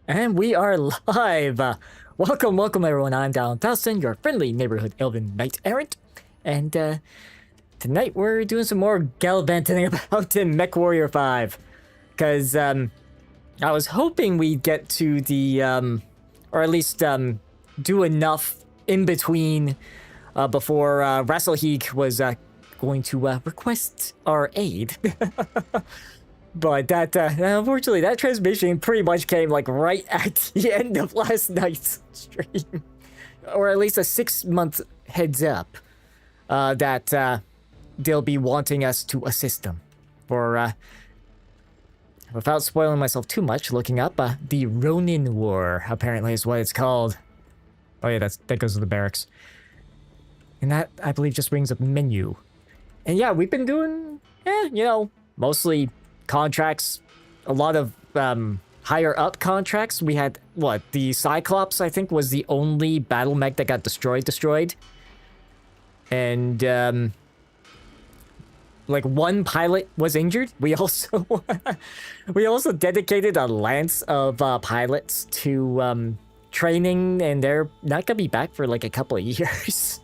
And we are live! Welcome everyone, I'm Thalstan, your friendly neighborhood elven knight errant. And tonight we're doing some more gallivanting about in MechWarrior 5. Because I was hoping we'd get to the, or at least do enough in between before Rasalhague was going to request our aid. But that, unfortunately, that transmission pretty much came like right at the end of last night's stream. Or at least a 6-month heads up that they'll be wanting us to assist them. For, without spoiling myself too much, looking up, the Ronin War, apparently is what it's called. Oh yeah, that goes to the barracks. And that, I believe, just brings up menu. And yeah, we've been doing, mostly contracts, a lot of higher up contracts. We had the Cyclops, I think, was the only battle mech that got destroyed, and like one pilot was injured. We also dedicated a lance of pilots to training, and they're not gonna be back for like a couple of years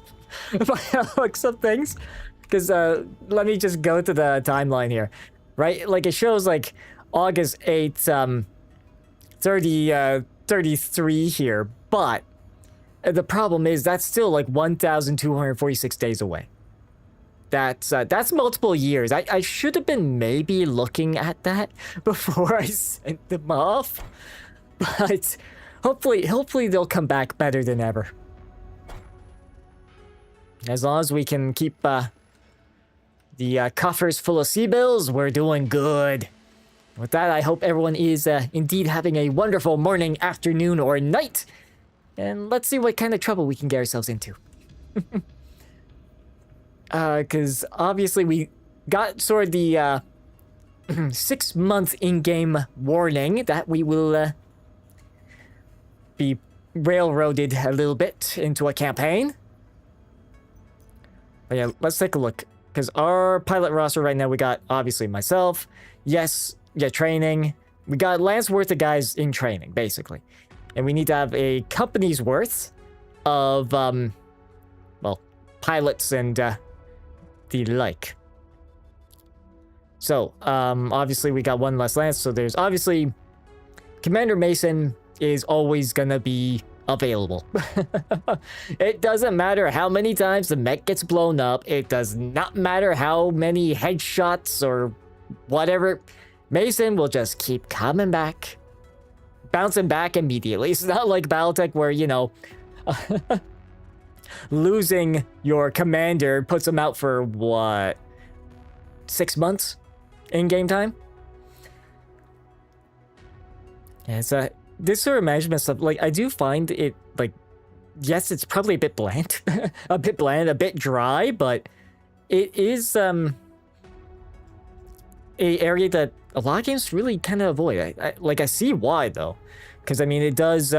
by the looks of things. Because let me just go to the timeline here. Right, like it shows like August 8th, 33 here, but the problem is that's still like 1,246 days away. That's multiple years. I should have been maybe looking at that before I sent them off, but hopefully they'll come back better than ever. As long as we can keep the coffers full of sea bills, we're doing good. With that, I hope everyone is indeed having a wonderful morning, afternoon, or night. And let's see what kind of trouble we can get ourselves into. Because obviously we got sort of the 6-month in-game warning that we will be railroaded a little bit into a campaign. But yeah, let's take a look. Because our pilot roster right now, we got, obviously, myself. Yes, training. We got Lance worth of guys in training, basically. And we need to have a company's worth of, pilots and the like. So, obviously, we got one less Lance. So there's, obviously, Commander Mason is always gonna be available. It doesn't matter how many times the mech gets blown up. It does not matter how many headshots or whatever. Mason will just keep coming back, bouncing back immediately. It's not like Battletech where, losing your commander puts him out for what, 6 months in game time. Yeah, it's this sort of management stuff, like, I do find it, like, yes, it's probably a bit bland, a bit dry, but it is, a area that a lot of games really kind of avoid. I see why, though. Because, I mean, it does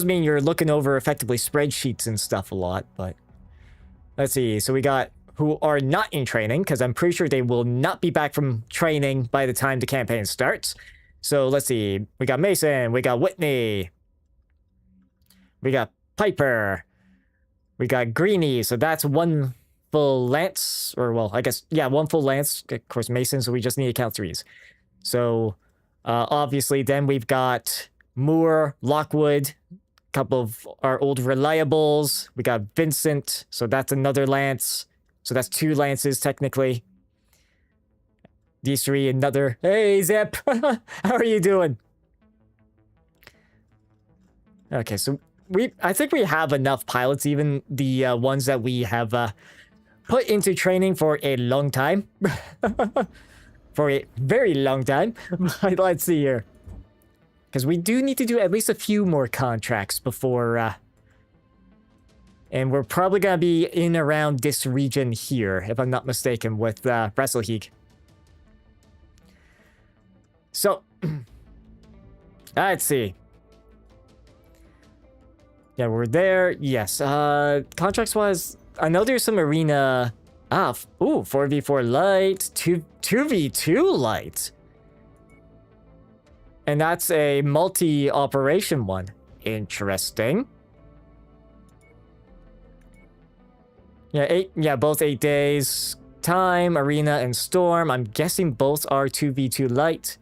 mean you're looking over, effectively, spreadsheets and stuff a lot, but... Let's see, so we got who are not in training, because I'm pretty sure they will not be back from training by the time the campaign starts. So let's see, we got Mason, we got Whitney, we got Piper, we got Greenie, so that's one full Lance, or well, I guess, yeah, one full Lance, of course Mason, so we just need to count 3s. So, obviously then we've got Moore, Lockwood, a couple of our old reliables, we got Vincent, so that's another Lance, so that's 2 Lances technically. These 3, another. Hey, Zip! How are you doing? Okay, so I think we have enough pilots, even the ones that we have put into training for a long time. For a very long time. But let's see here. Because we do need to do at least a few more contracts before... and we're probably going to be in around this region here, if I'm not mistaken, with Rasalhague. So, let's see. Yeah, we're there. Yes. Contracts-wise, I know there's some arena... 4v4 light, 2v2 light. And that's a multi-operation one. Interesting. Yeah, both 8 days. Time, arena, and storm. I'm guessing both are 2v2 light.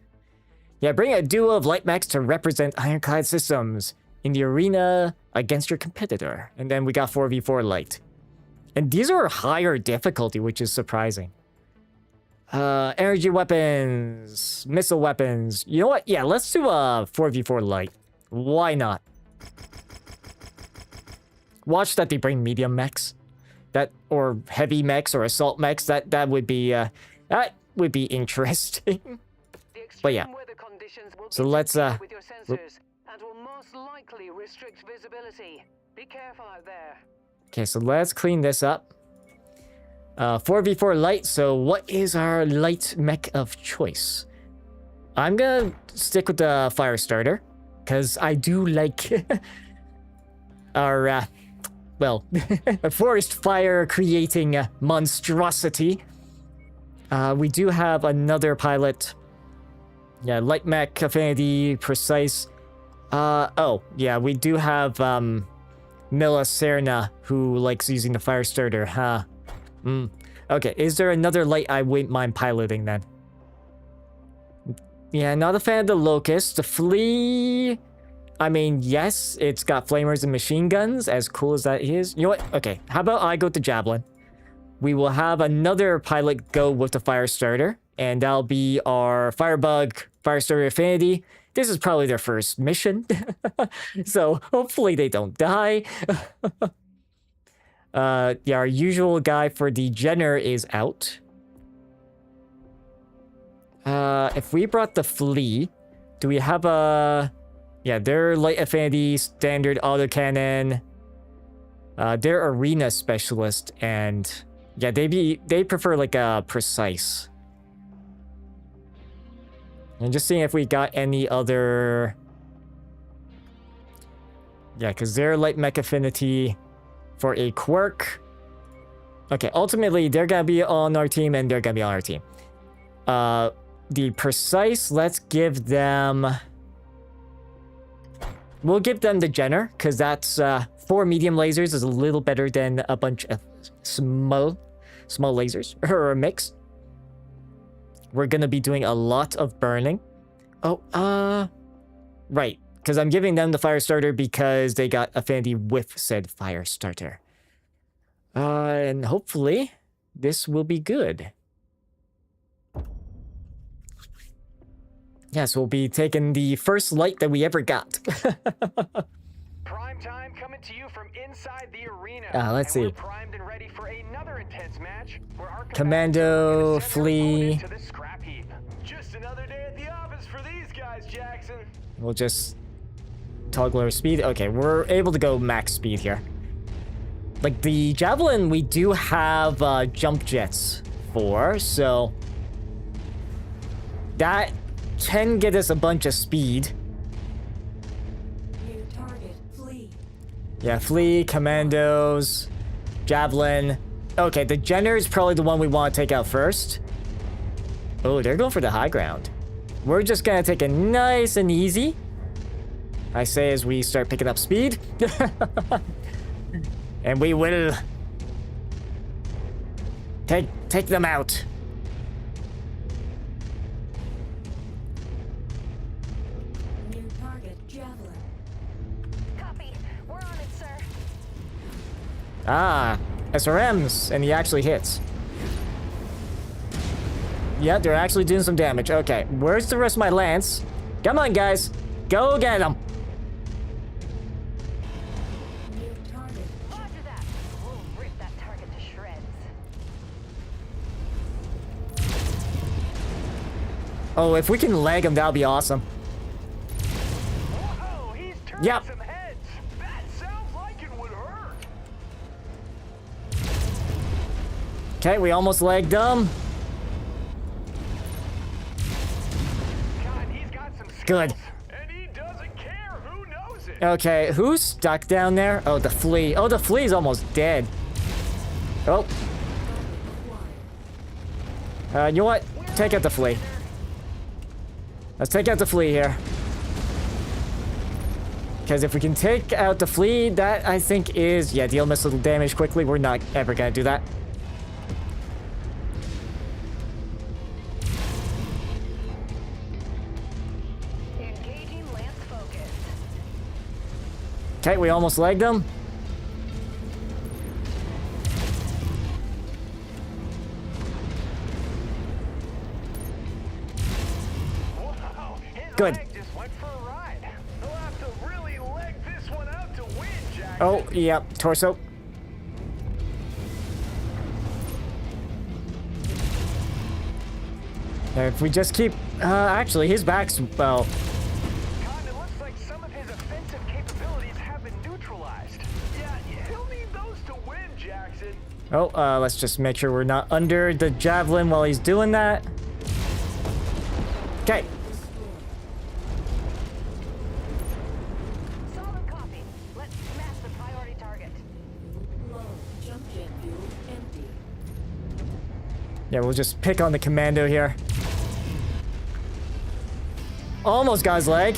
Yeah, bring a duo of light mechs to represent ironclad systems in the arena against your competitor. And then we got 4v4 light. And these are higher difficulty, which is surprising. Energy weapons, missile weapons. You know what? Yeah, let's do a 4v4 light. Why not? Watch that they bring medium mechs. That, or heavy mechs or assault mechs. That would be interesting. But yeah. So let's with your sensors and will most likely restrict visibility. Be careful out there. Okay, so let's clean this up. 4v4 light, so what is our light mech of choice? I'm gonna stick with the fire starter, because I do like our, well, a forest fire creating monstrosity. We do have another pilot. Yeah, light mech, affinity, precise. Oh, yeah, we do have, Mila Serna, who likes using the fire starter, huh? Okay, is there another light I wouldn't mind piloting then? Yeah, not a fan of the Locust. The Flea... I mean, yes, it's got flamers and machine guns, as cool as that is. You know what? Okay, how about I go to Javelin? We will have another pilot go with the fire starter, and that'll be our Firebug, fire starter affinity. This is probably their first mission, so hopefully they don't die. Yeah, our usual guy for the Jenner is out. If we brought the Flea, do we have a... Yeah, they're light affinity, standard autocannon. They're arena specialist, and yeah, they prefer like a precise. And just seeing if we got any other... Yeah, because they're light mech affinity for a quirk. Okay, ultimately, they're gonna be on our team, and they're gonna be on our team. The precise, let's give them... We'll give them the Jenner, because that's 4 medium lasers is a little better than a bunch of small lasers, or a mix. We're gonna be doing a lot of burning. Oh, right. Because I'm giving them the fire starter because they got affinity with said fire starter. And hopefully, this will be good. Yes, we'll be taking the first light that we ever got. Prime time coming to you from inside the arena. Let's see. We're primed and ready for another intense match where our Commando, Flea. to the scrap heap. Just another day at the office for these guys, Jackson. We'll just toggle our speed. Okay, we're able to go max speed here. Like the Javelin, we do have jump jets for, so that can get us a bunch of speed. New target, Flea. Yeah, Flea, Commandos, Javelin. Okay, the Jenner is probably the one we want to take out first. Oh, they're going for the high ground. We're just gonna take it nice and easy, I say as we start picking up speed. And we will take them out. New target, Javelin. Copy. We're on it, sir. Ah, SRMs, and he actually hits. Yeah, they're actually doing some damage. Okay, where's the rest of my lance? Come on, guys. Go get them. New target. Roger that. We'll rip that target to shreds. Oh, if we can lag them, that'll be awesome. Whoa, he's turning Yep. some heads. That sounds like it would hurt. Okay, we almost lagged them. God, he's got some skills. Good. And he doesn't care. Who knows it? Okay, who's stuck down there? Oh, the Flea. Oh, the Flea's almost dead. Oh. You know what? Take out the Flea. Let's take out the Flea here. Because if we can take out the fleet, that I think is... Yeah, deal missile damage quickly. We're not ever going to do that. Engaging lance focus. Okay, we almost legged them. Wow, his Good. leg just went for a ride. He'll have to really leg this one out to win, Jack. Oh, yep, torso. If we just keep... actually, his back's... Well... God, it looks like some of his offensive capabilities have been neutralized. Yeah, he'll need those to win, Jackson. Oh, let's just make sure we're not under the javelin while he's doing that. Okay. Solid copy. Let's smash the priority target. Low. Jump jet fuel empty. Yeah, we'll just pick on the commando here. Almost got his leg.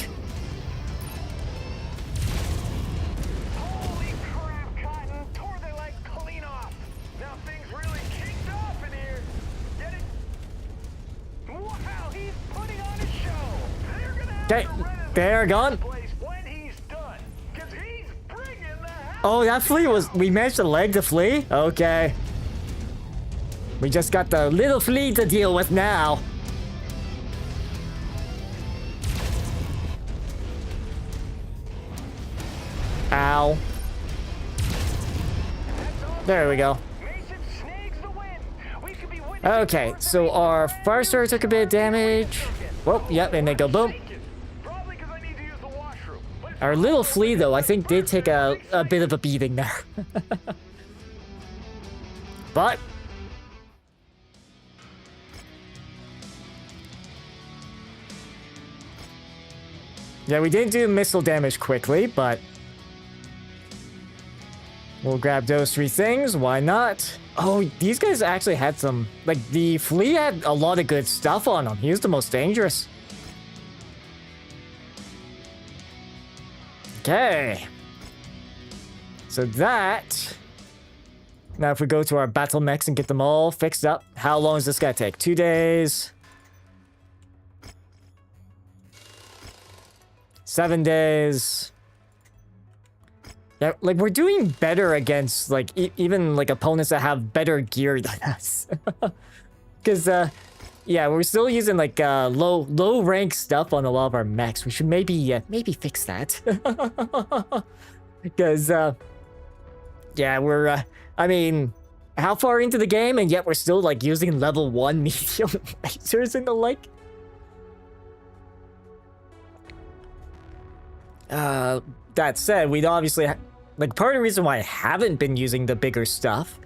Holy crap, Cotton. Tore their leg clean off. Now things really kicked off in here. Get it? Wow, he's putting on a show. They're gonna have Okay, to renovate they're gone. this place when he's done. Because he's bringing the house. Oh, that flea was... We managed to leg the flea? Okay. We just got the little flea to deal with now. Ow. There we go. Mason snags the win. We could be winning. Okay, so our fire starter took a bit of damage. Well, yep, and they go boom. Probably because I need to use the washroom. But Our little flea, though, I think did take a bit of a beating there. But... Yeah, we didn't do missile damage quickly, but... We'll grab those 3 things, why not? Oh, these guys actually had some... Like, the flea had a lot of good stuff on him. He was the most dangerous. Okay. So that... Now if we go to our battle mechs and get them all fixed up, how long is this gonna take? 2 days? 7 days? Yeah, like, we're doing better against, like, even, like, opponents that have better gear than us. Because, yeah, we're still using, like, low rank stuff on a lot of our mechs. We should maybe fix that. Because, yeah, we're, I mean, how far into the game, and yet we're still, like, using level 1 medium lasers and the like? That said, we'd obviously... Like, part of the reason why I haven't been using the bigger stuff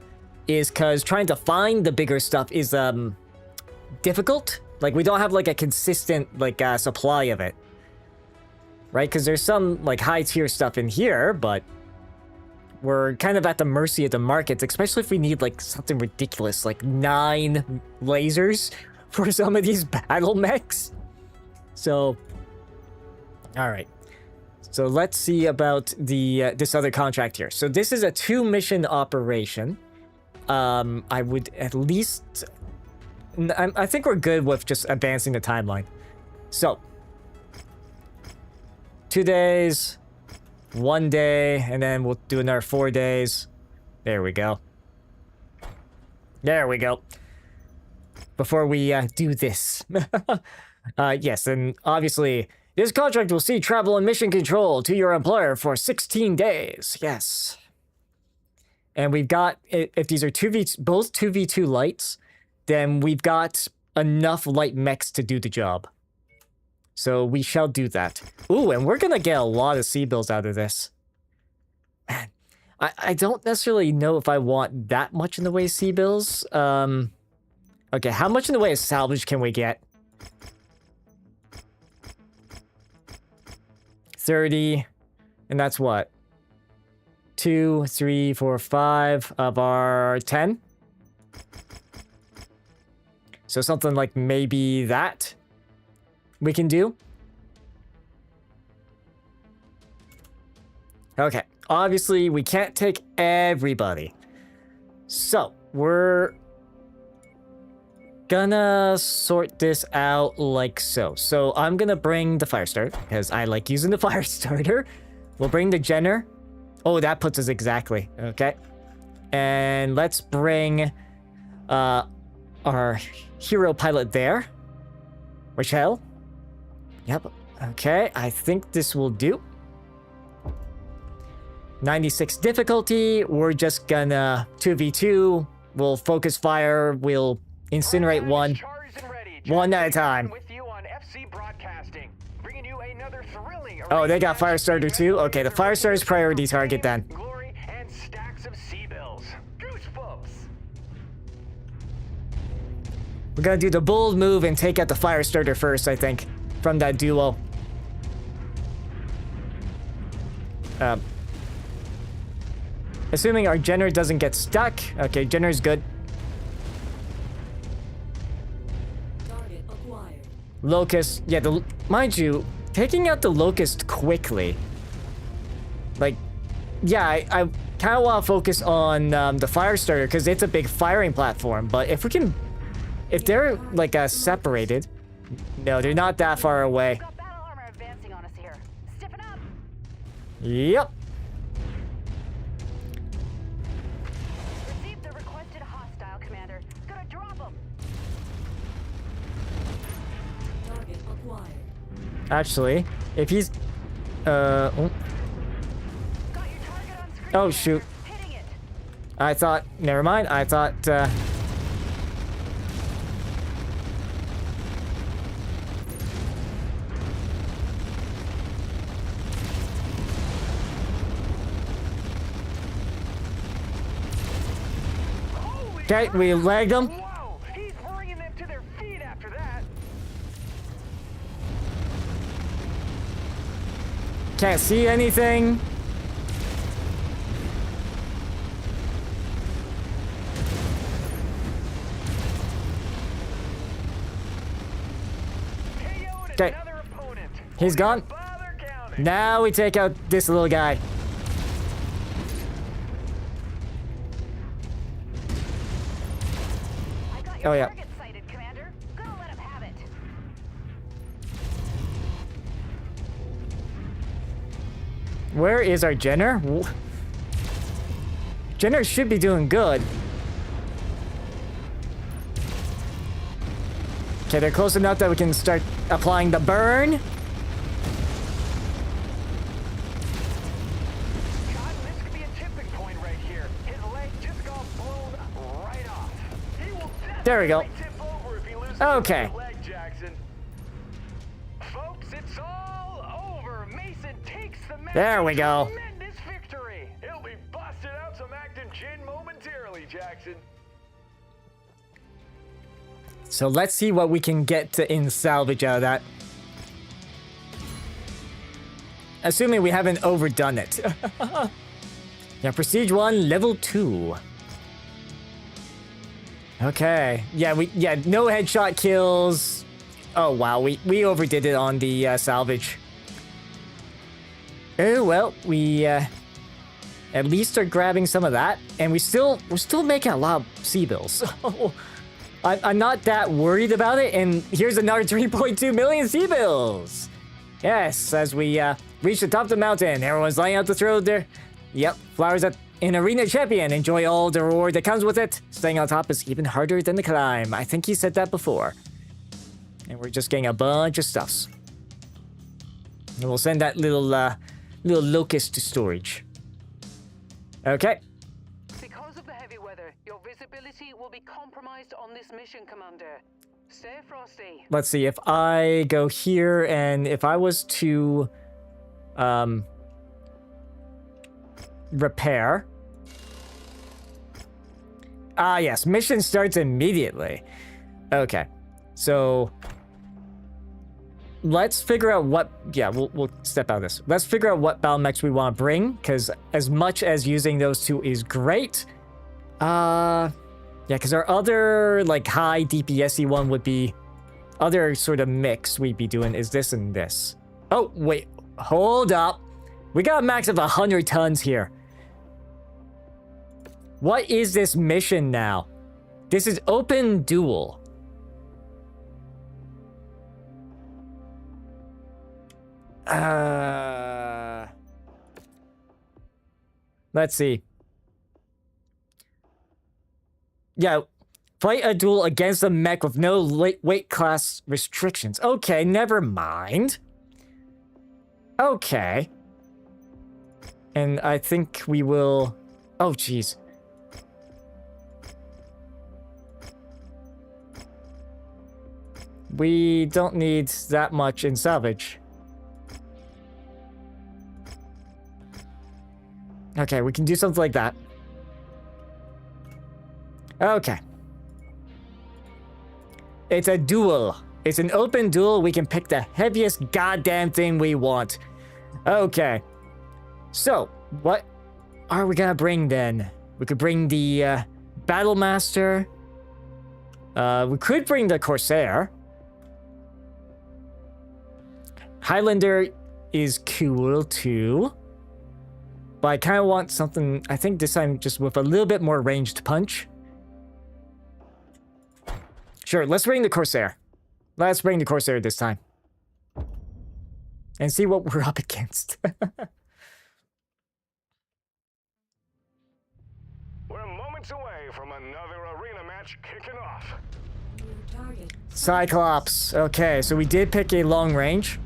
is because trying to find the bigger stuff is, difficult. Like, we don't have, like, a consistent, like, supply of it. Right? Because there's some, like, high-tier stuff in here, but... We're kind of at the mercy of the markets, especially if we need, like, something ridiculous, like 9 lasers for some of these battle mechs. So... Alright. So let's see about the this other contract here. So this is a 2-mission operation. I would at least... I think we're good with just advancing the timeline. So. 2 days. 1 day. And then we'll do another 4 days. There we go. There we go. Before we do this. Yes, and obviously... This contract will see travel and mission control to your employer for 16 days. Yes. And we've got, if these are both 2v2 lights, then we've got enough light mechs to do the job. So we shall do that. Ooh, and we're gonna get a lot of C-bills out of this. Man, I don't necessarily know if I want that much in the way of C-bills. Okay, how much in the way of salvage can we get? 30, and that's what? 2, 3, 4, 5 of our 10? So something like maybe that we can do. Okay, obviously we can't take everybody. So, we're gonna sort this out like so. So, I'm gonna bring the fire starter, because I like using the fire starter. We'll bring the Jenner. Oh, that puts us exactly. Okay. And let's bring our hero pilot there. Rachel. Yep. Okay, I think this will do. 96 difficulty. We're just gonna 2v2. We'll focus fire. We'll incinerate one. One at a time. With you on FC Broadcasting, bringing you another thrilling. Oh, they got fire starter too? Okay, the fire starter's priority target then. Glory and stacks of sea bills. Goosebumps. We're gonna do the bold move and take out the fire starter first, I think, from that duo. Assuming our Jenner doesn't get stuck. Okay, Jenner's good. Target acquired. Locust, yeah, mind you, taking out the Locust quickly. Like, yeah, I kind of want to focus on the fire starter because it's a big firing platform. But if we can, if they're like separated, no, they're not that far away. Got battle armor advancing on us here. Stiffen up. Yep. Received the requested hostile, Commander. Gonna drop him. Target acquired. Actually, if he's, oh, Got your target on screen. Oh, shoot. Commander. Hitting it. I thought, never mind. I thought, okay, we lagged him. Whoa! He's bringing them to their feet after that. Can't see anything. KO'd Okay. another opponent. He's gone. Bother counting. Now we take out this little guy. I got your Oh, yeah. target sighted, Commander. Gonna let him have it. Where is our Jenner? Jenner should be doing good. Okay, they're close enough that we can start applying the burn. God, this could be a tipping point right here. His leg just got blown right off. He will There we go. definitely tip over if he loses Okay. his leg, Jackson. Folks, it's all over. Mason takes the match. There we go. Tremendous victory. He'll be busting out some active gin momentarily, Jackson. So let's see what we can get in salvage out of that. Assuming we haven't overdone it. Yeah, Prestige 1, level 2. Okay. Yeah, no headshot kills. Oh wow, we overdid it on the salvage. Oh well, we at least are grabbing some of that, and we're still making a lot of sea bills. I'm not that worried about it, and here's another 3.2 million sea bills. Yes, as we reach the top of the mountain, everyone's lining up to throw their, yep, flowers at an arena champion. Enjoy all the reward that comes with it. Staying on top is even harder than the climb. I think he said that before. And we're just getting a bunch of stuffs. And we'll send that little locust to storage. Okay. Because of the heavy weather, your visibility will be compromised on this mission, Commander. Stay frosty. Let's see, if I go here and if I was to repair. Ah, yes, mission starts immediately. Okay, so let's figure out what, yeah, we'll step out of this. Let's figure out what battle mechs we want to bring, because as much as using those two is great, yeah, because our other, like, high DPS-y one would be, other sort of mix we'd be doing is this and this. Oh, wait, hold up. We got a max of 100 tons here. What is this mission now? This is open duel. Let's see. Yeah, fight a duel against a mech with no weight class restrictions. Okay, never mind. Okay. And I think we will... Oh, jeez. We don't need that much in salvage. Okay, we can do something like that. Okay. It's a duel. It's an open duel. We can pick the heaviest goddamn thing we want. Okay. So, what are we gonna bring then? We could bring the Battle Master. We could bring the Corsair. Highlander is cool too. But I kind of want something, I think this time just with a little bit more ranged punch. Sure, let's bring the Corsair. Let's bring the Corsair this time. And see what we're up against. We're moments away from another arena match kicking off. New target. Cyclops. Okay, so we did pick a long range.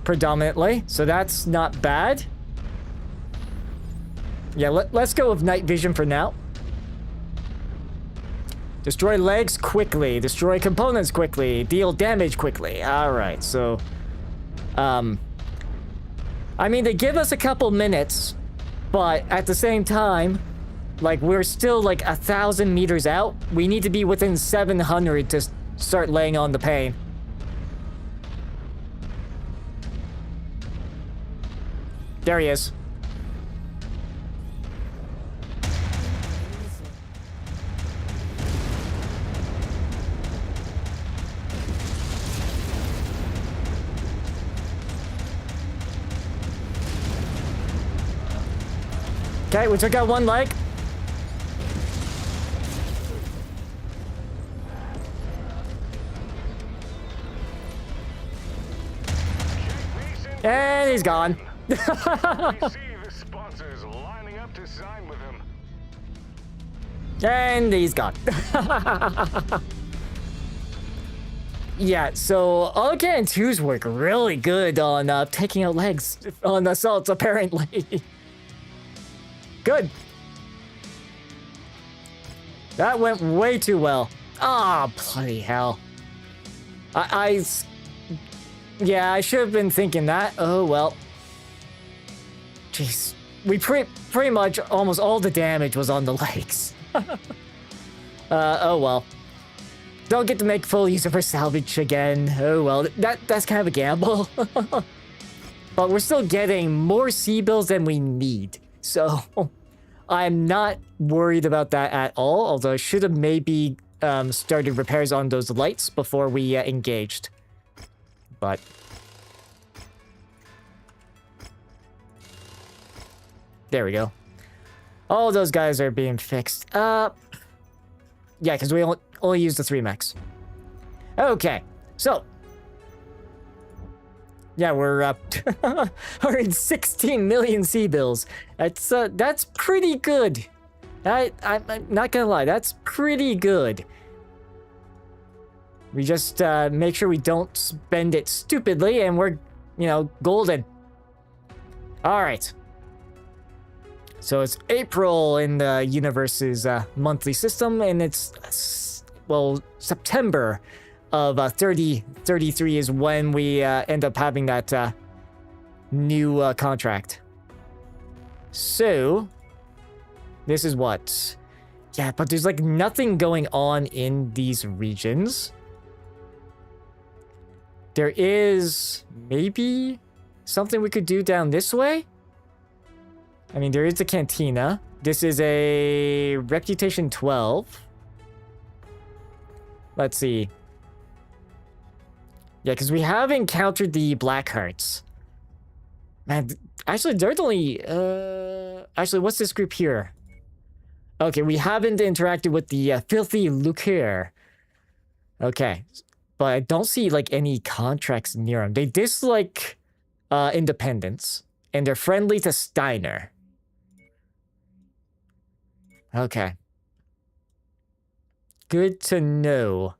Predominantly, so that's not bad. Yeah, let's go with night vision for now. Destroy legs quickly. Destroy components quickly. Deal damage quickly. Alright, so... I mean, they give us a couple minutes, but at the same time, like, we're still like 1,000 meters out. We need to be within 700 to start laying on the pain. There he is. Okay, we took out one leg. And he's gone. We see the sponsors lining up to sign with him. And he's gone. Yeah, so Alcan 2's work really good on taking out legs on assaults, apparently. Good. That went way too well. Ah, bloody hell. Yeah, I should have been thinking that. Oh, well. Jeez. We pretty much almost all the damage was on the legs. Oh well. Don't get to make full use of her salvage again. Oh well, that's kind of a gamble. But we're still getting more C-bills than we need. So, I'm not worried about that at all. Although I should have maybe started repairs on those lights before we engaged. But... there we go. All those guys are being fixed. Yeah, because we only use the 3 mechs. Okay, so. Yeah, we're up 116 million C-bills. That's pretty good. I'm not gonna lie, that's pretty good. We just make sure we don't spend it stupidly and we're, you know, golden. All right. So it's April in the universe's monthly system, and it's, well, September of 3033 is when we end up having that new contract. So, this is what? Yeah, but there's like nothing going on in these regions. There is maybe something we could do down this way? I mean, there is a cantina. This is a reputation 12. Let's see. Yeah, because we have encountered the Blackhearts. Man, actually, there's only... Actually, what's this group here? Okay, we haven't interacted with the filthy lucre. Okay. But I don't see, like, any contracts near them. They dislike independence. And they're friendly to Steiner. Okay. Good to know.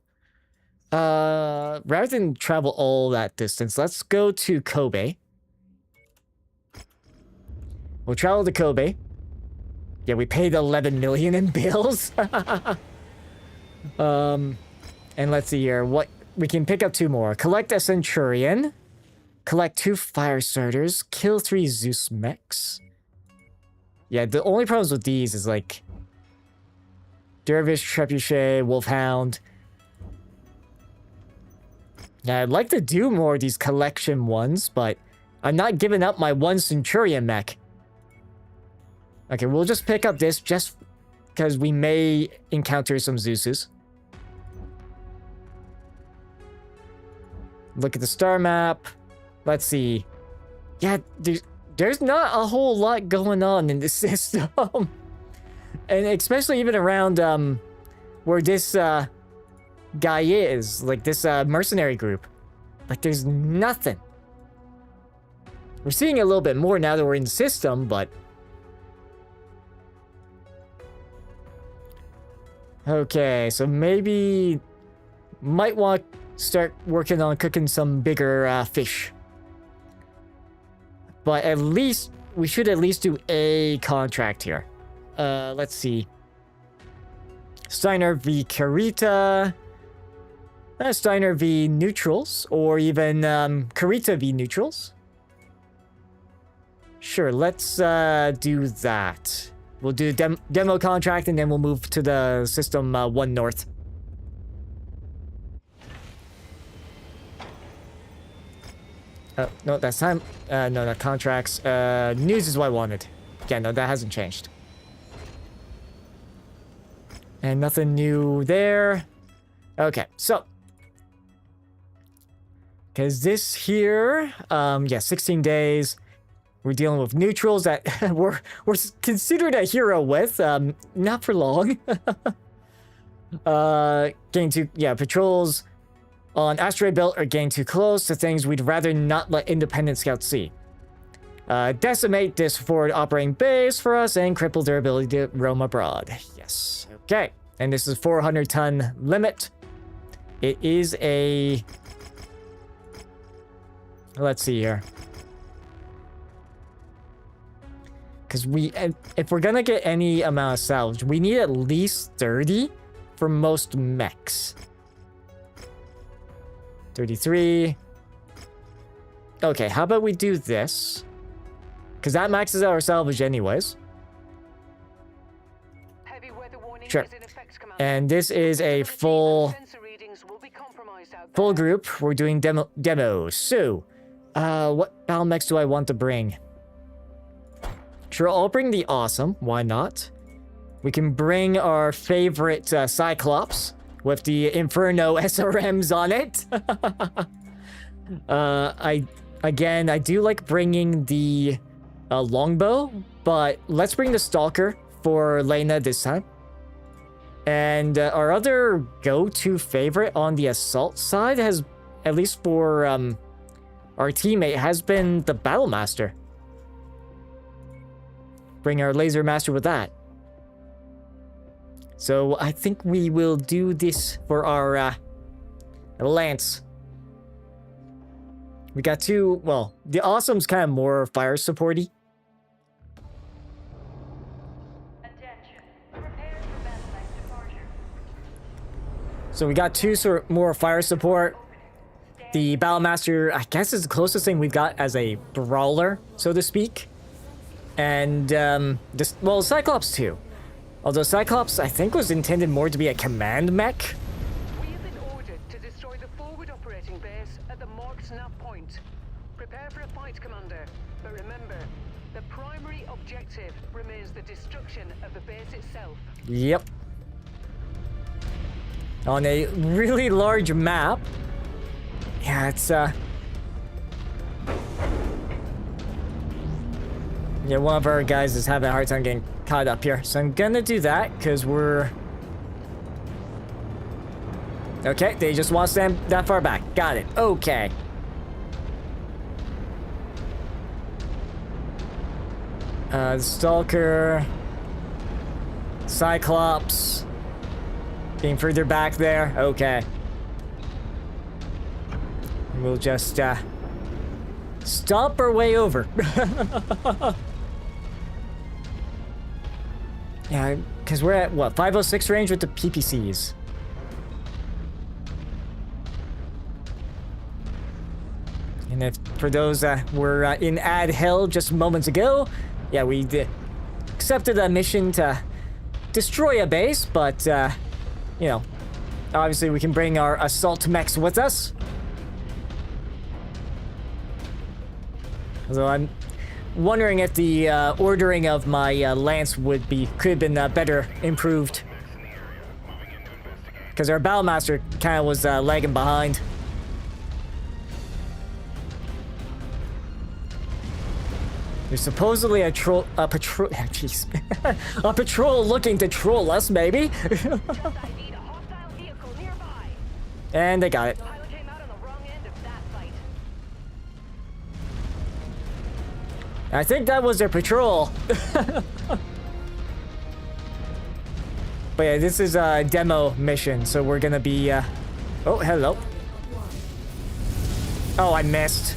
Rather than travel all that distance, let's go to Kobe. We'll travel to Kobe. Yeah, we paid 11 million in bills. And let's see here. What we can pick up 2 more. Collect a Centurion. Collect 2 fire starters. Kill 3 Zeus mechs. Yeah, the only problems with these is like Dervish, Trebuchet, Wolfhound. Yeah, I'd like to do more of these collection ones, but I'm not giving up my 1 Centurion mech. Okay, we'll just pick up this just because we may encounter some Zeuses. Look at the star map. Let's see. Yeah, there's not a whole lot going on in this system. And especially even around where this guy is. Like this mercenary group. Like there's nothing. We're seeing a little bit more now that we're in the system, but... Okay, so maybe... Might want to start working on cooking some bigger fish. But at least... We should at least do a contract here. Let's see. Steiner v. Karita. Steiner v. Neutrals. Or even Karita v. Neutrals. Sure, let's do that. We'll do demo contract and then we'll move to the system 1 north. No, that's time. No, not contracts. News is what I wanted. Yeah, no, that hasn't changed. And nothing new there. Okay, so. Because this here, yeah, 16 days. We're dealing with neutrals that we're considered a hero with. Not for long. Getting too, yeah, patrols on asteroid belt are getting too close to things we'd rather not let independent scouts see. Decimate this forward operating base for us and cripple their ability to roam abroad. Yes. Okay. And this is 400-ton limit. It is a... Let's see here. Because if we're gonna get any amount of salvage, we need at least 30 for most mechs. 33. Okay, how about we do this? Because that maxes out our salvage anyways. Heavy weather warning Sure. is in effect, Commander. And this is a full Sensor readings will be compromised out full there. group. We're doing demos. So, what battle mechs do I want to bring? Sure, I'll bring the Awesome. Why not? We can bring our favorite Cyclops with the Inferno SRMs on it. I do like bringing the Longbow, but let's bring the Stalker for Lena this time. And our other go-to favorite on the assault side has, at least for our teammate, has been the Battlemaster. Bring our Laser Master with that. So I think we will do this for our Lance. We got 2, well, the Awesome's kind of more fire supporty. Attention. Prepare for battle departure. So we got 2 more fire support. The Battlemaster, I guess, is the closest thing we've got as a brawler, so to speak. And, well, Cyclops too. Although Cyclops, I think, was intended more to be a command mech. We have been ordered to destroy the forward operating base at the marked nav point. Prepare for a fight, Commander. But remember, the primary objective remains the destruction of the base itself. Yep. On a really large map. Yeah, it's, Yeah, one of our guys is having a hard time getting caught up here. So I'm gonna do that, because we're... Okay, they just want to stand that far back. Got it. Okay. Stalker... Cyclops... Being further back there. Okay. We'll just, stomp our way over. Yeah, because we're at, what, 506 range with the PPCs. And if, for those that were in Ad Hell just moments ago, yeah, we accepted a mission to destroy a base, but, you know, obviously we can bring our assault mechs with us. Although I'm wondering if the ordering of my lance could have been better improved. Because our battlemaster kind of was lagging behind. There's supposedly a patrol, jeez, a patrol looking to troll us, maybe. And they got it. I think that was their patrol. But yeah, this is a demo mission, so we're gonna be, Oh, hello. Oh, I missed.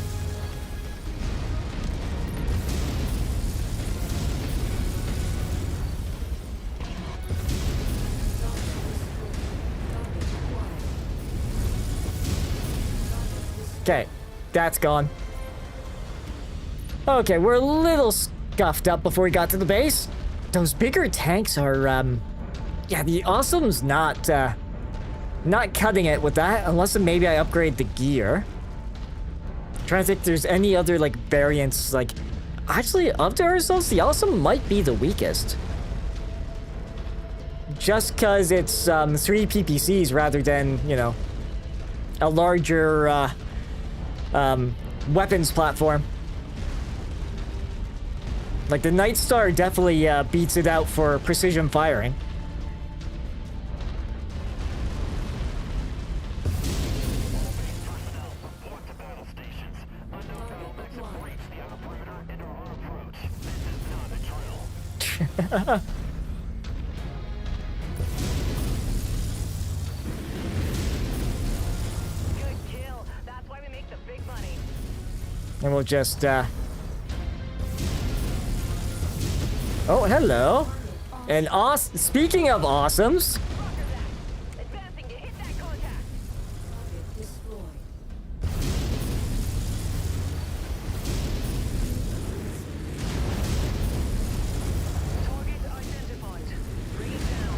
Okay, that's gone. Okay, we're a little scuffed up before we got to the base. Those bigger tanks are, yeah, the Awesome's not cutting it with that, unless maybe I upgrade the gear. I'm trying to think if there's any other, like, variants, like... Actually, of the ourselves, the Awesome might be the weakest. Just because it's, 3 PPCs rather than, you know, a larger, weapons platform. Like, the Night Star definitely beats it out for precision firing. Good kill. That's why we make the big money. And we'll just, Oh, hello. And speaking of awesomes... Advancing to hit that contact. Target identified. Bring it down.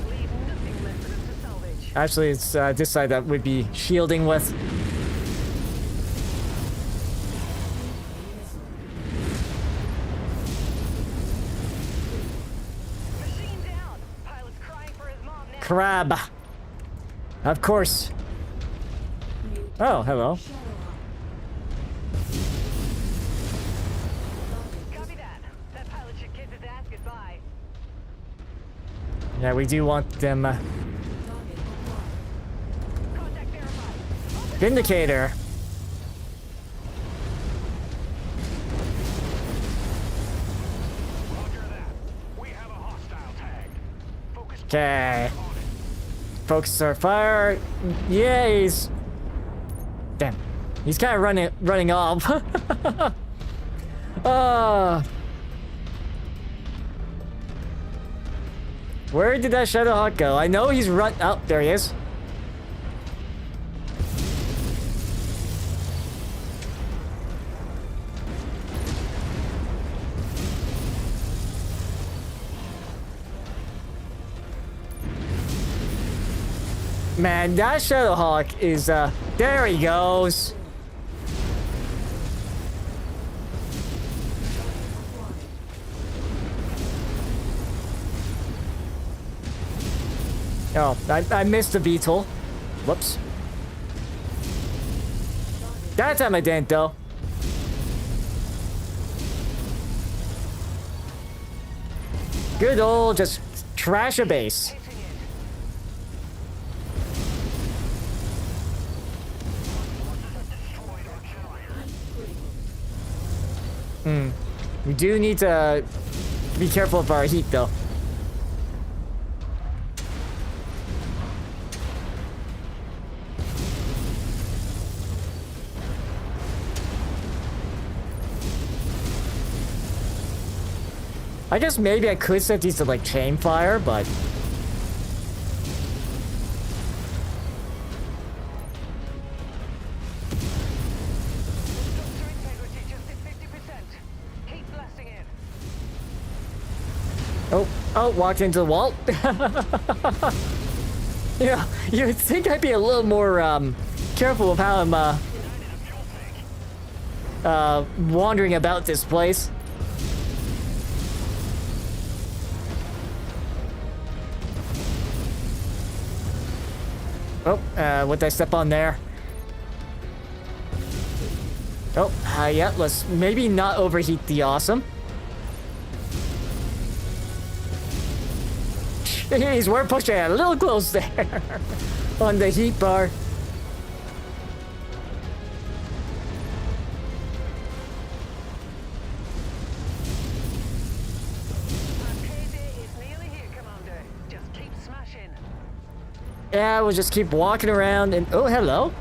Leave nothing left for them to salvage. Actually, it's this side that would be shielding with. Machine down. Pilot's crying for his mom now. Crab. Of course. Oh, hello. Copy that. That pilot should kiss his ass goodbye. Yeah, we do want them. Contact verified. Vindicator. Roger that. We have a hostile tag. Focus Okay. on it. Focus our fire. Yeah, damn. He's kind of running off. Where did that Shadowhawk go? I know he's Oh, there he is. Man, that Shadowhawk is, there he goes. Oh, I missed the VTOL. Whoops. That time I didn't, though. Good old just trash a base. Hitting it. We do need to be careful of our heat though. I guess maybe I could set these to like chain fire, but Structure integrity just at 50%. Keep blasting in. oh, walked into the wall. Yeah, you'd think I'd be a little more careful of how I'm wandering about this place. Oh, what did I step on there? Oh, yeah, let's maybe not overheat the awesome. Jeez, we're pushing it a little close there on the heat bar. Payday is nearly here, Commander. Just keep smashing. Yeah, we'll just keep walking around and... Oh, hello.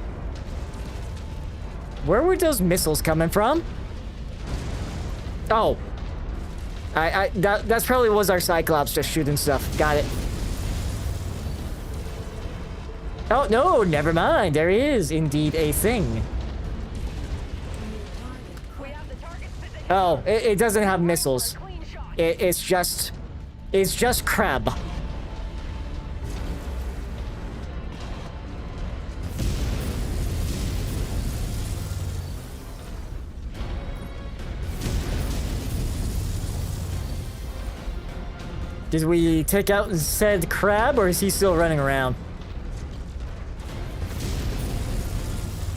Where were those missiles coming from? Oh. That's probably was our Cyclops just shooting stuff. Got it. Oh, no, never mind. There is indeed a thing. We have the target's position. Oh, it doesn't have missiles. Clean shot. It's just crab. Did we take out said crab, or is he still running around?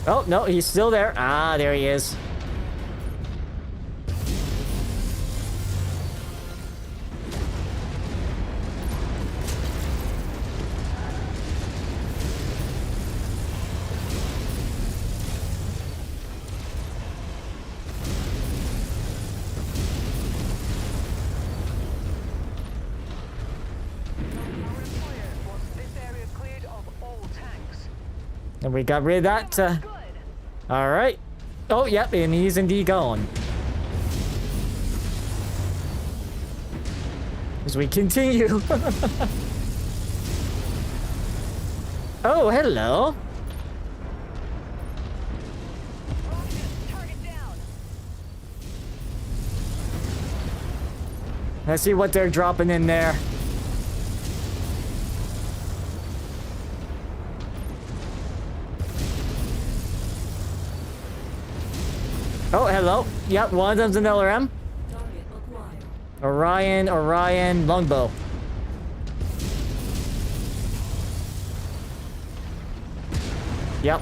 Oh, no, he's still there. Ah, there he is. And we got rid of that. All right. Oh, yep, and he's indeed gone. As we continue. Oh, hello. Let's see what they're dropping in there. Oh, hello. Yep, one of them's an LRM. Orion, longbow. Yep.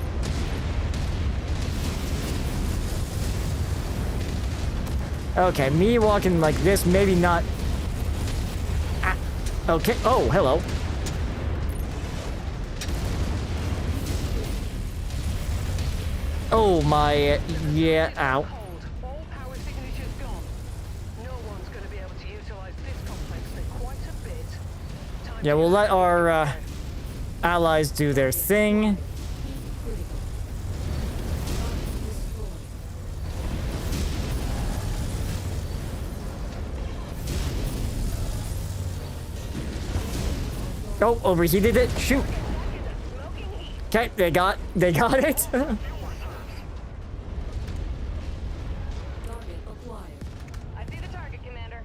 Okay, me walking like this, maybe not. Ah, okay. Oh, hello. Oh my, yeah, ow. All power signatures gone. No one's going to be able to utilize this complex for quite a bit. Time Yeah, we'll let our allies do their thing. Oh, overheated it. Shoot. Okay, they got it. I see the target, Commander.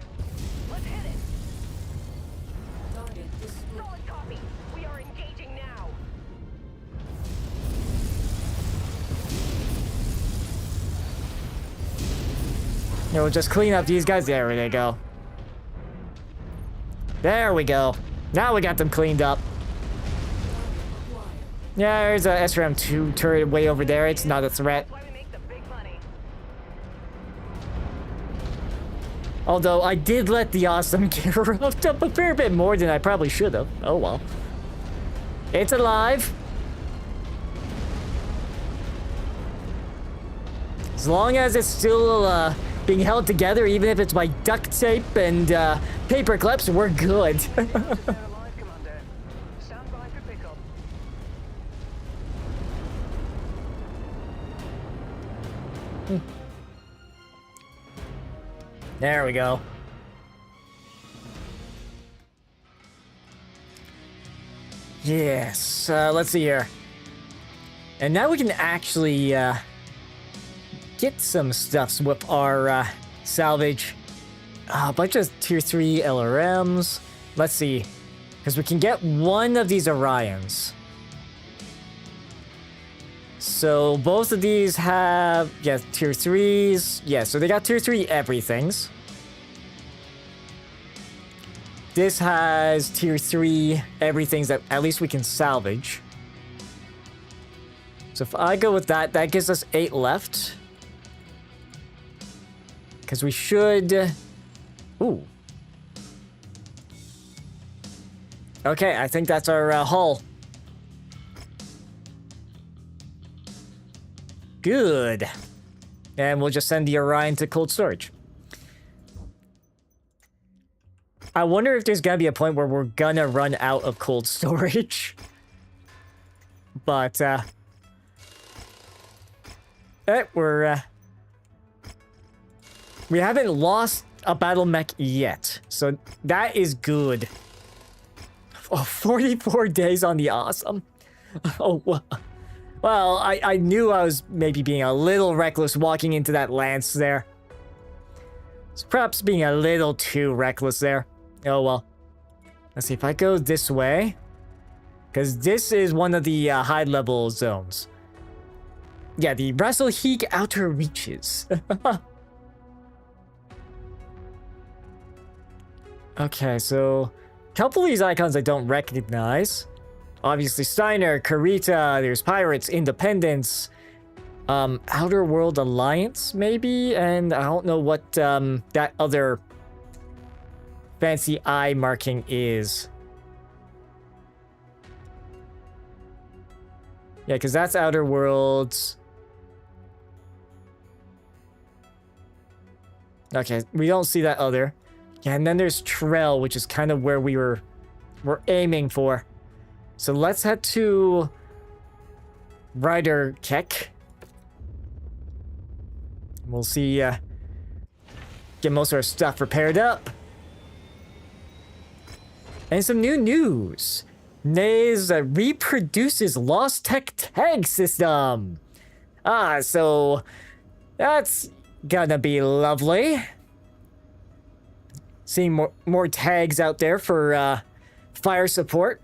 Let's hit it. Solid copy. We are engaging now. Yeah, we'll just clean up these guys. There they go. There we go. Now we got them cleaned up. Yeah, there's a SRM-2 turret way over there. It's not a threat. That's why we make the big money. Although I did let the awesome get roughed up a fair bit more than I probably should have. Oh well. It's alive. As long as it's still being held together, even if it's by duct tape and paper clips, we're good. They're alive, Commander. Stand by for pickup. There we go. Yes, let's see here. And now we can actually get some stuffs with our salvage. A bunch of tier 3 LRMs. Let's see. Because we can get one of these Orions. So both of these have, yeah, tier 3s. Yeah, so they got tier 3 everythings. This has tier 3 everythings that at least we can salvage. So if I go with that, that gives us 8 left. Because we should... Ooh. Okay, I think that's our hull. Good. And we'll just send the Orion to cold storage. I wonder if there's gonna be a point where we're gonna run out of cold storage. But, we haven't lost a battle mech yet, so that is good. Oh, 44 days on the awesome. Oh, well, I knew I was maybe being a little reckless walking into that lance there. It's perhaps being a little too reckless there. Oh, well. Let's see if I go this way. Because this is one of the high-level zones. Yeah, the Rasalhague Outer Reaches. Okay, so... a couple of these icons I don't recognize. Obviously, Steiner, Karita, there's Pirates, Independence, Outer World Alliance, maybe? And I don't know what that other fancy eye marking is. Yeah, because that's Outer Worlds. Okay, we don't see that other. Yeah, and then there's Trell, which is kind of where we're aiming for. So let's head to Ryder Keck. We'll see, get most of our stuff repaired up. And some new news. Naze reproduces Lost Tech tag system. So that's gonna be lovely. Seeing more tags out there for fire support.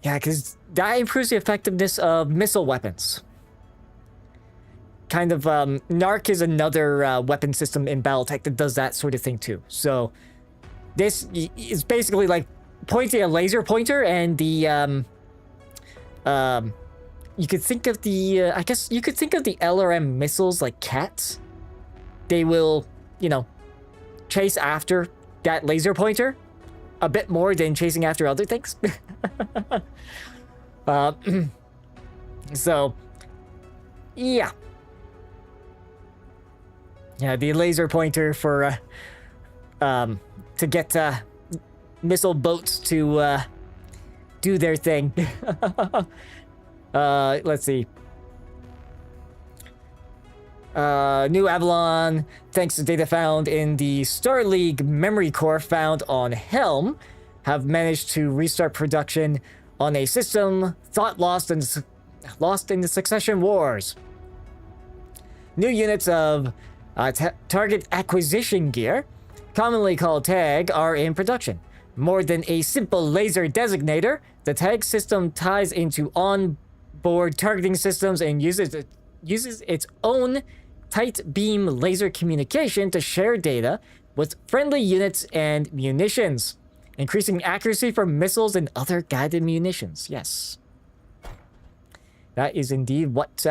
Yeah, because that improves the effectiveness of missile weapons. Kind of, Narc is another weapon system in Battletech that does that sort of thing too. So, this is basically like pointing a laser pointer and the, you could think of the, I guess you could think of the LRM missiles like cats. They will, you know, chase after that laser pointer a bit more than chasing after other things. So, yeah. Yeah, the laser pointer for, to get, missile boats to, do their thing. Let's see. New Avalon, thanks to data found in the Star League memory core found on Helm, have managed to restart production on a system thought lost in the Succession Wars. New units of target acquisition gear, commonly called TAG, are in production. More than a simple laser designator, the TAG system ties into on-board targeting systems and uses its own tight beam laser communication to share data with friendly units and munitions, increasing accuracy for missiles and other guided munitions. Yes. That is indeed what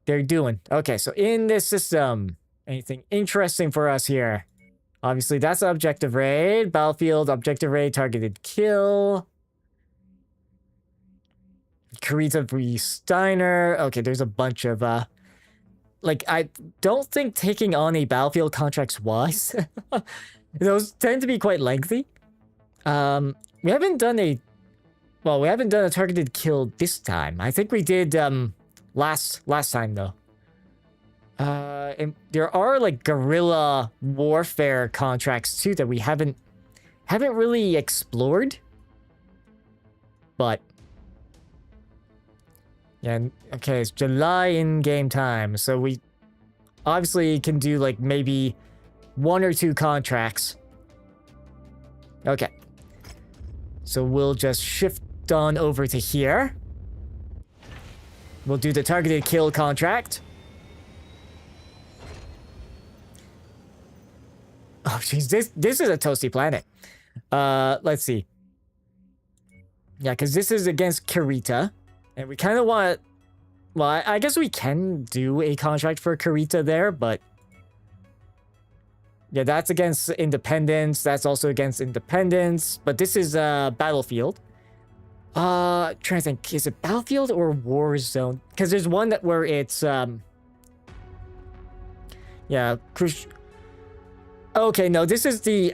they're doing. Okay, so in this system, Anything interesting for us here? Obviously, that's objective raid. Battlefield, objective raid, targeted kill. Karita v. Steiner. Okay, there's a bunch of, like, I don't think taking on a battlefield contract's wise. Those tend to be quite lengthy. We haven't done a... Well, we haven't done a targeted kill this time. I think we did, last time, though. And there are, like, guerrilla warfare contracts, too, that we haven't really explored. But... yeah, okay, it's July in-game time, so we obviously can do, like, maybe 1 or 2 contracts. Okay. So we'll just shift on over to here. We'll do the targeted kill contract. Oh, jeez, this is a toasty planet. Let's see. Yeah, because this is against Karita. And we kind of want... Well, I guess we can do a contract for Karita there, but... yeah, that's against Independence. That's also against Independence. But this is Battlefield. Trying to think, is it Battlefield or Warzone? Because there's one that where it's... yeah, okay, no, this is the...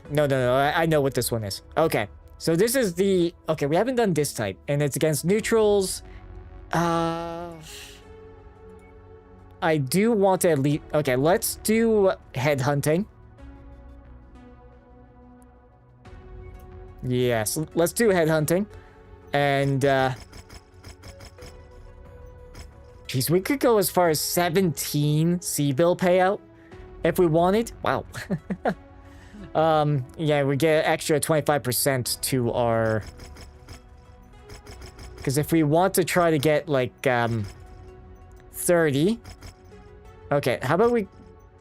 no, I know what this one is. Okay, so this is the... okay, we haven't done this type, and it's against neutrals. I do want to at least... okay, let's do headhunting. Yes, let's do headhunting. And, geez, we could go as far as 17 C-bill payout if we wanted. Wow. Yeah, we get extra 25% to our... because if we want to try to get, like, 30... okay, how about we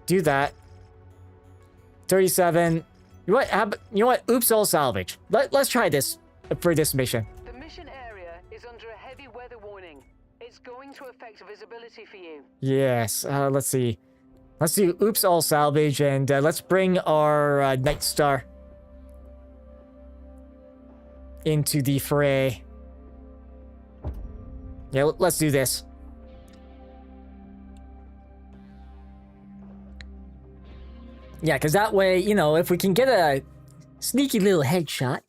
do that? 37... you know what? You know what? Oops, all salvage. Let's try this for this mission. The mission area is under a heavy weather warning. It's going to affect visibility for you. Yes, let's see. Let's do oops, all salvage, and let's bring our Night Star into the fray. Yeah, let's do this. Yeah, because that way, you know, if we can get a sneaky little headshot,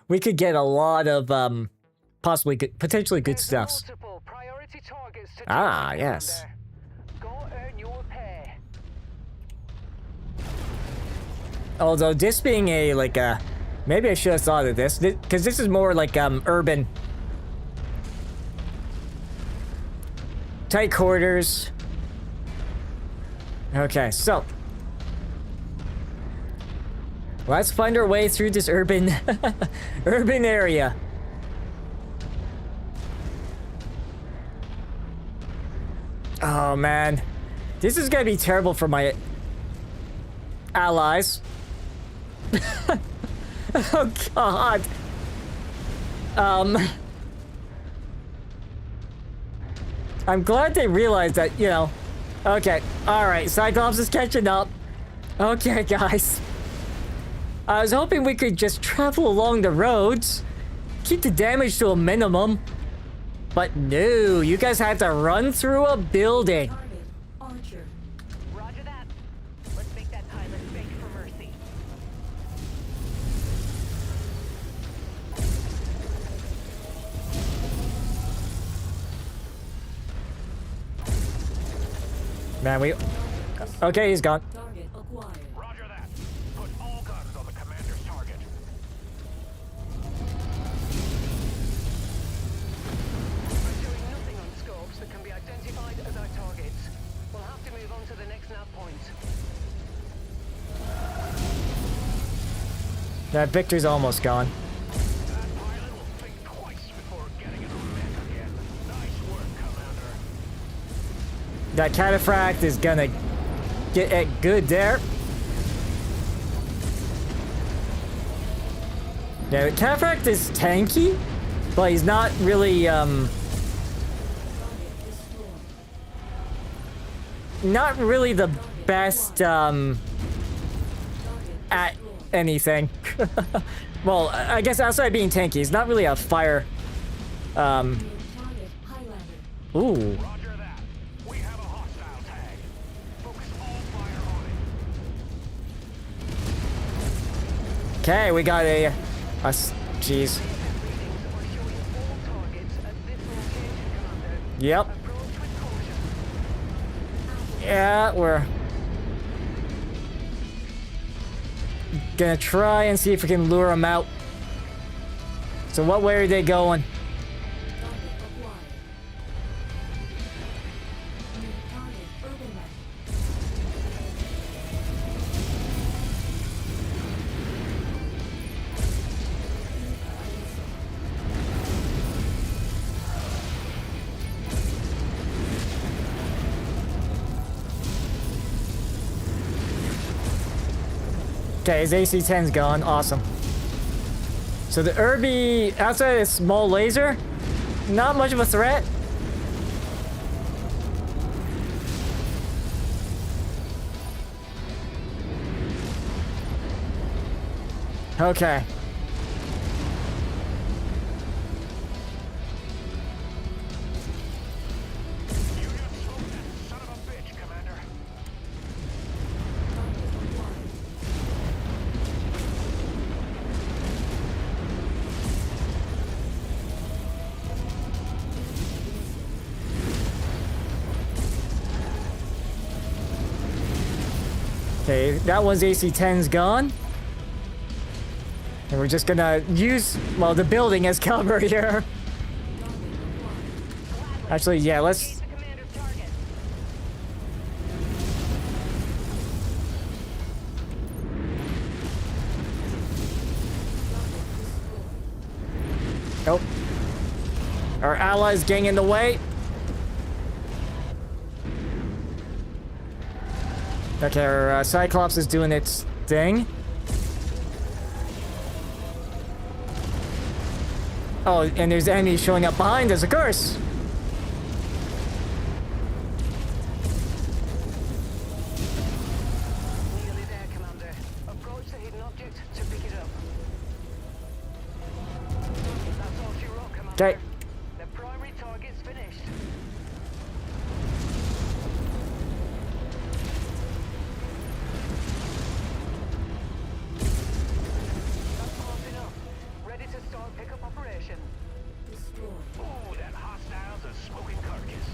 we could get a lot of, possibly good, potentially good stuff. Multiple priority targets to Ah, target yes. under. Go earn your pay. Although this being a, like, maybe I should have thought of this, because this is more like, urban. Tight quarters. Okay, so. Let's find our way through this urban, urban area. Oh, man. This is gonna be terrible for my allies. Oh, God. I'm glad they realized that, you know. Okay, alright, Cyclops is catching up. Okay, guys. I was hoping we could just travel along the roads, keep the damage to a minimum. But no, you guys had to run through a building. Target Archer. Roger that. Let's make that pilot beg for mercy. Man, we... okay, he's gone. Target acquired. Roger that. Put all guns on the commander's target. I'm showing nothing on scopes that can be identified as our targets. We'll have to move on to the next nav point. That Victor's almost gone. That pilot will think twice before getting in a wreck again. Nice work, Commander. That cataphract is gonna get it good there. Yeah, the cataphract is tanky, but he's not really, Target destroyed. not really the best at anything. Well, I guess outside being tanky, he's not really a fire. Target Highlander. Ooh. Roger that. We have a hostile tag. Focus all fire on it. Okay, we got a jeez. Readings are showing all targets at this location, Commander. Yep. Approach with caution. Yeah, we're gonna try and see if we can lure them out. So what way are they going? Target acquired. New target Urban Light. Okay, his AC-10's gone. Awesome. So the Irby, outside of small laser, not much of a threat. Okay. You just smoked that son of a bitch, Commander. Target acquired. Okay, that one's AC-10's gone. And we're just gonna use, well, the building as cover here. Actually, yeah, let's... The commander's target. Oh. Our allies getting in the way. Okay, our Cyclops is doing its thing. Oh, and there's enemies showing up behind us, of course. Nearly there, Commander. Approach the hidden object to pick it up. That's all she wrote, Commander. Okay. The primary target's finished. That's close enough. Ready to start pickup operation. Destroyed. Ooh, that hostile's a smoking carcass.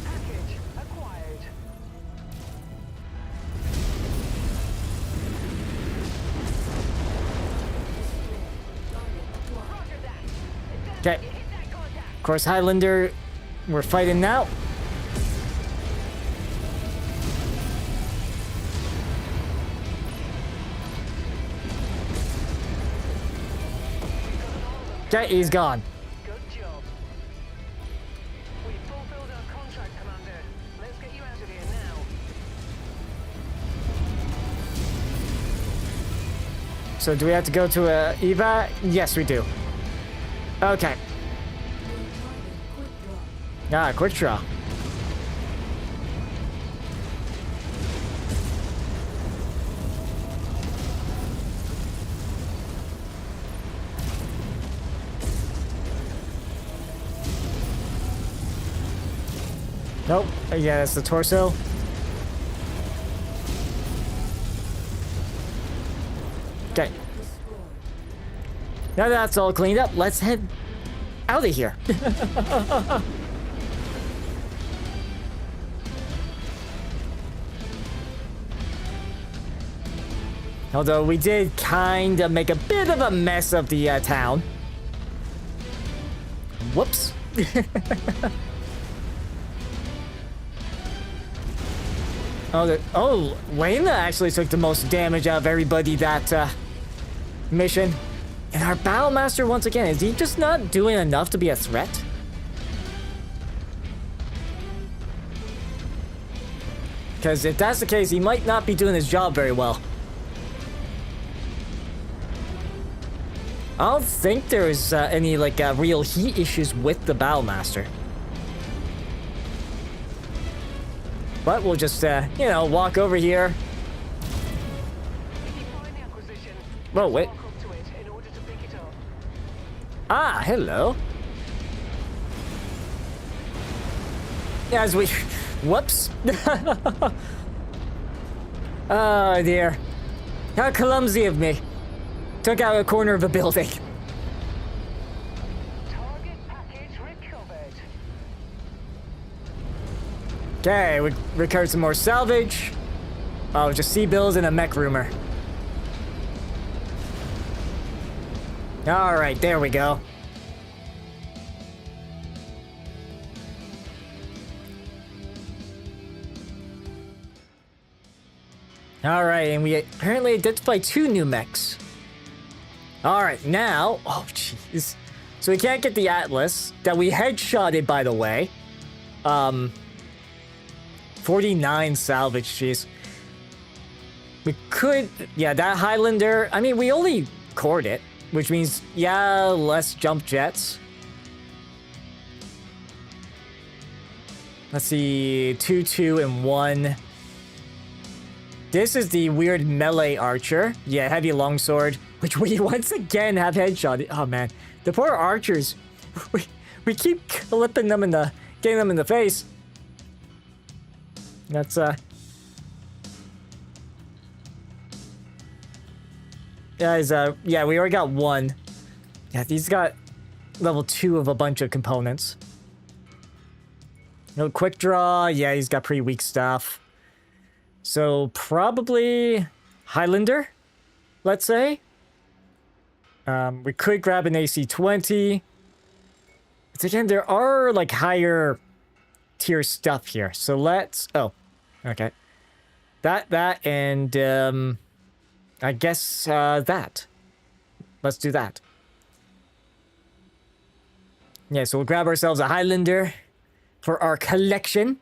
Package acquired. Roger that. Okay. Hit that contact. Of course, Highlander, we're fighting now. Okay, he's gone. Good job. We fulfilled our contract, Commander. Let's get you out of here now. So do we have to go to a Eva? Yes, we do. Okay. New target quick draw. Ah, quick draw. Nope. Yeah, that's the torso. Okay. Destroyed. Now that that's all cleaned up, let's head out of here. Although we did kind of make a bit of a mess of the town. Whoops. Oh, Lena actually took the most damage out of everybody that mission. And our Battlemaster, once again, is he just not doing enough to be a threat? Because if that's the case, he might not be doing his job very well. I don't think there's any like real heat issues with the Battlemaster. But we'll just, you know, walk over here. If you find the acquisition, Whoa, wait. walk up to it in order to pick it up. Ah, hello. As we... Whoops. Oh, dear. How clumsy of me. Took out a corner of a building. Target package recovered. Okay, we recovered some more salvage. Oh, just sea bills and a mech rumor. Alright, there we go. Alright, and we apparently identified 2 new mechs. Alright, now... Oh, jeez. So we can't get the Atlas, that we headshotted, by the way. 49 salvage, jeez. We could... Yeah, that Highlander... I mean, we only cored it, which means, yeah, less jump jets. Let's see... 2, 2, and 1... This is the weird melee archer. Yeah, heavy longsword, which we once again have headshot. Oh man, the poor archers. We keep clipping them getting them in the face. That's Guys, yeah, we already got 1. Yeah, he's got level 2 of a bunch of components. No quick draw. Yeah, he's got pretty weak stuff. So probably Highlander, let's say. We could grab an AC-20. But again, there are like higher tier stuff here. So let's... Oh, okay. That, and I guess that. Let's do that. Yeah, so we'll grab ourselves a Highlander for our collection.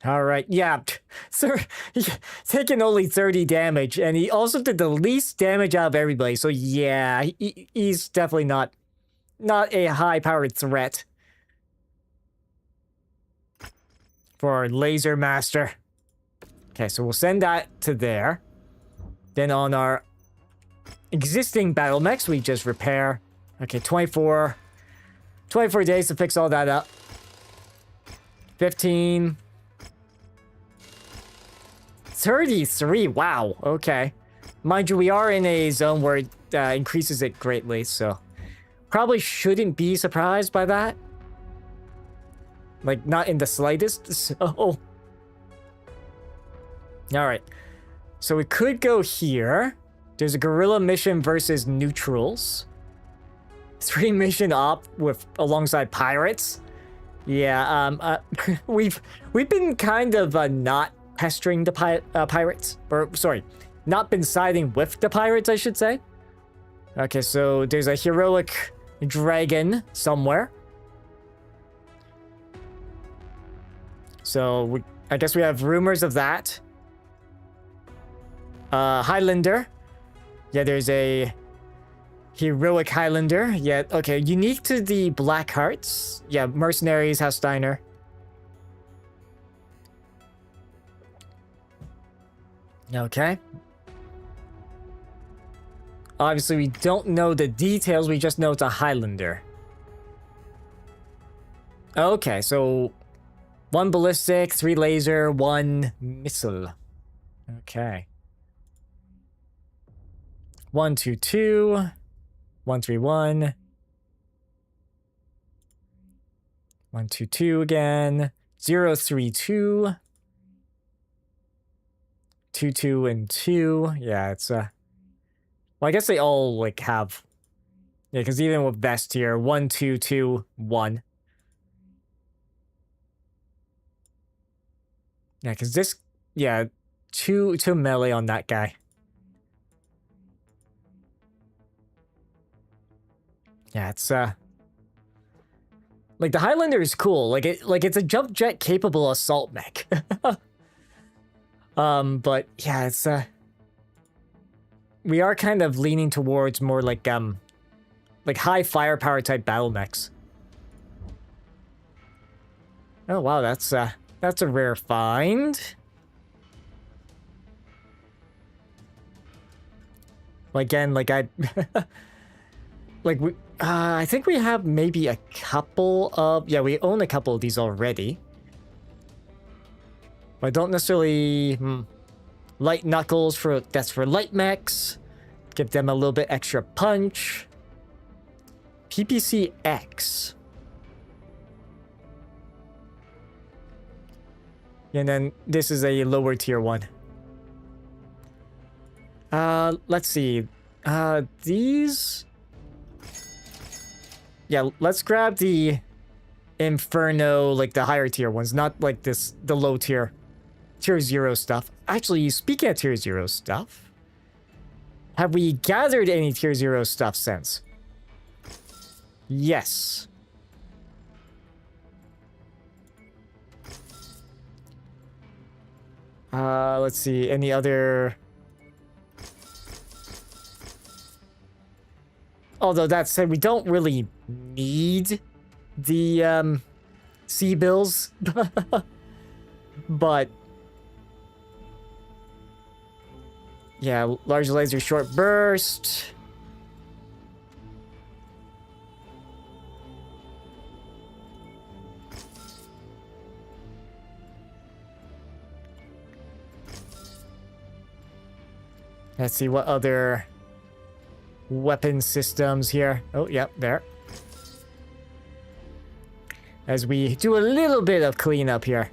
Alright, yeah, sir, taking only 30 damage, and he also did the least damage out of everybody, so yeah, he's definitely not a high-powered threat for our Laser Master. Okay, so we'll send that to there. Then on our existing battle mechs, we just repair. Okay, 24 days to fix all that up. 15... 33, wow, okay. Mind you, we are in a zone where it increases it greatly, so... Probably shouldn't be surprised by that. Like, not in the slightest, so... Alright. So we could go here. There's a guerrilla mission versus neutrals. 3 mission op with alongside pirates. Yeah, we've been kind of not pestering the pirates, or sorry, not been siding with the pirates, I should say. Okay, so there's a heroic dragon somewhere. So I guess we have rumors of that. Highlander. Yeah, there's a heroic Highlander. Yeah, okay, unique to the Black Hearts. Yeah, Mercenaries, House Steiner. Okay. Obviously, we don't know the details. We just know it's a Highlander. Okay, so 1 ballistic, 3 laser, 1 missile. Okay. 122, 131, 122 again, 032. 2, 2, and 2. Yeah, it's well, I guess they all like have. Yeah, because even with best here, 1, 2, 2, 1. Yeah, because this, yeah, two melee on that guy. Yeah, it's like the Highlander is cool. Like it's a jump jet capable assault mech. But yeah, it's we are kind of leaning towards more like high firepower type battle mechs. Oh wow, that's a rare find. Again, like I like we I think we have maybe a couple of, yeah, we own a couple of these already. But I don't necessarily light knuckles for, that's for light mechs. Give them a little bit extra punch. PPCX. And then this is a lower tier one. Let's see. These... Yeah, let's grab the Inferno, like the higher tier ones, not like this, the low tier. Tier 0 stuff. Actually, speaking of tier 0 stuff, have we gathered any tier 0 stuff since? Yes. Let's see, any other... Although that said, we don't really need the sea bills. But yeah, large laser short burst. Let's see what other weapon systems here. Oh, yep, there. As we do a little bit of cleanup here.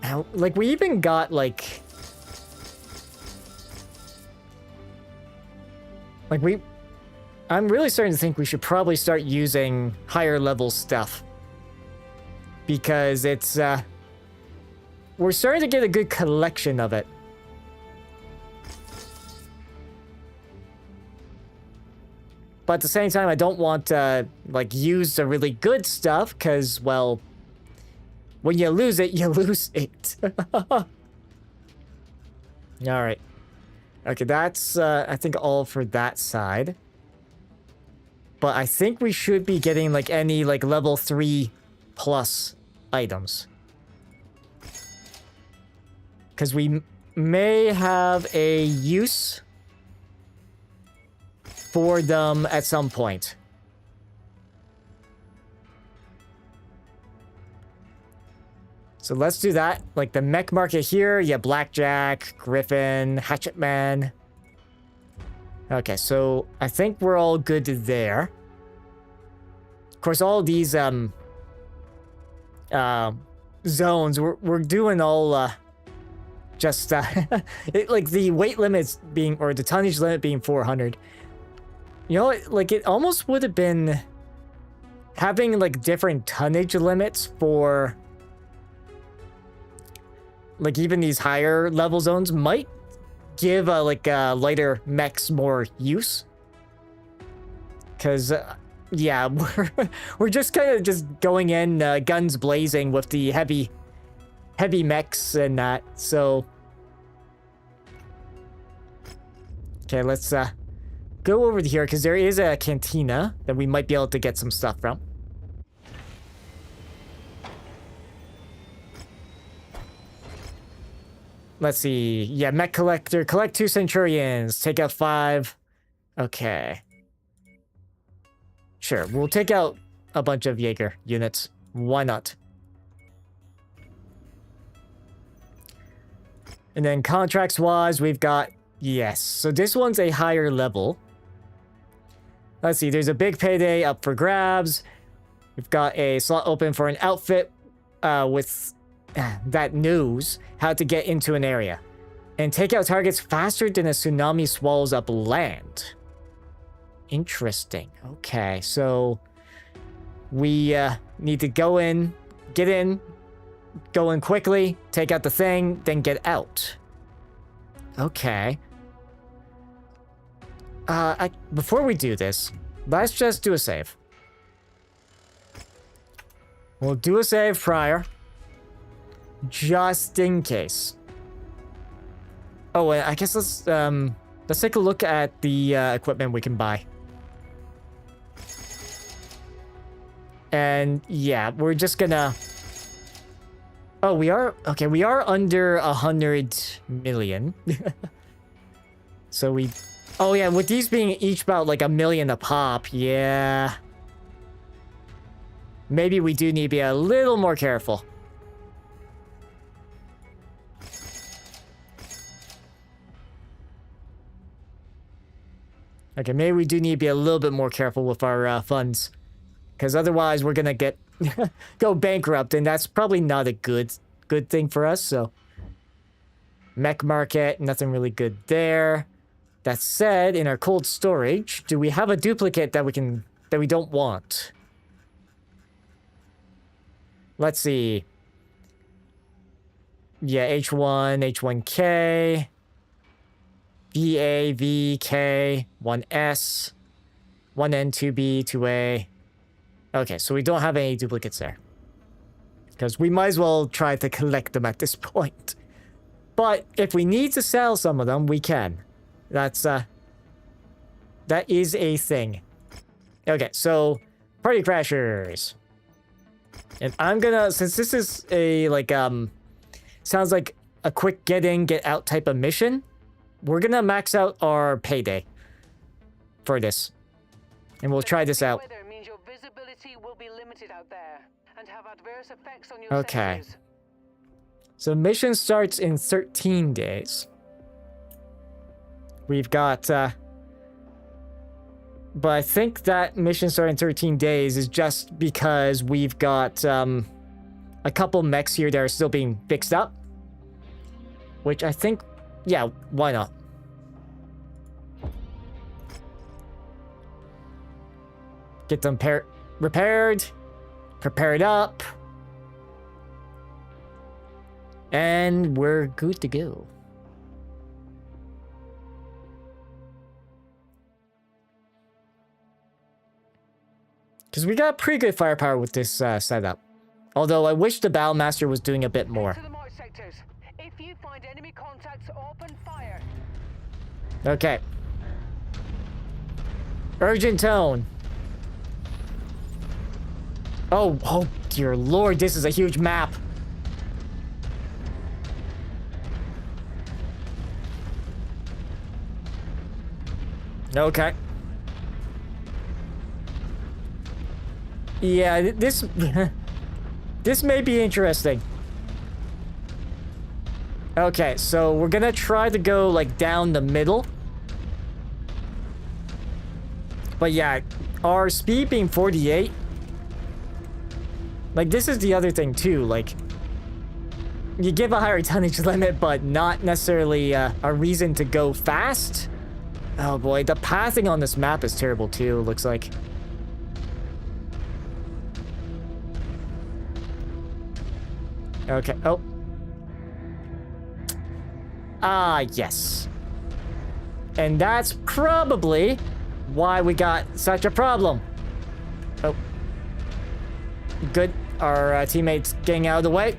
Now, like, we even got, like... I'm really starting to think we should probably start using higher level stuff. Because it's, we're starting to get a good collection of it. But at the same time, I don't want to, like, use the really good stuff, because, well, when you lose it, you lose it. Alright. Okay, that's, I think, all for that side. But I think we should be getting, like, any, like, level 3 plus items. Because we may have a use for them at some point. So let's do that. Like the mech market here, yeah, Blackjack, Griffin, Hatchetman. Okay, so I think we're all good there. Of course, all these zones, we're doing all just like the weight limits being, or the tonnage limit being 400. You know, like, it almost would have been having, like, different tonnage limits for, like, even these higher level zones might give, like, lighter mechs more use. Because, yeah, we're just kind of just going in guns blazing with the heavy mechs and that, so... Okay, let's, go over here, because there is a cantina that we might be able to get some stuff from. Let's see. Yeah, Mech Collector. Collect 2 Centurions. Take out 5. Okay. Sure, we'll take out a bunch of Jaeger units. Why not? And then contracts-wise, we've got... Yes, so this one's a higher level. Let's see, there's a big payday up for grabs. We've got a slot open for an outfit with that knows how to get into an area. And take out targets faster than a tsunami swallows up land. Interesting. Okay, so we need to go in, get in, go in quickly, take out the thing, then get out. Okay. Before we do this, let's just do a save. We'll do a save prior. Just in case. Oh, I guess let's take a look at the equipment we can buy. And yeah, we're just gonna... Oh, we are... Okay, we are under 100 million. So we... Oh yeah, with these being each about like 1 million a pop, yeah. Maybe we do need to be a little more careful. Okay, maybe we do need to be a little bit more careful with our funds. Because otherwise we're gonna get... go bankrupt, and that's probably not a good thing for us, so... Mech market, nothing really good there. That said, in our cold storage, do we have a duplicate that we don't want? Let's see. Yeah, H1, H1K, VA, VK, 1S, 1N, 2B, 2A. Okay, so we don't have any duplicates there. Because we might as well try to collect them at this point. But if we need to sell some of them, we can. That is a thing. Okay, so party crashers. And I'm gonna, since this is a, like, sounds like a quick get in, get out type of mission, we're gonna max out our payday for this. And we'll try this out. Weather means your visibility will be limited out there and have adverse effects on your Okay. sensors. So mission starts in 13 days. We've got, but I think that mission starting in 13 days is just because we've got, a couple mechs here that are still being fixed up. Which I think, yeah, why not? Get them repaired, prepared up. And we're good to go. Because we got pretty good firepower with this setup. Although I wish the Battlemaster was doing a bit more. To the march sectors. If you find enemy contacts, open fire. Okay. Urgent tone. Oh dear lord, this is a huge map. Okay. Yeah, this... this may be interesting. Okay, so we're gonna try to go, like, down the middle. But yeah, our speed being 48... Like, this is the other thing, too. Like, you give a higher tonnage limit, but not necessarily a reason to go fast. Oh boy, the pathing on this map is terrible, too, looks like. Okay, oh. Ah, yes. And that's probably why we got such a problem. Oh. Good. Our teammates getting out of the way.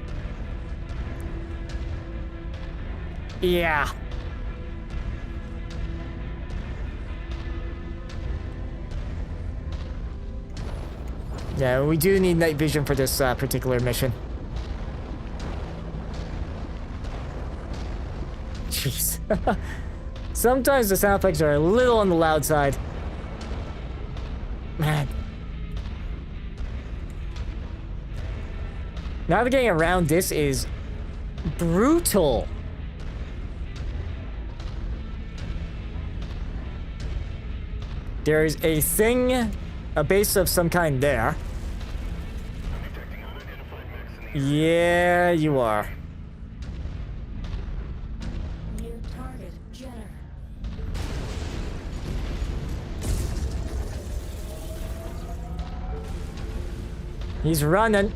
Yeah. Yeah, we do need night vision for this particular mission. Jeez. Sometimes the sound effects are a little on the loud side. Man. Navigating around this is brutal. There's a thing, a base of some kind there. Yeah, you are. New target, Jenner. He's running.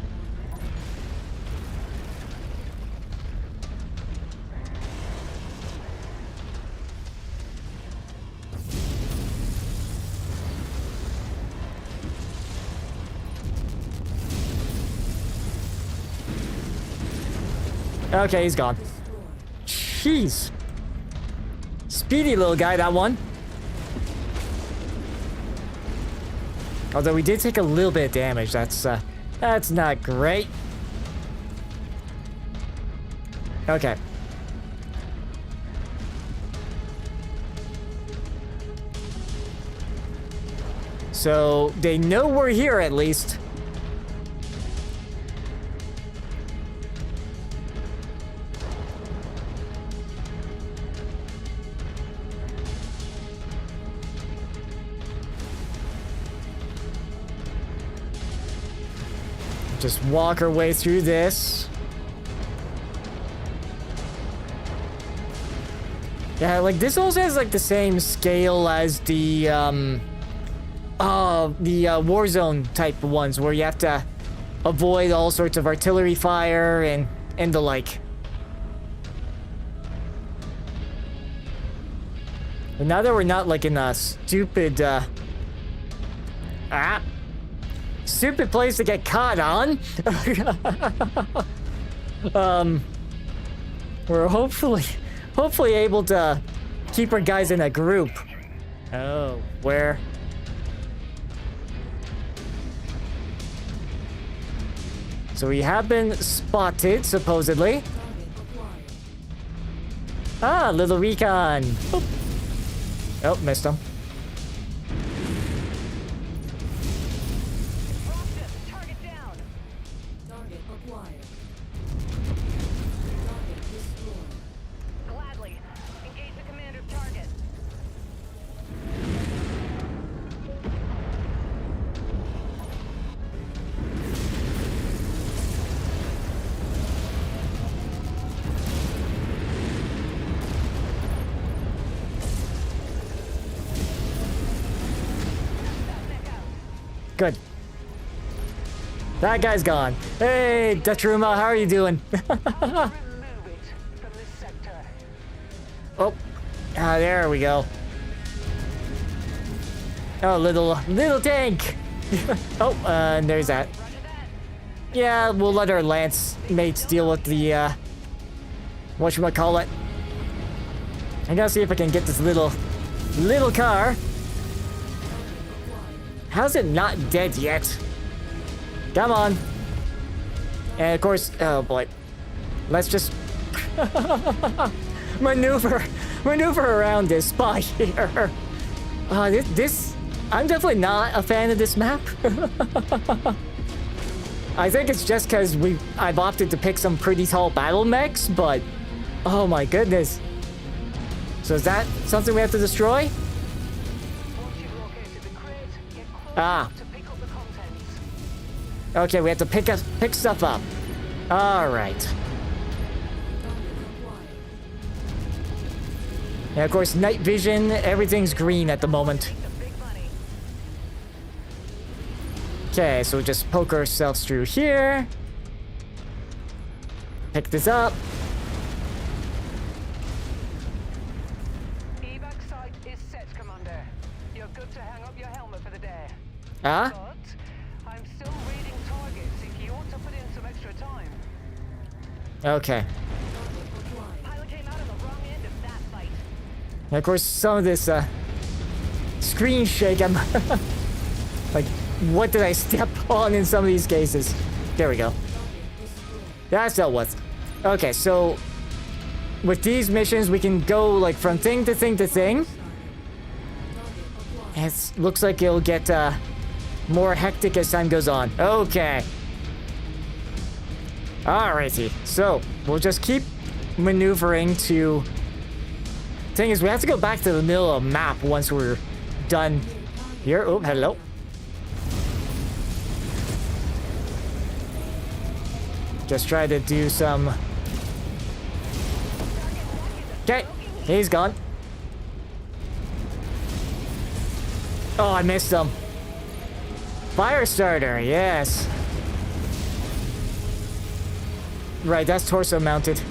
Okay, he's gone. Jeez. Speedy little guy, that one. Although we did take a little bit of damage. That's not great. Okay. So they know we're here at least. Just walk our way through this. Yeah, like this also has like the same scale as the Warzone type ones where you have to avoid all sorts of artillery fire and the like. But now that we're not like in a stupid stupid place to get caught on. We're hopefully able to keep our guys in a group. Oh, where? So we have been spotted, supposedly. Ah, little recon. Boop. Oh, missed him. Target down. Target acquired. Target destroyed. Gladly. Engage the commander's target. Good. That guy's gone. Hey, Dutchruma, how are you doing? Remove it from this sector. Oh, there we go. Oh, little tank. Oh, there's that. Yeah, we'll let our lance mates deal with the whatchamacallit. I gotta see if I can get this little car. How's it not dead yet? Come on. And of course, oh boy. Let's just maneuver around this spot here. This I'm definitely not a fan of this map. I think it's just because I've opted to pick some pretty tall battle mechs, but oh my goodness. So is that something we have to destroy? Once you've located the crate, get close Ah. to pick up the contents. Okay, we have to pick stuff up. All right. And of course, night vision, everything's green at the moment. The big money. Okay, so we'll just poke ourselves through here. Pick this up. Evac site is set, Commander. You're good to hang up your helmet for the day. Huh? But I'm still reading targets if you ought to put in some extra time. Okay. Pilot came out on the wrong end of that fight. And of course, some of this screen shake, I'm like, what did I step on in some of these cases? There we go. That's dealt with. Okay, so with these missions, we can go like from thing to thing to thing. And it looks like it'll get more hectic as time goes on. Okay. Alrighty. So we'll just keep maneuvering to. Thing is, we have to go back to the middle of the map once we're done here. Oh, hello. Just try to do some. Okay, he's gone. Oh, I missed him. Fire starter, yes. Right, that's torso mounted.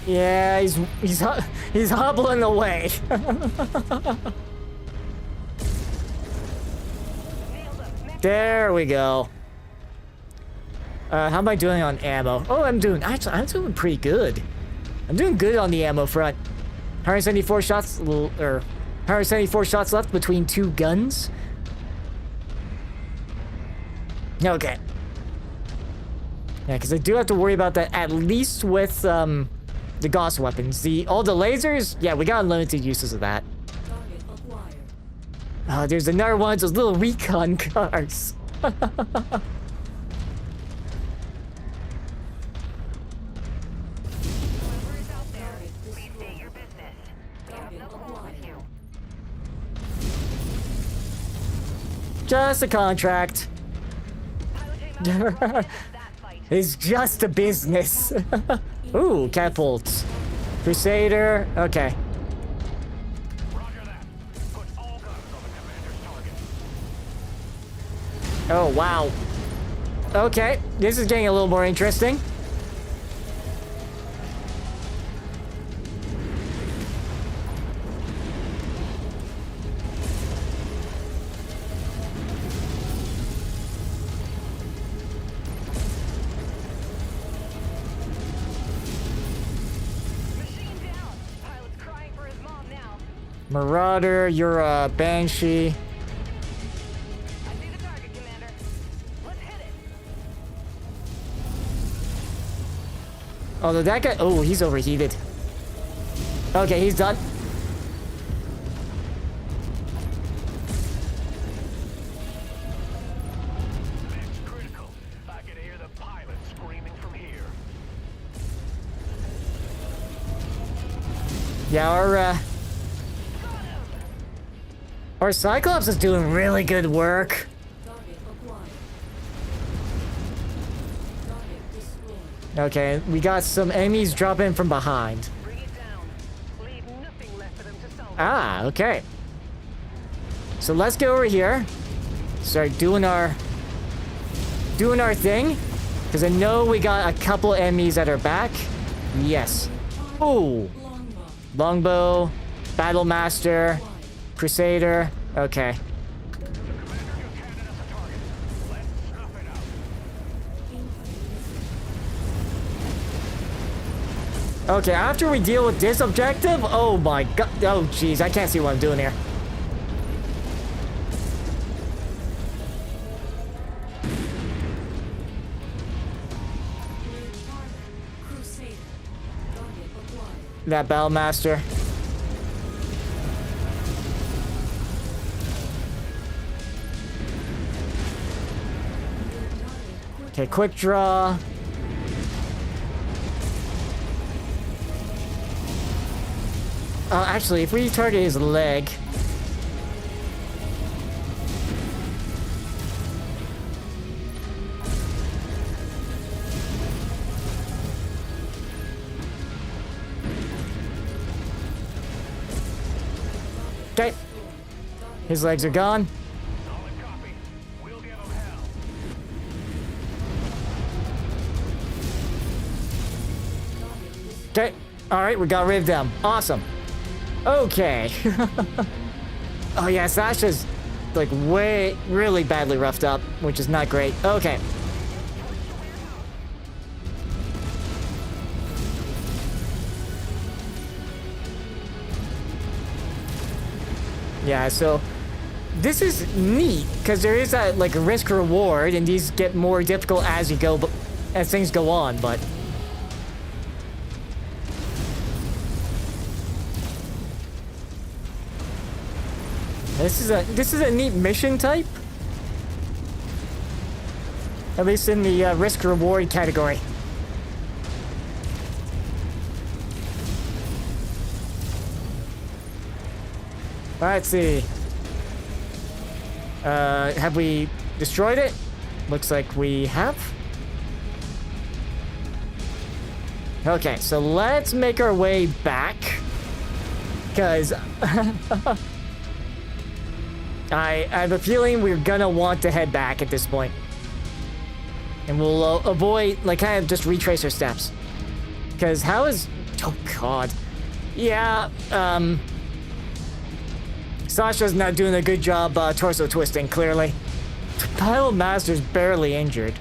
Yeah, he's hobbling away. There we go. How am I doing on ammo? Oh, I'm doing pretty good. I'm doing good on the ammo front. 174 shots, or 174 shots left between 2 guns. Okay. Yeah, because I do have to worry about that at least with the Gauss weapons. All the lasers, yeah, we got unlimited uses of that. Target acquired. There's another one of those little recon cars. Whoever is out there, please state your business. We have no quarrel with you. Just a contract. Pilot came out of the wrong end of that fight. It's just a business. Ooh, catapults. Crusader, okay. Roger that. Put all guns on the commander's target. Oh, wow. Okay, this is getting a little more interesting. Machine down. Pilot's crying for his mom now. Marauder, you're a Banshee. I see the target, Commander. Let's hit it. Although that guy, oh, he's overheated. Okay, he's done. It's critical. I can hear the pilot screaming from here. Yeah, our Cyclops is doing really good work. Target acquired. Target destroyed. Okay, we got some enemies dropping from behind. Bring it down. Leave nothing left for them to salvage. Ah, okay. So let's go over here. Start doing our thing. Because I know we got a couple enemies at our back. Yes. Ooh. Longbow. Longbow, Battle Master, Crusader. Okay. The commander just handed us a target. Let's snuff it out. Okay, after we deal with this objective, oh my god. Oh, jeez, I can't see what I'm doing here. New target. Crusader. Target acquired. That Battle Master. Okay, quick draw. Actually, if we target his leg. Okay. His legs are gone. Solid copy. We'll give him hell. Okay. All right, we got rid of them. Awesome. Okay. Oh yeah, Sasha's like really badly roughed up, which is not great. Okay. Yeah, so this is neat because there is that like risk reward, and these get more difficult as you go, but as things go on. But this is a neat mission type, at least in the risk reward category. Let's see. Have we destroyed it? Looks like we have. Okay, so let's make our way back. Because I have a feeling we're gonna want to head back at this point. And we'll avoid, like, kind of just retrace our steps. Because how is... Oh, God. Yeah, Sasha's not doing a good job torso twisting, clearly. Battle Master's barely injured.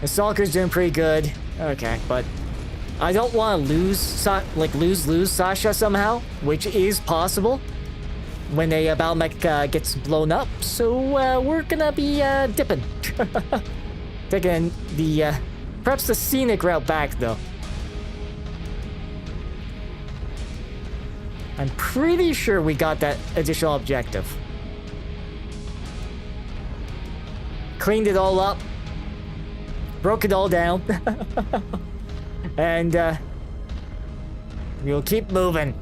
The Stalker's doing pretty good. Okay, but I don't want to lose Sasha somehow, which is possible when a battle mech gets blown up. So we're gonna be dipping, taking the perhaps the scenic route back though. I'm pretty sure we got that additional objective. Cleaned it all up, broke it all down, and we'll keep moving.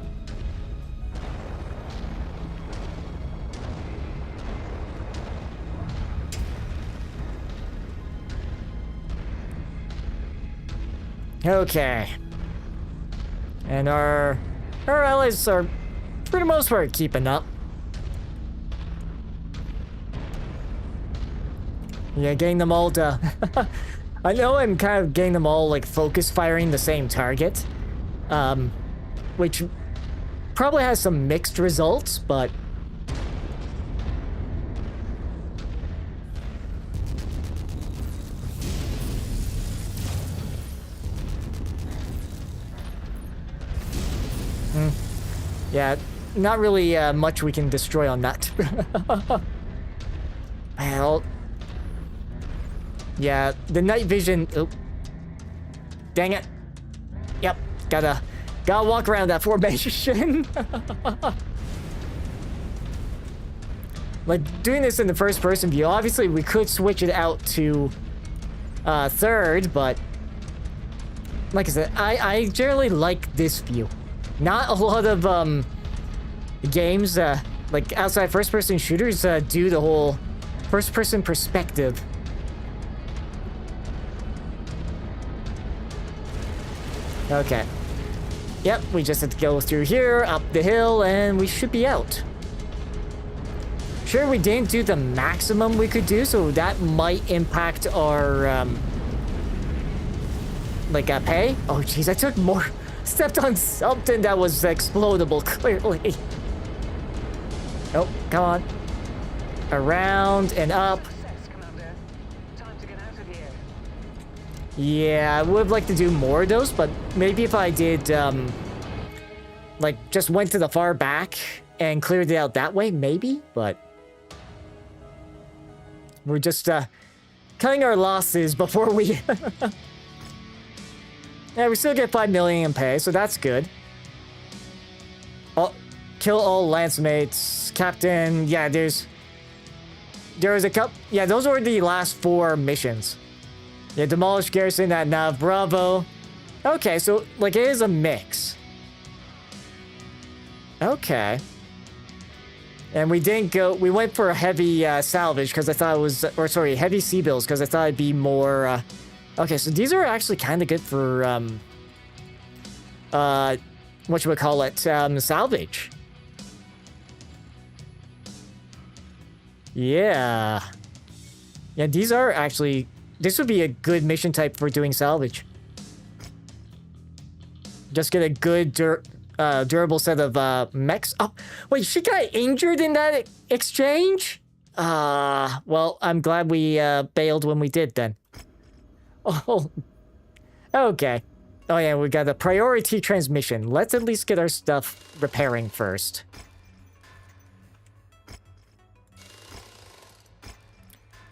Okay. And our allies are, for the most part, keeping up. Yeah, getting them all to... I know I'm kind of getting them all, like, focus firing the same target. Which probably has some mixed results, but... Yeah, not really much we can destroy on that. Well... Yeah, the night vision... Oh. Dang it. Yep, gotta walk around that formation. Like, doing this in the first person view, obviously we could switch it out to third, but... Like I said, I generally like this view. Not a lot of games, like outside first-person shooters, do the whole first-person perspective. Okay. Yep, we just have to go through here, up the hill, and we should be out. Sure, we didn't do the maximum we could do, so that might impact our, like, pay. Oh, jeez, I took more... Stepped on something that was explodable, clearly. Oh, come on. Around and up. Commander. Time to get out of here. Yeah, I would like to do more of those, but maybe if I did, like, just went to the far back and cleared it out that way, maybe, but... We're just, cutting our losses before we... Yeah, we still get 5 million in pay, so that's good. Oh, kill all lance mates, captain. Yeah, there's a couple. Yeah, those were the last 4 missions. Yeah, demolish garrison at Nav Bravo. Okay, so like it is a mix. Okay. And we didn't go. We went for a heavy salvage because I thought it was, or sorry, heavy sea bills because I thought it'd be more. Okay, so these are actually kind of good for, salvage. Yeah. Yeah, these are actually, this would be a good mission type for doing salvage. Just get a good, durable set of, mechs. Oh, wait, she got injured in that exchange? Well, I'm glad we, bailed when we did then. Oh, okay. Oh yeah, we got a priority transmission. Let's at least get our stuff repairing first.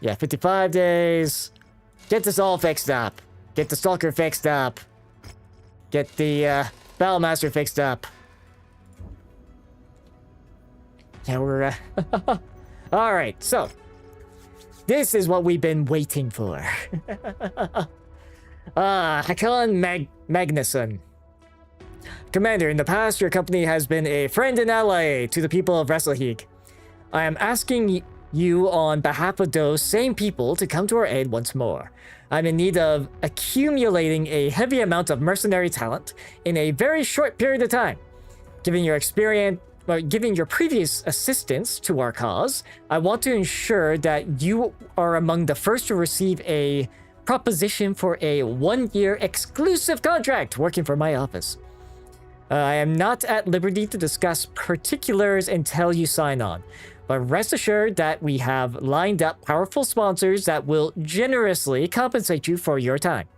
Yeah, 55 days. Get this all fixed up. Get the Stalker fixed up. Get the Battlemaster fixed up. Yeah, we're... Alright, so... This is what we've been waiting for. Hakon Magnusson. Commander, in the past, your company has been a friend and ally to the people of Rasalhague. I am asking you on behalf of those same people to come to our aid once more. I'm in need of accumulating a heavy amount of mercenary talent in a very short period of time. Given your experience, given your previous assistance to our cause, I want to ensure that you are among the first to receive a proposition for a 1-year exclusive contract working for my office. I am not at liberty to discuss particulars until you sign on, but rest assured that we have lined up powerful sponsors that will generously compensate you for your time.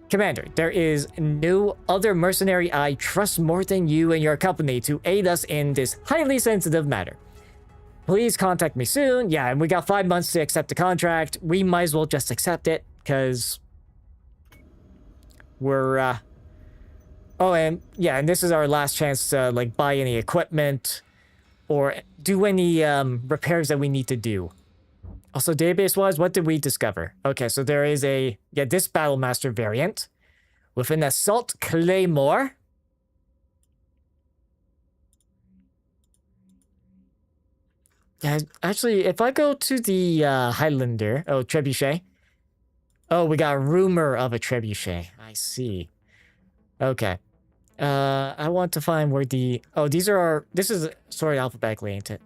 Commander, there is no other mercenary I trust more than you and your company to aid us in this highly sensitive matter. Please contact me soon. Yeah, and we got 5 months to accept the contract. We might as well just accept it, because we're, oh, and yeah, and this is our last chance to, like, buy any equipment or do any, repairs that we need to do. Also, database-wise, what did we discover? Okay, so there is a, yeah, this Battlemaster variant with an Assault Claymore. Yeah, actually, if I go to the Highlander, oh, Trebuchet. Oh, we got a rumor of a Trebuchet. I see. Okay. I want to find where the... Oh, these are our... This is sorted alphabetically, ain't it?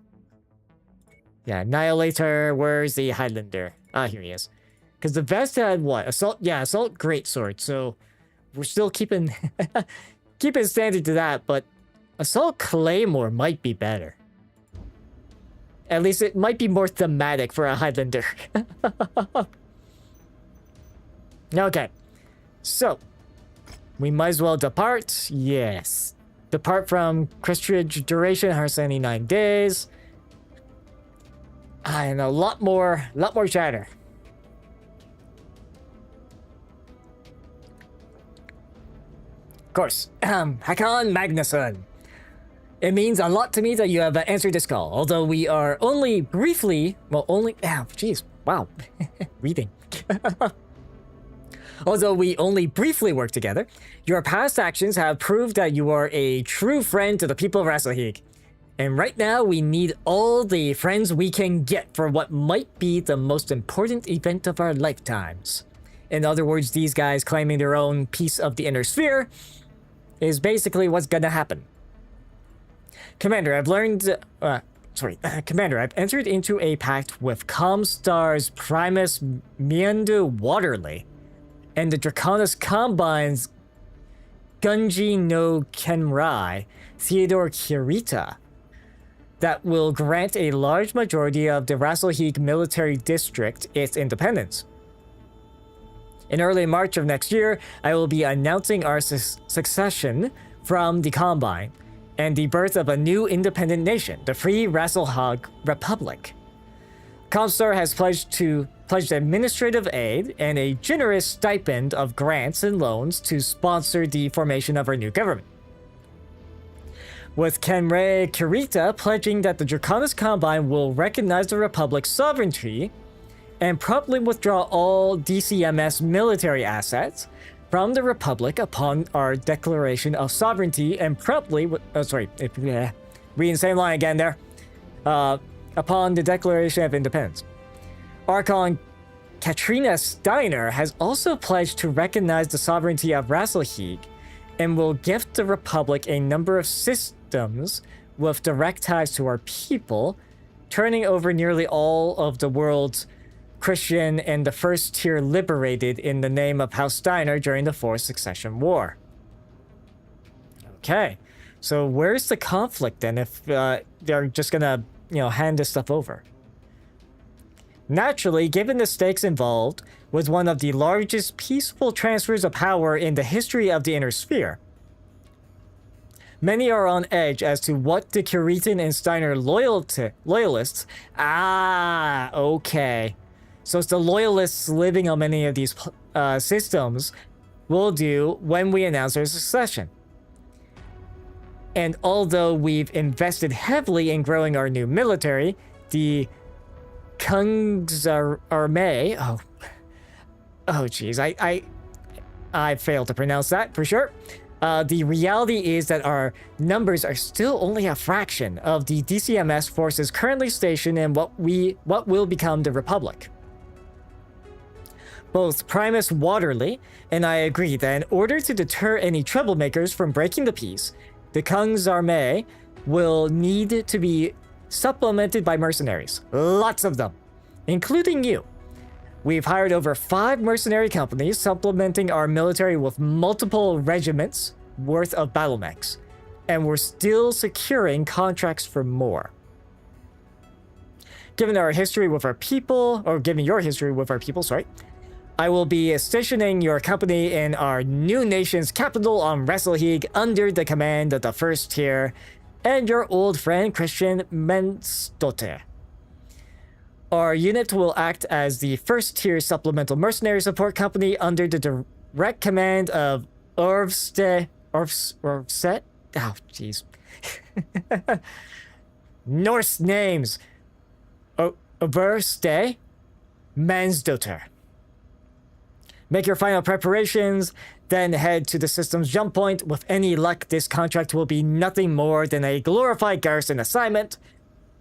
Yeah, Annihilator, where's the Highlander? Ah, here he is. Because the vest had what? Assault... Yeah, Assault Greatsword, so... We're still keeping... keeping standard to that, but... Assault Claymore might be better. At least it might be more thematic for a Highlander. Okay. So... We might as well depart. Yes. Depart from Christridge duration, 179 days. And a lot more chatter. Of course. Hakon Magnusson. It means a lot to me that you have answered this call. Although we are only briefly... Well, only... Ah, jeez. Wow. Reading. Although we only briefly work together, your past actions have proved that you are a true friend to the people of Rasalhague. And right now, we need all the friends we can get for what might be the most important event of our lifetimes. In other words, these guys claiming their own piece of the inner sphere is basically what's gonna happen. Commander, I've learned... Commander, I've entered into a pact with Comstar's Primus Miendu Waterley and the Draconis Combine's Gunji no Kenrai, Theodore Kirita, that will grant a large majority of the Rasalhague military district its independence. In early March of next year, I will be announcing our succession from the Combine and the birth of a new independent nation, the Free Rasalhague Republic. Comstar has pledged administrative aid and a generous stipend of grants and loans to sponsor the formation of our new government. With Kenrai Kirita pledging that the Draconis Combine will recognize the Republic's sovereignty and promptly withdraw all DCMS military assets from the Republic upon our declaration of sovereignty and promptly... read the same line again there. Upon the Declaration of Independence. Archon Katrina Steiner has also pledged to recognize the sovereignty of Rasalhague and will gift the Republic a number of systems with direct ties to our people, turning over nearly all of the world's Christian and the first tier liberated in the name of House Steiner during the Fourth Succession War. Okay, so where's the conflict then if they're just gonna... hand this stuff over. Naturally, given the stakes involved, was one of the largest peaceful transfers of power in the history of the Inner Sphere. Many are on edge as to what the Curitan and Steiner loyalists... Ah, okay. So it's the loyalists living on many of these systems will do when we announce our succession. And although we've invested heavily in growing our new military, the Kungsarmé... Oh, geez. I failed to pronounce that for sure. The reality is that our numbers are still only a fraction of the DCMS forces currently stationed in what will become the Republic. Both Primus Waterley and I agree that in order to deter any troublemakers from breaking the peace, the Kungsarmé will need to be supplemented by mercenaries. Lots of them, including you. We've hired over 5 mercenary companies, supplementing our military with multiple regiments worth of battle mechs. And we're still securing contracts for more. Given our history with our people, or given your history with our people, sorry, I will be stationing your company in our new nation's capital on Rasalhague under the command of the first tier and your old friend Christian Menstotter. Our unit will act as the first tier supplemental mercenary support company under the direct command of Orvset? Oh, jeez. Norse names. Oberste Mansdotter. Make your final preparations, then head to the system's jump point. With any luck, this contract will be nothing more than a glorified garrison assignment.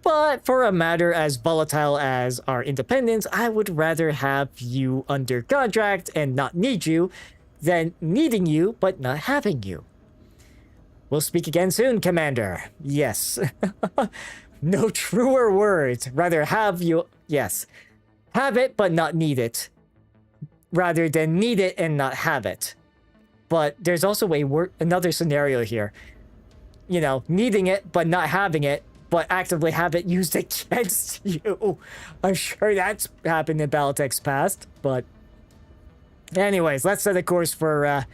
But for a matter as volatile as our independence, I would rather have you under contract and not need you than needing you but not having you. We'll speak again soon, Commander. Yes. No truer words. Rather have you... Yes. Have it but not need it, rather than need it and not have it. But there's also another scenario here. You know, needing it but not having it, but actively have it used against you. I'm sure that's happened in Battletech's past, but... Anyways, let's set a course for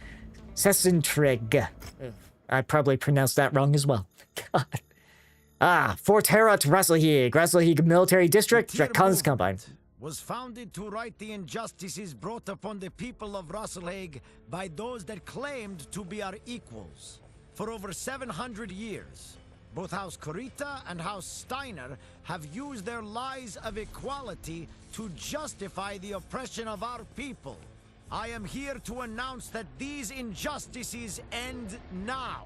Sessentrig. I probably pronounced that wrong as well. God. Fort Herat, Rasalhague. Rasalhague Military District, Dracon's Combine. Was founded to right the injustices brought upon the people of Rasalhague by those that claimed to be our equals. For over 700 years, both House Kurita and House Steiner have used their lies of equality to justify the oppression of our people. I am here to announce that these injustices end now.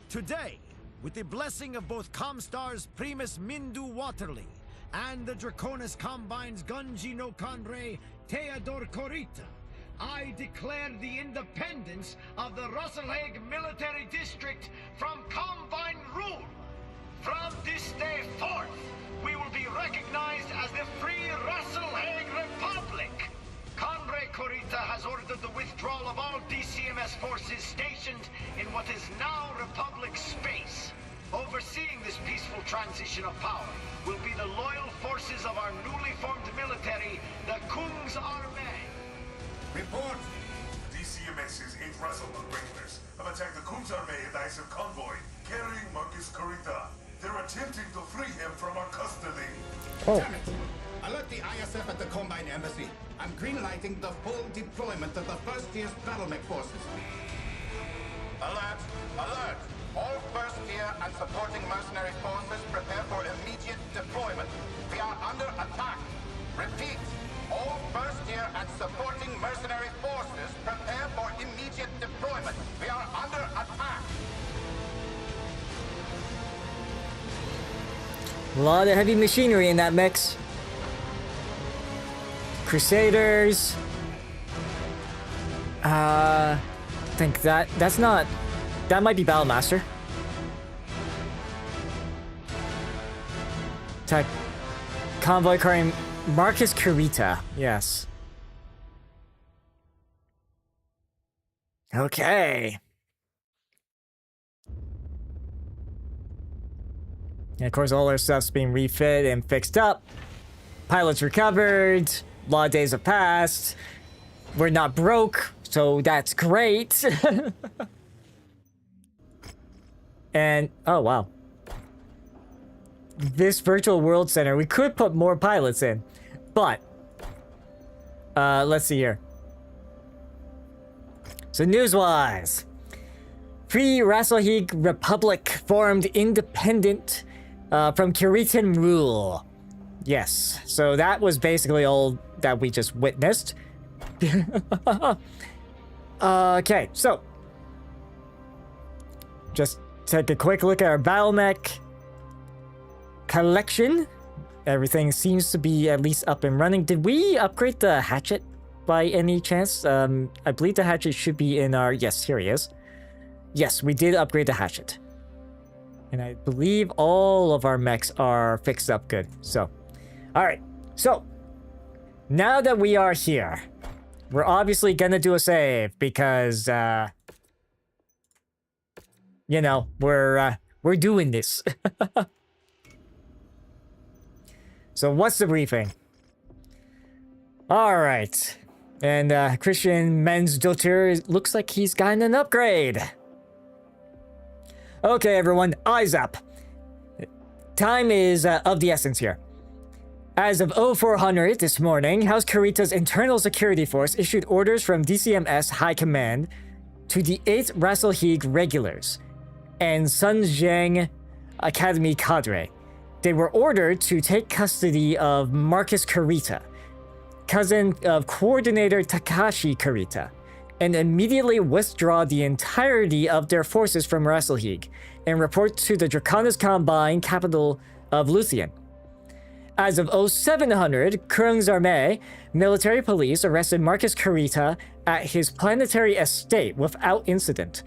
Today, with the blessing of both Comstar's Primus Mindu Waterly and the Draconis Combine's Gunji no Conre Theodor Korita, I declare the independence of the Rasalhague Military District from Combine rule. From this day forth, we will be recognized as the Free Rasalhague Republic. Conre Korita has ordered the withdrawal of all DCMS forces stationed in what is now Republic space. Overseeing this peaceful transition of power will be the loyal forces of our newly formed military, the Kung's Armee. Report! The DCMS's 8 Rasalhague Wranglers have attacked the Kung's Armee and ISIL convoy, carrying Marcus Kurita. They're attempting to free him from our custody. Oh. Damn it! Alert the ISF at the Combine Embassy. I'm greenlighting the full deployment of the first tier's battle mech forces. Alert! Alert! All first tier and supporting mercenary forces prepare for immediate deployment. We are under attack. Repeat. All first tier and supporting mercenary forces prepare for immediate deployment. We are under attack. A lot of heavy machinery in that mix. Crusaders. I think that's not... That might be Battlemaster. Type convoy carrying Marcus Kurita. Yes. Okay. And of course, all our stuff's being refit and fixed up. Pilots recovered. A lot of days have passed. We're not broke, so that's great. And, oh wow. This virtual world center, we could put more pilots in. But, let's see here. So news-wise. Free Rasalhague Republic formed independent from Kuritan rule. Yes, so that was basically all that we just witnessed. Okay, so just take a quick look at our battle mech collection. Everything seems to be at least up and running. Did we upgrade the hatchet by any chance? I believe the hatchet should be in our... Yes, here he is. Yes, we did upgrade the hatchet. And I believe all of our mechs are fixed up good. So, alright. So, now that we are here, we're obviously gonna do a save because, you know, we're doing this. So, what's the briefing? Alright. And Christian Mensdotter looks like he's gotten an upgrade. Okay, everyone, eyes up. Time is of the essence here. As of 0400 this morning, House Kurita's internal security force issued orders from DCMS High Command to the 8th Rasalhague regulars and Sunjiang Academy cadre. They were ordered to take custody of Marcus Kurita, cousin of Coordinator Takashi Kurita, and immediately withdraw the entirety of their forces from Rasalhague and report to the Draconis Combine, capital of Luthien. As of 0700, Krung's Armée military police arrested Marcus Kurita at his planetary estate without incident.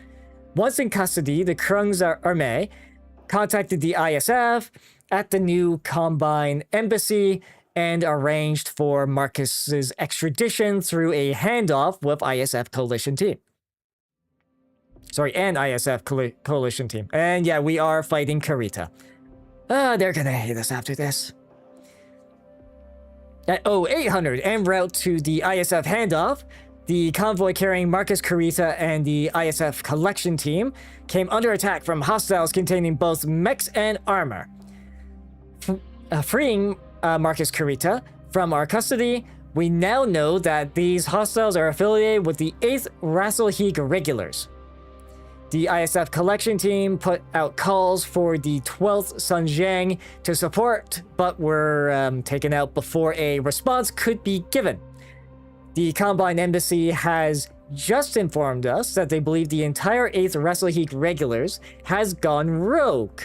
Once in custody, the Krung's Armée contacted the ISF at the new Combine embassy and arranged for Marcus's extradition through a handoff with ISF coalition team. Sorry, and ISF coalition team. And yeah, we are fighting Kurita. They're gonna hate us after this. At 0800, en route to the ISF handoff, the convoy carrying Marcus Kurita and the ISF collection team came under attack from hostiles containing both mechs and armor. Freeing Marcus Kurita from our custody, we now know that these hostiles are affiliated with the 8th Rasalhague regulars. The ISF collection team put out calls for the 12th Sunjiang to support, but were taken out before a response could be given. The Combine Embassy has just informed us that they believe the entire 8th Rasalhague regulars has gone rogue,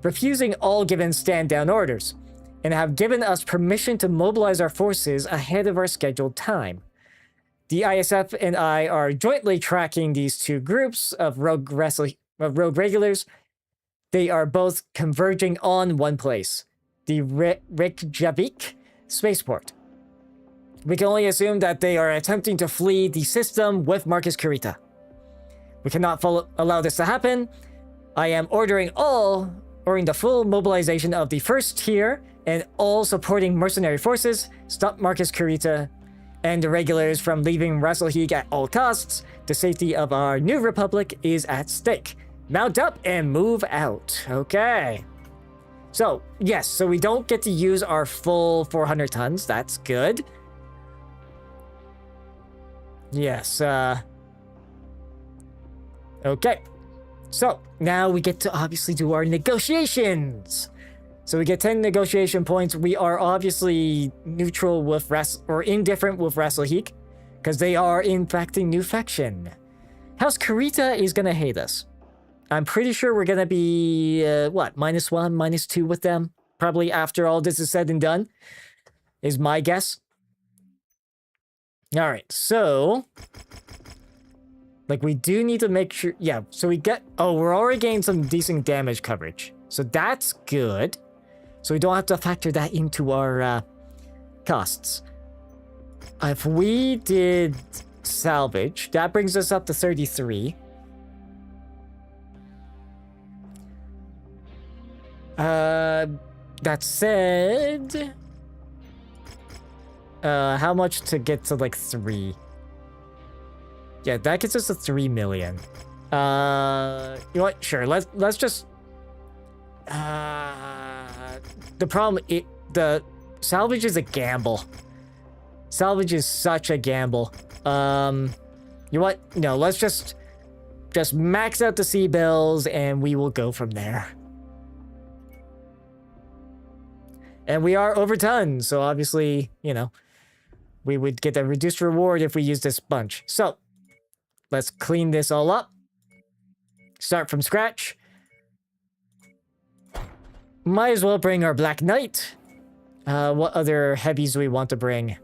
refusing all given stand-down orders, and have given us permission to mobilize our forces ahead of our scheduled time. The ISF and I are jointly tracking these two groups of rogue regulars. They are both converging on one place, the Reykjavik spaceport. We can only assume that they are attempting to flee the system with Marcus Kurita. We cannot allow this to happen. I am ordering the full mobilization of the first tier and all supporting mercenary forces, stop Marcus Kurita and the regulars from leaving Rasalhague at all costs. The safety of our new republic is at stake. Mount up and move out. Okay. So, yes, so we don't get to use our full 400 tons. That's good. Yes, okay. So, now we get to obviously do our negotiations. So we get 10 negotiation points. We are obviously neutral with indifferent with Rasalhague, because they are in fact a new faction. House Kurita is gonna hate us. I'm pretty sure we're gonna be, -1, -2 with them. Probably after all this is said and done, is my guess. Alright, so... like, we do need to make sure... yeah, so we get... oh, we're already getting some decent damage coverage. So that's good. So we don't have to factor that into our costs. If we did salvage, that brings us up to 33. That said... how much to get to, like, 3? Yeah, that gets us to 3 million. You know what? Sure, let's just... the problem, the salvage is a gamble. Salvage is such a gamble. You know what? No, let's just max out the sea bills and we will go from there. And we are over tons, so obviously, you know, we would get a reduced reward if we use this bunch. So, let's clean this all up. Start from scratch. Might as well bring our Black Knight. What other heavies do we want to bring?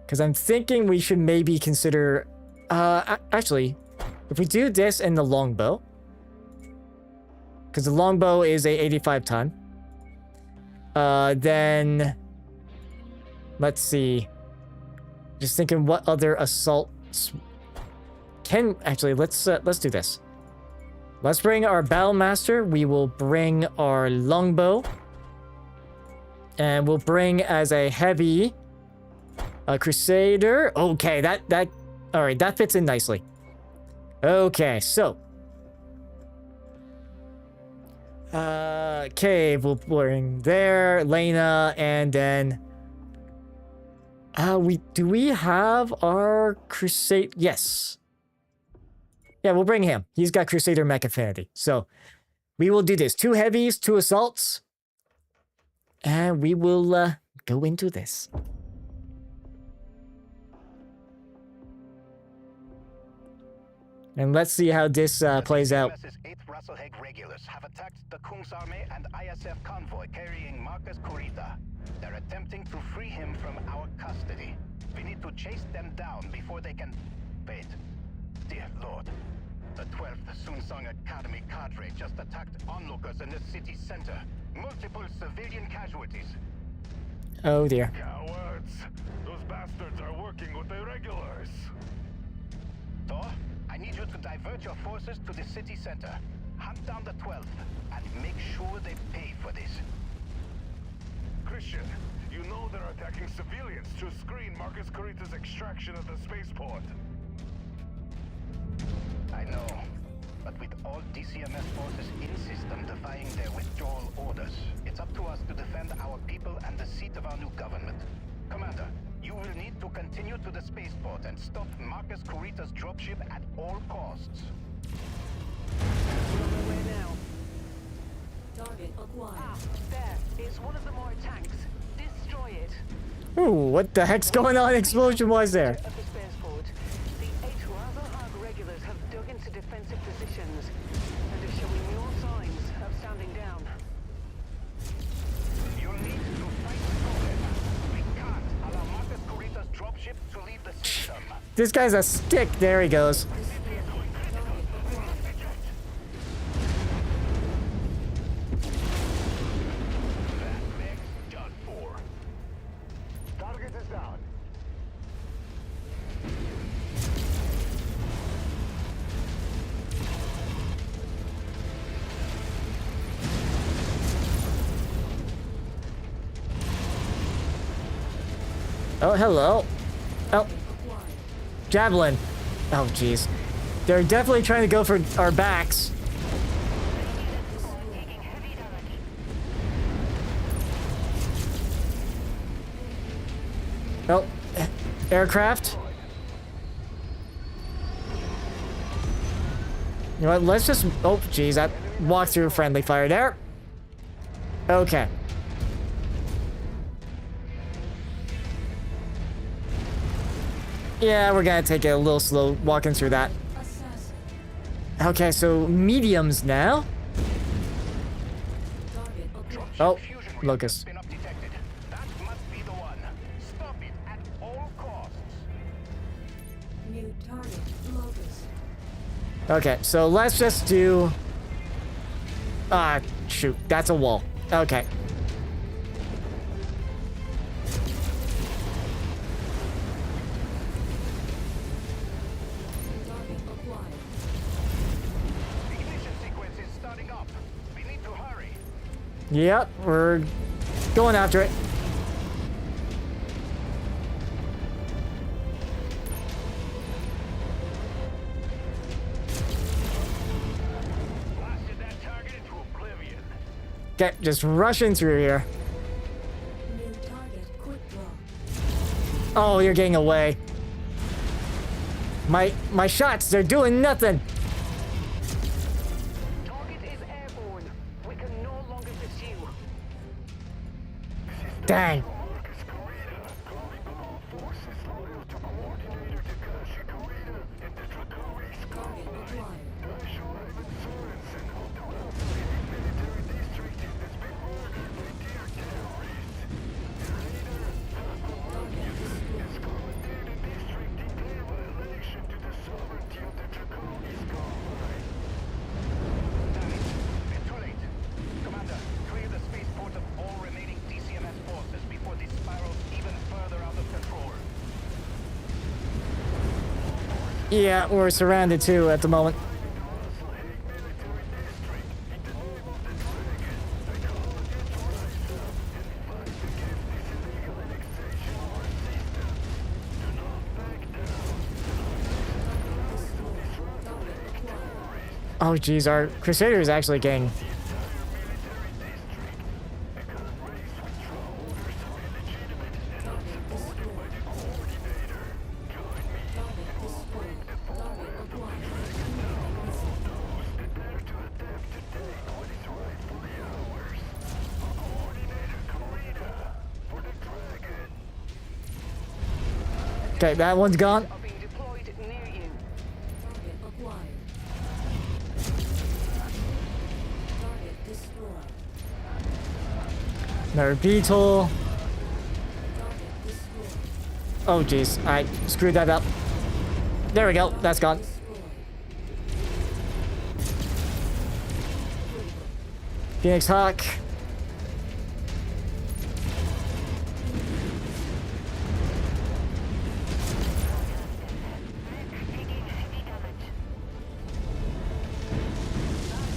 Because I'm thinking we should maybe consider... actually, if we do this and the longbow... because the longbow is a 85 ton. Then... let's see. Just thinking what other assaults... can... actually, let's do this. Let's bring our Battlemaster. We will bring our longbow. And we'll bring as a heavy... Crusader. Okay, that all right, that fits in nicely. Okay, so cave we'll bring there, Lena, and then we have our Crusade? Yes. Yeah, we'll bring him. He's got Crusader mech affinity. So we will do this. 2 heavies, 2 assaults. And we will go into this. And let's see how this plays out. DCMS's 8th Rasalhague regulars have attacked the Kung's army and ISF convoy carrying Marcus Kurita. They're attempting to free him from our custody. We need to chase them down before they can... Wait. Dear Lord. The 12th Sunsong Academy cadre just attacked onlookers in the city center. Multiple civilian casualties. Oh dear. Cowards! Those bastards are working with the regulars. Thor, I need you to divert your forces to the city center. Hunt down the 12th and make sure they pay for this. Christian, you know they're attacking civilians to screen Marcus Kurita's extraction at the spaceport. I know, but with all DCMS forces in system defying their withdrawal orders, it's up to us to defend our people and the seat of our new government. Commander, you will need to continue to the spaceport and stop Marcus Kurita's dropship at all costs. We're on our way now. Target acquired. Ah, there. It's one of the more tanks. Destroy it. Ooh, what the heck's going on explosion-wise there? Of the spaceport, the 8 Rasalhague regulars have dug into defensive positions and are showing no signs of standing down. You need to fight through them. We can't allow Marcus Kurita's dropship to leave the system. This guy's a stick. There he goes. That mech's done for. Target is down. Oh, hello. Oh, javelin. Oh, jeez. They're definitely trying to go for our backs. Oh, aircraft. You know what? Let's just. Oh, jeez. I walked through friendly fire there. Okay. Yeah, we're gonna take it a little slow walking through that. Assassin. Okay, so mediums now. Target acquired. Oh, Fusion Locust. been up detected. That must be the one. Stop it at all costs. New target. Locust. Okay, so let's just do... Ah, shoot, that's a wall. Okay. Target acquired. The ignition sequence is starting up. We need to hurry. Yep, we're going after it. Blasted that target into oblivion. Okay, just rushing through here. New target. Quick draw. Oh, you're getting away. My shots, they're doing nothing. Target is airborne. We can no longer pursue. Dang. Marcus Kurita, calling all forces loyal to Coordinator Takashi Kurita in the Draconis Target acquired. Marshal Ivan Sorensen of the Rasalhague military district has been murdered by dear terrorists. The leader, Target destroyed. has commandeered a district declared by election to the sovereignty of the Draconis Combine. Damn it. We're too late. Commander, clear the spaceport of all remaining DCMS forces before this spirals even further out of control. Yeah, we're surrounded too at the moment. Rasalhague military district in the name of the dragon. I call against Raisa and fight against this illegal annexation of our system. Oh, geez, our Crusader is actually getting... Okay, that one's gone. Are being deployed near you. Target acquired. Target destroyed. Another beetle. Target destroyed. Oh, jeez, I screwed that up. There we go, that's gone. Destroyed. Phoenix Hawk.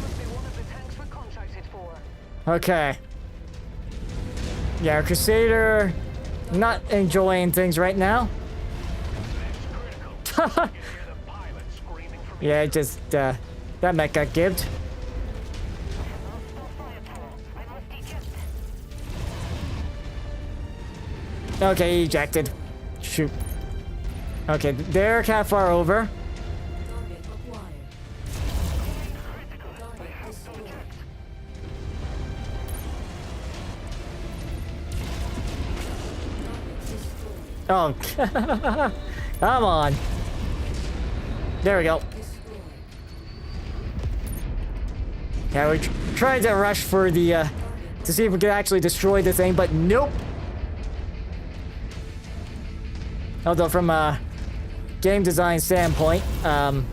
Must be one of the tanks we're contracted for. Okay. Yeah, our Crusader not enjoying things right now. Yeah, just that mech got gibbed. Okay, ejected. Shoot. Okay, they're kind of far over. Target acquired. Target destroyed. Target destroyed. Oh, come on. There we go. Destroyed. Yeah, we're trying to rush for the, to see if we can actually destroy the thing, but nope. Although from a game design standpoint, kind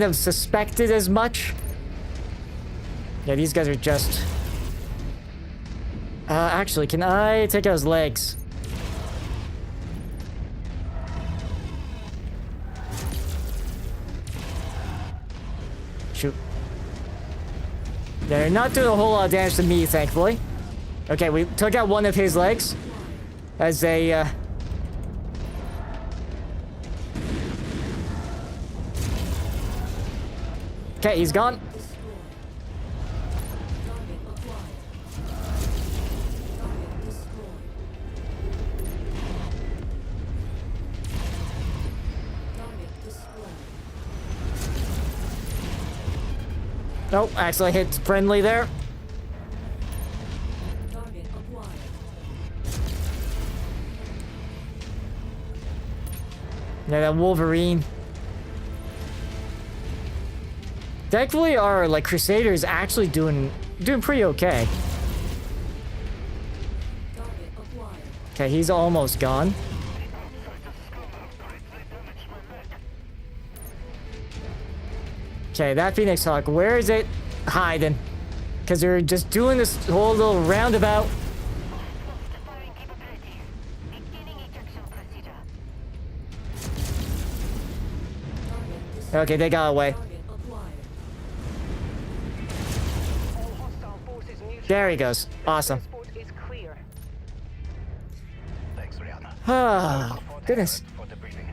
of suspected as much. Yeah, these guys are just... actually, can I take out his legs? Shoot. They're not doing a whole lot of damage to me, thankfully. Okay, we took out one of his legs as a, Okay, he's gone. Destroyed. Target acquired. Target destroyed. Target destroyed. Nope, actually hit friendly there. Target acquired. Yeah, that Wolverine. Thankfully, our like Crusader is actually doing pretty okay. Target acquired. Okay, he's almost gone. Okay, that Phoenix Hawk, where is it hiding? Because they're just doing this whole little roundabout. Firing capabilities. Beginning ejection procedure. Target destroyed. Okay, they got away. Target acquired. All hostile forces neutralized. There he goes. Awesome. Transport is clear. Thanks, Rihanna. Ah, goodness. For the briefing.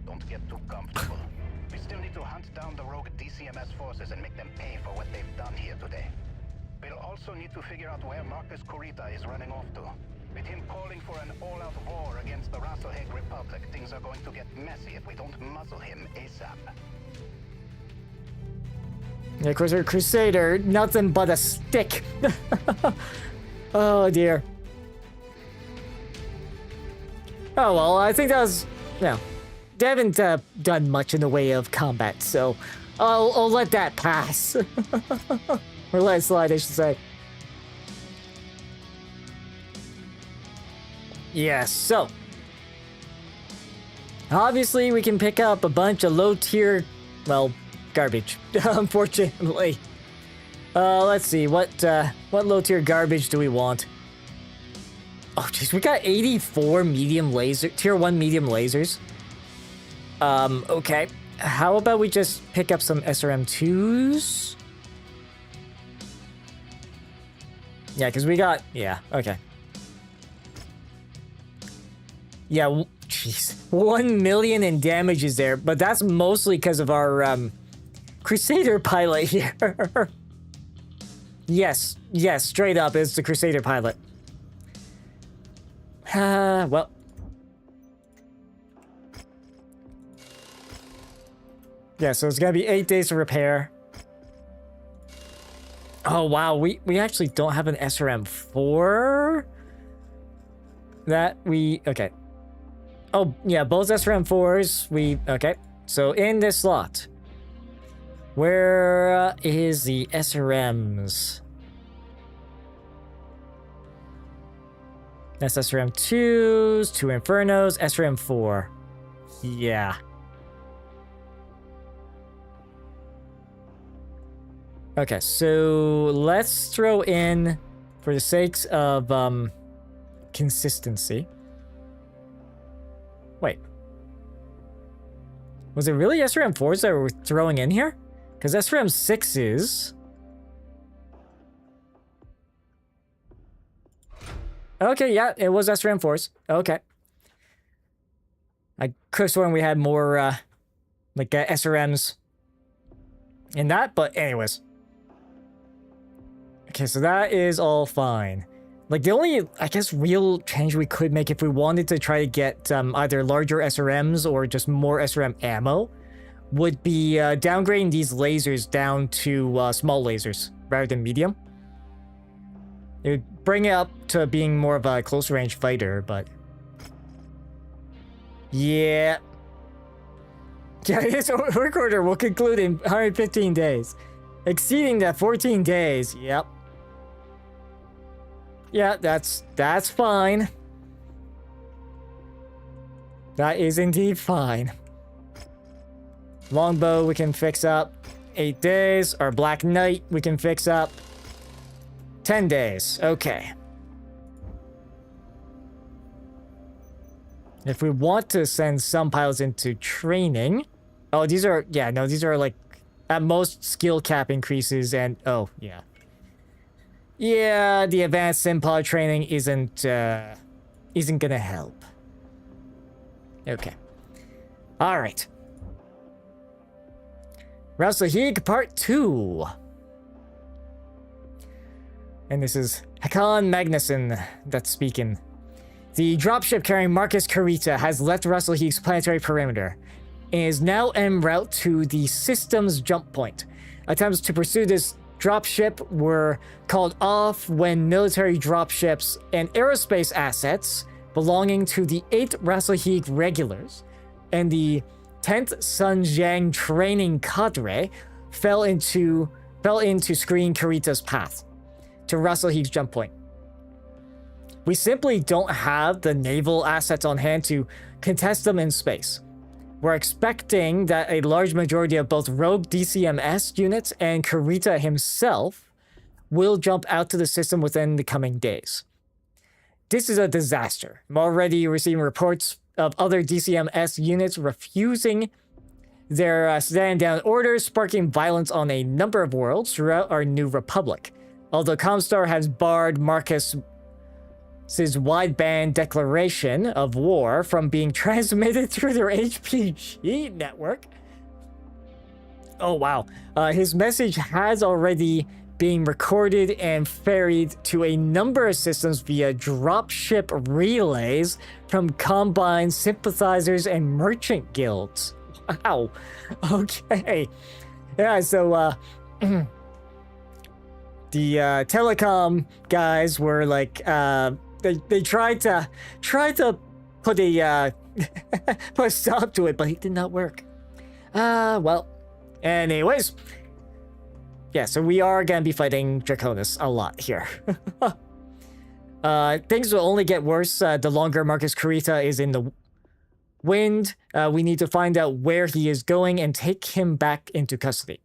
Don't get too comfortable. We still need to hunt down the rogue DCMS forces and make them pay for what they've done here today. We'll also need to figure out where Marcus Kurita is running off to. With him calling for an all-out war against the Rasalhague Republic, things are going to get messy if we don't muzzle him ASAP. Yeah, of course, our Crusader, nothing but a stick. Oh dear. Oh well, I think that was, no. They haven't done much in the way of combat, so I'll let that pass. Or let it slide, I should say. Yes, so. Obviously, we can pick up a bunch of low-tier, well, garbage, unfortunately. Let's see, what low-tier garbage do we want? Oh, jeez, we got 84 medium laser, tier 1 medium lasers. Okay. How about we just pick up some SRM2s? Yeah, because we got, yeah, okay. Yeah, jeez. 1 million in damages there, but that's mostly because of our Crusader pilot here. Yes, straight up, it's the Crusader pilot. Well. Yeah, so it's gonna be 8 days to repair. Oh, wow, we actually don't have an SRM-4? Okay. Oh, yeah, both SRM-4s, okay. So in this slot, where is the SRMs? That's SRM-2s, 2 Infernos, SRM-4. Yeah. Okay, so let's throw in, for the sakes of consistency. Wait. Was it really SRM-4s that we're throwing in here? Because SRM-6s... Okay, yeah, it was SRM-4s. Okay. I could have sworn we had more, SRMs in that, but anyways. Okay, so that is all fine. Like, the only, I guess, real change we could make if we wanted to try to get either larger SRMs or just more SRM ammo would be downgrading these lasers down to small lasers rather than medium. It would bring it up to being more of a close-range fighter, but... Yeah. Yeah, this work order will conclude in 115 days. Exceeding that 14 days, yep. Yeah, that's fine. That is indeed fine. Longbow we can fix up 8 days. Our Black Knight we can fix up 10 days. Okay. If we want to send some pilots into training... Oh, these are... Yeah, no, these are like... At most, skill cap increases and... Oh, yeah. Yeah, the advanced Simpod training isn't gonna help. Okay. Alright. Rasalhague Part 2. And this is Hakan Magnuson that's speaking. The dropship carrying Marcus Carita has left Rasalhague's planetary perimeter and is now en route to the system's jump point. Attempts to pursue this dropship were called off when military dropships and aerospace assets belonging to the 8th Rasalhague regulars and the 10th Sunjiang training cadre fell into screen Carita's path to Rasalhague's jump point. We simply don't have the naval assets on hand to contest them in space. We're expecting that a large majority of both rogue DCMS units and Carita himself will jump out to the system within the coming days. This is a disaster. I'm already receiving reports of other DCMS units refusing their stand-down orders, sparking violence on a number of worlds throughout our new republic. Although Comstar has barred Marcus's wideband declaration of war from being transmitted through their HPG network. Oh, wow. His message has already been recorded and ferried to a number of systems via dropship relays from Combine sympathizers and merchant guilds. Wow. Okay. Yeah, so, the telecom guys were like, they tried to put a put a stop to it, but it did not work. Well, anyways, yeah. So we are gonna be fighting Draconis a lot here. Things will only get worse the longer Marcus Carita is in the wind. We need to find out where he is going and take him back into custody.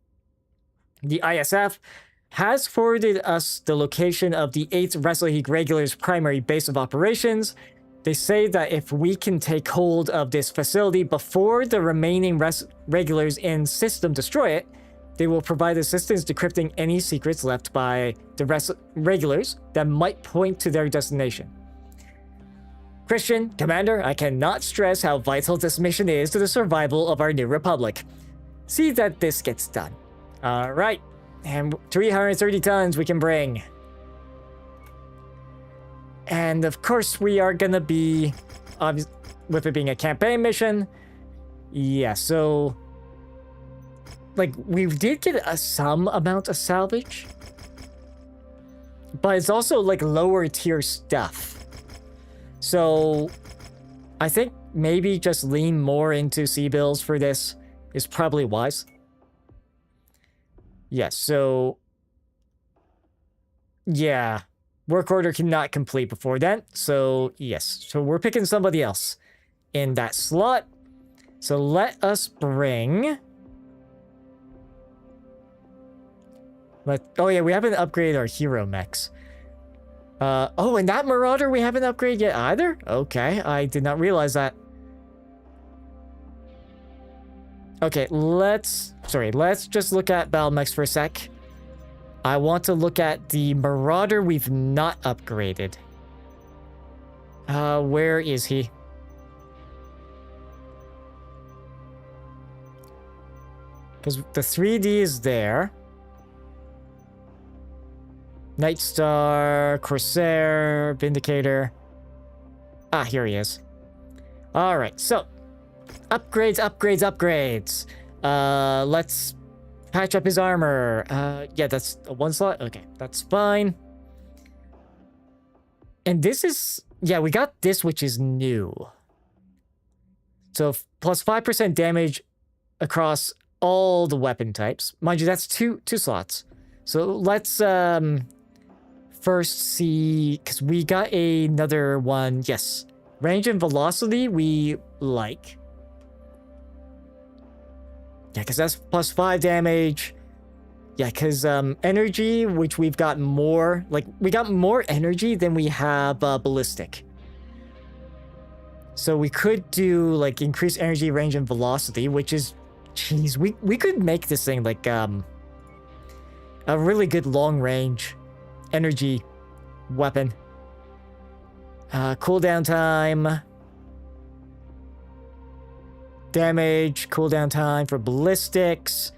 The ISF has forwarded us the location of the 8th Rasalhague Regular's primary base of operations. They say that if we can take hold of this facility before the remaining Regulars in system destroy it, they will provide assistance decrypting any secrets left by the Regulars that might point to their destination. Christian, Commander, I cannot stress how vital this mission is to the survival of our new republic. See that this gets done. All right. And 330 tons we can bring. And of course, we are gonna be, with it being a campaign mission. Yeah, so like we did get some amount of salvage, but it's also like lower tier stuff. So I think maybe just lean more into sea bills for this is probably wise. Yes, so yeah, work order cannot complete before then. So yes, so we're picking somebody else in that slot. So let us bring. Oh yeah, we haven't upgraded our hero mechs. Oh, and that Marauder we haven't upgraded yet either? Okay, I did not realize that. Okay, let's just look at battle mechs for a sec. I want to look at the Marauder we've not upgraded. Where is he? Because the 3D is there. Night Star, Corsair, Vindicator. Ah, here he is. Alright, so. Upgrades. Let's patch up his armor. Yeah, that's a 1 slot. Okay, that's fine. And this is... Yeah, we got this, which is new. So, plus 5% damage across all the weapon types. Mind you, that's two slots. So, let's... first see, because we got another one. Yes, range and velocity we like. Yeah, because that's plus 5 damage. Yeah, because energy, which we've got more, like we got more energy than we have ballistic. So we could do like increased energy, range, and velocity, which is, jeez, we could make this thing like a really good long range energy weapon. Cooldown time. Damage, cooldown time for ballistics.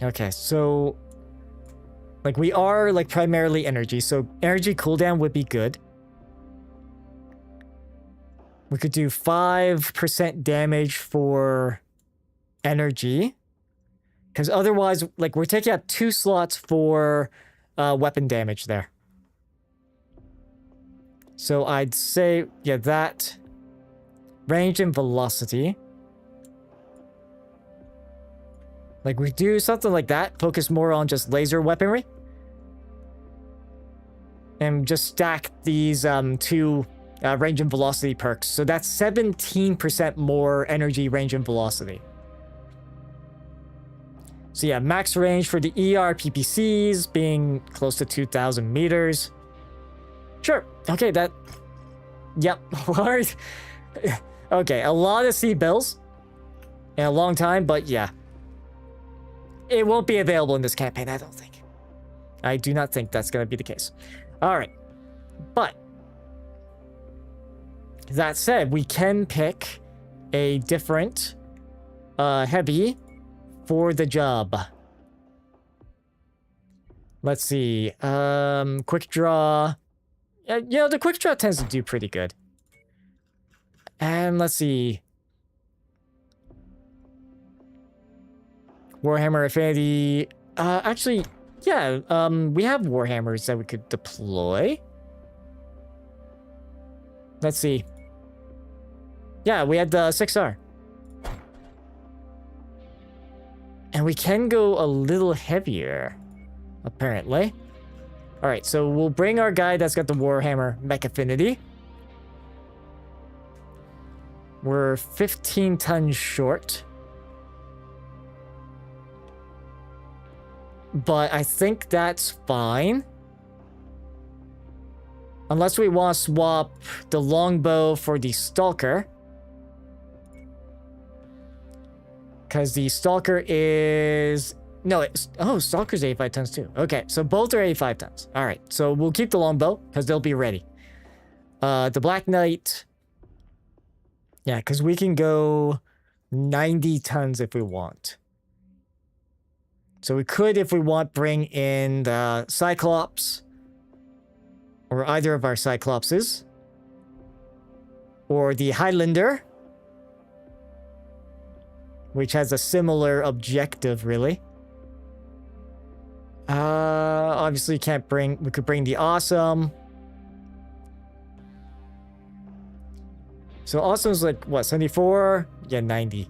Okay, so like we are like primarily energy, so energy cooldown would be good. We could do 5% damage for energy. Because otherwise, like, we're taking up 2 slots for weapon damage there. So I'd say, yeah, that. Range and velocity. Like, we do something like that. Focus more on just laser weaponry. And just stack these 2 range and velocity perks. So that's 17% more energy, range, and velocity. So yeah, max range for the ER PPCs being close to 2,000 meters. Sure. Okay, that... Yep. What? Okay, a lot of sea bills in a long time, but yeah. It won't be available in this campaign, I don't think. I do not think that's going to be the case. Alright. But, that said, we can pick a different heavy for the job. Let's see. Quick draw. Yeah, the quick draw tends to do pretty good. And let's see. Warhammer Affinity. Actually, yeah, we have Warhammers that we could deploy. Let's see. Yeah, we had the 6R. And we can go a little heavier, apparently. Alright, so we'll bring our guy that's got the Warhammer Mech Affinity. We're 15 tons short. But I think that's fine. Unless we want to swap the longbow for the Stalker. Because the Stalker is... No, it's... Oh, Stalker's 85 tons too. Okay, so both are 85 tons. Alright, so we'll keep the longbow, because they'll be ready. The Black Knight... Yeah, because we can go 90 tons if we want. So we could, if we want, bring in the Cyclops. Or either of our Cyclopses. Or the Highlander. Which has a similar objective, really. Obviously can't bring... We could bring the Awesome. So Awesome's like, what, 74? Yeah, 90.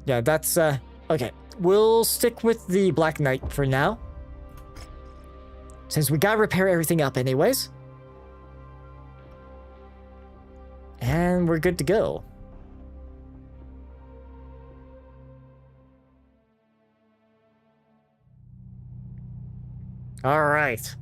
Yeah, that's, okay. We'll stick with the Black Knight for now. Since we gotta repair everything up anyways. And we're good to go. Alright.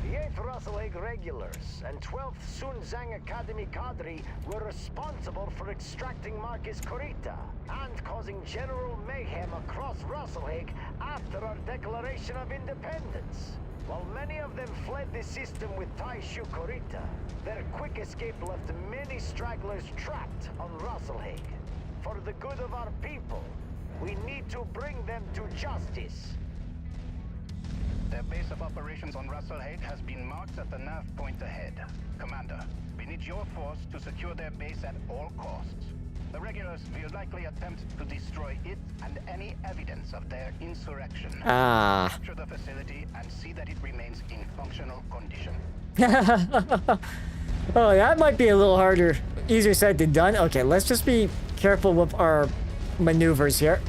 The 8th Rasalhague regulars and 12th Sunzang Academy cadre were responsible for extracting Marcus Corita and causing general mayhem across Rasalhague after our declaration of independence. While many of them fled the system with Taishu Corita, their quick escape left many stragglers trapped on Rasalhague. For the good of our people, we need to bring them to justice. Their base of operations on Rasalhague has been marked at the nav point ahead. Commander, we need your force to secure their base at all costs. The regulars will likely attempt to destroy it and any evidence of their insurrection. Capture the facility and see that it remains in functional condition. Oh, that might be a little harder. Easier said than done. Okay, let's just be careful with our maneuvers here.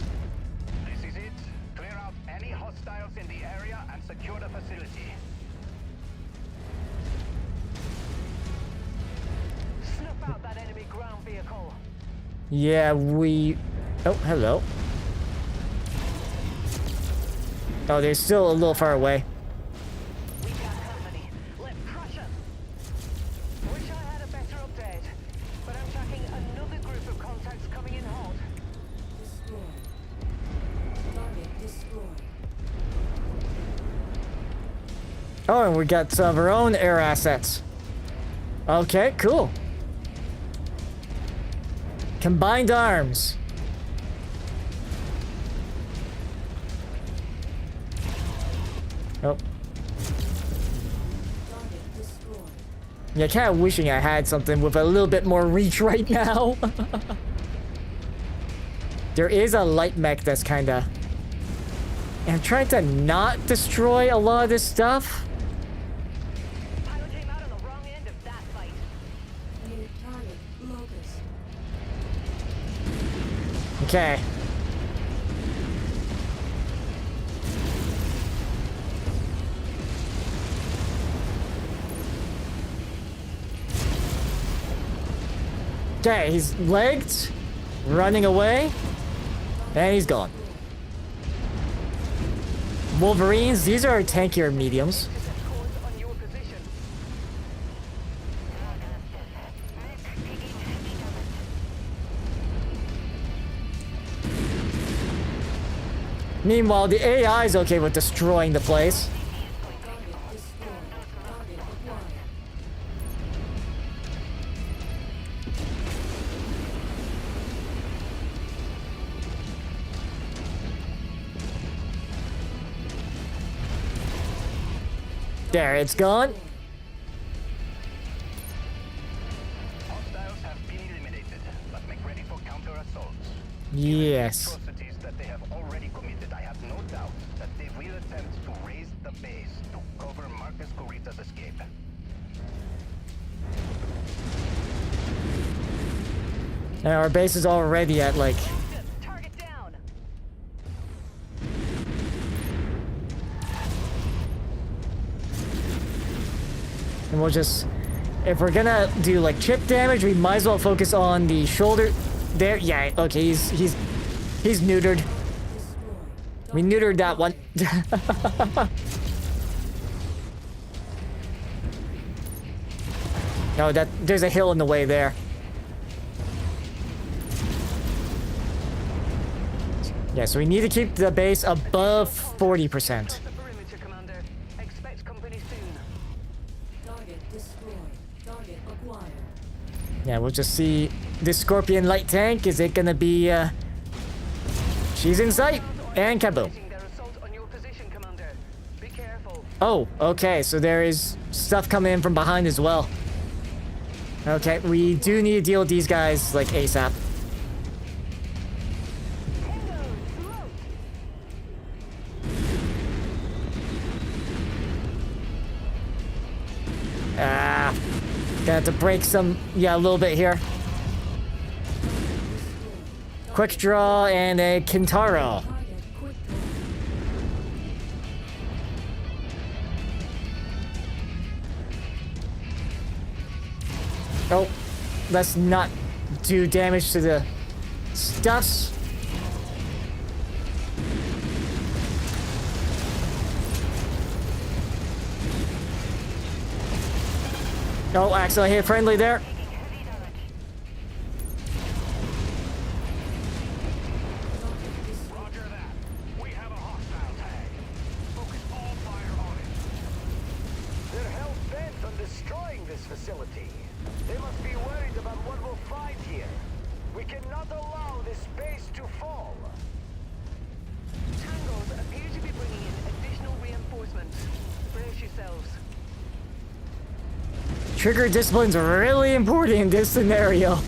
This is it. Clear out any hostiles in the area and secure the facility. Snuff out that enemy ground vehicle. Yeah, we... Oh, hello. Oh, they're still a little far away. We got company. Let's crush them. Wish I had a better update, but I'm tracking another group of contacts coming in hot. Destroyed. Target destroyed. Oh, and we got some of our own air assets. Okay, cool. Combined arms. Oh. Target destroyed. Yeah, kind of wishing I had something with a little bit more reach right now. There is a light mech that's kind of... I'm trying to not destroy a lot of this stuff. Pilot came out on the wrong end of that fight. New target locus. Okay. Okay, he's legged, running away, and he's gone. Wolverines, these are tankier mediums. Course on your position. Meanwhile, the AI is okay with destroying the place. Target destroyed. Target acquired. There, it's gone. Hostiles have been eliminated, but make ready for counter-assaults. Yes. Atrocities that they have already committed, I have no doubt that they will attempt to raise the base to cover Marcus Corita's escape. And our base is already at like... Target down. And we'll just... If we're gonna do like chip damage, we might as well focus on the shoulder. There, yeah, okay, he's neutered. We neutered that one. No, there's a hill in the way there. Yeah, so we need to keep the base above 40%. Across the perimeter, Commander. Expect company soon. Target destroyed. Target acquired. Yeah, we'll just see this Scorpion light tank. Is it gonna be, she's in sight! And kaboom. Their assault on your position, Commander. Be careful. Oh, okay, so there is stuff coming in from behind as well. Okay, we do need to deal with these guys, like, ASAP. Ah, gonna have to break some, yeah, a little bit here. Quick draw and a Kintaro. Target quick draw. Oh, let's not do damage to the stuffs. Oh, accidentally hit friendly there. Roger that. We have a hostile tag. Focus all fire on it. They're hell-bent on destroying this facility. They must be worried about what we'll find here. We cannot allow this base to fall. Tangos appear to be bringing in additional reinforcements. Brace yourselves. Trigger discipline's really important in this scenario.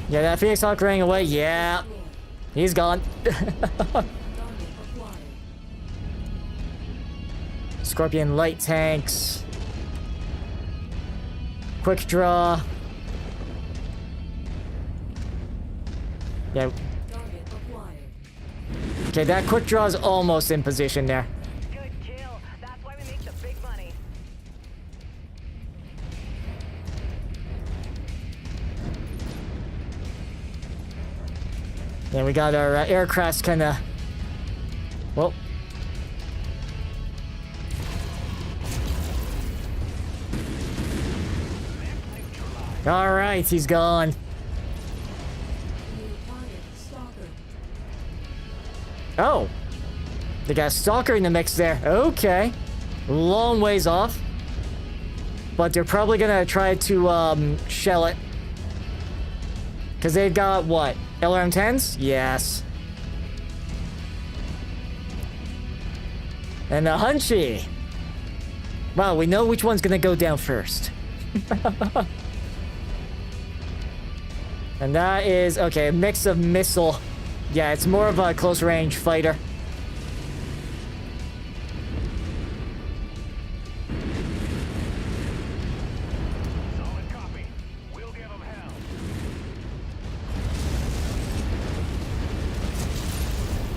Yeah, that Phoenix Hawk running away. Yeah, he's gone. Target acquired. Scorpion light tanks. Quick draw. Yeah. Target acquired. Okay, that quick draw is almost in position there. Good kill. That's why we make the big money. Yeah, we got our aircrafts kind of. Well. All right, he's gone. New target stalker. Oh, they got a stalker in the mix there. Okay, long ways off, but they're probably gonna try to shell it because they've got what, LRM-10s? Yes. And a Hunchy. Wow, we know which one's gonna go down first. And that is, okay, a mix of missile. Yeah, it's more of a close range fighter. Solid copy. We'll give them hell.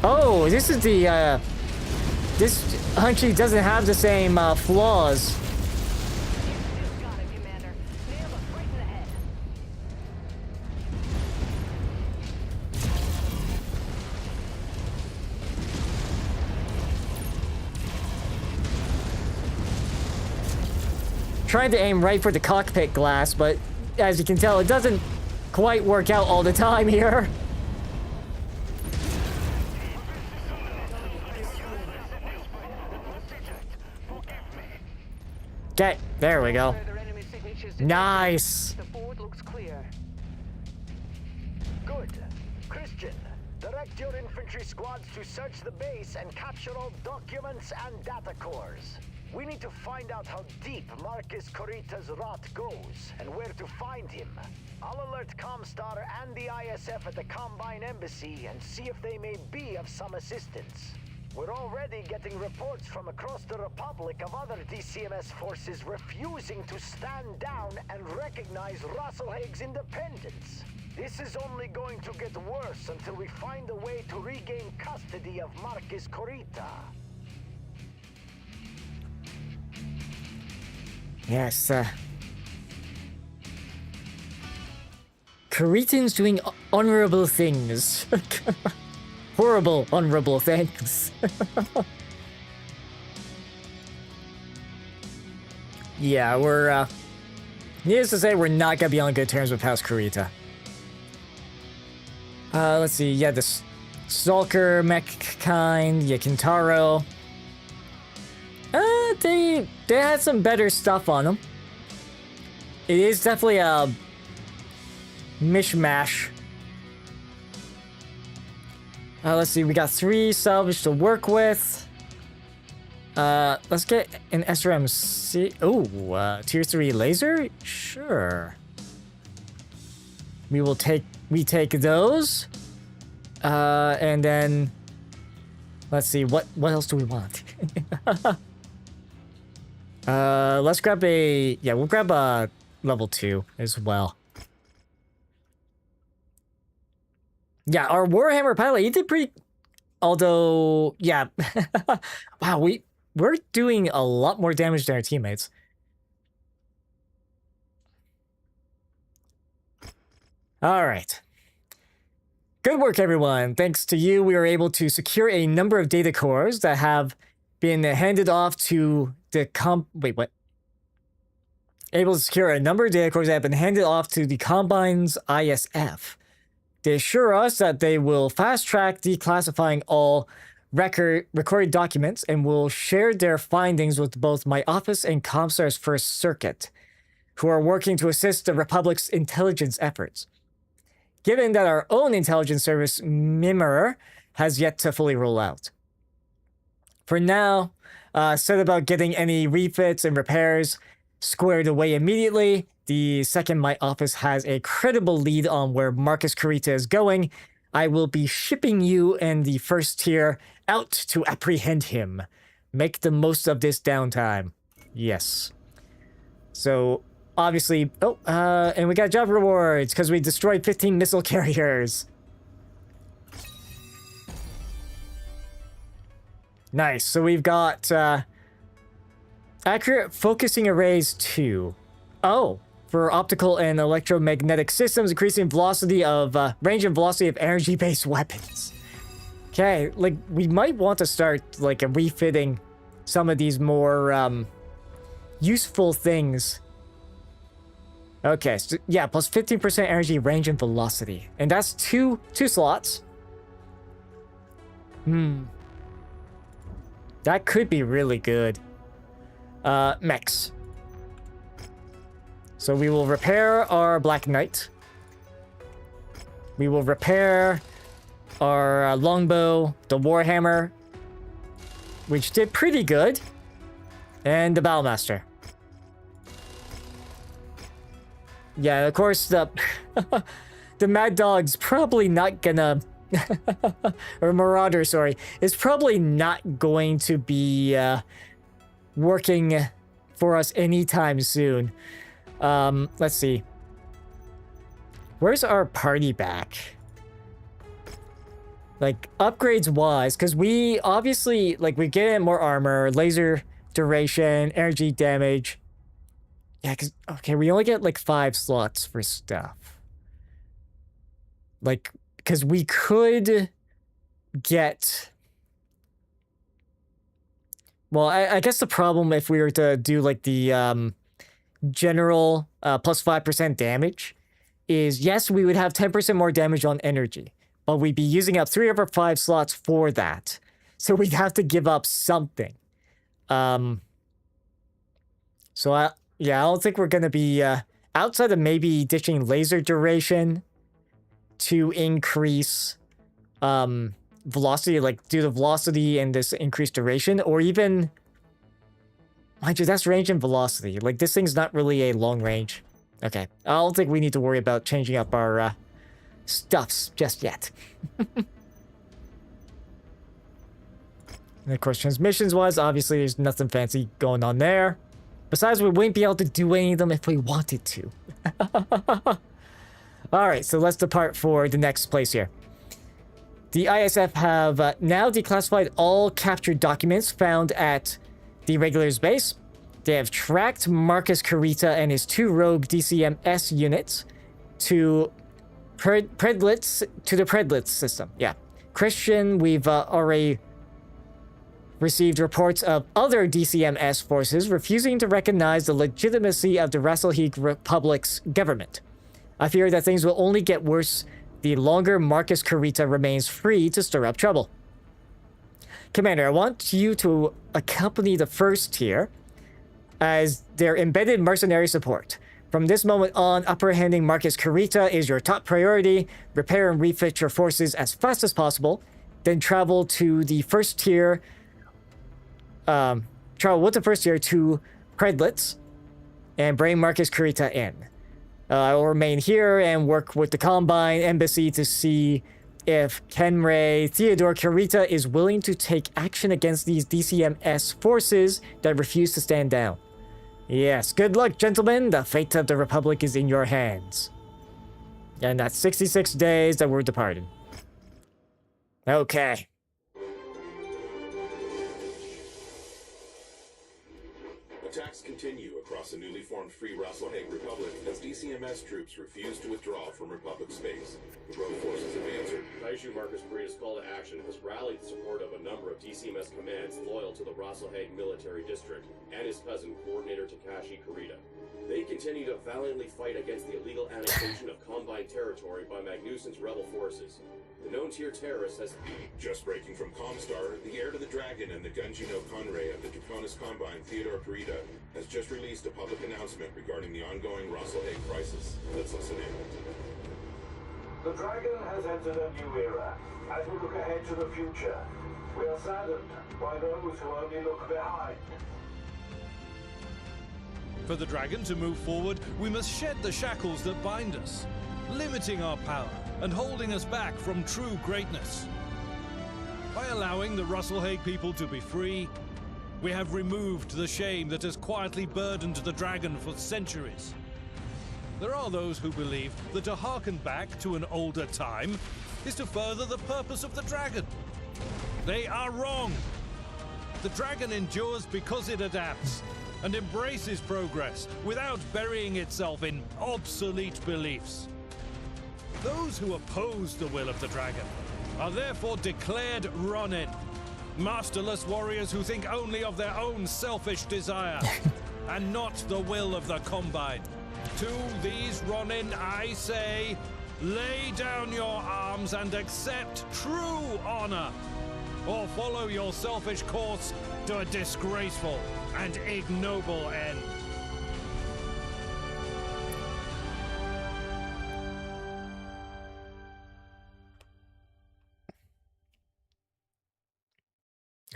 Oh, this is the, this Hunchy doesn't have the same flaws. Just got it, Commander. Nailed us right in the head. Trying to aim right for the cockpit glass, but as you can tell, it doesn't quite work out all the time here. Okay, there we go. Further enemy signatures detected. Nice. The board looks clear. Good. Christian, direct your infantry squads to search the base and capture all documents and data cores. We need to find out how deep Marcus Corita's rot goes and where to find him. I'll alert Comstar and the ISF at the Combine Embassy and see if they may be of some assistance. We're already getting reports from across the Republic of other DCMS forces refusing to stand down and recognize Rasalhague's independence. This is only going to get worse until we find a way to regain custody of Marcus Corita. Yes, Caritan's doing honorable things. Horrible, honorable things. Yeah, we're, needless to say, we're not gonna be on good terms with House Corita. Let's see, yeah, the Stalker mech kind, yeah, Kintaro. They had some better stuff on them. It is definitely a mishmash. Let's see, we got 3 salvage to work with. Let's get an SRMC. Oh, tier 3 laser? Sure. We take those. And then let's see, what else do we want? Let's grab we'll grab a level 2 as well. Yeah, our Warhammer pilot, he did pretty... Although, yeah. Wow, we're doing a lot more damage than our teammates. Alright. Good work, everyone. Thanks to you, we were able to secure a number of data cores that have been handed off to the Wait, what? Able to secure a number of data cores that have been handed off to the Combine's ISF. They assure us that they will fast-track declassifying all recorded documents and will share their findings with both my office and Comstar's First Circuit, who are working to assist the Republic's intelligence efforts. Given that our own intelligence service, MechWarrior, has yet to fully roll out. For now, set about getting any refits and repairs squared away immediately. The second my office has a credible lead on where Marcus Carita is going, I will be shipping you and the first tier out to apprehend him. Make the most of this downtime. Yes. So, obviously... Oh, and we got job rewards, because we destroyed 15 missile carriers. Nice. So we've got... accurate focusing arrays 2. Oh, for optical and electromagnetic systems, increasing velocity of range and velocity of energy-based weapons. Okay, like we might want to start like refitting some of these more useful things. Okay, so yeah, plus 15% energy, range, and velocity, and that's two slots. That could be really good. Mechs. So we will repair our Black Knight. We will repair our longbow, the Warhammer, which did pretty good, and the Battlemaster. Yeah, of course, the Mad Dog's probably not gonna... or Marauder, sorry, is probably not going to be working for us anytime soon. Let's see. Where's our party back? Like, upgrades wise, because we obviously, like, we get more armor, laser duration, energy damage. Yeah, because, okay, we only get, like, 5 slots for stuff. Like, because we could get... Well, I guess the problem if we were to do, like, the, general plus 5% damage is, yes, we would have 10% more damage on energy, but we'd be using up 3 of our 5 slots for that. So we'd have to give up something. So I don't think we're going to be, outside of maybe ditching laser duration to increase velocity, like do the velocity and this increased duration, or even... Mind you, that's range and velocity. Like, this thing's not really a long range. Okay. I don't think we need to worry about changing up our, stuffs just yet. And of course, transmissions-wise, obviously there's nothing fancy going on there. Besides, we wouldn't be able to do any of them if we wanted to. Alright, so let's depart for the next place here. The ISF have now declassified all captured documents found at the Regulars base. They have tracked Marcus Carita and his 2 rogue DCMS units to the Predlitz system. Yeah. Christian, we've already received reports of other DCMS forces refusing to recognize the legitimacy of the Rasalhague Republic's government. I fear that things will only get worse the longer Marcus Carita remains free to stir up trouble. Commander, I want you to accompany the first tier as their embedded mercenary support. From this moment on, apprehending Marcus Kurita is your top priority. Repair and refit your forces as fast as possible. Then travel to the first tier. Travel with the first tier to Credlitz and bring Marcus Kurita in. I will remain here and work with the Combine Embassy to see if Kenray Theodore Kurita is willing to take action against these DCMS forces that refuse to stand down. Yes, good luck, gentlemen. The fate of the Republic is in your hands. And that's 66 days that we're departed. Okay. Attacks continue across the newly formed Free Rasalhague Republic as DCMS troops refuse to withdraw from Republic space. The rogue forces have answered. Kaiju Marcus Kurita's call to action has rallied the support of a number of DCMS commands loyal to the Rasalhague military district and his cousin, Coordinator Takashi Kurita. They continue to valiantly fight against the illegal annexation of Combine territory by Magnuson's rebel forces. The known tier terrorist has... Just breaking from Comstar, the heir to the Dragon and the Gunji no Conray of the Draconis Combine, Theodore Kurita, has just released a public announcement regarding the ongoing Rasalhague crisis. Let's listen in. The Dragon has entered a new era. As we look ahead to the future, we are saddened by those who only look behind. For the Dragon to move forward, we must shed the shackles that bind us, limiting our power and holding us back from true greatness. By allowing the Rasalhague people to be free, we have removed the shame that has quietly burdened the Dragon for centuries. There are those who believe that to harken back to an older time is to further the purpose of the Dragon. They are wrong. The Dragon endures because it adapts and embraces progress without burying itself in obsolete beliefs. Those who oppose the will of the Dragon are therefore declared Ronin, masterless warriors who think only of their own selfish desire and not the will of the Combine. To these Ronin, I say, lay down your arms and accept true honor, or follow your selfish course to a disgraceful and ignoble end.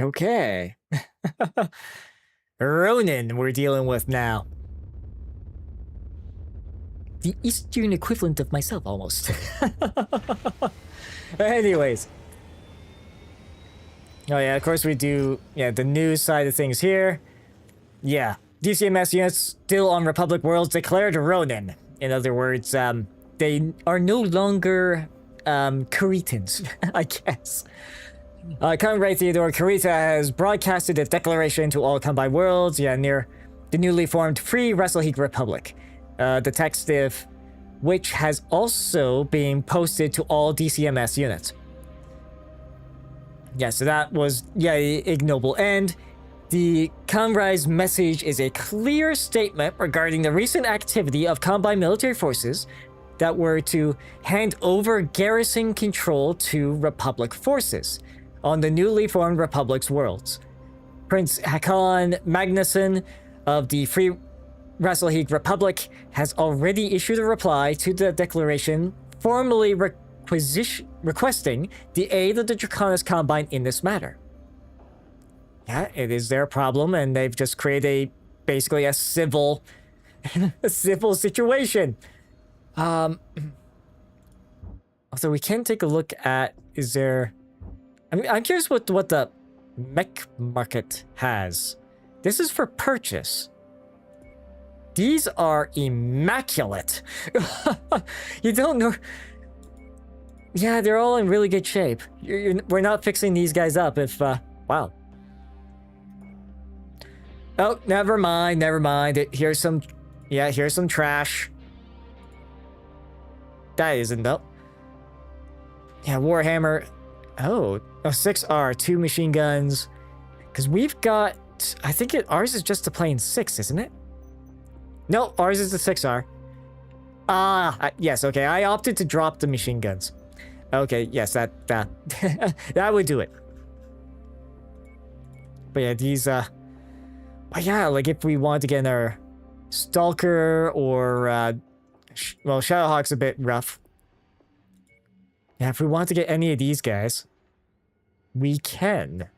Okay. Ronin we're dealing with now. The Eastern equivalent of myself, almost. Anyways. Oh yeah, of course we do, the news side of things here. Yeah, DCMS units still on Republic worlds declared Ronin. In other words, they are no longer Kuritans, I guess. Conrad Theodore Kurita has broadcasted a declaration to all Combine worlds, near the newly formed Free Rasalhague Republic. The text of which has also been posted to all DCMS units. Yeah, so that was, ignoble end. The Conrad's message is a clear statement regarding the recent activity of Combine military forces that were to hand over garrison control to Republic forces on the newly formed Republic's worlds. Prince Hakon Magnusson of the Free Rasalhague Republic has already issued a reply to the declaration, formally requesting the aid of the Draconis Combine in this matter. Yeah, it is their problem, and they've just created basically a civil situation. So we can take a look at, I'm curious what the mech market has. This is for purchase. These are immaculate. You don't know. Yeah, they're all in really good shape. We're not fixing these guys up if, wow. Oh, never mind. Here's some trash. That isn't though. Yeah, Warhammer. Oh, 6R, 2 machine guns. Because we've got, I think ours is just a plain 6, isn't it? No, ours is the 6R. Yes, okay, I opted to drop the machine guns. Okay, yes, that would do it. But yeah, these, but yeah, like if we want to get our Stalker or, well, Shadowhawk's a bit rough. Yeah, if we want to get any of these guys, we can.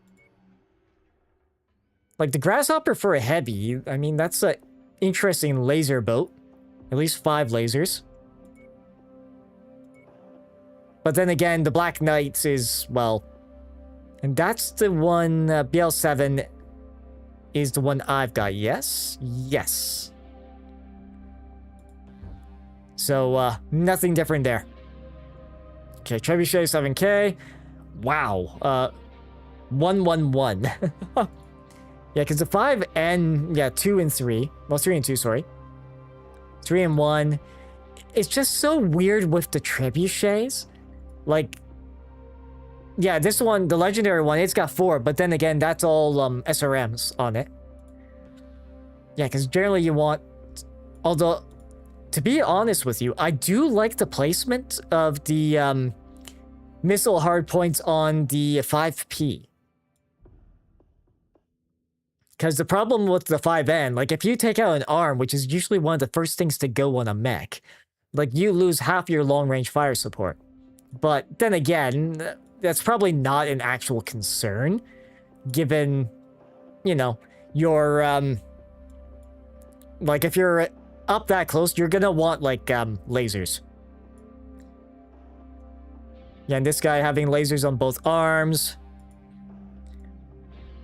Like, the Grasshopper for a heavy, I mean, that's an interesting laser boat. At least 5 lasers. But then again, the Black Knights is, well... And that's the one, BL7 is the one I've got, yes? Yes. So, nothing different there. Okay, Trebuchet 7k. Wow. 111. Yeah, because the 5 and... Yeah, 2 and 3. Well, 3 and 2, sorry. 3 and 1. It's just so weird with the Trebuchets. Like... Yeah, this one, the legendary one, it's got 4, but then again, that's all SRMs on it. Yeah, because generally you want... Although, to be honest with you, I do like the placement of the missile hardpoints on the 5P. Because the problem with the 5N, like if you take out an arm, which is usually one of the first things to go on a mech, like you lose half your long-range fire support. But then again... That's probably not an actual concern, given, you know, your, like, if you're up that close, you're gonna want, like, lasers. Yeah, and this guy having lasers on both arms.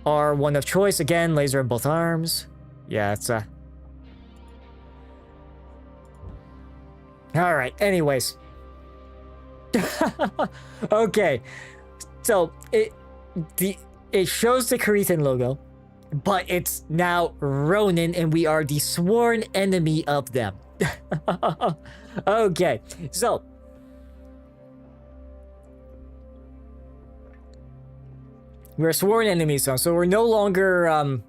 R1 of choice, again, laser on both arms. Yeah, it's, Alright, anyways. Okay, so it shows the Kharitan logo, but it's now Ronin, and we are the sworn enemy of them. Okay, so we're sworn enemies now, so we're no longer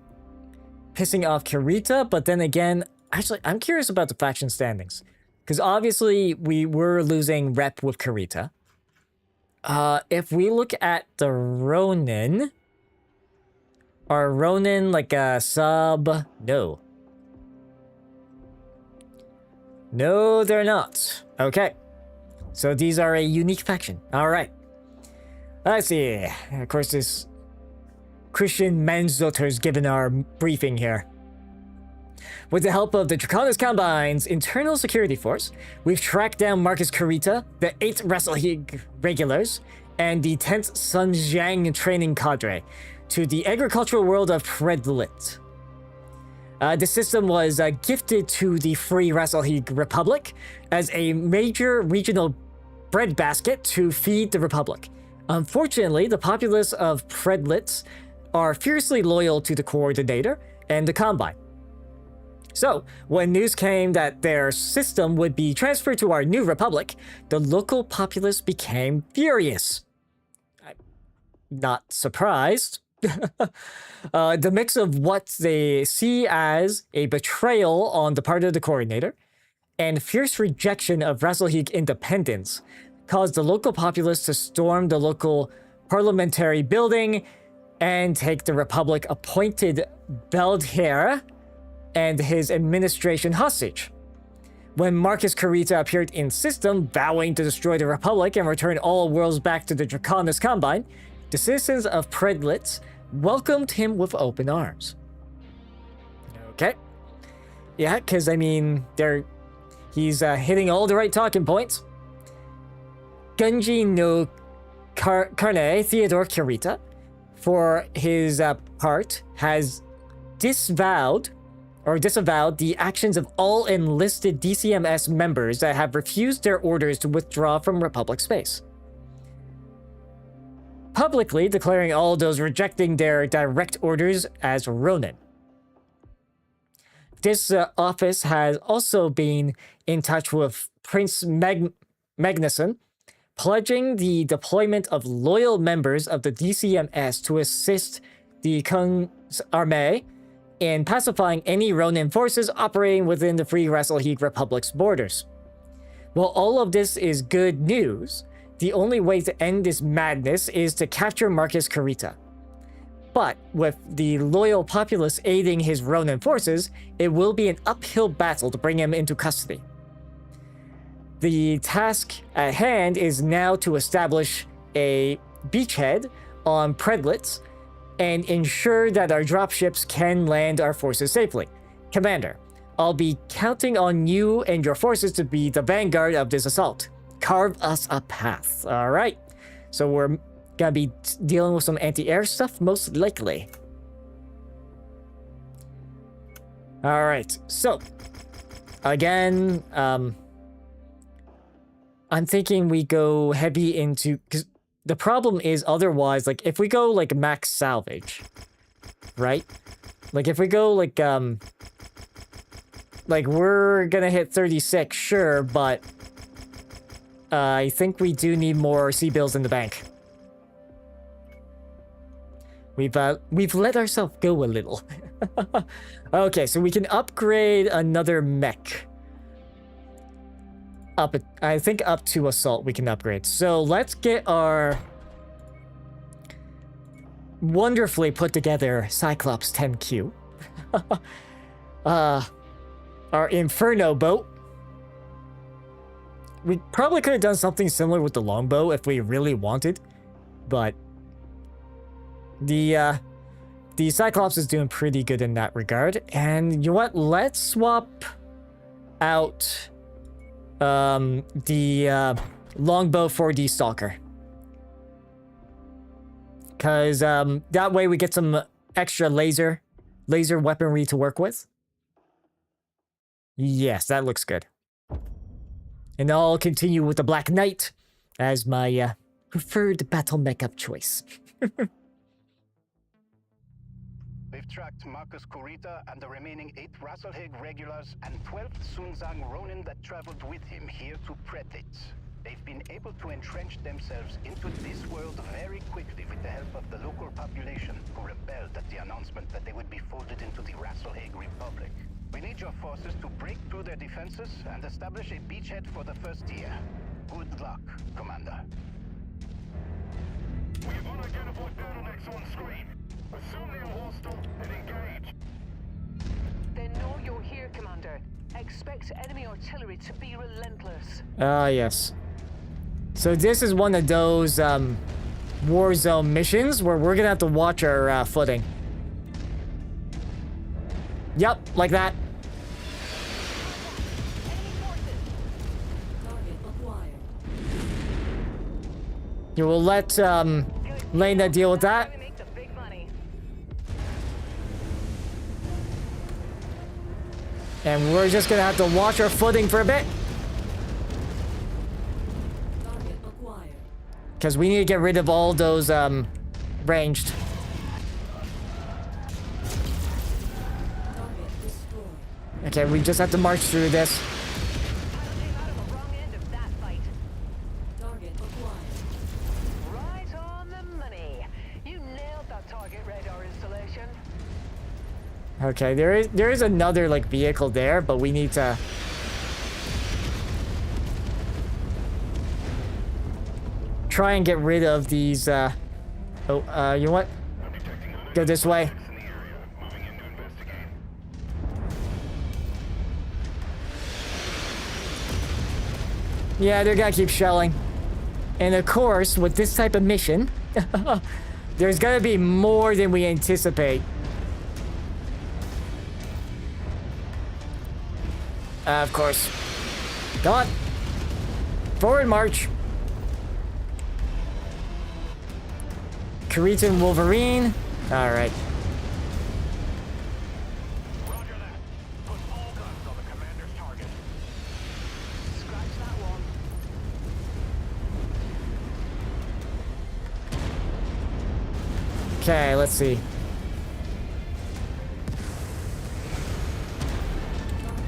pissing off Kurita, but then again, actually, I'm curious about the faction standings. Because obviously, we were losing rep with Kurita. If we look at the Ronin... Are Ronin like a sub? No. No, they're not. Okay. So these are a unique faction. Alright. Let's see. Of course, this Christian Manzotter's given our briefing here. With the help of the Draconis Combine's internal security force, we've tracked down Marcus Kurita, the 8th Rasalhague regulars, and the 10th Sun Jiang training cadre to the agricultural world of Predlit. The system was gifted to the Free Rasalhague Republic as a major regional breadbasket to feed the Republic. Unfortunately, the populace of Predlit are fiercely loyal to the Coordinator and the Combine. So, when news came that their system would be transferred to our new republic, the local populace became furious. I'm not surprised. The mix of what they see as a betrayal on the part of the Coordinator and fierce rejection of Rasalhague independence caused the local populace to storm the local parliamentary building and take the Republic-appointed Beldhaer and his administration hostage. When Marcus Kurita appeared in system, vowing to destroy the Republic and return all worlds back to the Draconis Combine, the citizens of Predlit welcomed him with open arms. Okay. Yeah, because, I mean, he's hitting all the right talking points. Gunji no Karne, Theodore Kurita, for his part, has disavowed the actions of all enlisted DCMS members that have refused their orders to withdraw from Republic space, publicly declaring all those rejecting their direct orders as Ronin. This office has also been in touch with Prince Magnusson, pledging the deployment of loyal members of the DCMS to assist the Kung's army in pacifying any Ronin forces operating within the Free Rasalhague Republic's borders. While all of this is good news, the only way to end this madness is to capture Marcus Kurita. but with the loyal populace aiding his Ronin forces, it will be an uphill battle to bring him into custody. The task at hand is now to establish a beachhead on Predlitz and ensure that our dropships can land our forces safely. Commander, I'll be counting on you and your forces to be the vanguard of this assault. Carve us a path. All right. So we're gonna be dealing with some anti-air stuff, most likely. All right. So, again, I'm thinking we go heavy into... because the problem is otherwise, like, if we go, like, max salvage, right? Like, if we go, like, we're gonna hit 36, sure, but I think we do need more C-bills in the bank. We've let ourselves go a little. Okay, so we can upgrade another mech. I think up to assault we can upgrade. So let's get our wonderfully put together Cyclops 10Q. Our Inferno boat. We probably could have done something similar with the longbow if we really wanted, but the Cyclops is doing pretty good in that regard. And you know what? Let's swap out the longbow for the Stalker. Because that way we get some extra laser weaponry to work with. Yes, that looks good. And I'll continue with the Black Knight as my preferred battle mech of choice. We've tracked Marcus Kurita and the remaining 8 Rasalhague regulars and 12th Sunzang Ronin that traveled with him here to Predlitz. They've been able to entrench themselves into this world very quickly with the help of the local population, who rebelled at the announcement that they would be folded into the Rasalhague Republic. We need your forces to break through their defenses and establish a beachhead for the first year. Good luck, Commander. We have unidentified bottlenecks on screen. Assume they are hostile and engage. They know you're here, Commander. Expect enemy artillery to be relentless. Ah, yes. So this is one of those war zone missions where we're gonna have to watch our footing. Yep, like that. You will let Lena deal with that. And we're just gonna have to watch our footing for a bit. Because we need to get rid of all those ranged. Okay, we just have to march through this. Right on the money. You nailed that target radar installation. Okay, there is another like vehicle there, but we need to try and get rid of these you know what? Go this way. Yeah, they're gonna keep shelling. And of course, with this type of mission, there's gonna be more than we anticipate. Of course. Come on. Forward march. Kurita and Wolverine. Alright. Roger that. Put all guns on the commander's target. Scratch that one. Okay, let's see.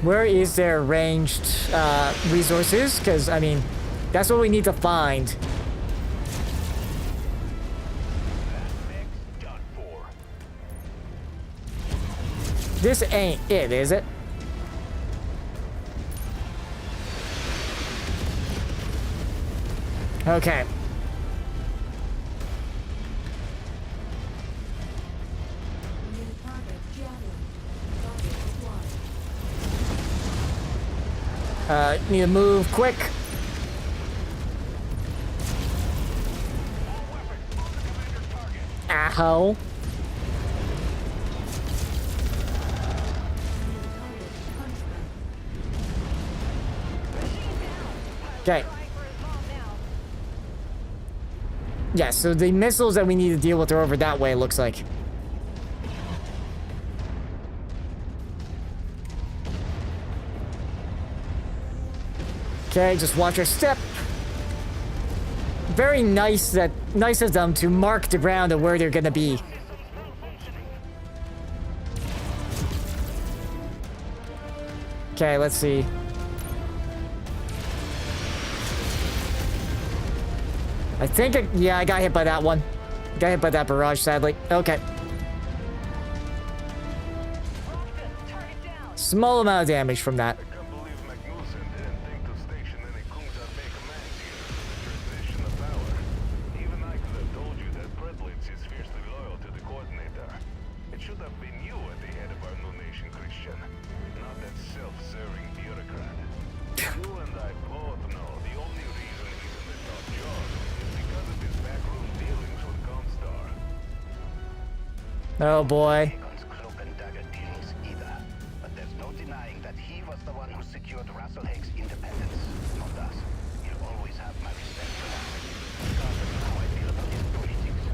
Where is there ranged resources? Because, I mean, that's what we need to find. This ain't it, is it? Okay. Need to move quick. Ow. Okay. Yeah, so the missiles that we need to deal with are over that way, it looks like. Okay, just watch our step. Very nice of them to mark the ground of where they're gonna be. Okay, let's see. I think, yeah, I got hit by that one. Got hit by that barrage, sadly. Okay. Small amount of damage from that. Oh boy. Cloak and dagger dealings either, but there's no denying that he was the one who secured Rasalhague's independence, not us. He'll always have my respect for that, regardless of how I feel about his politics.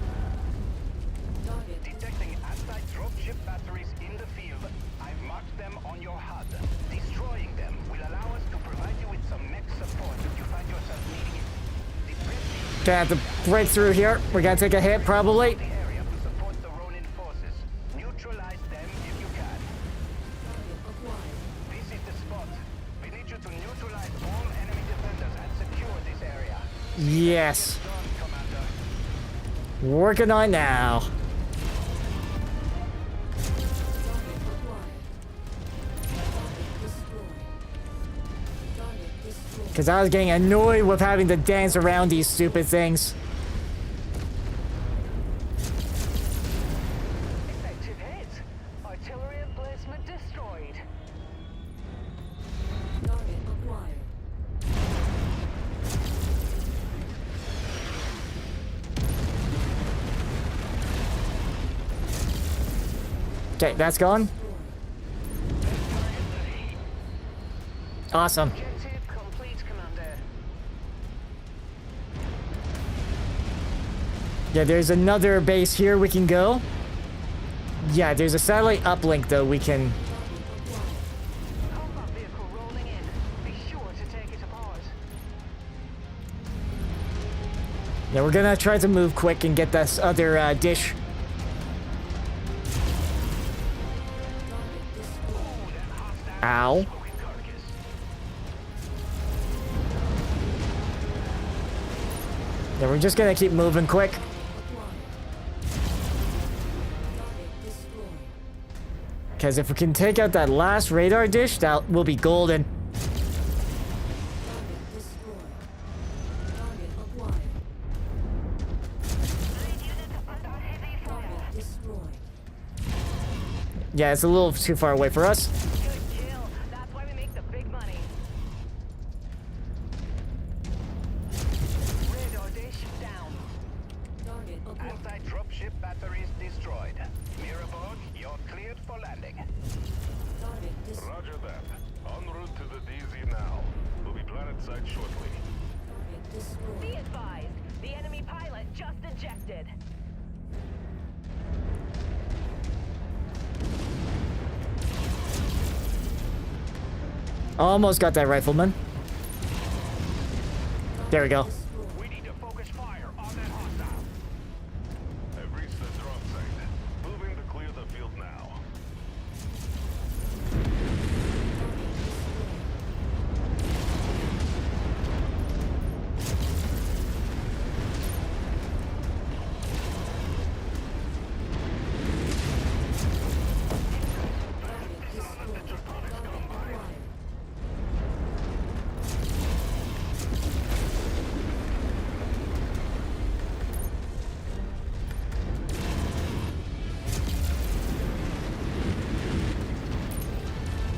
Detecting anti-dropship batteries in the field, I've marked them on your HUD. Destroying them will allow us to provide you with some mech support if you find yourself needing it. Gonna have to break through here. We're gonna take a hit, probably. Yes. Working on it now. Because I was getting annoyed with having to dance around these stupid things. Effective hit. Artillery emplacement destroyed. Target acquired. Okay, that's gone. Awesome. Objective complete, Commander. Yeah, there's another base here we can go. Yeah, there's a satellite uplink though we can. Combat vehicle rolling in. Be sure to take it apart. Yeah, we're gonna try to move quick and get this other dish. Ow. Yeah, we're just gonna keep moving quick. Because if we can take out that last radar dish, that will be golden. Yeah, it's a little too far away for us. That's why we make the big money. Radar dish down. Anti-dropship batteries destroyed. Mirabot, you're cleared for landing. Roger that. En route to the DZ now. We'll be planetside shortly. Be advised, the enemy pilot just ejected. Almost got that rifleman. There we go. We need to focus fire on that hostile. I've reached the drop site. Moving to clear the field now.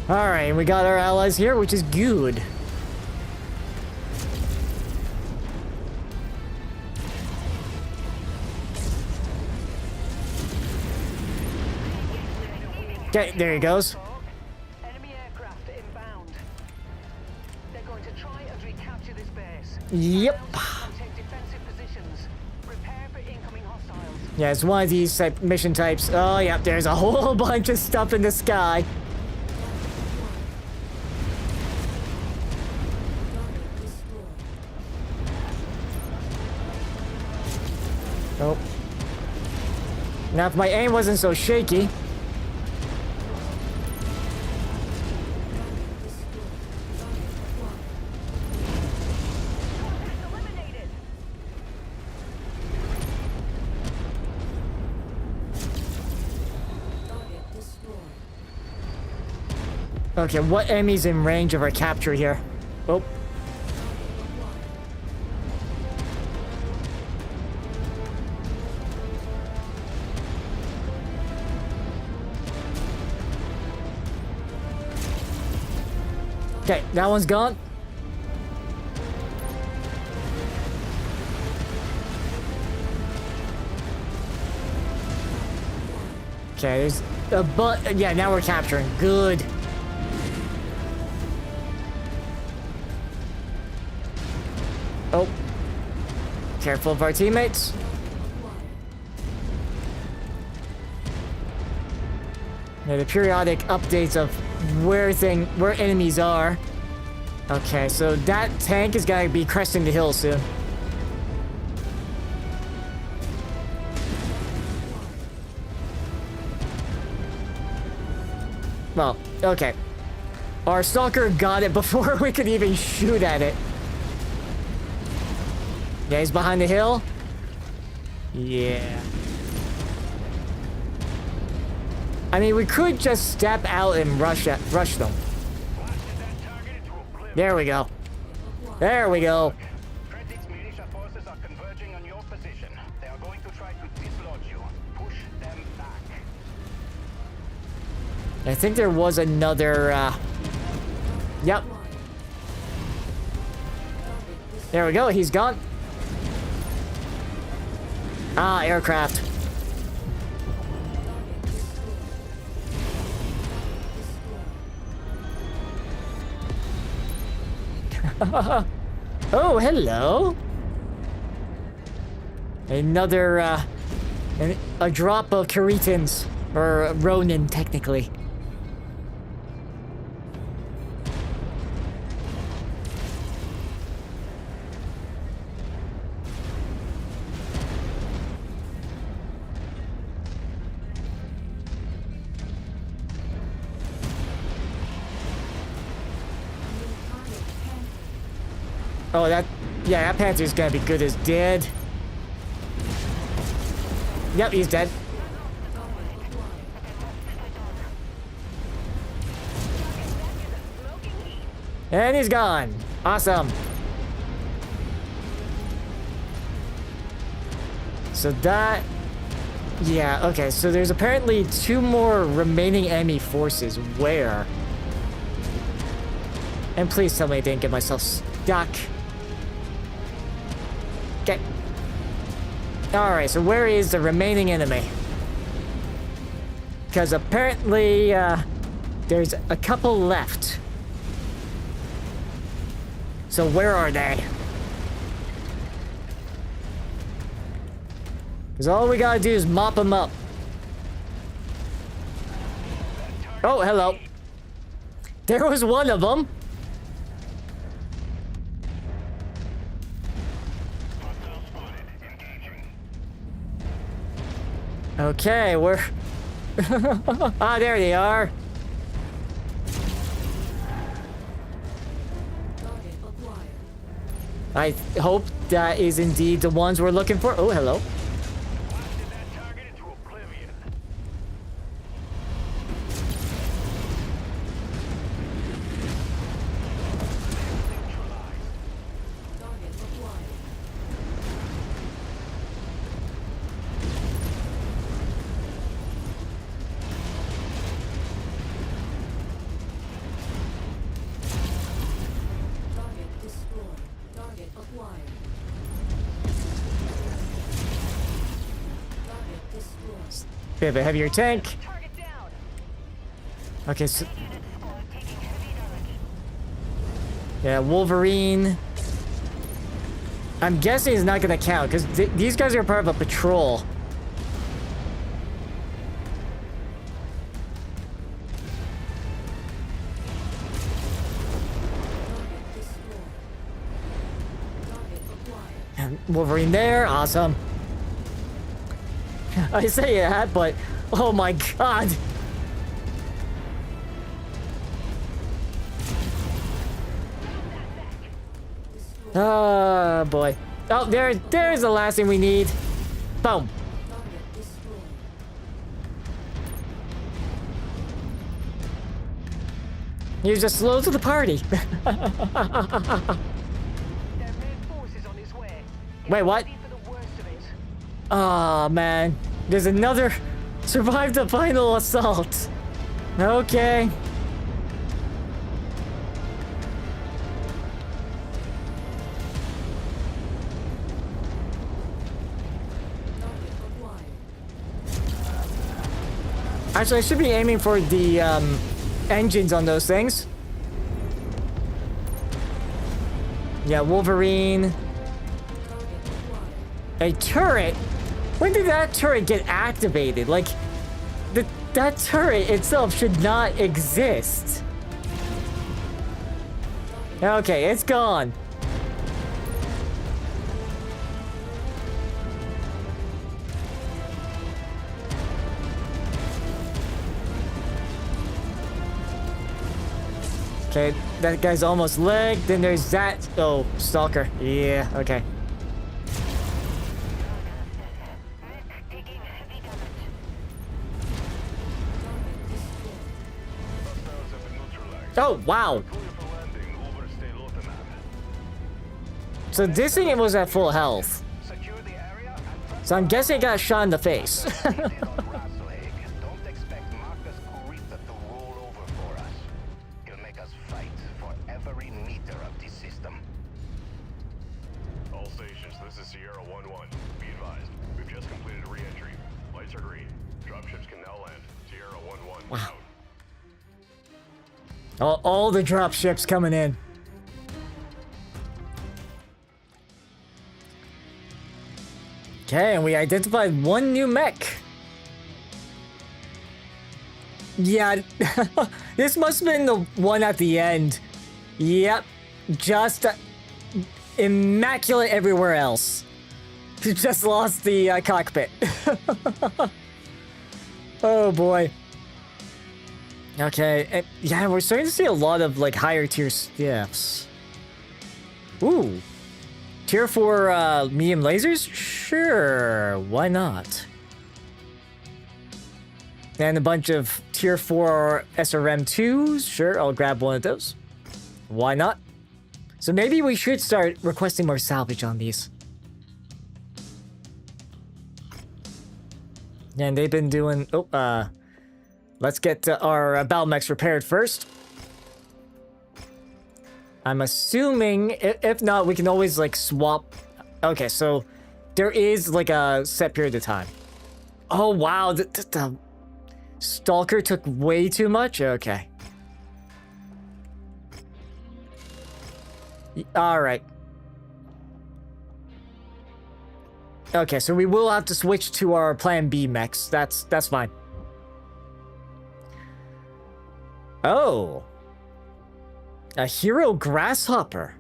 Alright, we got our allies here, which is good. Okay, there he goes. Enemy aircraft inbound. They're going to try and recapture this base. Yep. And take defensive positions. Prepare for incoming hostiles. Yeah, it's one of these type mission types. Oh, yeah, there's a whole bunch of stuff in the sky. Oh. Now, if my aim wasn't so shaky. Okay, what enemy's in range of our capture here? Oh. Okay, that one's gone. Okay, there's a but. Yeah, now we're capturing. Good. Oh. Careful of our teammates. Yeah, the periodic updates of where enemies are. Okay, so that tank is gonna be cresting the hill soon. Well, okay. Our stalker got it before we could even shoot at it. Yeah, he's behind the hill. Yeah. I mean, we could just step out and rush them. There we go. There we go. Frederick's militia forces are converging on your position. They are going to try to dislodge you. Push them back. I think there was another, Yep. There we go, he's gone. Ah, aircraft. Oh, hello. Another, a drop of Caritans, or Ronin, technically. Oh, that Panther's gonna be good as dead. Yep, he's dead. And he's gone. Awesome. So that... Yeah, okay, so there's apparently 2 more remaining enemy forces. Where? And please tell me I didn't get myself stuck. Okay. Alright, so where is the remaining enemy? Because apparently, there's a couple left. So where are they? Because all we gotta do is mop them up. Oh, hello. There was one of them. Okay, we're... Ah, there they are. I hope that is indeed the ones we're looking for. Oh, hello. Bit of a heavier tank. Okay, so... Yeah, Wolverine. I'm guessing it's not gonna count, because these guys are part of a patrol. And Wolverine there, awesome. I say that, but oh my god. Oh boy. Oh, there's the last thing we need. Boom. You're just slow to the party. Wait, what? Oh man, there's another. Survive the final assault. Okay. Actually, I should be aiming for the engines on those things. Yeah, Wolverine. A turret? When did that turret get activated? Like, that turret itself should not exist. Okay, it's gone. Okay, that guy's almost legged. Then there's that. Oh, Stalker. Yeah, okay. Oh, wow. So this thing was at full health. So I'm guessing it got shot in the face. Wow. All the drop ships coming in. Okay, and we identified one new mech. Yeah, this must have been the one at the end. Yep, just immaculate everywhere else. Just lost the cockpit. Oh boy. Okay, yeah, we're starting to see a lot of like higher tier stiffs. Ooh. Tier 4 medium lasers? Sure, why not? And a bunch of tier 4 SRM2s? Sure, I'll grab one of those. Why not? So maybe we should start requesting more salvage on these. And they've been doing... Oh, let's get our battle mechs repaired first. I'm assuming, if not, we can always, like, swap. Okay, so there is, like, a set period of time. Oh, wow. The Stalker took way too much? Okay. Alright. Okay, so we will have to switch to our Plan B mechs. That's fine. Oh. A hero grasshopper.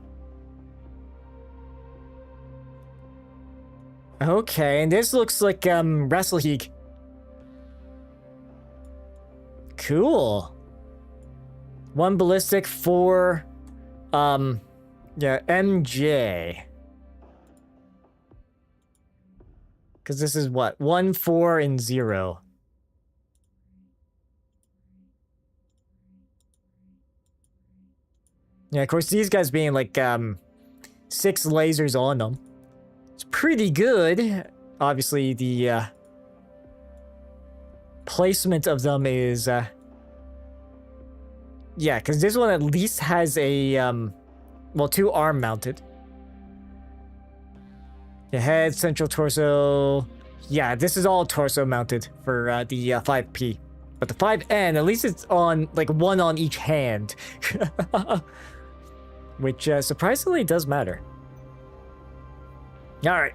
Okay, and this looks like Rasalhague. Cool. 1 ballistic, 4 yeah, MJ. Cause this is what? 1, 4, and 0. Yeah, of course, these guys being like 6 lasers on them. It's pretty good. Obviously, the placement of them is yeah, because this one at least has a well, 2 arm mounted. The head, central torso. Yeah, this is all torso mounted for the 5P. But the 5N, at least it's on, like, one on each hand. Which, surprisingly does matter. Alright.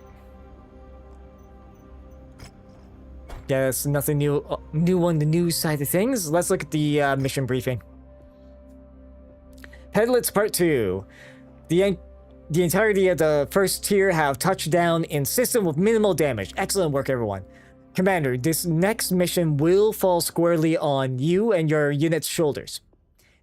Yeah, that's nothing new on the news side of things. Let's look at the mission briefing. Pedlets Part 2. The entirety of the first tier have touched down in system with minimal damage. Excellent work, everyone. Commander, this next mission will fall squarely on you and your unit's shoulders.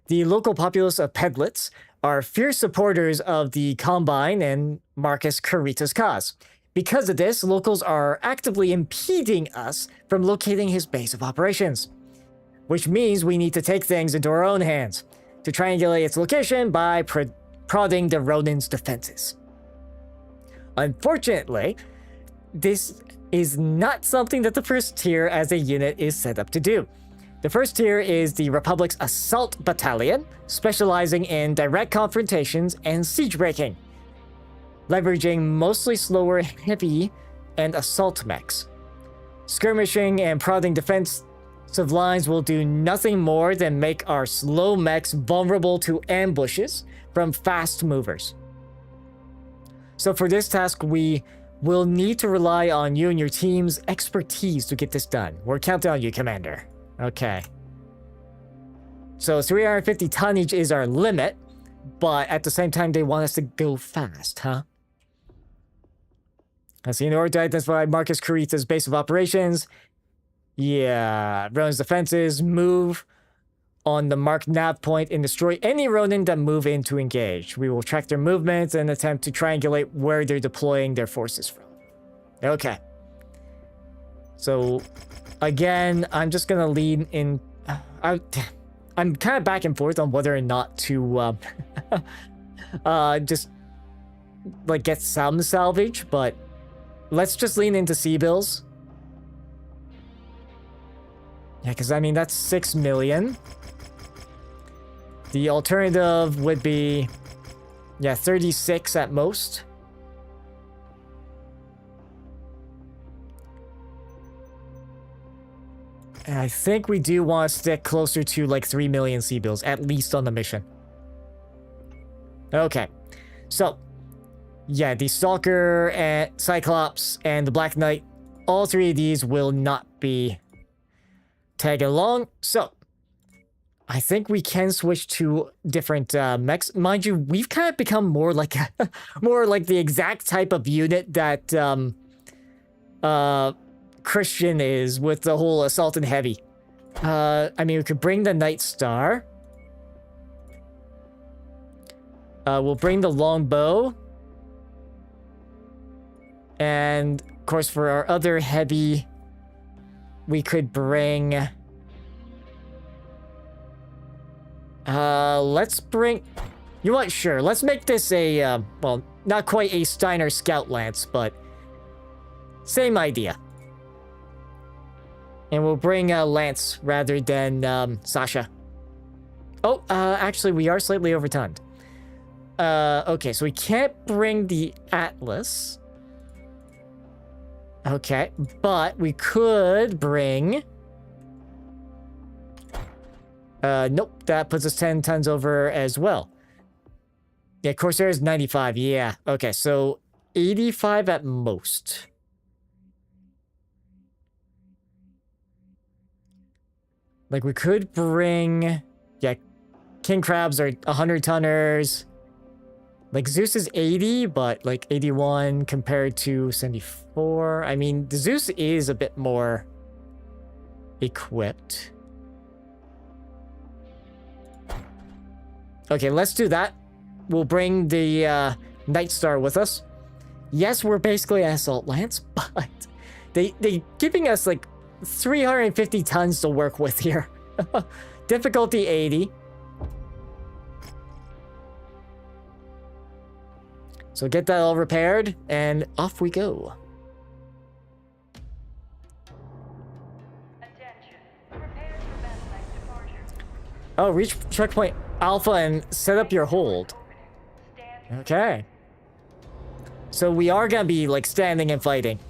The local populace of Pedlets are fierce supporters of the Combine and Marcus Carita's cause. Because of this, locals are actively impeding us from locating his base of operations. Which means we need to take things into our own hands to triangulate its location by prodding the Ronin's defenses. Unfortunately, this is not something that the first tier as a unit is set up to do. The first tier is the Republic's Assault Battalion, specializing in direct confrontations and siege breaking, leveraging mostly slower heavy and assault mechs. Skirmishing and prodding defensive lines will do nothing more than make our slow mechs vulnerable to ambushes from fast movers. So for this task, we will need to rely on you and your team's expertise to get this done. We're counting on you, Commander. Okay. So 350 tonnage is our limit, but at the same time, they want us to go fast, huh? So in order to identify Marcus Carita's base of operations, yeah, Ronin's defenses, move on the marked nav point and destroy any Ronin that move in to engage. We will track their movements and attempt to triangulate where they're deploying their forces from. Okay. So, again, I'm just gonna lean in... I'm kind of back and forth on whether or not to just like get some salvage, but let's just lean into C-bills. Yeah, because I mean, that's 6 million. The alternative would be, yeah, 36 at most. And I think we do want to stick closer to like 3 million C-bills, at least on the mission. Okay, so yeah, the Stalker and Cyclops and the Black Knight, all three of these will not be tagging along. So I think we can switch to different mechs. Mind you, we've kind of become more like more like the exact type of unit that Christian is with the whole assault and heavy. I mean, we could bring the Night Star. We'll bring the longbow. And, of course, for our other heavy, we could bring... let's bring... You know what? Sure. Let's make this a, well, not quite a Steiner Scout Lance, but same idea. And we'll bring Lance rather than Sasha. Oh, actually, we are slightly overturned. Okay, so we can't bring the Atlas. Okay, but we could bring... nope, that puts us 10 tons over as well. Yeah, Corsair is 95, yeah. Okay, so 85 at most. Like, we could bring... Yeah, King Crabs are 100 tonners. Like, Zeus is 80, but, like, 81 compared to 74. I mean, the Zeus is a bit more equipped. Okay, let's do that. We'll bring the Night Star with us. Yes, we're basically an Assault Lance, but they giving us, like, 350 tons to work with here. Difficulty 80. So get that all repaired, and off we go. Oh, reach checkpoint Alpha and set up your hold. Okay. So we are gonna be, like, standing and fighting.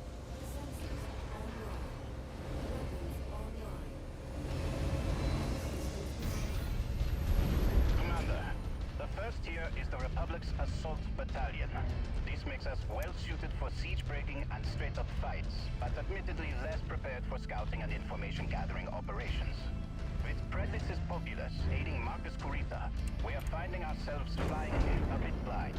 but admittedly less prepared for scouting and information gathering operations. With Predis' populace aiding Marcus Kurita, we are finding ourselves flying in a bit blind.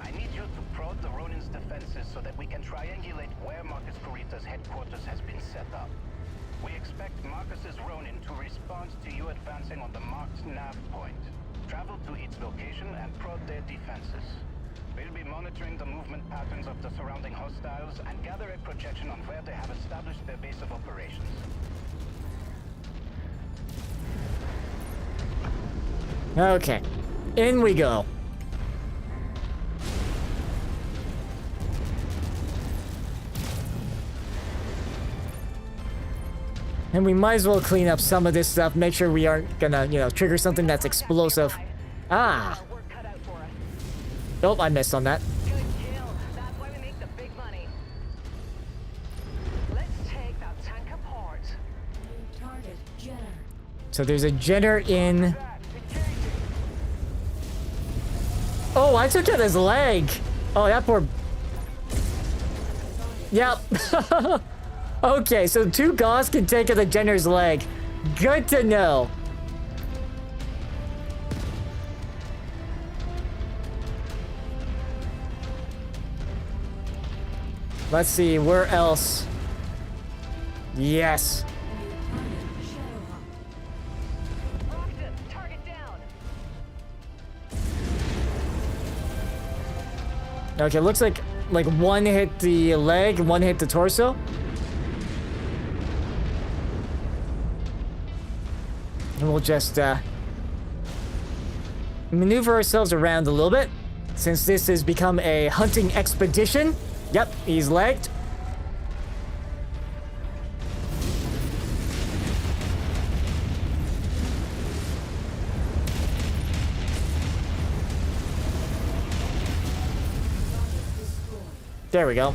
I need you to prod the Ronin's defenses so that we can triangulate where Marcus Kurita's headquarters has been set up. We expect Marcus's Ronin to respond to you advancing on the marked nav point. Travel to its location and prod their defenses. We'll be monitoring the movement patterns of the surrounding hostiles and gather a projection on where they have established their base of operations. Okay, in we go. And we might as well clean up some of this stuff, make sure we aren't gonna, you know, trigger something that's explosive. Ah! Nope, I missed on that. Good kill. That's why we make the big money. Let's take that tank apart. Target Jenner. So there's a Jenner in... Oh, I took out his leg! Oh, that poor... Yep. Okay, so 2 Gauss can take out the Jenner's leg. Good to know. Let's see, where else? Yes. Roxton, target down. Okay, looks like one hit the leg, one hit the torso. And we'll just maneuver ourselves around a little bit, since this has become a hunting expedition. Yep, he's legged. There we go.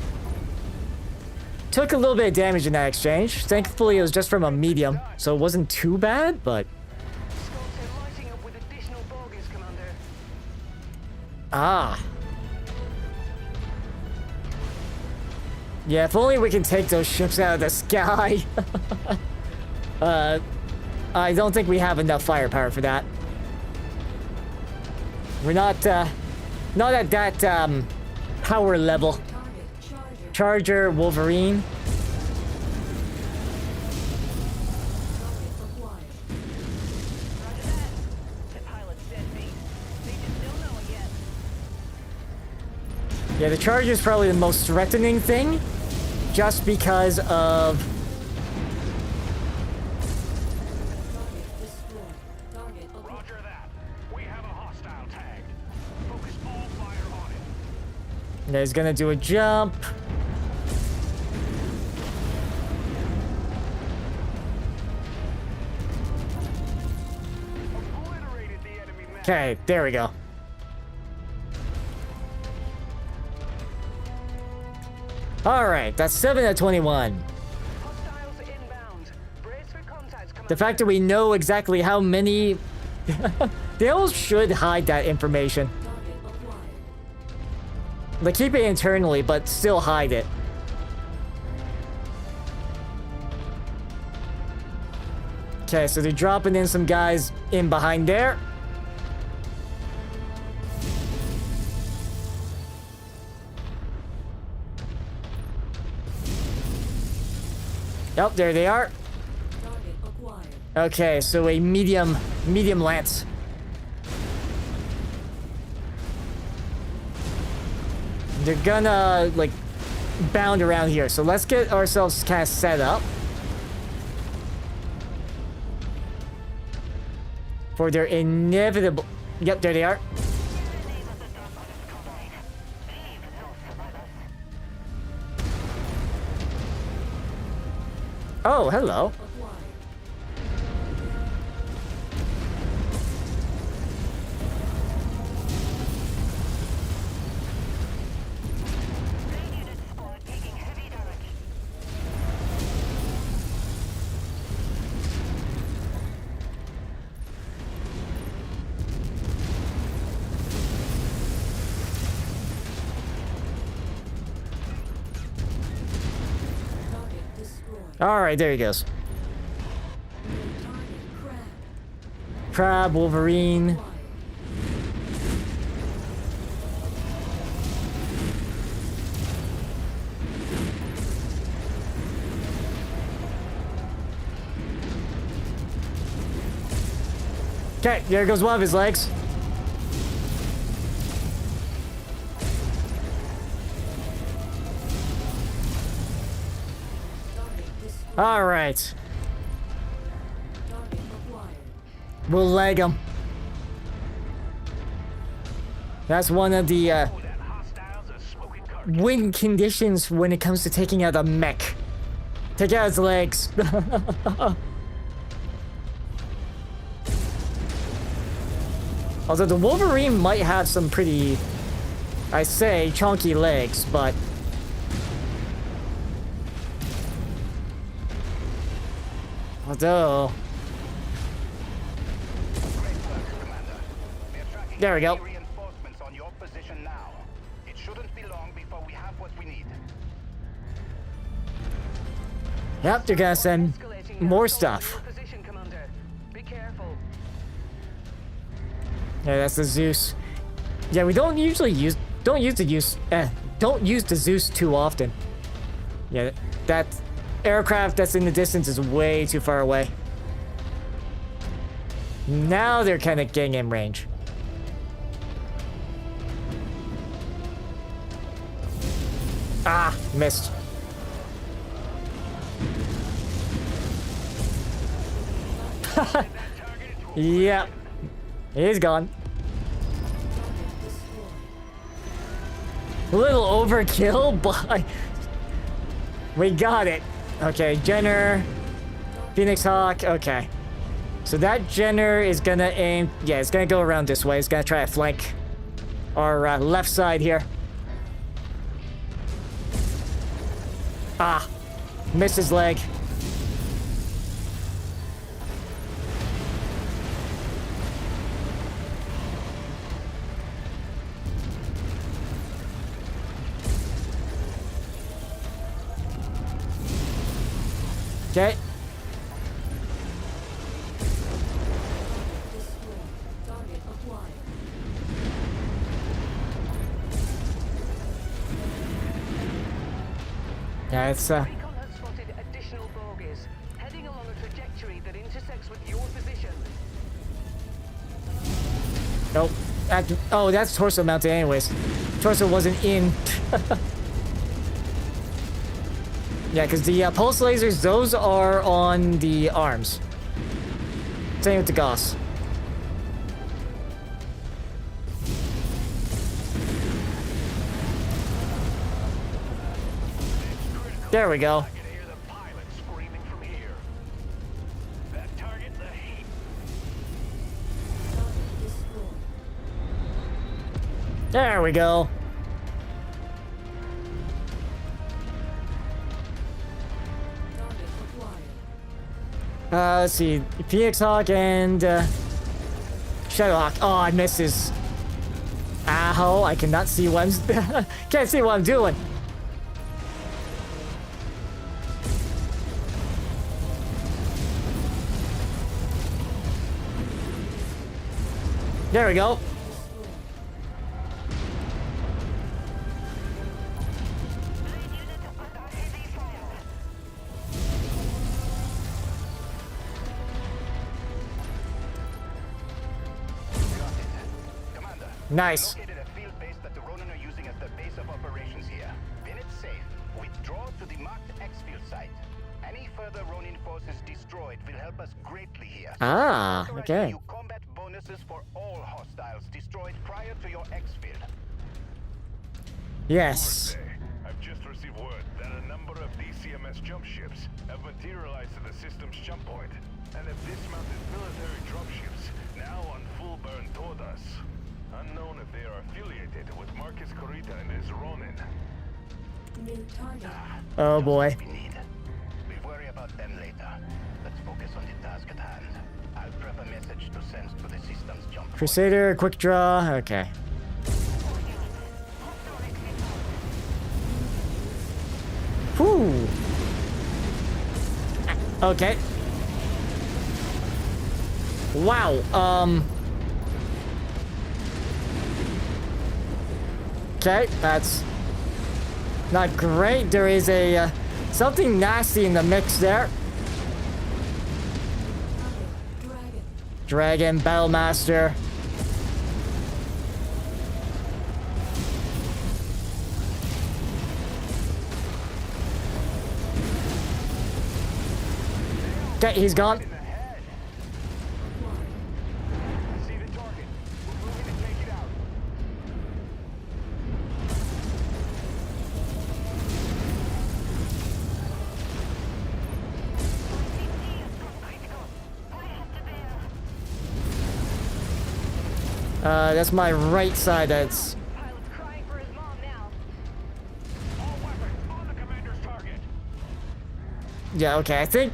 Took a little bit of damage in that exchange. Thankfully, it was just from a medium, so it wasn't too bad, but... Scouts are lighting up with additional bogies, Commander. Ah. Yeah, if only we can take those ships out of the sky. I don't think we have enough firepower for that. We're not at that, power level. Charger, Wolverine. Yeah, the Charger's probably the most threatening thing, just because of... Roger that. We have a hostile tagged. Focus all fire on it. Yeah, he's gonna do a jump. Okay, there we go. Alright, that's 7 out of 21. The fact that we know exactly how many... They all should hide that information. Like, keep it internally, but still hide it. Okay, so they're dropping in some guys in behind there. Yep, there they are. Okay, so a medium lance. They're gonna, like, bound around here. So let's get ourselves kind of set up for their inevitable... Yep, there they are. Oh, hello. Alright, there he goes. Target crab. Crab, Wolverine. Okay, there goes one of his legs. All right. Target acquired. We'll leg him. That's one of the win conditions when it comes to taking out a mech. Take out his legs. Although the Wolverine might have some pretty, I say, chunky legs, but... Although... There we go. Reinforcements on your position now. It shouldn't be long before we have what we need. Yep, they're gonna send more stuff. Position, Commander. Be careful. Yeah, that's the Zeus. Yeah, we don't usually use don't use the Zeus too often. Yeah, that aircraft that's in the distance is way too far away. Now they're kind of getting in range. Ah, missed. Yep. He's gone. A little overkill, but we got it. Okay, Jenner, Phoenix Hawk. Okay, so that Jenner is gonna aim. Yeah, it's gonna go around this way. It's gonna try to flank our left side here. Ah, missed his leg. Okay. Target acquired. Yeah, it's Recon has spotted additional bogies, heading along a trajectory that intersects with your position. Nope. Oh, that's torso mounted anyways. Torso wasn't in. Yeah, because the pulse lasers, those are on the arms. Same with the Gauss. There we go. There we go. Target acquired. Let's see. Phoenix Hawk and Shadowhawk. Oh, I missed his. Ow, I cannot see what I'm can't see what I'm doing. There we go. Nice. Located a field base that the Ronin are using as the base of operations here. When it's safe, withdraw to the marked exfil site. Any further Ronin forces destroyed will help us greatly here. Ah, Authorizing okay. you combat bonuses for all hostiles destroyed prior to your exfil. Yes. I've just received word that a number of DCMS jump ships have materialized at the system's jump point and have dismounted military dropships now on full burn toward us. Unknown if they are affiliated with Marcus Corita and his Ronin. New target. Oh boy. We need. We'll worry about them later. Let's focus on the task at hand. I'll prep a message to send to the system's jump point. Crusader, quick draw. Okay. Whew. Okay. Wow, okay, that's not great. There is a, something nasty in the mix there. Dragon, Battlemaster. Okay, he's gone. See the target. We're moving to take it out. That's my right side. That's Pilot's crying for his mom now. All weapons on the commander's target. yeah. Okay, I think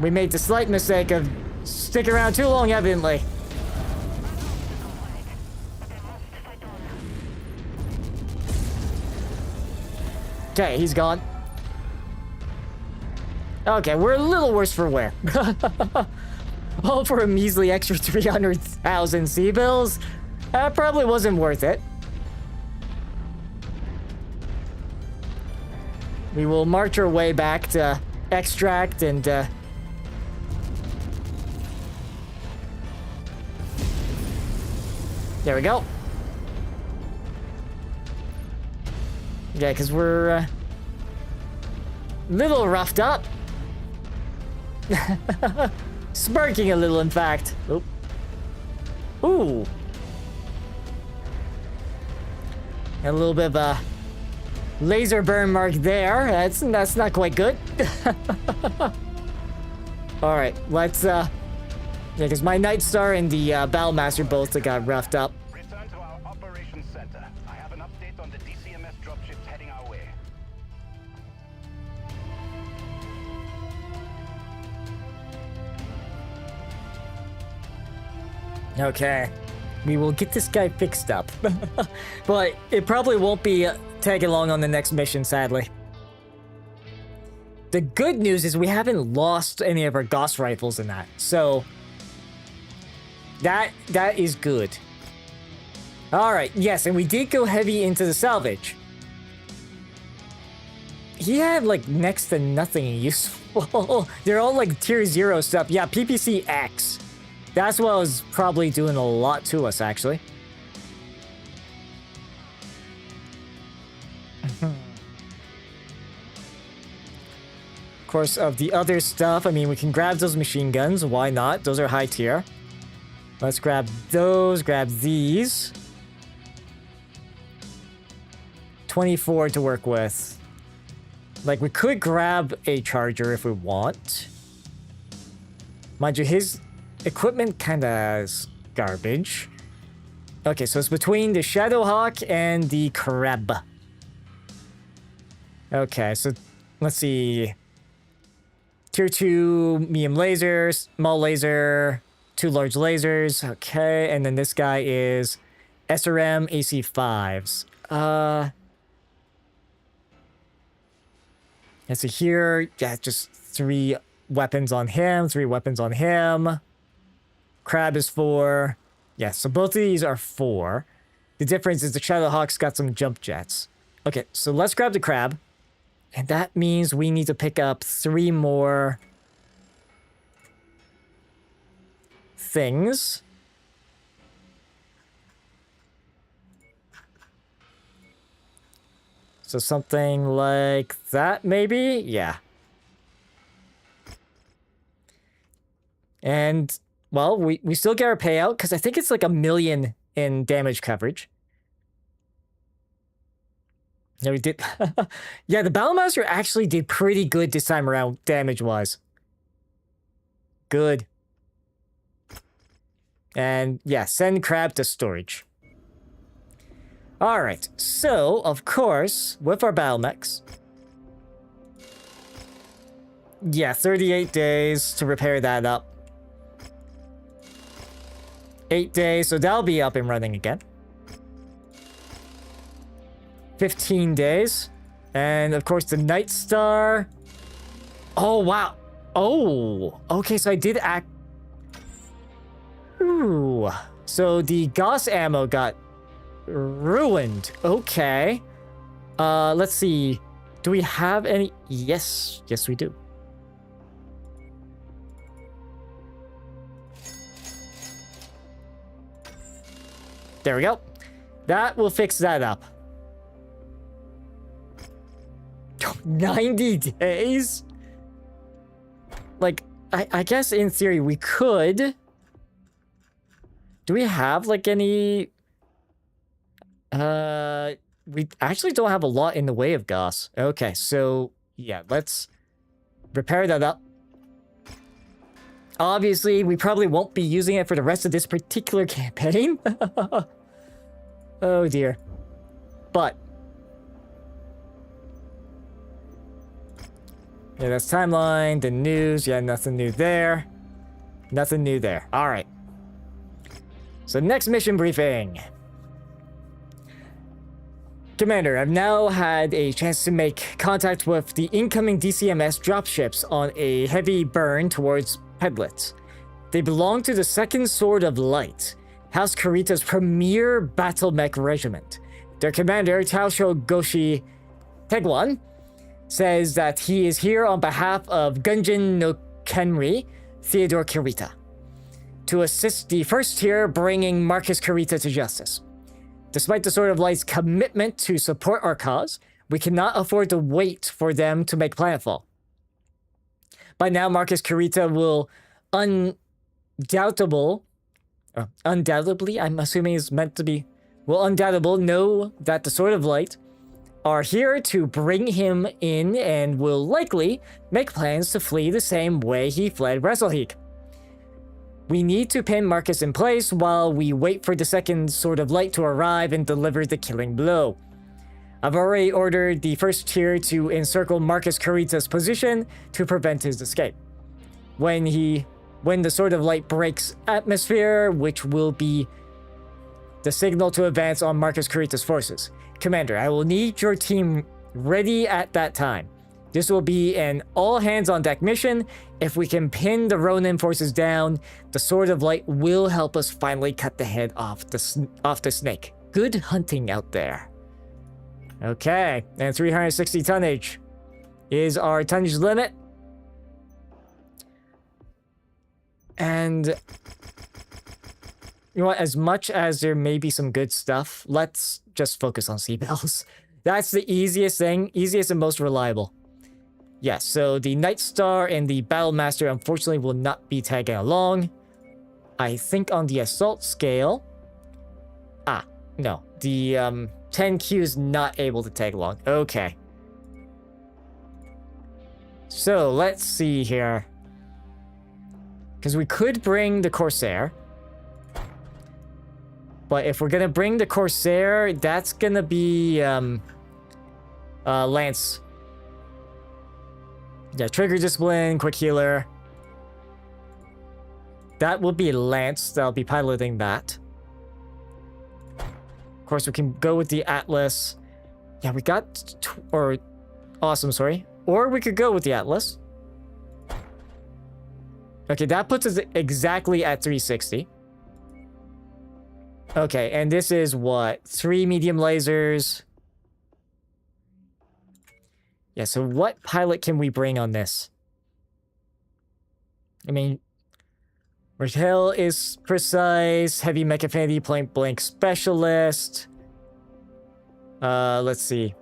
we made the slight mistake of sticking around too long, evidently. Okay, he's gone. Okay, we're a little worse for wear. All for a measly extra 300,000 C-bills? That probably wasn't worth it. We will march our way back to extract and, there we go. Yeah, because we're a little roughed up. Smirking a little, in fact. Oop. Ooh. A little bit of a laser burn mark there. That's not quite good. All right, let's yeah, because my Night Star and the Battlemaster both got roughed up. Return to our operations center. I have an update on the DCMS dropships heading our way. Okay, we will get this guy fixed up. But it probably won't be tagging along on the next mission, sadly. The good news is we haven't lost any of our Gauss rifles in that, so that is good. All right, yes, and we did go heavy into the salvage. He had like next to nothing useful. They're all like tier 0 stuff. Yeah, PPC X. That's what was probably doing a lot to us, actually. Of course, of the other stuff, I mean, we can grab those machine guns. Why not? Those are high tier. Let's grab those, grab these. 24 to work with. Like, we could grab a charger if we want. Mind you, his equipment kinda is garbage. Okay, so it's between the Shadowhawk and the Crab. Okay, so let's see. Tier 2 medium lasers, small laser, 2 large lasers. Okay, and then this guy is SRM AC5s. Let's see here. Yeah, just 3 weapons on him, 3 weapons on him. Crab is 4. Yeah, so both of these are 4. The difference is the Shadowhawk's got some jump jets. Okay, so let's grab the Crab. And that means we need to pick up 3 more things. So something like that, maybe? Yeah. And, well, we still get our payout, because I think it's like 1 million in damage coverage. Yeah, we did. Yeah, the Battlemaster actually did pretty good this time around, damage-wise. Good. And, yeah, send Crab to storage. Alright, so, of course, with our battle mechs. Yeah, 38 days to repair that up. 8 days, so that'll be up and running again. 15 days. And, of course, the Night Star. Oh, wow. Oh, okay, so I did act... Ooh. So the Gauss ammo got ruined. Okay. Let's see. Do we have any... Yes. Yes, we do. There we go. That will fix that up. 90 days? Like, I guess in theory we could. Do we have like any... we actually don't have a lot in the way of Gauss. Okay, so yeah, let's repair that up. Obviously, we probably won't be using it for the rest of this particular campaign. Oh dear. But yeah, that's timeline, the news. Yeah, nothing new there. Nothing new there. All right. So next mission briefing. Commander, I've now had a chance to make contact with the incoming DCMS dropships on a heavy burn towards Pedlet. They belong to the Second Sword of Light, House Kurita's premier battle mech regiment. Their commander, Taosho Goshi Tegwan, says that he is here on behalf of Gunjin no Kenri, Theodore Kurita, to assist the first tier bringing Marcus Kurita to justice. Despite the Sword of Light's commitment to support our cause, we cannot afford to wait for them to make planetfall. By now, Marcus Kurita will undoubtedly, I'm assuming is meant to be, will undoubtedly know that the Sword of Light are here to bring him in and will likely make plans to flee the same way he fled Rasalhague. We need to pin Marcus in place while we wait for the second Sword of Light to arrive and deliver the killing blow. I've already ordered the first tier to encircle Marcus Kurita's position to prevent his escape. When the Sword of Light breaks atmosphere, which will be the signal to advance on Marcus Kurita's forces. Commander, I will need your team ready at that time. This will be an all-hands-on-deck mission. If we can pin the Ronin forces down, the Sword of Light will help us finally cut the head off the snake. Good hunting out there. Okay, and 360 tonnage is our tonnage limit. And you know what, as much as there may be some good stuff, let's just focus on seabells. That's the easiest thing, easiest and most reliable. Yes, so the Night Star and the Battlemaster unfortunately will not be tagging along. I think on the assault scale... no. The 10Q is not able to tag along. Okay. So, let's see here. Because we could bring the Corsair. But if we're gonna bring the Corsair, that's gonna be... Lance. Yeah, Trigger Discipline, Quick Healer. That will be Lance that'll be piloting that. Of course, we can go with the Atlas. Yeah, we got... Awesome, sorry. Or we could go with the Atlas. Okay, that puts us exactly at 360. Okay, and this is what? 3 medium lasers. Yeah, so what pilot can we bring on this? I mean, Raquel is precise, heavy mech affinity, point blank specialist. Let's see.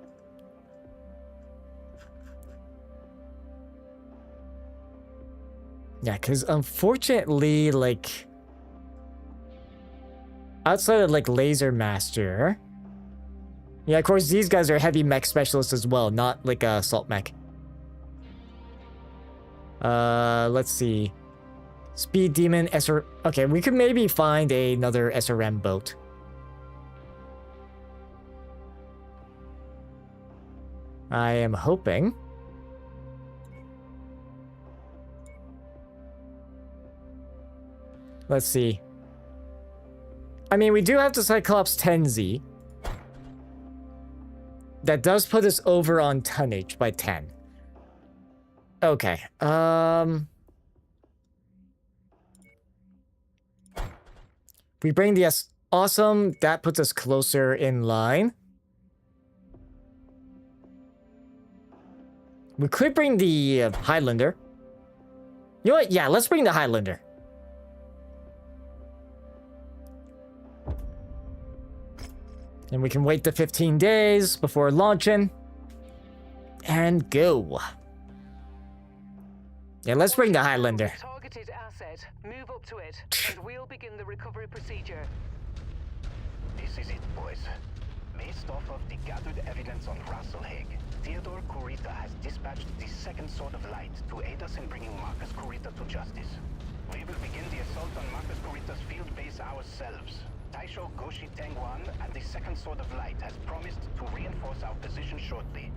Yeah, because unfortunately, like, outside of like Laser Master. Yeah, of course, these guys are heavy mech specialists as well, not like a assault mech. Let's see. Speed Demon, SR... Okay, we could maybe find another SRM boat. I am hoping. Let's see. I mean, we do have the Cyclops 10Z. That does put us over on tonnage by 10. Okay. We bring the awesome. That puts us closer in line. We could bring the Highlander. You know what? Yeah, let's bring the Highlander. And we can wait the 15 days before launching. And go. Yeah, let's bring the Highlander. Targeted asset. Move up to it, and we'll begin the recovery procedure. This is it, boys. Based off of the gathered evidence on Rasalhague, Theodore Kurita has dispatched the second Sword of Light to aid us in bringing Marcus Kurita to justice. We will begin the assault on Marcus Kurita's field base ourselves. Taisho Goshi Tengwan and the second Sword of Light has promised to reinforce our position shortly.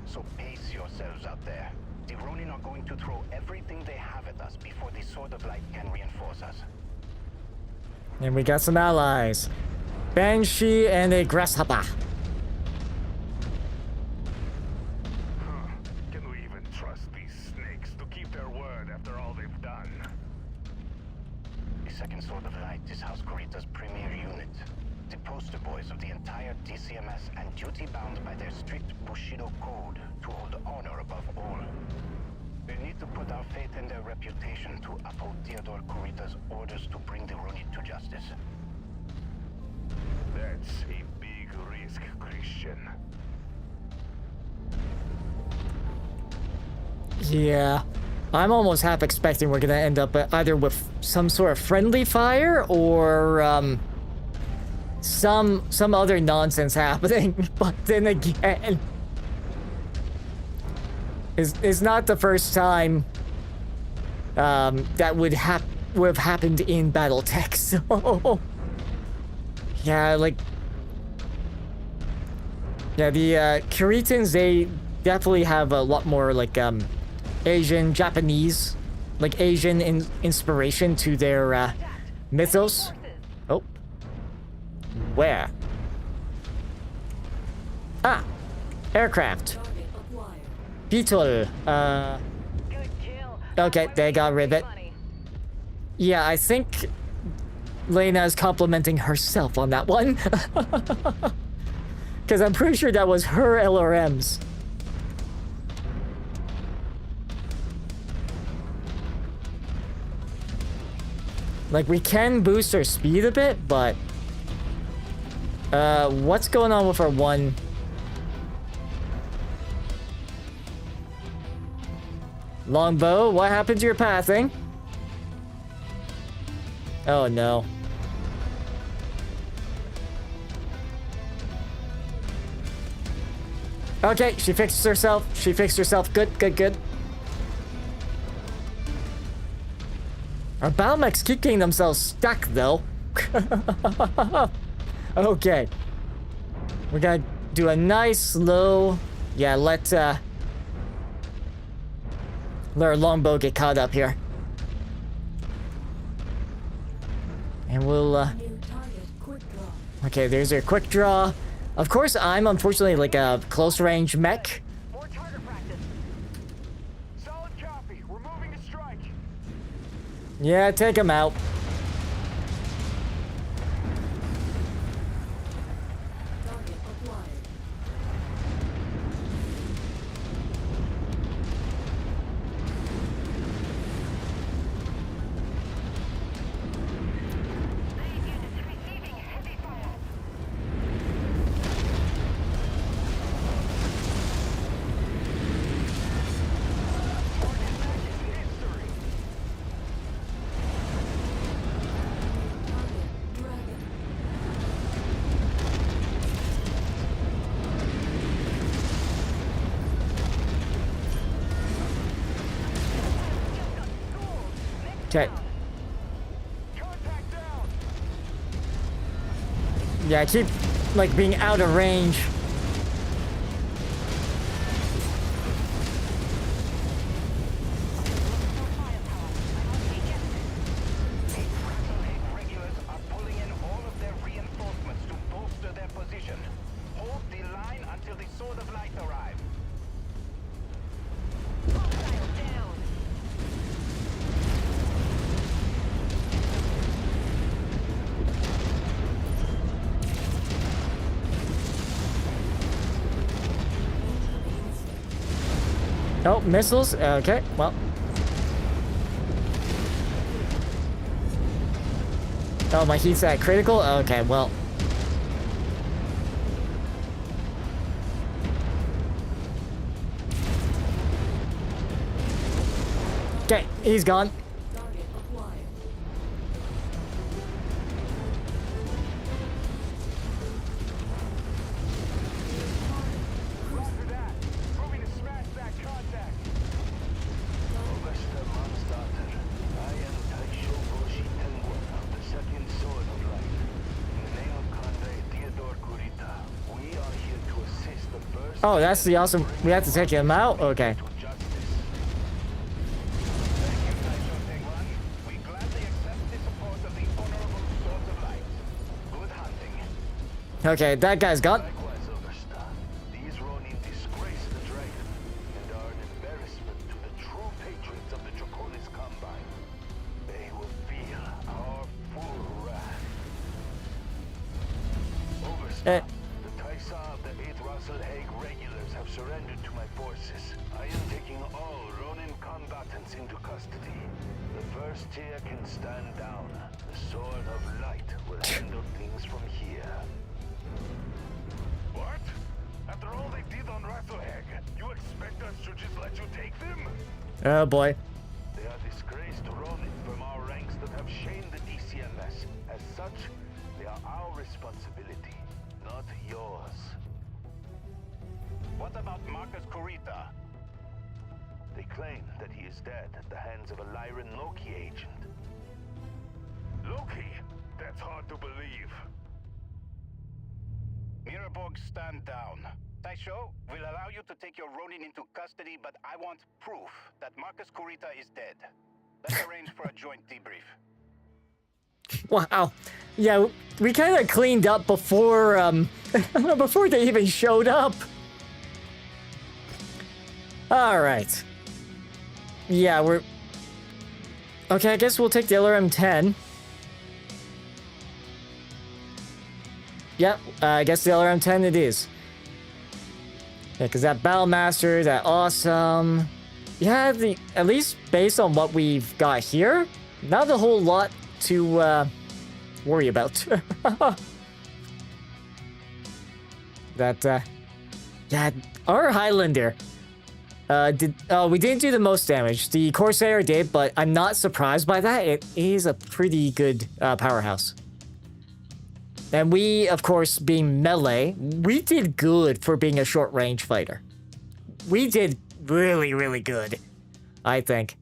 So pace yourselves out there. The Ronin are going to throw everything they have at us before the Sword of Light can reinforce us. And we got some allies. Banshee and a Grasshopper. Can we even trust these snakes to keep their word after all they've done? The second Sword of Light is House Kurita's premier unit. The poster boys of the entire DCMS and duty-bound by their strict Bushido code to hold honor above all. We need to put our faith in their reputation to uphold Theodore Kurita's orders to bring the Ronin to justice. That's a big risk, Christian. Yeah. I'm almost half expecting we're gonna end up either with some sort of friendly fire or some other nonsense happening. But then again, it's not the first time that would have happened in BattleTech. So yeah, like yeah, the Kuritans, they definitely have a lot more like Asian, Japanese, like Asian inspiration to their mythos. Oh. Where? Ah! Aircraft. Beetle. Okay, they got ribbit. Yeah, I think Lena is complimenting herself on that one. Because I'm pretty sure that was her LRMs. Like, we can boost our speed a bit, but what's going on with our one? Longbow, what happened to your pathing? Oh no. Okay, she fixed herself. She fixed herself. Good, good, good. Our battle mechs keep getting themselves stuck, though. Okay. We're gonna do a nice, slow... Yeah, let our longbow get caught up here. And we'll, Okay, there's our quick draw. Of course, I'm unfortunately like a close-range mech. More target practice. Solid copy. We're moving to strike. Yeah, take him out. Okay. Yeah, I keep like being out of range. Regulars are pulling in all of their reinforcements to bolster their position. Hold the line until the Sword of Light arrive. Hostile down. Oh, missiles. Okay, well. Oh, my heat's at critical? Okay, well. Okay, he's gone. Target acquired. Roger that. Moving to smash that contact. Augusta Mansdatter. I am Taisho Goshi Tenguan of the Second Sword of Light. In the name of Conde Theodore Kurita, we are here to assist the first... Oh, that's the awesome. We have to take him out? Okay. to justice. Thank you, Taisho Tenguan. We gladly accept the support of the Honorable Swords of Light. Good hunting. Okay, that guy's gone. Likewise, Augusta. These Ronin disgrace the dragon and are an embarrassment to the true patriots of the Draconis Combine. They will feel our full wrath. Overstop. The Taisa of the 8th Rasalhague regulars have surrendered to my forces. I am taking all Ronin combatants into custody. The first tier can stand down. The Sword of Light will handle things from here. What? After all they did on Rasalhague, you expect us to just let you take them? Oh boy. They are disgraced Ronin from our ranks that have shamed the DCMS. As such, they are our responsibility, not yours. What about Marcus Kurita? They claim that he is dead at the hands of a Lyran Loki agent. Loki? That's hard to believe. Miraborg, stand down. Taisho, we'll allow you to take your Ronin into custody, but I want proof that Marcus Kurita is dead. Let's arrange for a joint debrief. Wow. Yeah, we kind of cleaned up before, before they even showed up. Alright. Yeah, we're... Okay, I guess we'll take the LRM-10. Yep, I guess the LRM-10 it is. Yeah, because that Battlemaster, that awesome... Yeah, at least based on what we've got here, not a whole lot to worry about. Yeah, our Highlander we didn't do the most damage. The Corsair did, but I'm not surprised by that. It is a pretty good powerhouse. And we, of course, being melee, we did good for being a short-range fighter. We did really, really good, I think.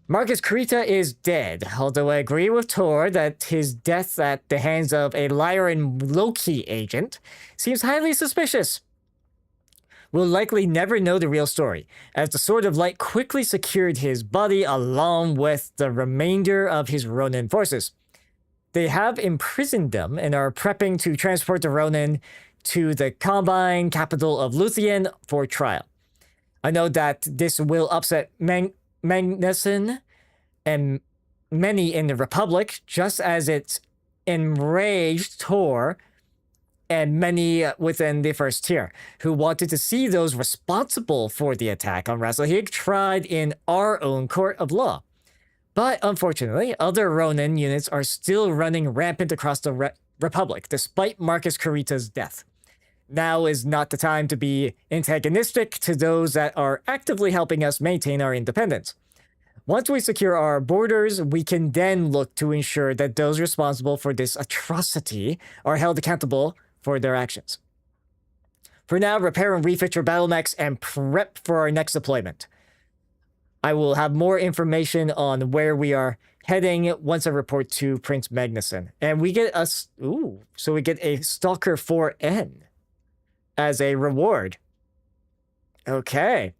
Marcus Kurita is dead, although I agree with Tor that his death at the hands of a Lyran Loki agent seems highly suspicious. We'll likely never know the real story, as the Sword of Light quickly secured his body along with the remainder of his Ronin forces. They have imprisoned them and are prepping to transport the Ronin to the Combine capital of Luthien for trial. I know that this will upset Magnuson and many in the Republic, just as it enraged Tor and many within the first tier, who wanted to see those responsible for the attack on Rasalhague tried in our own court of law. But unfortunately, other Ronin units are still running rampant across the Republic, despite Marcus Kurita's death. Now is not the time to be antagonistic to those that are actively helping us maintain our independence. Once we secure our borders, we can then look to ensure that those responsible for this atrocity are held accountable for their actions. For now, repair and refit your battle mechs and prep for our next deployment. I will have more information on where we are heading once I report to Prince Magnuson. And we get so we get a Stalker 4N as a reward. Okay.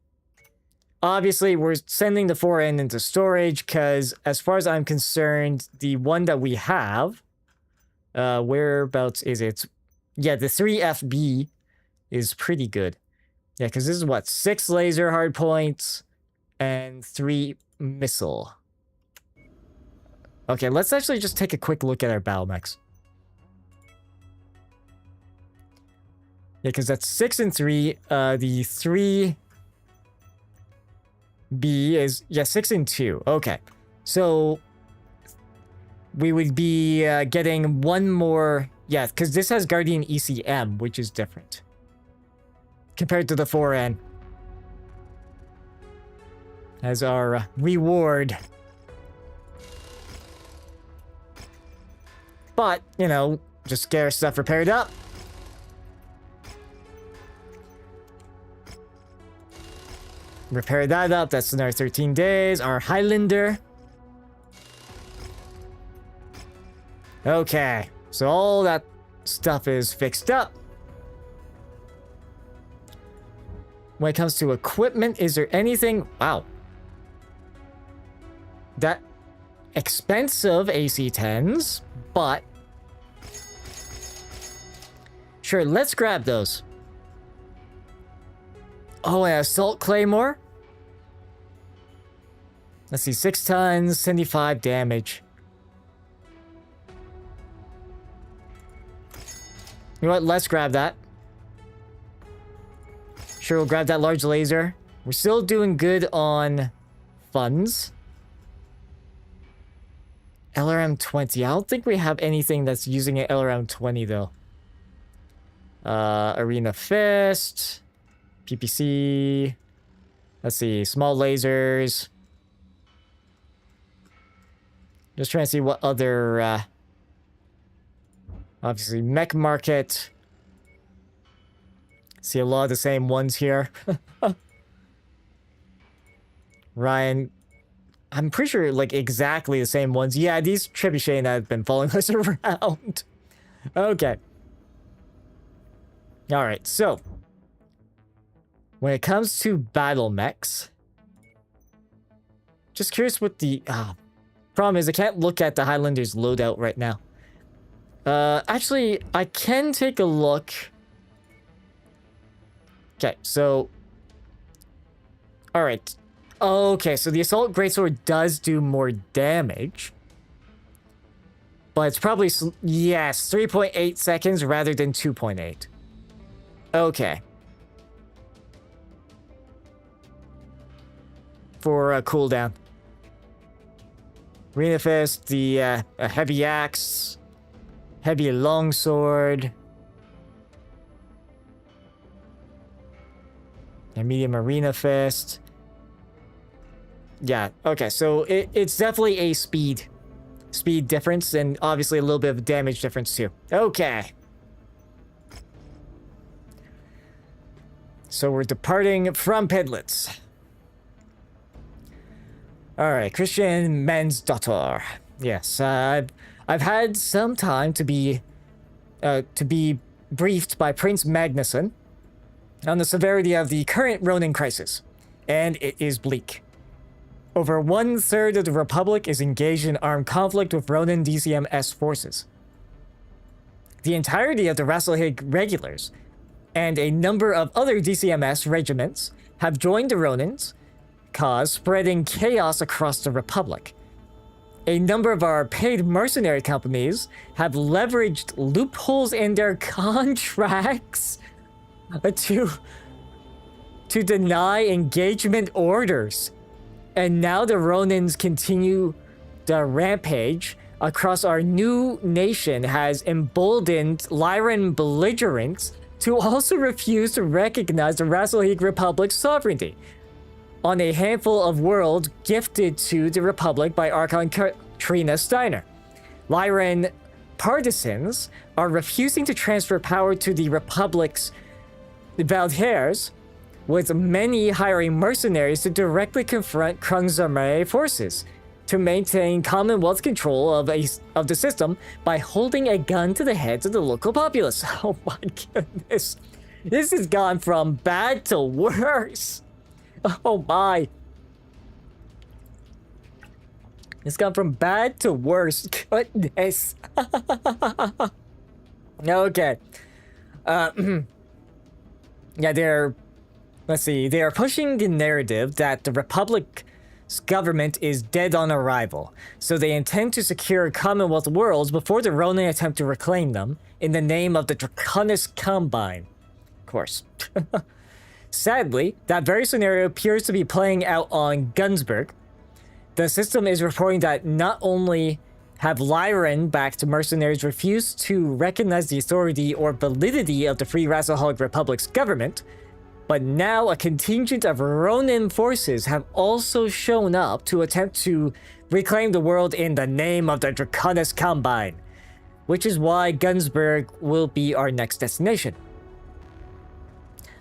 Obviously, we're sending the 4N into storage because, as far as I'm concerned, the one that we have, whereabouts is it? Yeah, the 3FB is pretty good. Yeah, because this is what? 6 laser hardpoints and 3 missile. Okay, let's actually just take a quick look at our battle mechs. Yeah, because that's 6 and 3. The 3 B is, yeah, 6 and 2. Okay. So we would be getting one more, yeah, because this has Guardian ECM, which is different compared to the 4N. As our reward. But, you know, just get our stuff repaired up. Repair that up. That's another 13 days. Our Highlander. Okay. So all that stuff is fixed up. When it comes to equipment, is there anything... Wow. That expensive AC-10s, but... Sure, let's grab those. Oh, an Assault Claymore? Let's see, 6 tons, 75 damage. You know what, let's grab that. Sure, we'll grab that large laser. We're still doing good on funds. LRM-20. I don't think we have anything that's using an LRM-20 though. Arena Fist. PPC. Let's see. Small lasers. Just trying to see what other... obviously, Mech Market. See a lot of the same ones here. Ryan... I'm pretty sure, like, exactly the same ones. Yeah, these Trebuchet have been following us around. Okay. Alright, so. When it comes to battle mechs. Just curious what the... problem is, I can't look at the Highlander's loadout right now. Actually, I can take a look. Okay, so... Alright. Okay, so the Assault Greatsword does do more damage. But it's probably... Yes, 3.8 seconds rather than 2.8. Okay. For a cooldown. Arena Fist, the a heavy axe, heavy longsword, a medium Arena Fist. Yeah, okay, so it's definitely a speed difference, and obviously a little bit of damage difference too. Okay. So we're departing from Pedlitz. Alright, Christian Mansdottir. Yes, I've had some time to be briefed by Prince Magnusson on the severity of the current Ronin crisis, and it is bleak. Over 1/3 of the Republic is engaged in armed conflict with Ronin DCMS forces. The entirety of the Rasalhague regulars and a number of other DCMS regiments have joined the Ronins' cause, spreading chaos across the Republic. A number of our paid mercenary companies have leveraged loopholes in their contracts to deny engagement orders. And now the Ronins continue the rampage across our new nation has emboldened Lyran belligerents to also refuse to recognize the Rasalhague Republic's sovereignty on a handful of worlds gifted to the Republic by Archon Katrina Steiner. Lyran partisans are refusing to transfer power to the Republic's Valdhairs, with many hiring mercenaries to directly confront Krungzarmare forces to maintain Commonwealth control of the system by holding a gun to the heads of the local populace. Oh my goodness. This has gone from bad to worse. Oh my. It's gone from bad to worse. Goodness. Okay. Yeah, let's see, they are pushing the narrative that the Republic's government is dead on arrival, so they intend to secure Commonwealth worlds before the Ronin attempt to reclaim them in the name of the Draconis Combine. Of course. Sadly, that very scenario appears to be playing out on Gunsberg. The system is reporting that not only have Lyran-backed mercenaries refused to recognize the authority or validity of the Free Rasalhague Republic's government, but now a contingent of Ronin forces have also shown up to attempt to reclaim the world in the name of the Draconis Combine, which is why Gunsberg will be our next destination.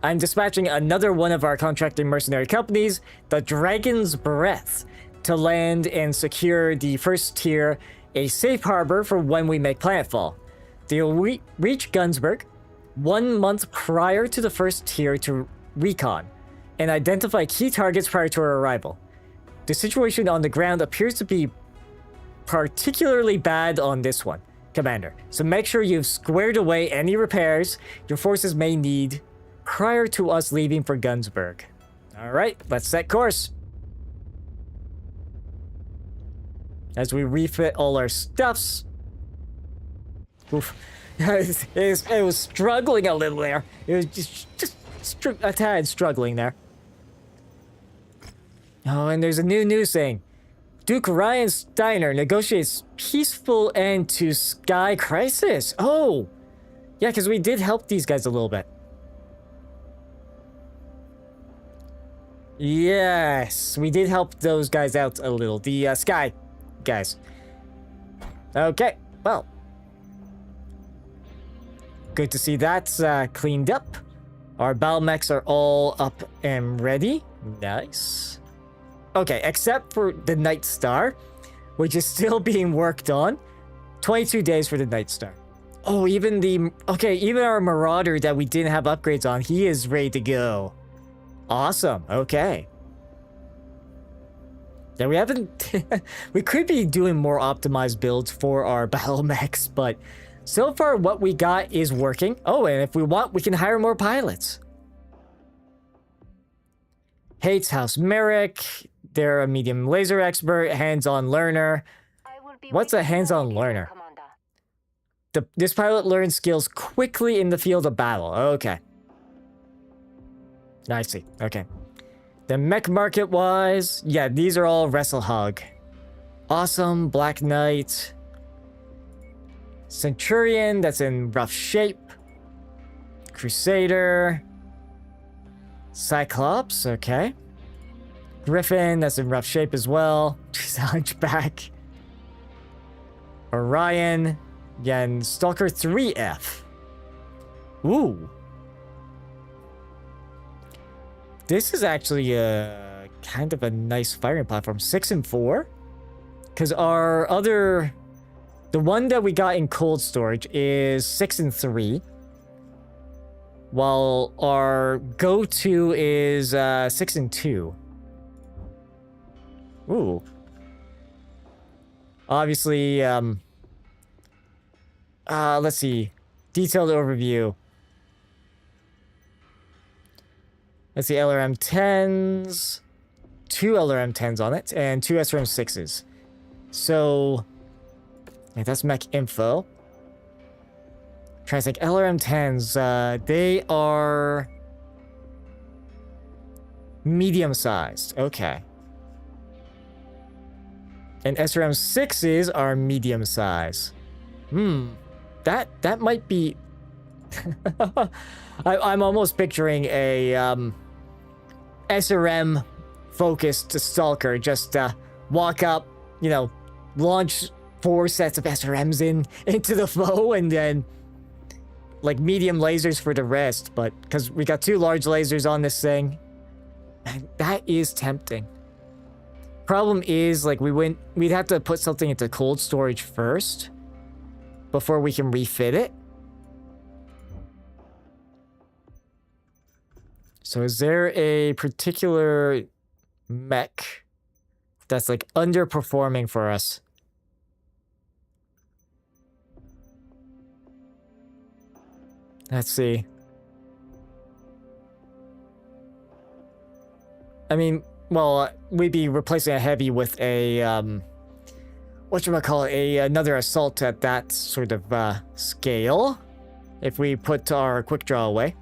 I'm dispatching another one of our contracting mercenary companies, the Dragon's Breath, to land and secure the first tier, a safe harbor for when we make planetfall. They'll reach Gunsberg 1 month prior to the first tier to recon and identify key targets prior to our arrival. The situation on the ground appears to be particularly bad on this one, Commander, so make sure you've squared away any repairs your forces may need prior to us leaving for Gunsberg. Alright, let's set course. As we refit all our stuffs. Oof. It was struggling a little there. It was just a tad struggling there. Oh, and there's a new news thing. Duke Ryan Steiner negotiates peaceful end to Sky Crisis. Oh! Yeah, because we did help these guys a little bit. Yes, we did help those guys out a little. The Sky guys. Okay, well. Good to see that's cleaned up. Our battle mechs are all up and ready. Nice. Okay, except for the Night Star, which is still being worked on. 22 days for the Night Star. Oh, even our Marauder that we didn't have upgrades on, he is ready to go. Awesome, okay. Yeah, we haven't... we could be doing more optimized builds for our battle mechs, but so far what we got is working. Oh, and if we want, we can hire more pilots. Hates House Merrick. They're a medium laser expert, hands-on learner. What's a hands-on learner? This pilot learns skills quickly in the field of battle. Okay. I see. Okay. The mech market-wise, yeah, these are all Rasalhague. Awesome, Black Knight. Centurion, that's in rough shape. Crusader. Cyclops, okay. Griffin, that's in rough shape as well. She's a hunchback. Orion. Yeah, and Stalker 3F. Ooh. This is actually a kind of a nice firing platform. 6 and 4. Because our other... the one that we got in cold storage is 6 and 3. While our go-to is 6 and 2. Ooh. Obviously, let's see. Detailed overview. Let's see, LRM-10s. 2 LRM-10s on it, and 2 SRM-6s. So, yeah, that's mech info. Trying to think, LRM-10s, they are medium-sized. Okay. And SRM-6s are medium-sized. That might be... I'm almost picturing a SRM-focused Stalker. Just walk up, you know, launch 4 sets of SRMs into the foe, and then like medium lasers for the rest. But because we got 2 large lasers on this thing, and that is tempting. Problem is, like, we'd have to put something into cold storage first before we can refit it. So is there a particular mech that's like underperforming for us? Let's see. I mean, well, we'd be replacing a heavy with a, whatchamacallit, another assault at that sort of, scale. If we put our quick draw away.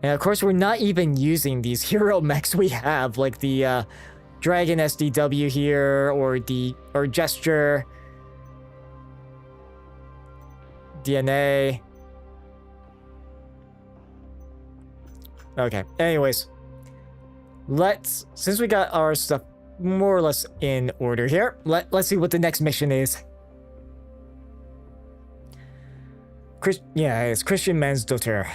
And of course, we're not even using these hero mechs we have, like the Dragon SDW here, or Gesture, DNA. Okay, anyways. Since we got our stuff more or less in order here, let's see what the next mission is. It's Christian Mansdotter.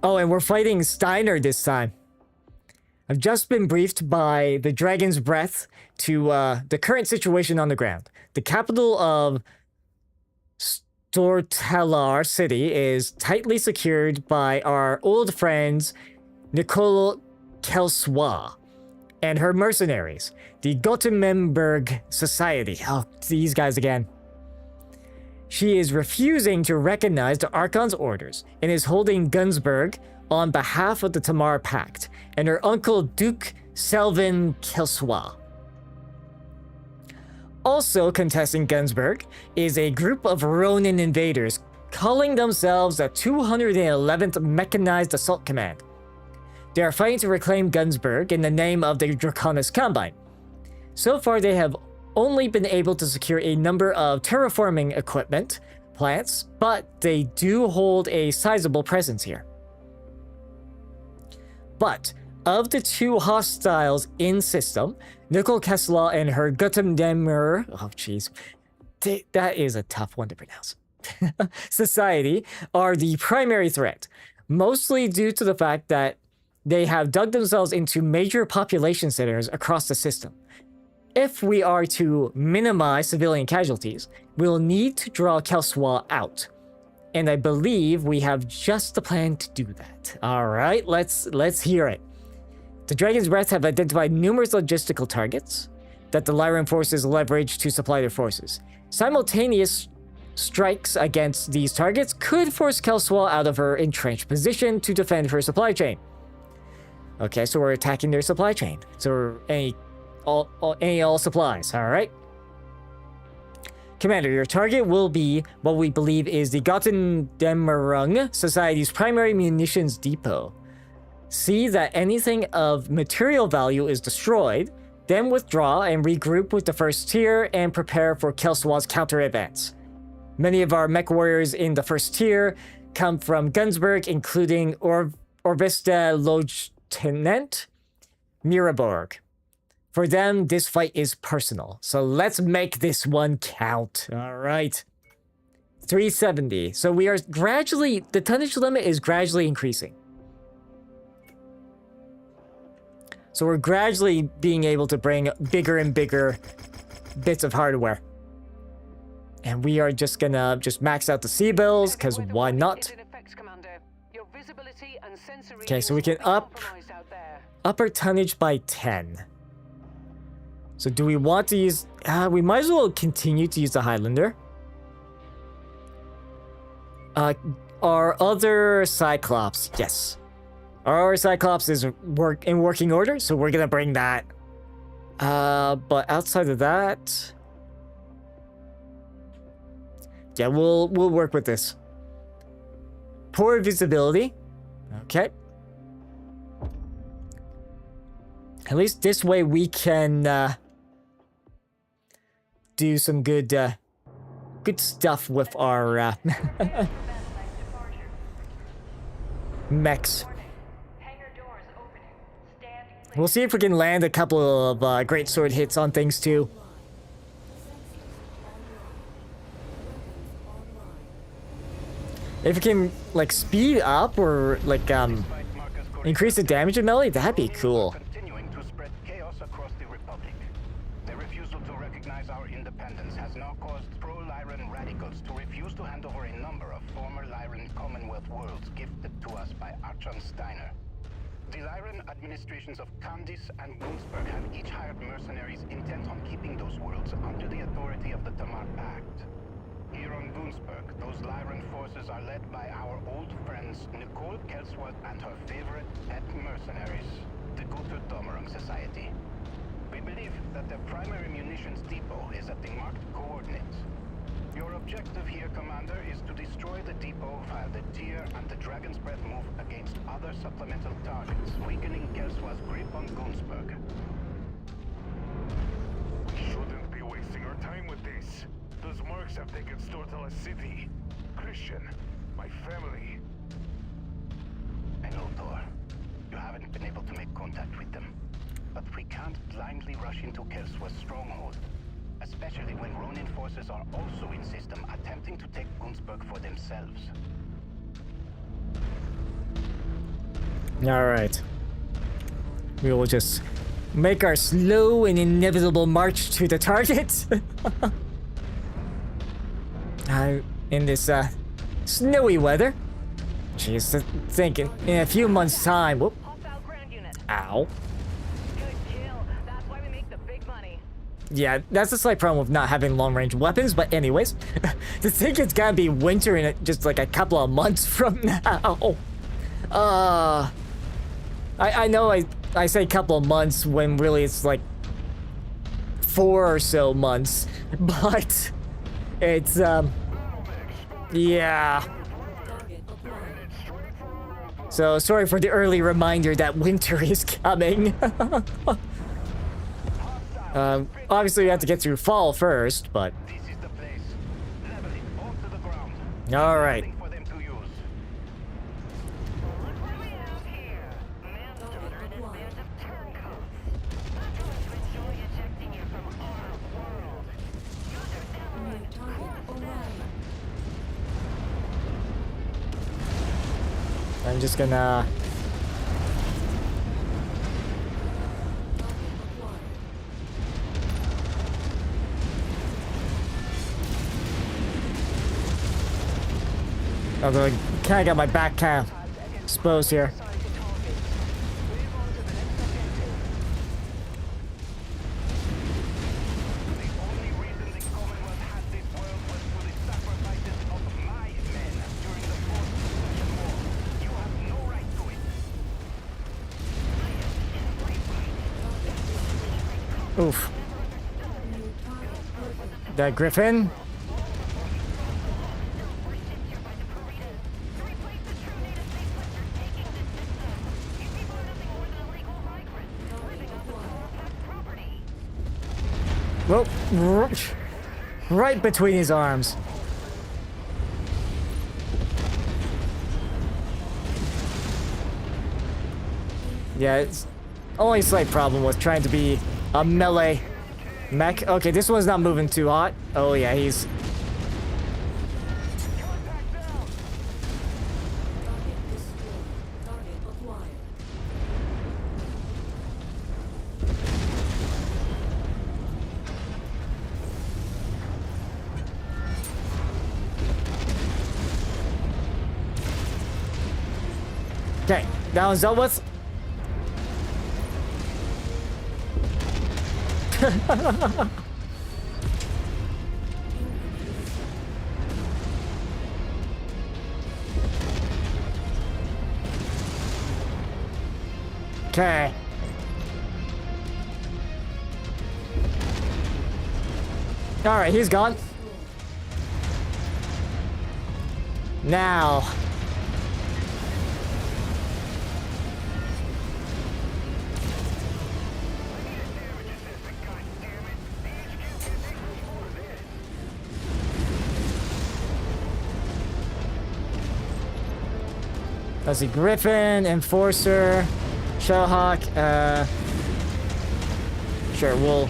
Oh, and we're fighting Steiner this time. I've just been briefed by the Dragon's Breath to the current situation on the ground. The capital of Stortalar City is tightly secured by our old friends Nicole Kelsois and her mercenaries, the Gothenburg Society. Oh, these guys again. She is refusing to recognize the Archon's orders and is holding Gunsberg on behalf of the Tamar Pact and her uncle Duke Selvin Kelsois. Also contesting Gunsberg is a group of Ronin invaders calling themselves the 211th Mechanized Assault Command. They are fighting to reclaim Gunsberg in the name of the Draconis Combine. So far, they have only been able to secure a number of terraforming equipment plants, but they do hold a sizable presence here. But of the two hostiles in system, Nicole Kessler and her Gothenburg, that is a tough one to pronounce, Society are the primary threat, mostly due to the fact that they have dug themselves into major population centers across the system. If we are to minimize civilian casualties, we'll need to draw Kelsois out. And I believe we have just the plan to do that. Alright, let's hear it. The Dragon's Breath have identified numerous logistical targets that the Lyran forces leverage to supply their forces. Simultaneous strikes against these targets could force Kelsois out of her entrenched position to defend her supply chain. Okay, so we're attacking their supply chain. So all supplies, alright? Commander, your target will be what we believe is the Gothenburg Society's primary munitions depot. See that anything of material value is destroyed, then withdraw and regroup with the first tier and prepare for Kelsois' counter-advance. Many of our mech warriors in the first tier come from Gunsberg, including Orvista Lieutenant Miraborg. For them, this fight is personal, so let's make this one count. All right. 370. So we are gradually, the tonnage limit is gradually increasing. So we're gradually being able to bring bigger and bigger bits of hardware. And we are just gonna max out the C-bills, because why not? Okay, so we can up our tonnage by 10. So do we want to use... we might as well continue to use the Highlander. Our other Cyclops, yes. Our Cyclops is in working order, so we're gonna bring that. But outside of that... yeah, we'll work with this. Poor visibility. Okay. At least this way we can... do some good stuff with our mechs. We'll see if we can land a couple of great sword hits on things too. If we can like speed up or like increase the damage of melee, that'd be cool. Administrations of Candice and Bloomsburg have each hired mercenaries intent on keeping those worlds under the authority of the Tamar Pact. Here on Bloomsburg, those Lyran forces are led by our old friends Nicole Kelsworth and her favorite pet mercenaries, the Gothenburg Society. We believe that their primary munitions depot is at the marked coordinates. Your objective here, Commander, is to destroy the depot while the Tyr and the Dragon's Breath move against other supplemental targets, weakening Gerswa's grip on Gunzburg. We shouldn't be wasting our time with this. Those marks have taken Stortala City. Christian, my family. I know, Thor. You haven't been able to make contact with them. But we can't blindly rush into Gerswa's stronghold. Especially when Ronin forces are also in system, attempting to take Gunzburg for themselves. Alright. We will just make our slow and inevitable march to the target. In this snowy weather. Jeez, thinking in a few months' time. Whoop. Ow. Yeah, that's a slight problem with not having long-range weapons, but anyways. To think it's gonna be winter in just like a couple of months from now. I know I say couple of months when really it's like 4 or so months, but it's yeah. So sorry for the early reminder that winter is coming. Obviously we have to get through fall first, but all right. I'm just gonna although I kinda got my back kind of exposed here. Oof. That Griffin. Well, right between his arms. Yeah, it's only slight problem with trying to be a melee mech. Okay, this one's not moving too hot. Oh yeah, he's... Okay, that one's dealt with. Okay. All right, he's gone. Now. Let's see, Griffin, Enforcer, Shellhawk, sure, we'll...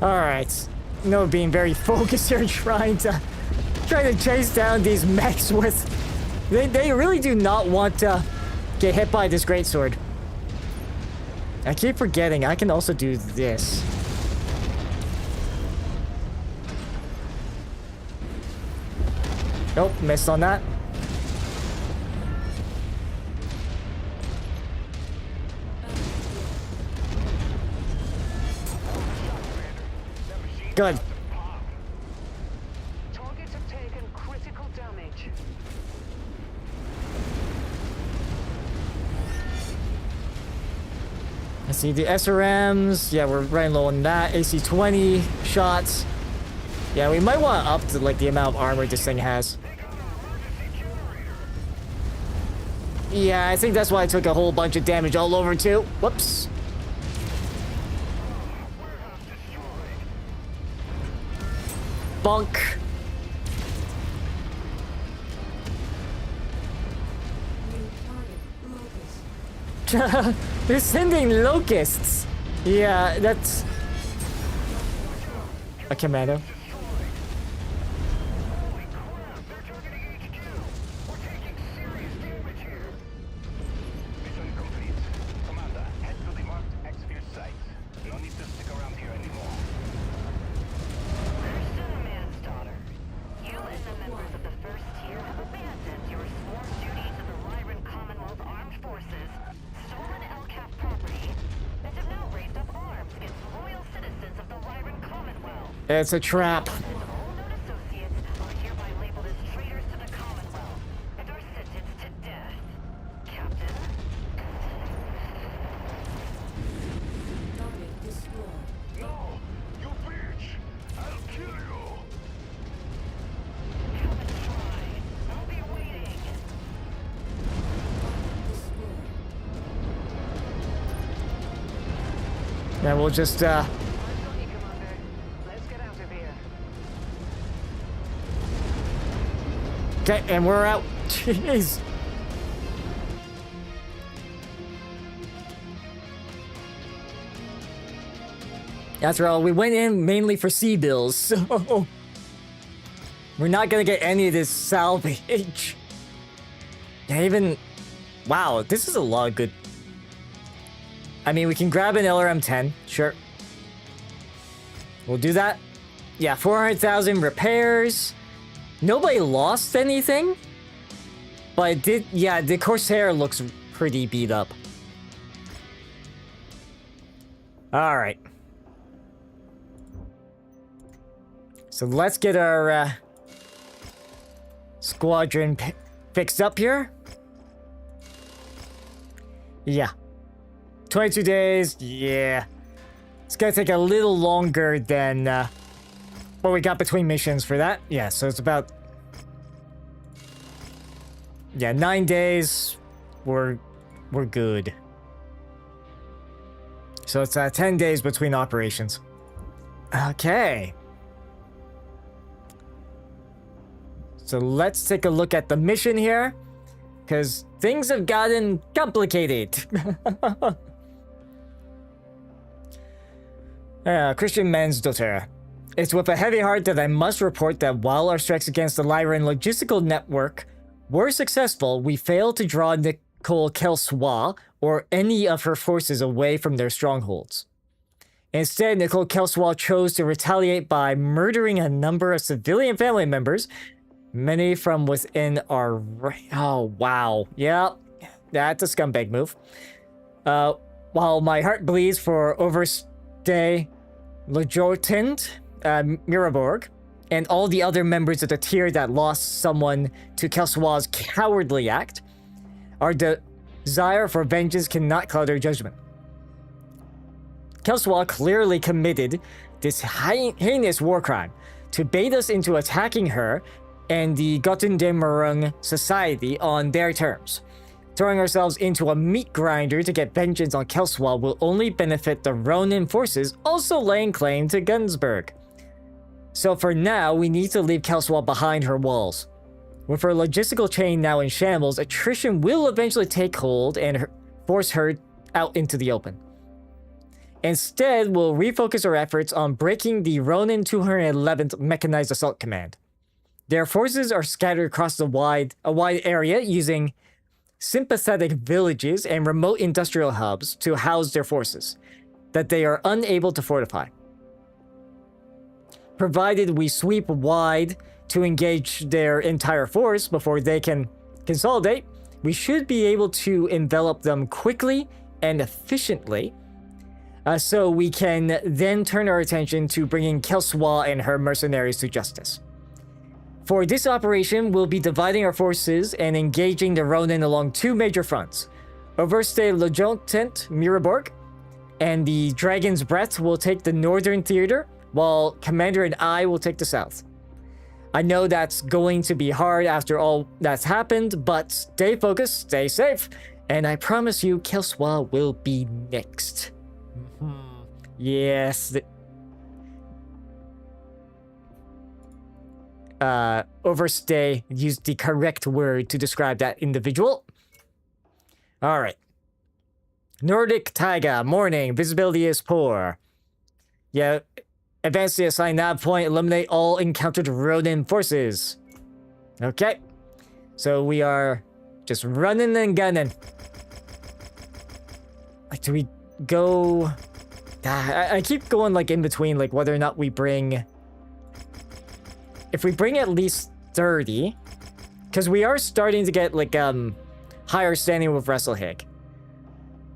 Alright. No, being very focused here, trying to chase down these mechs with... They really do not want to get hit by this greatsword. I keep forgetting I can also do this. Nope, missed on that. Good. Targets have taken critical damage. I see the SRMs. Yeah, we're running low on that. AC-20 shots. Yeah, we might want to up to, like, the amount of armor this thing has. Yeah, I think that's why I took a whole bunch of damage all over, too. Whoops. Bunk. They're sending locusts. Yeah, that's a commando. It's a trap. Then we'll just okay, and we're out. Jeez. After all, we went in mainly for sea bills, so we're not gonna get any of this salvage. Yeah, even... Wow, this is a lot of good... I mean, we can grab an LRM-10, sure. We'll do that. Yeah, 400,000 repairs. Nobody lost anything, but it did. Yeah, the Corsair looks pretty beat up. All right. So let's get our squadron fixed up here. Yeah. 22 days. Yeah. It's gonna take a little longer than what we got between missions for that. Yeah, so it's about... Yeah, 9 days. We're good. So it's 10 days between operations. Okay. So let's take a look at the mission here, because things have gotten complicated. Christian men's daughter. It's with a heavy heart that I must report that while our strikes against the Lyran logistical network were successful, we failed to draw Nicole Kelsois or any of her forces away from their strongholds. Instead, Nicole Kelsois chose to retaliate by murdering a number of civilian family members, many from within our... Oh, wow. Yeah, that's a scumbag move. While my heart bleeds for Overstay Lejortend, Miraborg, and all the other members of the tier that lost someone to Kelsois' cowardly act, our desire for vengeance cannot cloud our judgment. Kelsois clearly committed this heinous war crime to bait us into attacking her and the Göttingen society on their terms. Throwing ourselves into a meat grinder to get vengeance on Kelsois will only benefit the Ronin forces also laying claim to Gunsberg. So for now, we need to leave Kelsois behind her walls. With her logistical chain now in shambles, attrition will eventually take hold and force her out into the open. Instead, we'll refocus our efforts on breaking the Ronin 211th Mechanized Assault Command. Their forces are scattered across a wide area using sympathetic villages and remote industrial hubs to house their forces that they are unable to fortify. Provided we sweep wide to engage their entire force before they can consolidate, we should be able to envelop them quickly and efficiently, so we can then turn our attention to bringing Kelsois and her mercenaries to justice. For this operation, we'll be dividing our forces and engaging the Ronin along two major fronts. Overste Lejontent Miraborg and the Dragon's Breath will take the northern theater, while Commander and I will take the south. I know that's going to be hard after all that's happened, but stay focused, stay safe, and I promise you Kelsois will be next. Yes. Overstay used the correct word to describe that individual. Alright. Nordic Taiga, morning, visibility is poor. Yeah, advance the assigned nav point, eliminate all encountered Ronin forces. Okay. So we are just running and gunning. Like, do we go... I keep going, like, in between, like, whether or not we bring... If we bring at least 30... Because we are starting to get, like, higher standing with Rasalhague.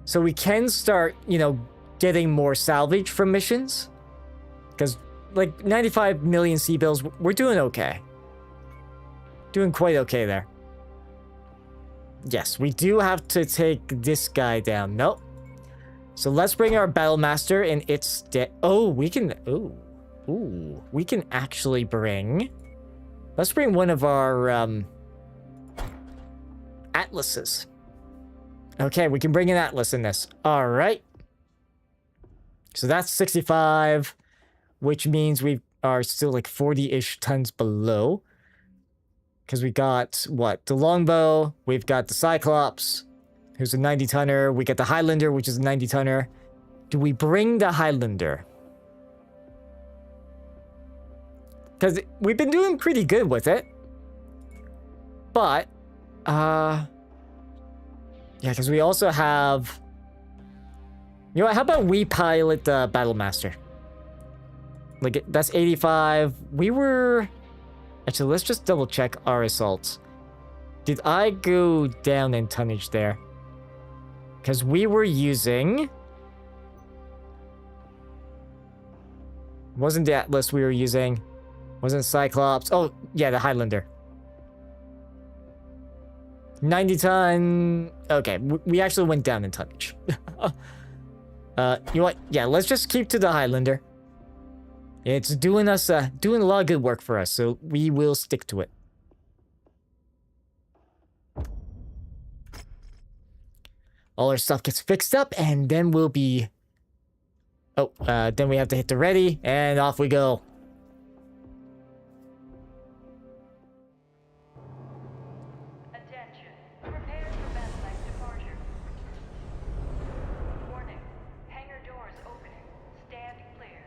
So we can start, you know, getting more salvage from missions. Because, like, 95 million sea bills, we're doing okay. Doing quite okay there. Yes, we do have to take this guy down. Nope. So let's bring our Battle Master and its... Oh, we can... Ooh. We can actually bring... Let's bring one of our, Atlases. Okay, we can bring an Atlas in this. Alright. So that's 65, which means we are still like 40-ish tons below. Because we got, what? The Longbow, we've got the Cyclops, who's a 90-tonner. We got the Highlander, which is a 90-tonner. Do we bring the Highlander? Because we've been doing pretty good with it. But, yeah, because we also have... You know what, how about we pilot the Battle Master? Like, that's 85. We were... Actually, let's just double check our assaults. Did I go down in tonnage there? Because we were using... Wasn't the Atlas we were using? Wasn't Cyclops? Oh, yeah, the Highlander. 90 ton... Okay, we actually went down in tonnage. You know what? Yeah, let's just keep to the Highlander. It's doing us, doing a lot of good work for us, so we will stick to it. All our stuff gets fixed up, and then we'll be... Oh, then we have to hit the ready, and off we go. Attention. Prepare for battle-like departure. Warning. Hangar doors opening. Stand clear.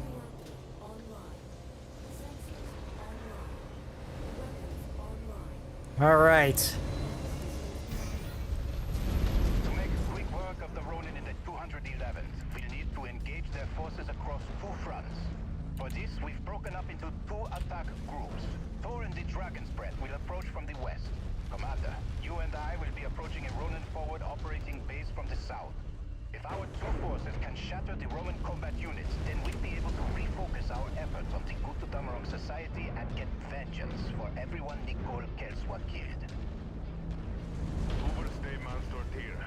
Reactor online. Sensors online. Weapons online. All right. To make quick work of the Ronin in the 211th, we'll need to engage their forces across two fronts. For this, we've broken up into two attack groups. Thor and the Dragon's Breath will approach from the west. Commander, you and I will be approaching a Ronin forward operating base from the south. If our two forces can shatter the Roman combat units, then we'll be able to refocus our efforts on the Gutatamrong society and get vengeance for everyone Nicole Kelsois killed. Overstay Monster Tier.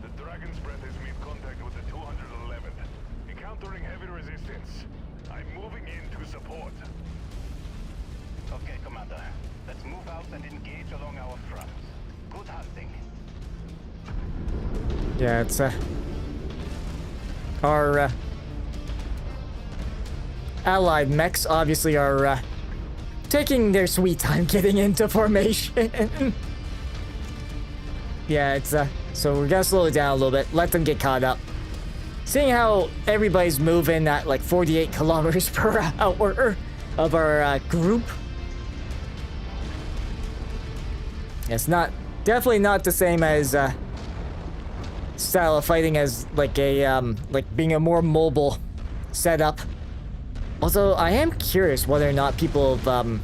The Dragon's Breath has made contact with the 211th. Encountering heavy resistance. I'm moving in to support. Okay, Commander. Let's move out and engage along our fronts. Good hunting. Yeah, it's, our, allied mechs obviously are, taking their sweet time getting into formation. Yeah, it's, so we're gonna slow it down a little bit. Let them get caught up. seeing how everybody's moving at like 48 kilometers per hour of our group. It's definitely not the same as style of fighting as like a like being a more mobile setup. Also, I am curious whether or not people have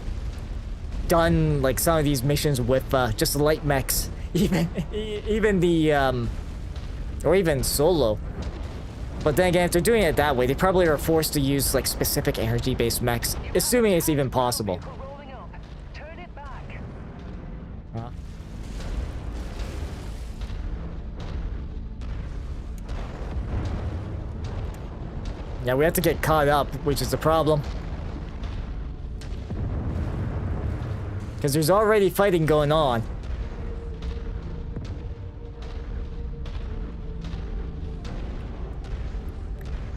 done like some of these missions with just light mechs, even the or even solo. But then again, if they're doing it that way, they probably are forced to use like specific energy-based mechs, assuming it's even possible. Huh? Yeah, we have to get caught up, which is the problem. Because there's already fighting going on.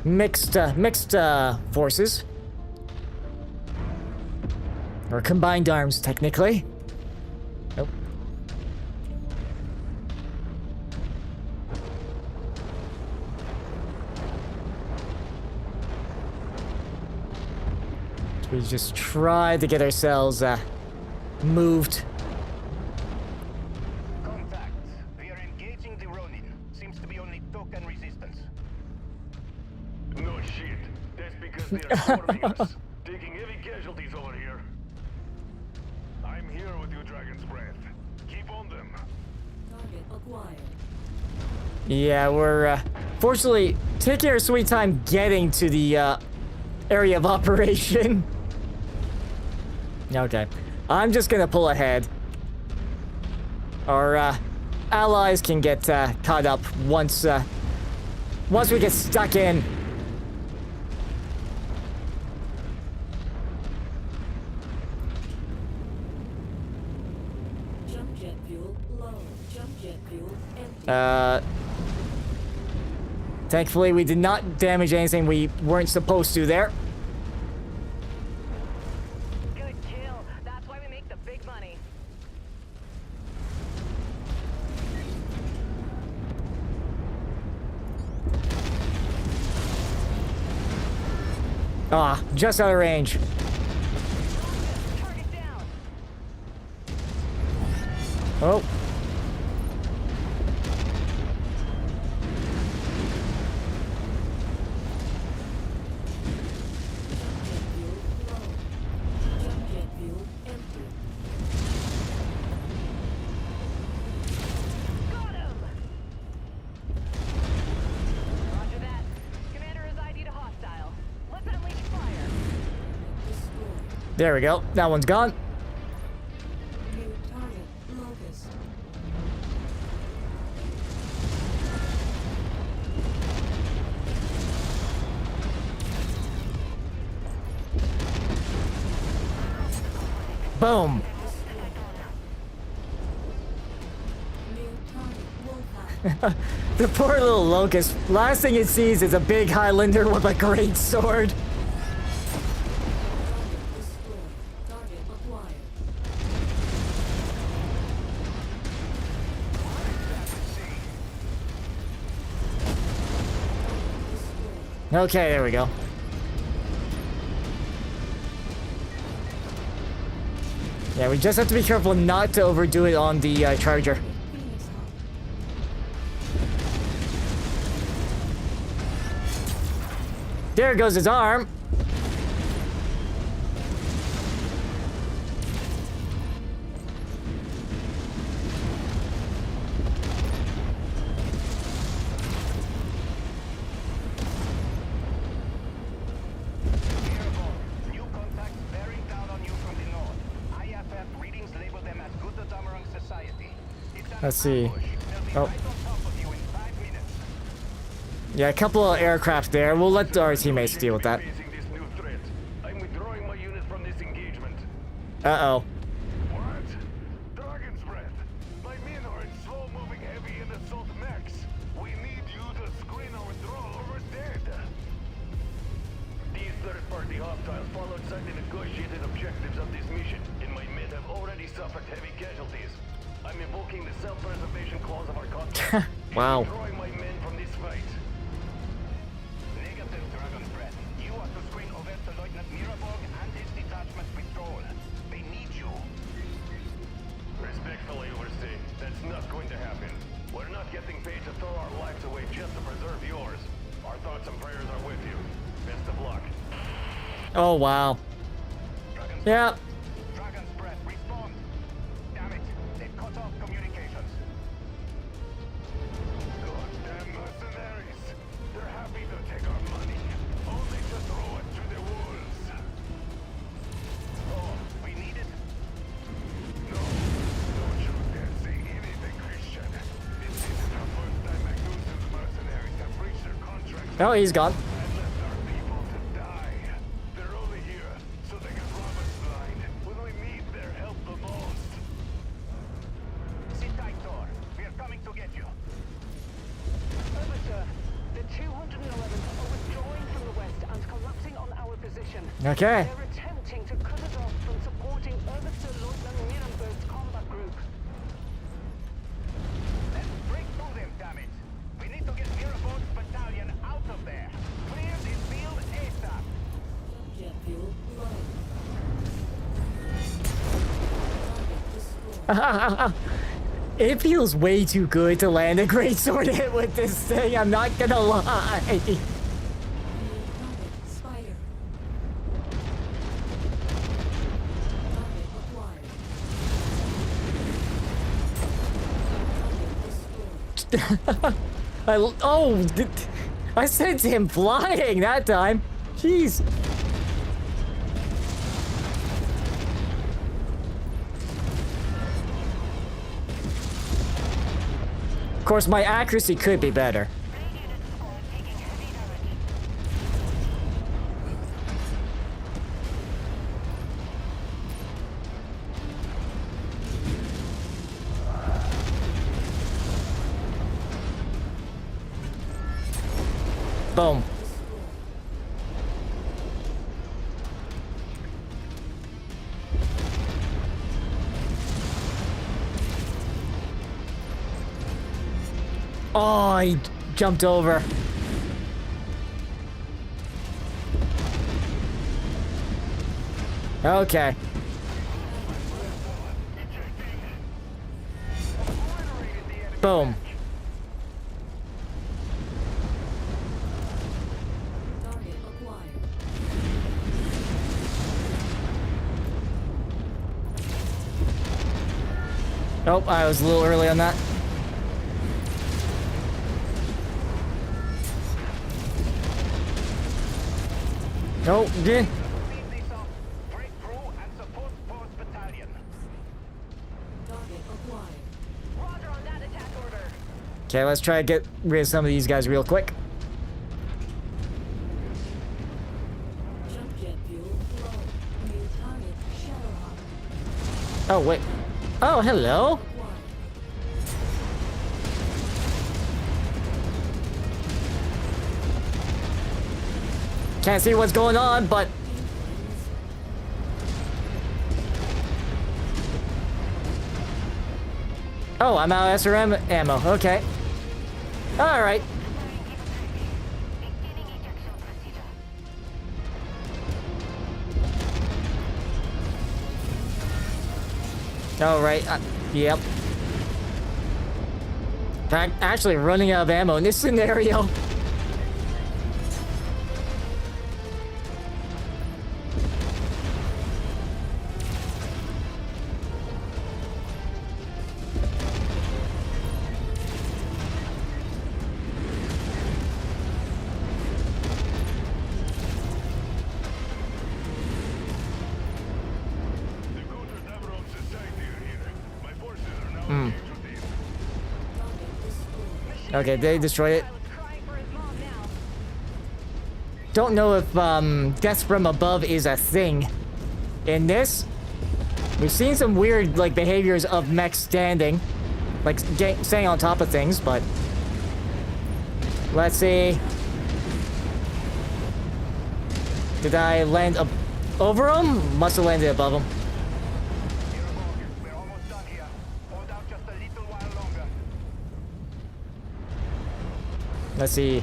Mixed forces. Or combined arms, technically. Nope. We just try to get ourselves moved. Contact. We are engaging the Ronin. Seems to be only token resistance. No shit. That's because they're swarming us. Taking heavy casualties over here. I'm here with you, Dragon's Breath. Keep on them. Target acquired. Yeah, we're fortunately taking our sweet time getting to the area of operation. Okay, I'm just gonna pull ahead. Our allies can get caught up once we get stuck in. Jump jet fuel low. Jump jet fuel empty. Thankfully, we did not damage anything we weren't supposed to there. Good kill. That's why we make the big money. Ah, just out of range. Target down. Oh. Jump jet fuel empty. Got him. Roger that. Commander is ID to hostile. Let's unleash fire. Destroyed. There we go. That one's gone. New target locust. Boom. New target wolfhound. The poor little locust. Last thing it sees is a big Highlander with a great sword. Destroyed. Target acquired. Destroyed. Okay, there we go. Yeah, we just have to be careful not to overdo it on the charger. Phoenix Hawk. There goes his arm. New contacts bearing down on you from the north. IFF readings label them as good Damarang society. It's an Let's see. ambush. They'll be Oh. right on top of you in 5 minutes. Yeah, a couple of aircraft there. We'll let our teammates deal with that. Facing this new threat. I'm withdrawing my unit from this engagement. Uh-oh. What? Dragon's Breath. My men are in slow-moving heavy and assault mechs. We need you to screen our draw over dead. These third-party hostiles fall outside the negotiated objectives of this mission, and my men have already suffered heavy casualties. I'm invoking the self-preservation clause of our contract. Wow. Withdrawing my men from this fight. Oh, wow. Yeah. Dragon's Breath, respond! Damn it, they've cut off communications. Goddamn mercenaries! They're happy to take our money, only to throw it to the wolves. Oh, we need it? No, don't you dare say anything, Christian. This isn't our first time Magnuson's mercenaries have breached their contract. Oh, he's gone. And left our people to die. They're only here so they can rob us blind when we need their help the most. Sit tight, Thor. We are coming to get you. Over, sir. The 211th are withdrawing from the west and collapsing on our position. Okay. They're attempting to cut us off from supporting Oberster-Leutnant Nierenberg's combat group. Let's break through them, damn it. We need to get Mirabeau's battalion out of there. Clear this field ASAP. Jet fuel low. Target destroyed. It feels way too good to land a greatsword hit with this thing, I'm not gonna lie. Target spider. Target acquired. I sent him flying that time. Jeez. Of course, my accuracy could be better. Boom. Oh, he jumped over. Okay. Boom. Target acquired. Oh, I was a little early on that. Nope, yeah. Speed this up. Break through and support Poe's battalion. Target acquired. Roger on that attack order. Okay, let's try to get rid of some of these guys real quick. Jump jet fuel low. New target Shadowhawk. Oh, wait. Oh, hello. Acquired. Can't see what's going on, but... Oh, I'm out of SRM ammo. Okay. Alright. Alright. Yep. Actually running out of ammo in this scenario. The Coulter Dameron Society are here. My forces are now engaged with these. Target destroyed. Okay, they destroyed it. Pilot's crying for his mom now. Don't know if death from above is a thing in this. We've seen some weird like behaviors of mechs standing, like staying on top of things, but let's see. Did I land over him? Must have landed above him. Mirabeau, we're almost done here. Hold out just a little while longer. Let's see.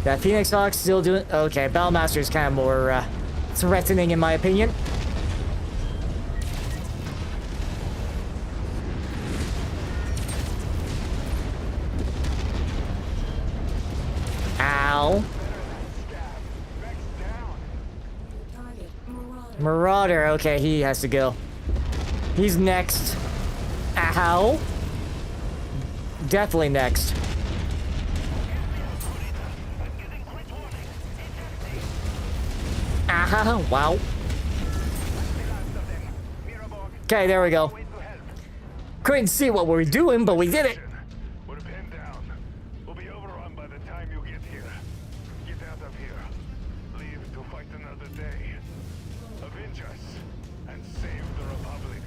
That Phoenix Hawk's still doing okay. Battlemaster is kind of more threatening in my opinion. Ow. Next down. Target Marauder, okay, he has to go. He's next. Ow. Definitely next. Ow, wow. Okay, there we go. Couldn't see what we were doing, but we did it. We're pinned down. We'll be overrun by the time you get here. Get out of here. Leave to fight another day. Avenge us and save the Republic.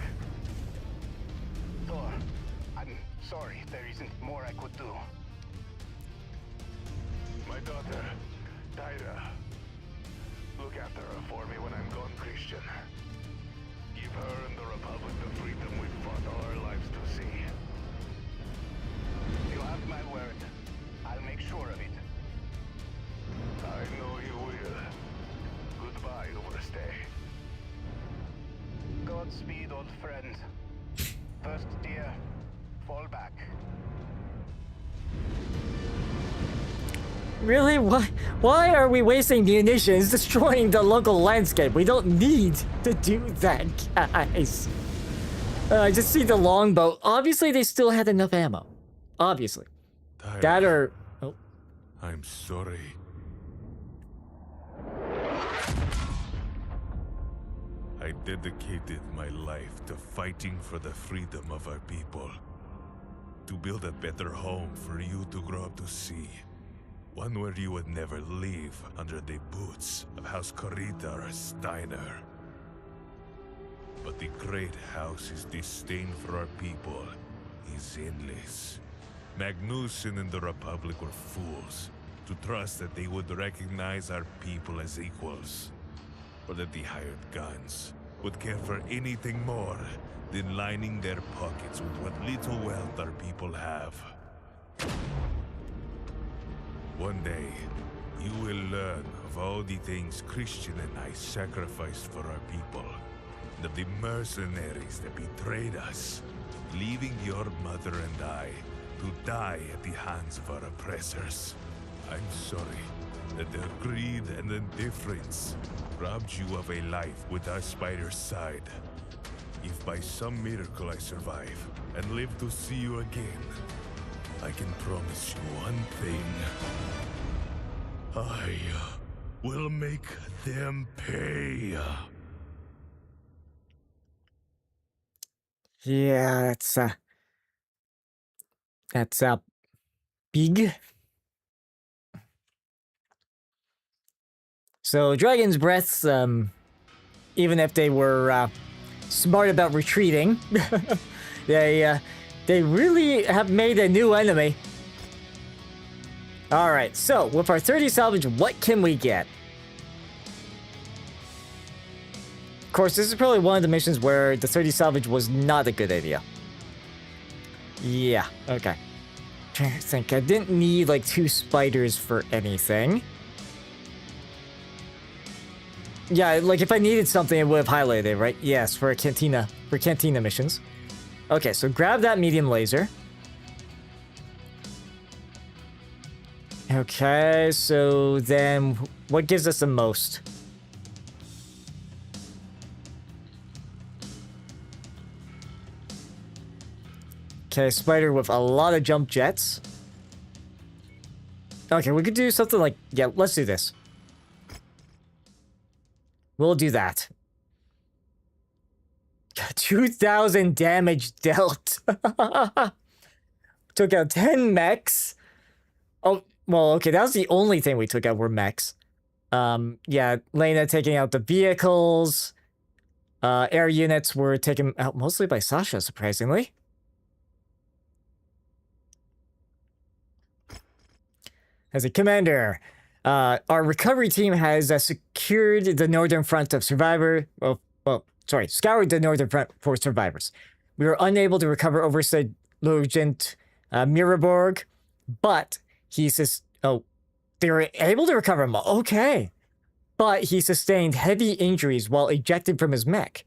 Thor, I'm sorry. There isn't more I could do. My daughter, Tyra. Look after her for me when I'm gone, Christian. Give her and the Republic the freedom we've fought all our lives to see. You have my word. I'll make sure of it. I know you will. Goodbye, Overstay. Godspeed, old friend. First, dear, fall back. Really? Why are we wasting munitions destroying the local landscape? We don't need to do that, guys. I just see the longbow. Obviously, they still had enough ammo. Obviously. Tyra, That or... Oh. I'm sorry. I dedicated my life to fighting for the freedom of our people. To build a better home for you to grow up to see. One where you would never leave under the boots of House Corita or Steiner. But the great house's disdain for our people is endless. Magnussen and the Republic were fools to trust that they would recognize our people as equals, or that the hired guns would care for anything more than lining their pockets with what little wealth our people have. One day, you will learn of all the things Christian and I sacrificed for our people, and of the mercenaries that betrayed us, leaving your mother and I to die at the hands of our oppressors. I'm sorry that their greed and indifference robbed you of a life with us by your side. If by some miracle I survive and live to see you again, I can promise you one thing. I will make them pay. Yeah, that's big. So Dragon's Breaths, even if they were smart about retreating, they really have made a new enemy. All right, so with our 30 salvage, what can we get? Of course, this is probably one of the missions where the 30 salvage was not a good idea. Yeah, okay. Trying to think, I didn't need like 2 spiders for anything. Yeah, like if I needed something, it would have highlighted it, right? Yes, for cantina missions. Okay, so grab that medium laser. Okay, so then what gives us the most? Okay, spider with a lot of jump jets. Okay, we could do something like... Yeah, let's do this. We'll do that. 2,000 damage dealt. Took out 10 mechs. Oh, well, okay, that was the only thing we took out were mechs. Yeah, Lena taking out the vehicles. Air units were taken out mostly by Sasha, surprisingly. As a commander, our recovery team has secured the northern front of scoured the northern front for survivors. We were unable to recover Overseer Sergeant Miraborg, but he says, they were able to recover him. Okay. But he sustained heavy injuries while ejected from his mech.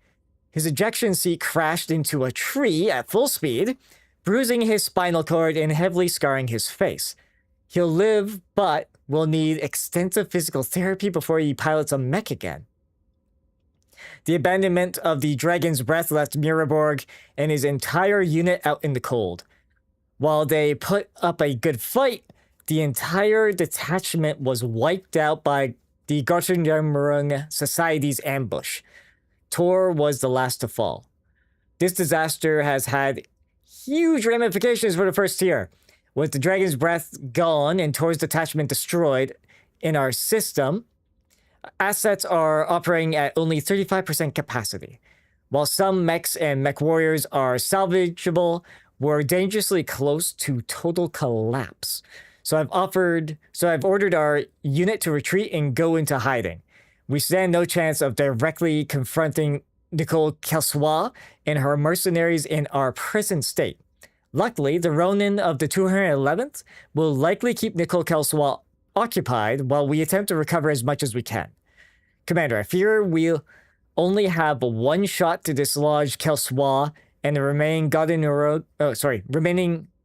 His ejection seat crashed into a tree at full speed, bruising his spinal cord and heavily scarring his face. He'll live, but will need extensive physical therapy before he pilots a mech again. The abandonment of the Dragon's Breath left Miraborg and his entire unit out in the cold. While they put up a good fight, the entire detachment was wiped out by the Göttingen Society's ambush. Tor was the last to fall. This disaster has had huge ramifications for the First Tier. With the Dragon's Breath gone and Tor's detachment destroyed in our system, assets are operating at only 35% capacity. While some mechs and mech warriors are salvageable, we're dangerously close to total collapse. So I've ordered our unit to retreat and go into hiding. We stand no chance of directly confronting Nicole Kelsois and her mercenaries in our present state. Luckily, the Ronin of the 211th will likely keep Nicole Kelsois occupied while we attempt to recover as much as we can. Commander, I fear we'll only have one shot to dislodge Kelsois and the remaining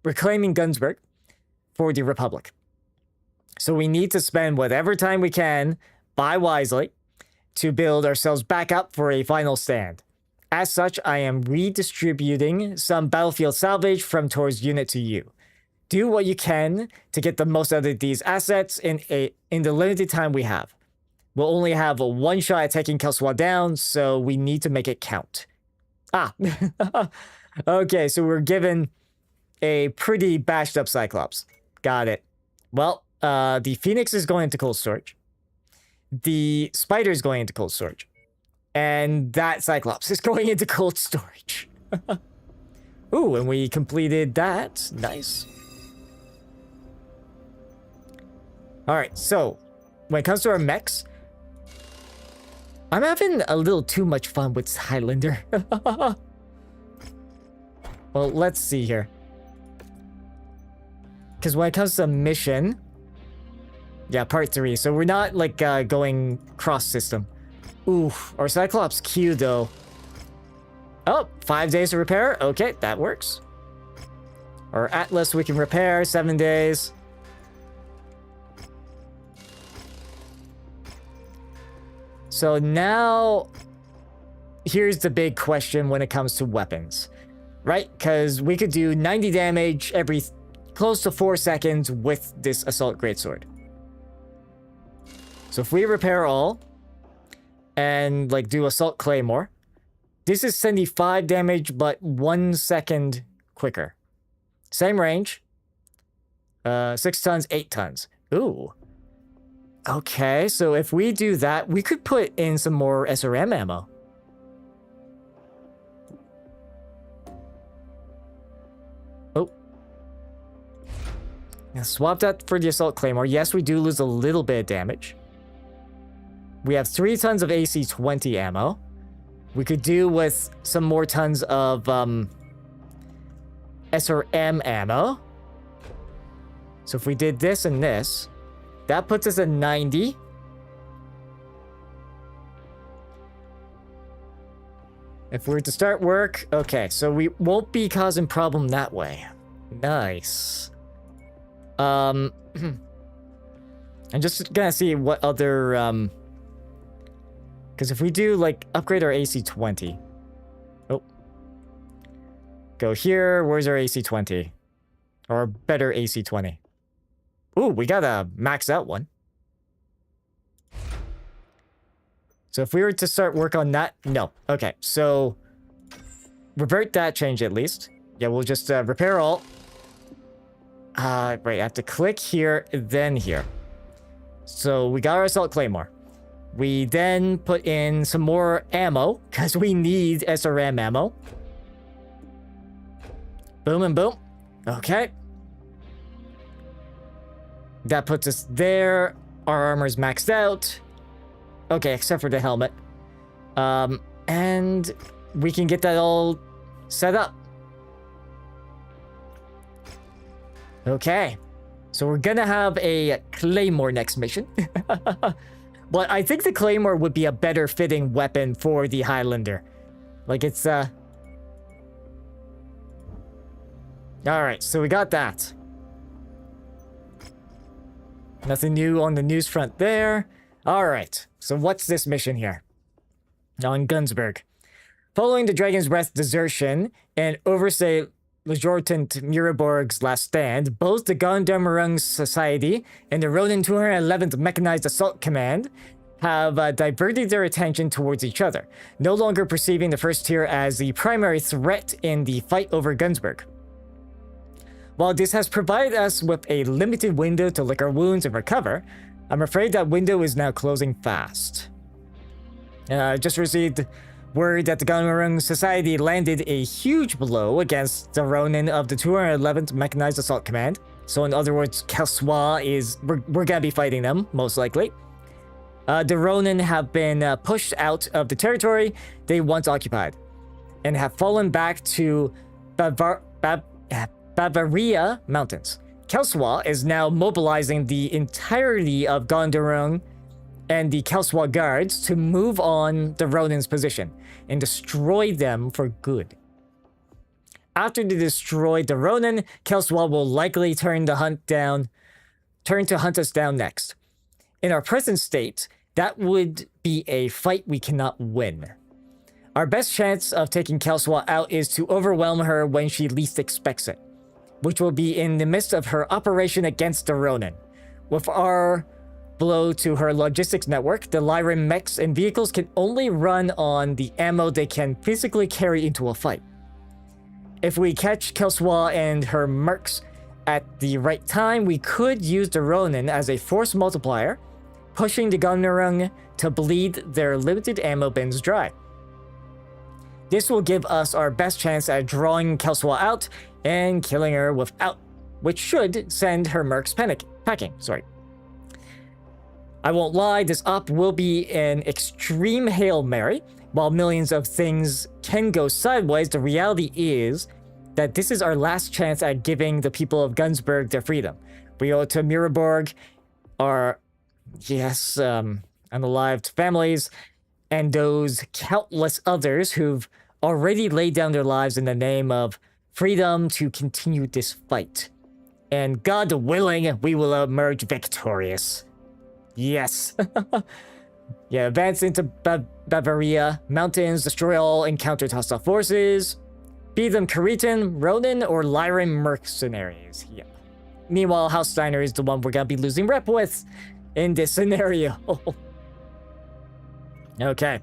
reclaiming Gunsberg for the Republic. So we need to spend whatever time we can, buy wisely, to build ourselves back up for a final stand. As such, I am redistributing some battlefield salvage from Tor's unit to you. Do what you can to get the most out of these assets in the limited time we have. We'll only have one shot at taking Kelsois down, so we need to make it count. Okay, so we're given a pretty bashed up Cyclops. Got it. Well, the Phoenix is going into cold storage. The Spider is going into cold storage. And that Cyclops is going into cold storage. Ooh, and we completed that. Nice. Alright, so when it comes to our mechs, I'm having a little too much fun with Highlander. Well, let's see here. Because when it comes to mission... Yeah, part 3. So we're not, like, going cross-system. Oof. Our Cyclops Q, though. Oh, 5 days to repair? Okay, that works. Our Atlas we can repair, 7 days. So now... Here's the big question when it comes to weapons. Right? Because we could do 90 damage every close to 4 seconds with this Assault Greatsword. So if we repair all, and like do Assault Claymore, this is 75 damage, but 1 second quicker. Same range. 6 tons, 8 tons. Ooh. Okay, so if we do that, we could put in some more SRM ammo. Oh. Now swap that for the Assault Claymore. Yes, we do lose a little bit of damage. We have 3 tons of AC-20 ammo. We could do with some more tons of SRM ammo. So if we did this and this, that puts us at 90. If we were to start work, okay, so we won't be causing problem that way. Nice. I'm just gonna see what other because if we do, like, upgrade our AC-20... Oh. Go here. Where's our AC-20? Or better AC-20? Ooh, we got a max out one. So if we were to start work on that... No. Okay, so... Revert that change at least. Yeah, we'll just repair all. Right, I have to click here, then here. So we got our Assault Claymore. We then put in some more ammo, because we need SRM ammo. Boom and boom. Okay. That puts us there. Our armor's maxed out. Okay, except for the helmet. And we can get that all set up. Okay. So we're gonna have a Claymore next mission. But I think the Claymore would be a better fitting weapon for the Highlander. Like, it's, Alright, so we got that. Nothing new on the news front there. Alright, so what's this mission here? on Gunsberg. Following the Dragon's Breath desertion and Overseer Lejortant Miraborg's last stand, both the Gondamarung Society and the Ronin 211th Mechanized Assault Command have diverted their attention towards each other, no longer perceiving the first tier as the primary threat in the fight over Gunsberg. While this has provided us with a limited window to lick our wounds and recover, I'm afraid that window is now closing fast. Just received word that the Gondamarung Society landed a huge blow against the Ronin of the 211th Mechanized Assault Command. So in other words, Kelsois is... We're gonna be fighting them, most likely. The Ronin have been pushed out of the territory they once occupied, and have fallen back to Bavaria Mountains. Kelsois is now mobilizing the entirety of Gondamarung and the Kelsois guards to move on the Ronin's position and destroy them for good. After they destroy the Ronin, Kelsois will likely turn to hunt us down next. In our present state, that would be a fight we cannot win. Our best chance of taking Kelsois out is to overwhelm her when she least expects it, which will be in the midst of her operation against the Ronin. With our blow to her logistics network, the Lyran mechs and vehicles can only run on the ammo they can physically carry into a fight. If we catch Kelsois and her mercs at the right time, we could use the Ronin as a force multiplier, pushing the Gondamarung to bleed their limited ammo bins dry. This will give us our best chance at drawing Kelsois out and killing her which should send her mercs packing. I won't lie, this op will be an extreme Hail Mary. While millions of things can go sideways, the reality is that this is our last chance at giving the people of Gunsberg their freedom. We owe it to Miraborg, our, unalived families, and those countless others who've already laid down their lives in the name of freedom to continue this fight. And God willing, we will emerge victorious. Yes. Advance into Bavaria Mountains, destroy all encountered hostile forces, be them Karitan, Ronin, or Lyran mercenaries. Meanwhile, House Steiner is the one we're gonna be losing rep with in this scenario. Okay.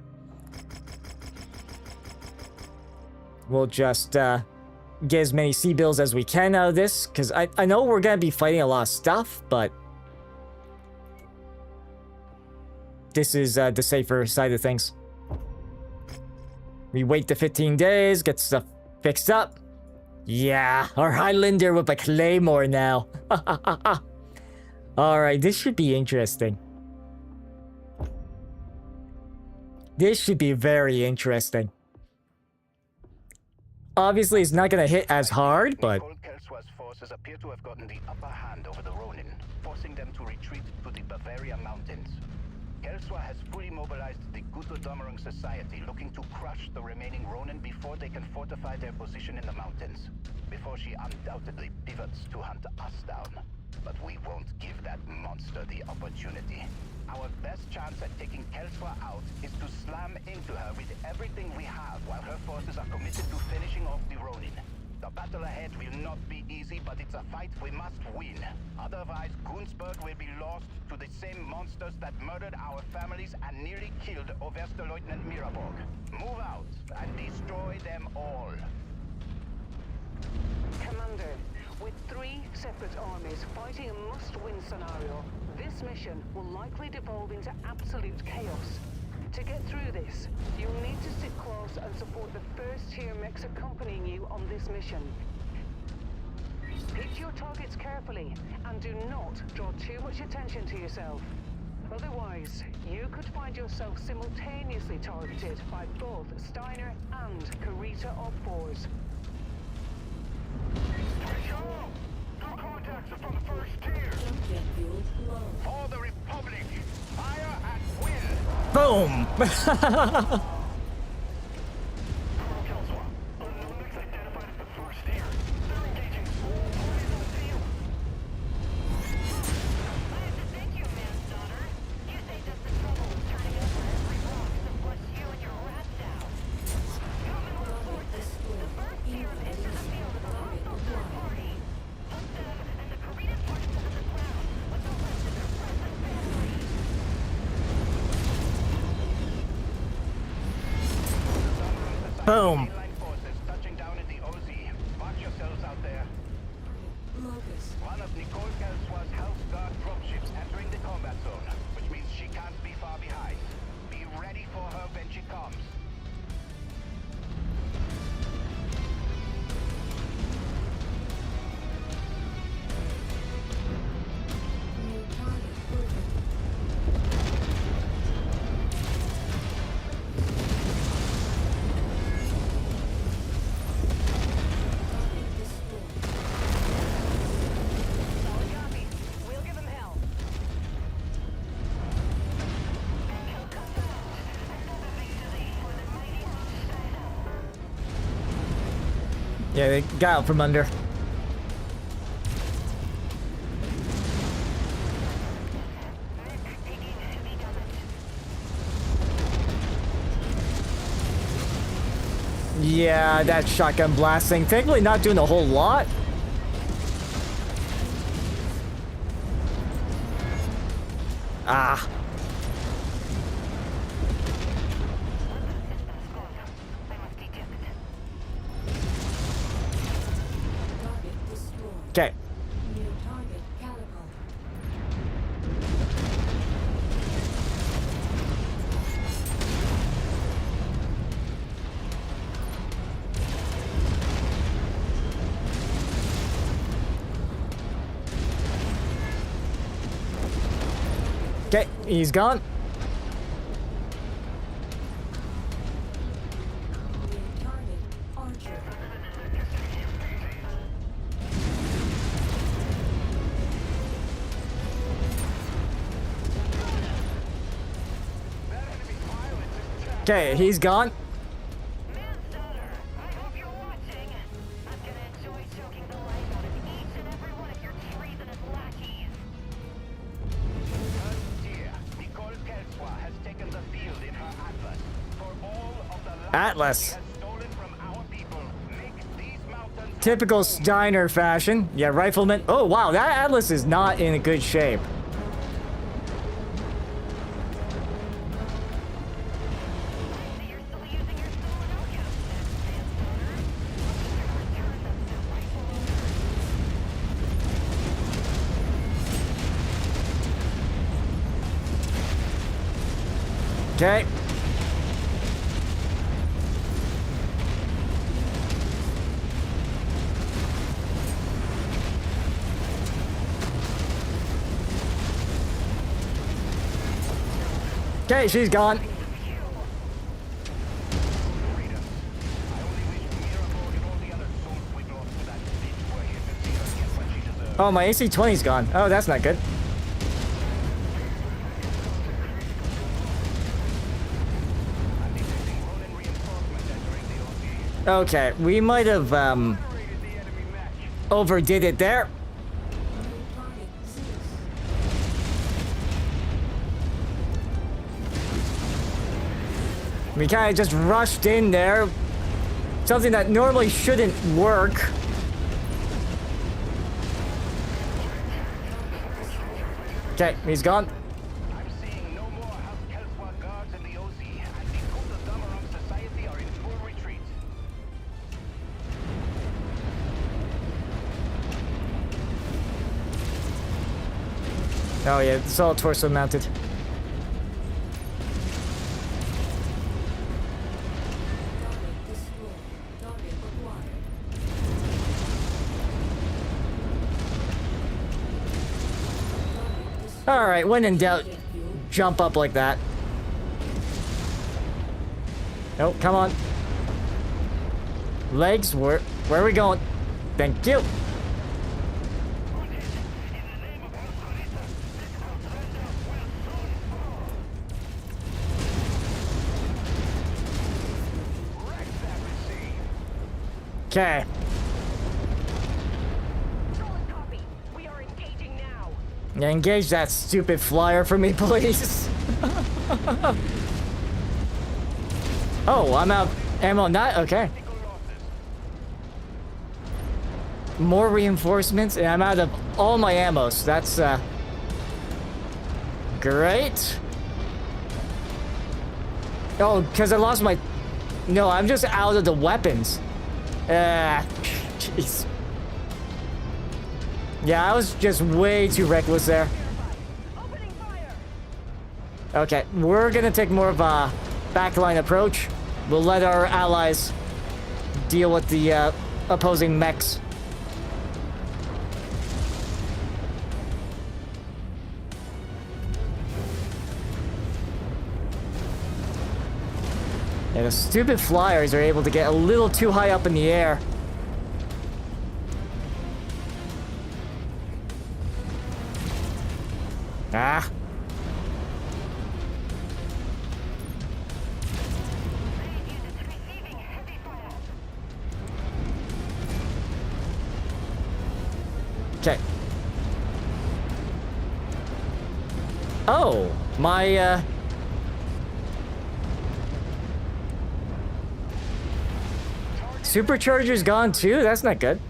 We'll just get as many C-bills as we can out of this, because I know we're gonna be fighting a lot of stuff, but this is the safer side of things. We wait the 15 days, get stuff fixed up. Yeah, our Highlander with a claymore now. Alright, this should be interesting. This should be very interesting. Obviously, it's not gonna hit as hard, but... Kelsois forces appear to have gotten the upper hand over the Ronin, forcing them to retreat to the Bavaria Mountains. Kelsois has fully mobilized the Gondamarung Society, looking to crush the remaining Ronin before they can fortify their position in the mountains, before she undoubtedly pivots to hunt us down. But we won't give that monster the opportunity. Our best chance at taking Kelsois out is to slam into her with everything we have while her forces are committed to finishing off the Ronin. The battle ahead will not be easy, but it's a fight we must win. Otherwise, Gunsberg will be lost to the same monsters that murdered our families and nearly killed Oberstleutnant Miraborg. Move out and destroy them all. Commander, with 3 separate armies fighting a must-win scenario, this mission will likely devolve into absolute chaos. To get through this, you'll need to sit close and support the first-tier mechs accompanying you on this mission. Pick your targets carefully, and do not draw too much attention to yourself. Otherwise, you could find yourself simultaneously targeted by both Steiner and Karita Op-4s. Two contacts are from the first tier. Jet fuel low. For the Republic, fire at will. Boom! Boom. Mainline forces touching down in the OZ. Watch yourselves out there. Locust. One of Nicole Kelswa's House Guard dropships entering the combat zone, which means she can't be far behind. Be ready for her when she comes. New target open. Target destroyed. Solid copy. We'll give them hell. Yeah, they got out from under. Yeah, that shotgun blasting. Thankfully not doing a whole lot. Ah. Target destroyed. Okay. New target Calico. Okay, he's gone. New target Archer. Okay, he's gone. Manslaughter. I hope you're watching. I'm gonna enjoy choking the life out of each and every one of your treasonous lackeys. Dear, Nicole Kelswa has taken the field in her Atlas. For all of the land Atlas. she has stolen from our people, make these mountains Typical Steiner fashion. Yeah, rifleman. Oh, wow, that Atlas is not in a good shape. So you're still using your stolen outcast then, Manslaughter. Return them to rightful owners. Okay. Okay, she's gone. Oh, my AC-20's gone. Oh, that's not good. Okay, we might have overdid it there. New target Zeus. We kind of just rushed in there. Something that normally shouldn't work. Okay, he's gone. I'm seeing no more House Kelswa guards in the OZ, and the cult of Damarang society are in full retreat. Oh yeah, it's all torso mounted. Target destroyed. Target acquired. Target destroyed. All right, when in doubt, Jet fuel. jump up like that. Oh, come on. Legs, where are we going? Thank you. Okay. Solid copy. We are engaging now. Yeah, engage that stupid flyer for me, please. Oh, I'm out of ammo. Not okay. More reinforcements, and I'm out of all my ammo. So that's great. Oh, because I lost my No, I'm just out of the weapons. Jeez. Yeah, I was just way too reckless there. Okay, we're gonna take more of a backline approach. We'll let our allies deal with the opposing mechs. Yeah, the stupid flyers are able to get a little too high up in the air. Ah. Okay. Oh, my, supercharger's gone too? That's not good.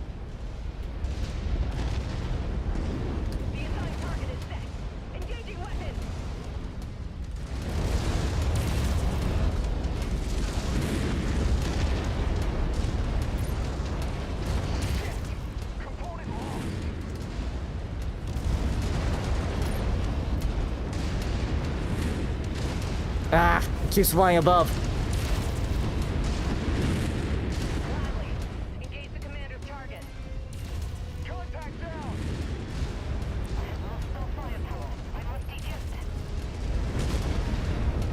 Ah, it keeps flying above. Engage the commander's target. Contact down.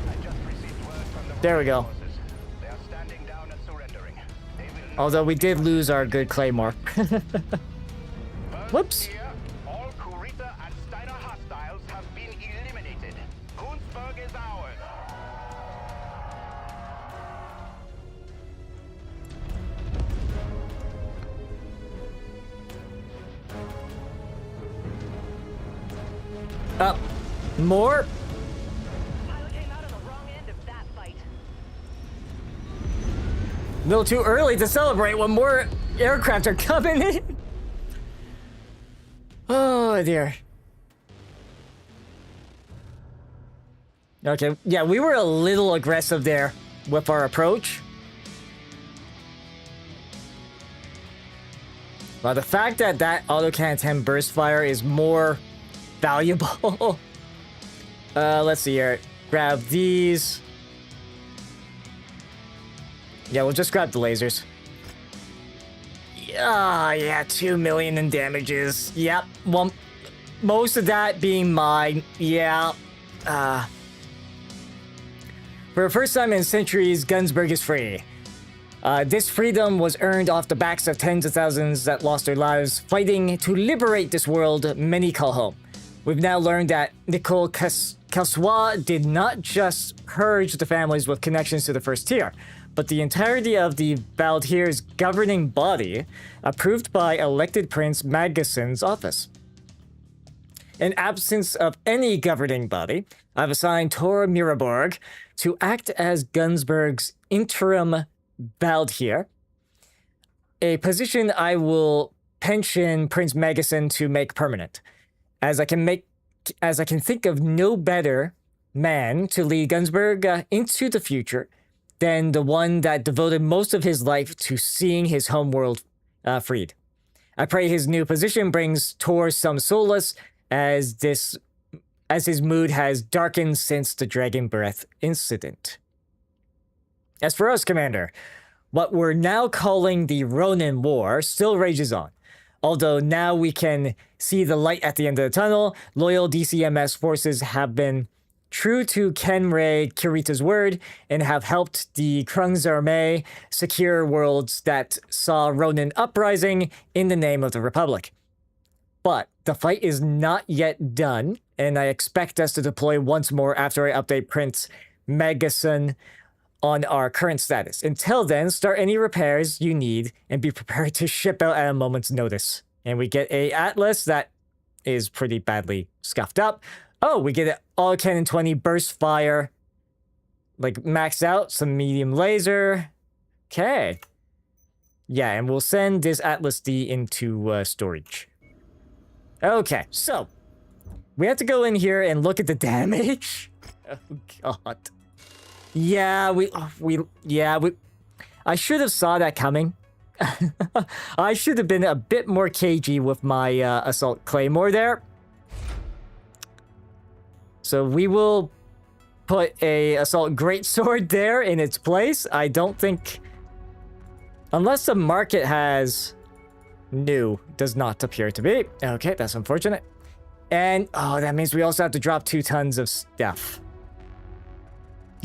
I just received word from the There we go. forces. They are standing down and surrendering. They will not Although we did lose our good claymore. Whoops. Here, all Kurita and Steiner hostiles have been eliminated. Gunsberg is ours. Up. More. Pilot came out on the wrong end of that fight. A little too early to celebrate when more aircraft are coming in. Oh dear. Okay, yeah, we were a little aggressive there with our approach. But the fact that that autocannon 10 burst fire is more valuable. Let's see here. Grab these. Yeah, we'll just grab the lasers. Yeah, 2 million in damages. Yep, well, most of that being mine. Yeah. For the first time in centuries, Gunsberg is free. This freedom was earned off the backs of tens of thousands that lost their lives fighting to liberate this world many call home. We've now learned that Nicole Kaswa did not just purge the families with connections to the first tier, but the entirety of the Baldheer's governing body, approved by elected Prince Magnuson's office. In absence of any governing body, I've assigned Tor Miraborg to act as Gunsberg's interim Baldheer, a position I will pension Prince Magnuson to make permanent, as I can think of no better man to lead Gunsberg into the future than the one that devoted most of his life to seeing his homeworld freed. I pray his new position brings Tor some solace, as his mood has darkened since the Dragon Breath incident. As for us, Commander, what we're now calling the Ronin War still rages on. Although now we can see the light at the end of the tunnel, loyal DCMS forces have been true to Kenrei Kirita's word and have helped the Krungsarmee secure worlds that saw Ronin uprising in the name of the Republic. But the fight is not yet done, and I expect us to deploy once more after I update Prince Magnuson on our current status. Until then, start any repairs you need and be prepared to ship out at a moment's notice. And we get a Atlas that is pretty badly scuffed up. Oh, we get an autocannon 20 burst fire, like maxed out, some medium laser. Okay. Yeah, and we'll send this Atlas D into storage. Okay, so we have to go in here and look at the damage. Oh God. Yeah, I should have saw that coming. I should have been a bit more cagey with my assault claymore there. So we will put a assault greatsword there in its place. I don't think, unless the market has new, does not appear to be. Okay, that's unfortunate. And oh, that means we also have to drop 2 tons of stuff.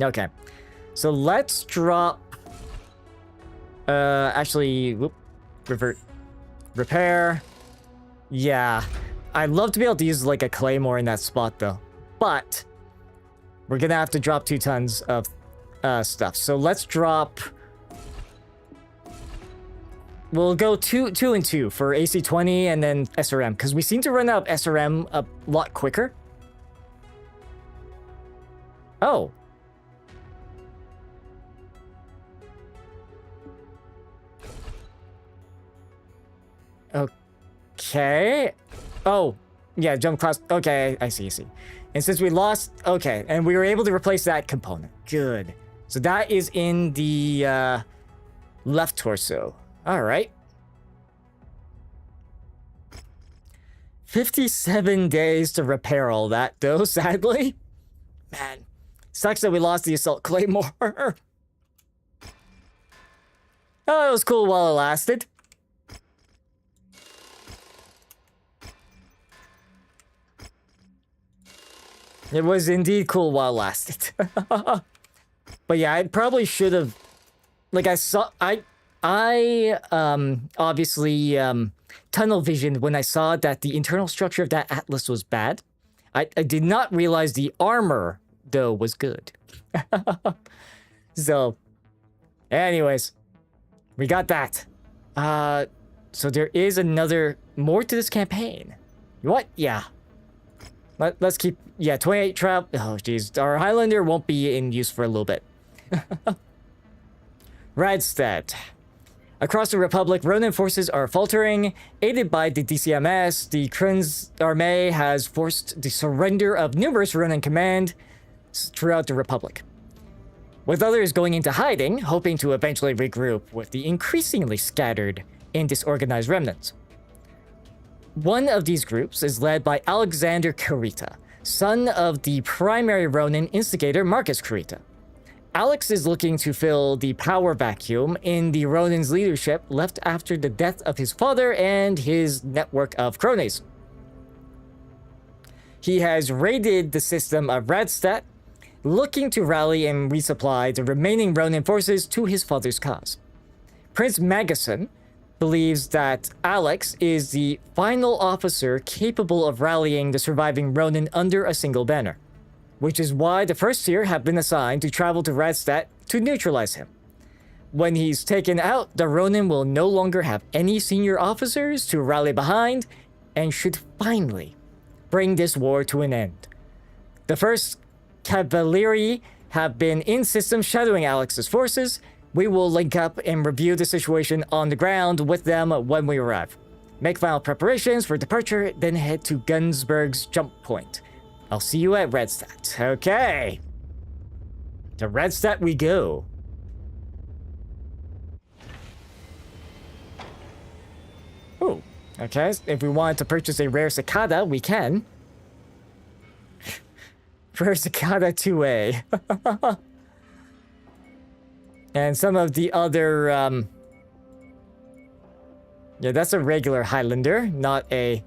Okay, so let's drop. Actually, whoop, revert, repair. Yeah, I'd love to be able to use like a claymore in that spot though, but we're gonna have to drop 2 tons of stuff. So let's drop. We'll go 2 and 2 for AC-20 and then SRM, because we seem to run out of SRM a lot quicker. Oh. Okay. Oh, yeah, jump class. Okay, I see. And since we lost, okay, and we were able to replace that component. Good. So that is in the left torso. All right. 57 days to repair all that, though, sadly. Man, sucks that we lost the assault claymore. Oh, it was cool while it lasted. It was indeed cool while it lasted. But yeah, I probably should have, like, I obviously tunnel visioned when I saw that the internal structure of that atlas was bad. I did not realize the armor though was good. So anyways, we got that. So there is more to this campaign. What? Yeah. Let's keep, yeah, 28 trap. Oh, jeez. Our Highlander won't be in use for a little bit. Radstead. Across the Republic, Ronin forces are faltering. Aided by the DCMS, the Kryn's army has forced the surrender of numerous Ronin command throughout the Republic, with others going into hiding, hoping to eventually regroup with the increasingly scattered and disorganized remnants. One of these groups is led by Alexander Kurita, son of the primary Ronin instigator Marcus Kurita. Alex is looking to fill the power vacuum in the Ronin's leadership left after the death of his father and his network of cronies. He has raided the system of Radstead, looking to rally and resupply the remaining Ronin forces to his father's cause. Prince Magason believes that Alex is the final officer capable of rallying the surviving Ronin under a single banner, which is why the first tier have been assigned to travel to Radstead to neutralize him. When he's taken out, the Ronin will no longer have any senior officers to rally behind and should finally bring this war to an end. The first Cavalieri have been in system shadowing Alex's forces. We will link up and review the situation on the ground with them when we arrive. Make final preparations for departure, then head to Gunsberg's jump point. I'll see you at Radstead. Okay. To Radstead we go. Oh, okay. If we wanted to purchase a rare cicada, we can. Rare cicada 2A. And some of the other, yeah, that's a regular Highlander, not a,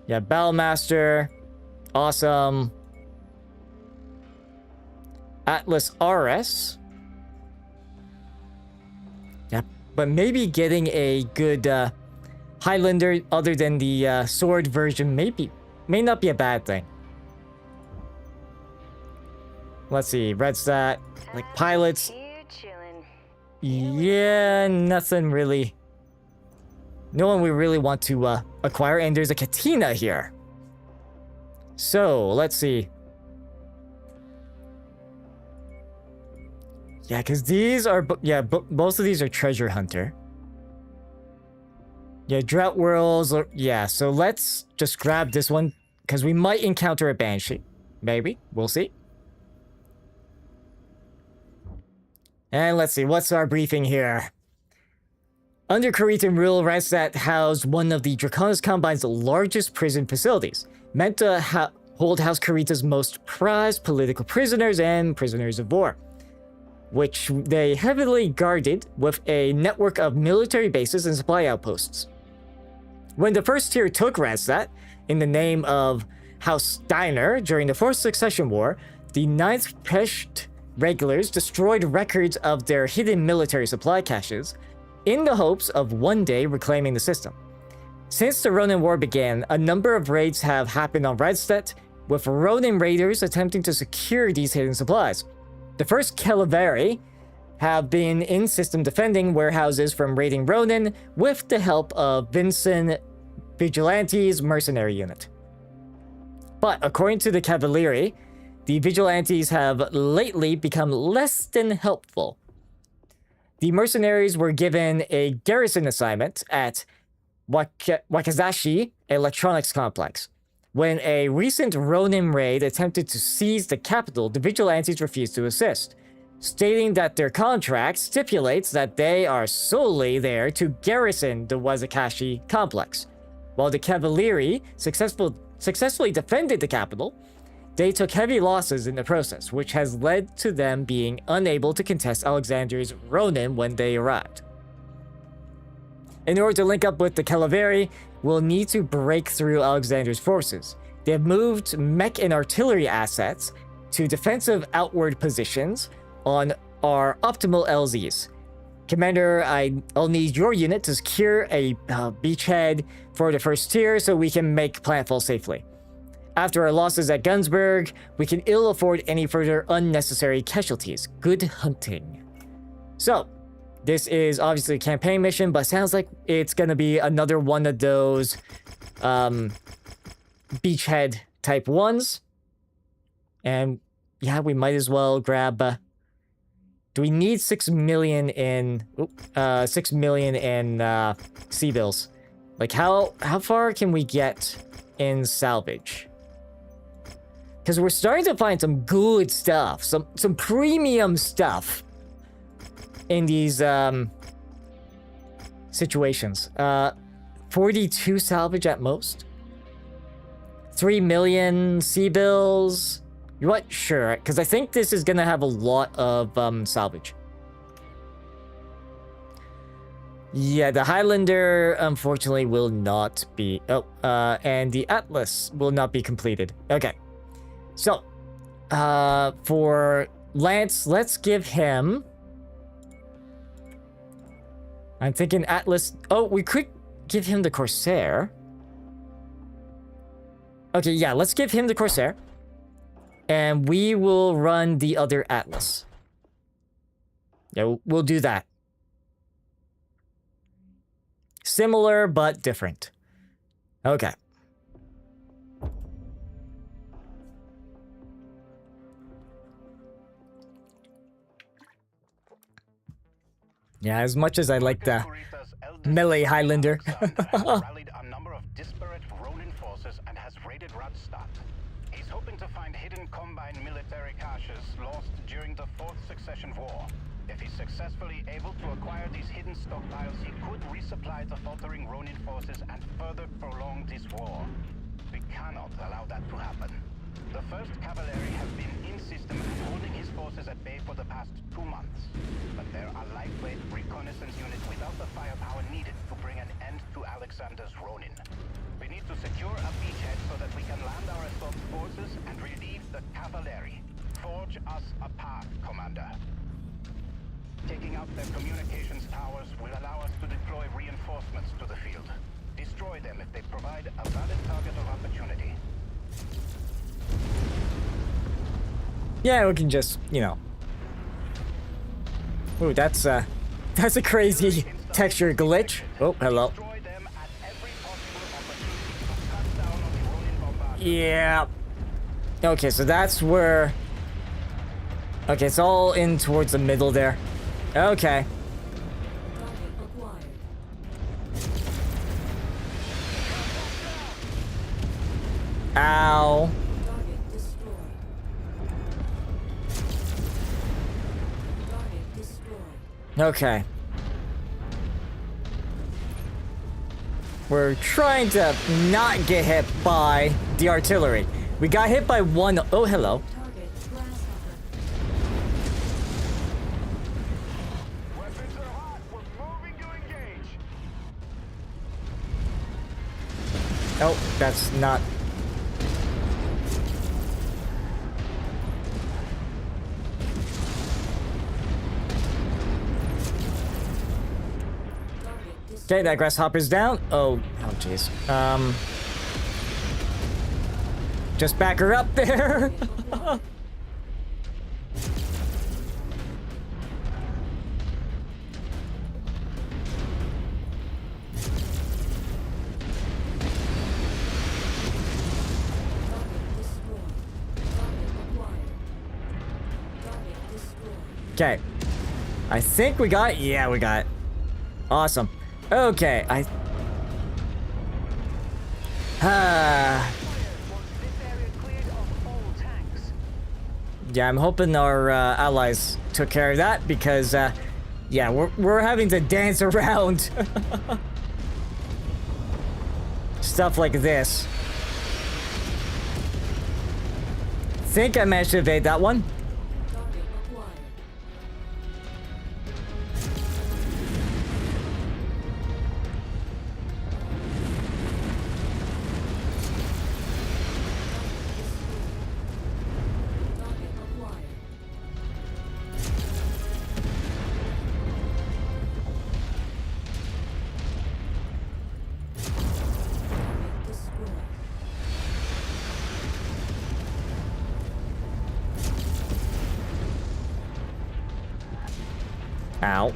yeah, Battlemaster, awesome. Atlas RS. Yeah, but maybe getting a good Highlander other than the sword version may not be a bad thing. Let's see, Radstead, like pilots. Yeah, nothing really. No one we really want to acquire, and there's a Katina here. So, let's see. Yeah, because these are, most of these are Treasure Hunter. Yeah, Drought Whirls, yeah, so let's just grab this one, because we might encounter a Banshee. Maybe, we'll see. And let's see, what's our briefing here? Under Kharitan rule, Randstad housed one of the Draconis Combine's largest prison facilities, meant to hold House Karita's most prized political prisoners and prisoners of war, which they heavily guarded with a network of military bases and supply outposts. When the first tier took Randstad, in the name of House Steiner during the Fourth Succession War, the 9th Pesht regulars destroyed records of their hidden military supply caches in the hopes of one day reclaiming the system. Since the Ronin War began, a number of raids have happened on Randstad, with Ronin raiders attempting to secure these hidden supplies. The first Calavari have been in-system defending warehouses from raiding Ronin with the help of Vincent Vigilante's mercenary unit. But according to the Cavalieri, the Vigilantes have lately become less than helpful. The mercenaries were given a garrison assignment at Wakazashi Electronics Complex. When a recent Ronin raid attempted to seize the capital, the Vigilantes refused to assist, stating that their contract stipulates that they are solely there to garrison the Wazakashi complex. While the Cavalieri successfully defended the capital, they took heavy losses in the process, which has led to them being unable to contest Alexander's Ronin when they arrived. In order to link up with the Calavari, we'll need to break through Alexander's forces. They have moved mech and artillery assets to defensive outward positions on our optimal LZs. Commander, I'll need your unit to secure a beachhead for the first tier so we can make planfall safely. After our losses at Gunsberg, we can ill afford any further unnecessary casualties. Good hunting. So, this is obviously a campaign mission, but sounds like it's gonna be another one of those beachhead type ones. And yeah, we might as well grab. Do we need 6 million in 6 million in sea bills? Like how far can we get in salvage? Because we're starting to find some good stuff, some premium stuff in these situations. 42 salvage at most. 3 million sea bills. You know what? Sure, because I think this is gonna have a lot of salvage. Yeah, the Highlander unfortunately will not be. Oh, and the Atlas will not be completed. Okay. So, for Lance, let's give him... I'm thinking Atlas... Oh, we could give him the Corsair. Okay, yeah, let's give him the Corsair. And we will run the other Atlas. Yeah, we'll do that. Similar, but different. Okay. Yeah, as much as I like the melee Highlander. Rallied a number of disparate Ronin forces and has raided Radstadt. He's hoping to find hidden Combine military caches lost during the Fourth Succession War. If he's successfully able to acquire these hidden stockpiles, he could resupply the faltering Ronin forces and further prolong this war. We cannot allow that to happen. The 1st Cavalry have been in-system and holding his forces at bay for the past 2 months. But there are lightweight reconnaissance units without the firepower needed to bring an end to Alexander's Ronin. We need to secure a beachhead so that we can land our assault forces and relieve the Cavalry. Forge us a path, Commander. Taking out their communications towers will allow us to deploy reinforcements to the field. Destroy them if they provide a valid target of opportunity. Yeah, we can just, you know. Ooh, that's a crazy texture glitch. Oh, hello. Yeah. Okay, so that's where... Okay, it's all in towards the middle there. Okay. Ow. Okay. We're trying to not get hit by the artillery. We got hit by one. Oh, hello. Target Grasshopper. Weapons are hot. We're moving to engage. Oh, that's not. Okay, that grasshopper's down. Oh, jeez. Just back her up there. Okay. I think we got it. Yeah, we got it. Awesome. Okay, yeah, I'm hoping our allies took care of that because, yeah, we're having to dance around stuff like this. Think I managed to evade that one. Ow.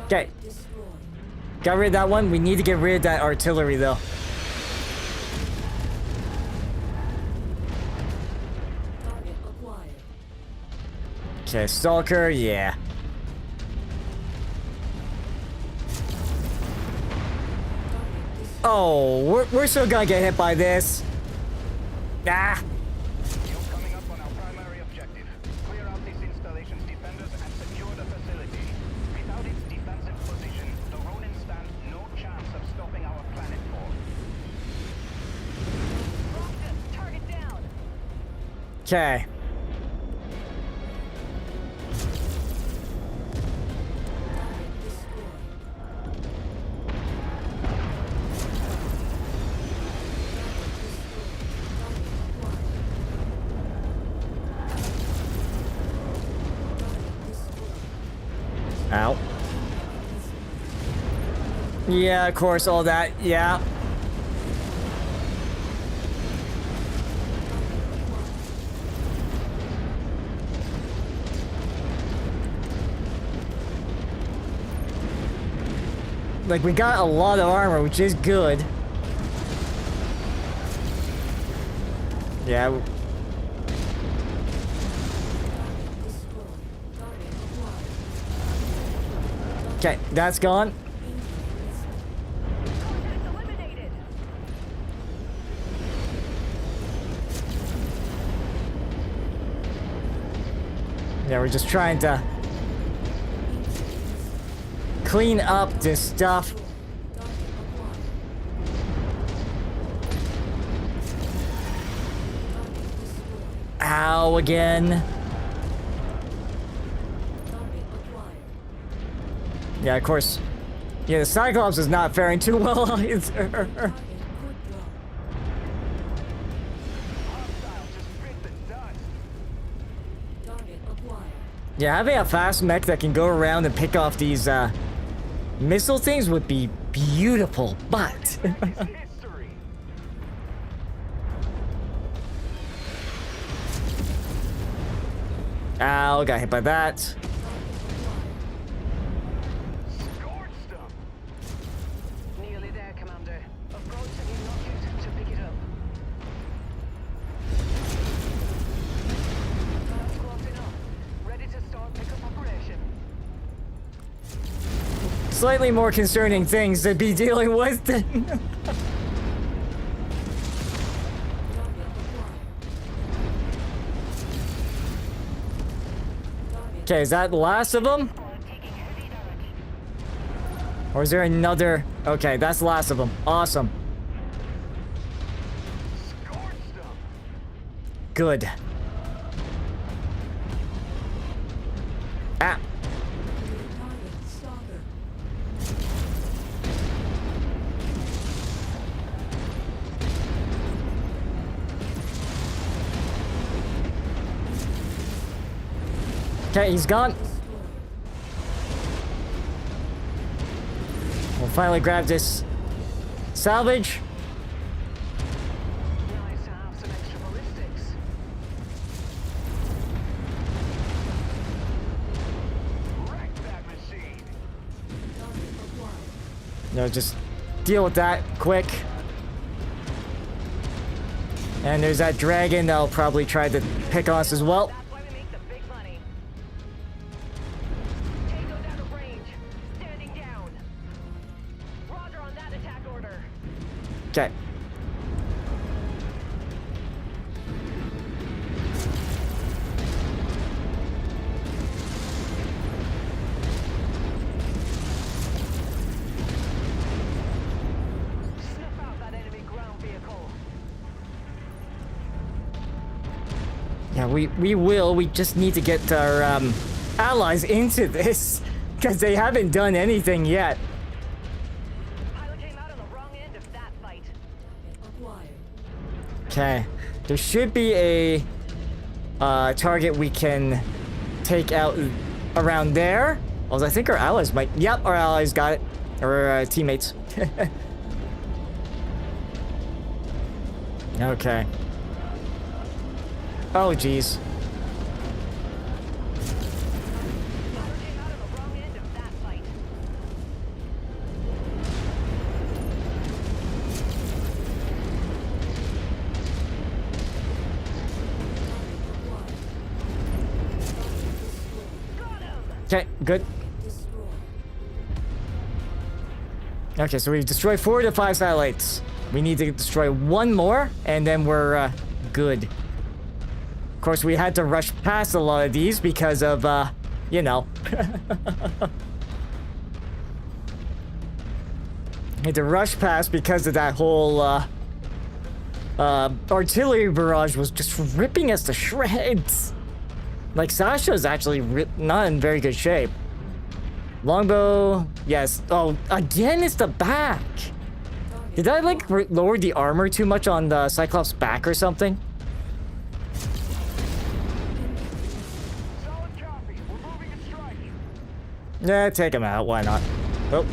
Okay. Got rid of that one. We need to get rid of that artillery, though. Okay, Stalker, yeah. Oh, we're still gonna get hit by this. Ah. Okay. Ow. Yeah, of course, all that. Yeah. Like, we got a lot of armor, which is good. Yeah. Okay, that's gone. Yeah, we're just trying to clean up this stuff. Ow, again. Yeah, of course. Yeah, the Cyclops is not faring too well either. Yeah, having a fast mech that can go around and pick off these missile things would be beautiful, but ow, got hit by that. Nearly there, Commander. Approach any rocket to pick it up. That's close enough. Ready to start pickup operation. Slightly more concerning things to be dealing with than Okay, is that the last of them? Or is there another? Okay, that's the last of them. Awesome. Good. Ah. Okay, he's gone. We'll finally grab this salvage. Nice to have some extra ballistics. Wreck that machine. No, just deal with that quick. And there's that dragon that'll probably try to pick on us as well. That's why we make the big money. Tango's out of range. Standing down. Roger on that attack order. Okay. Snuff out that enemy ground vehicle. Yeah, we will. We just need to get our allies into this because they haven't done anything yet. Pilot came out on the wrong end of that fight. Okay, there should be a target we can take out around there. Although I think our allies might. Yep, our allies got it. Or teammates. Okay. Oh, jeez. Pilot came out on the wrong end of that fight. Got him. Okay, good. Okay, so we've destroyed 4 to 5 satellites. We need to destroy 1 more, and then we're good. Of course, we had to rush past a lot of these because of, you know. Had to rush past because of that whole, artillery barrage was just ripping us to shreds. Like, Sasha's actually not in very good shape. Longbow, yes. Oh, again, it's the back. Did I, like, lower the armor too much on the Cyclops' back or something? Solid copy. We're moving a strike. Yeah, take him out. Why not? Oh.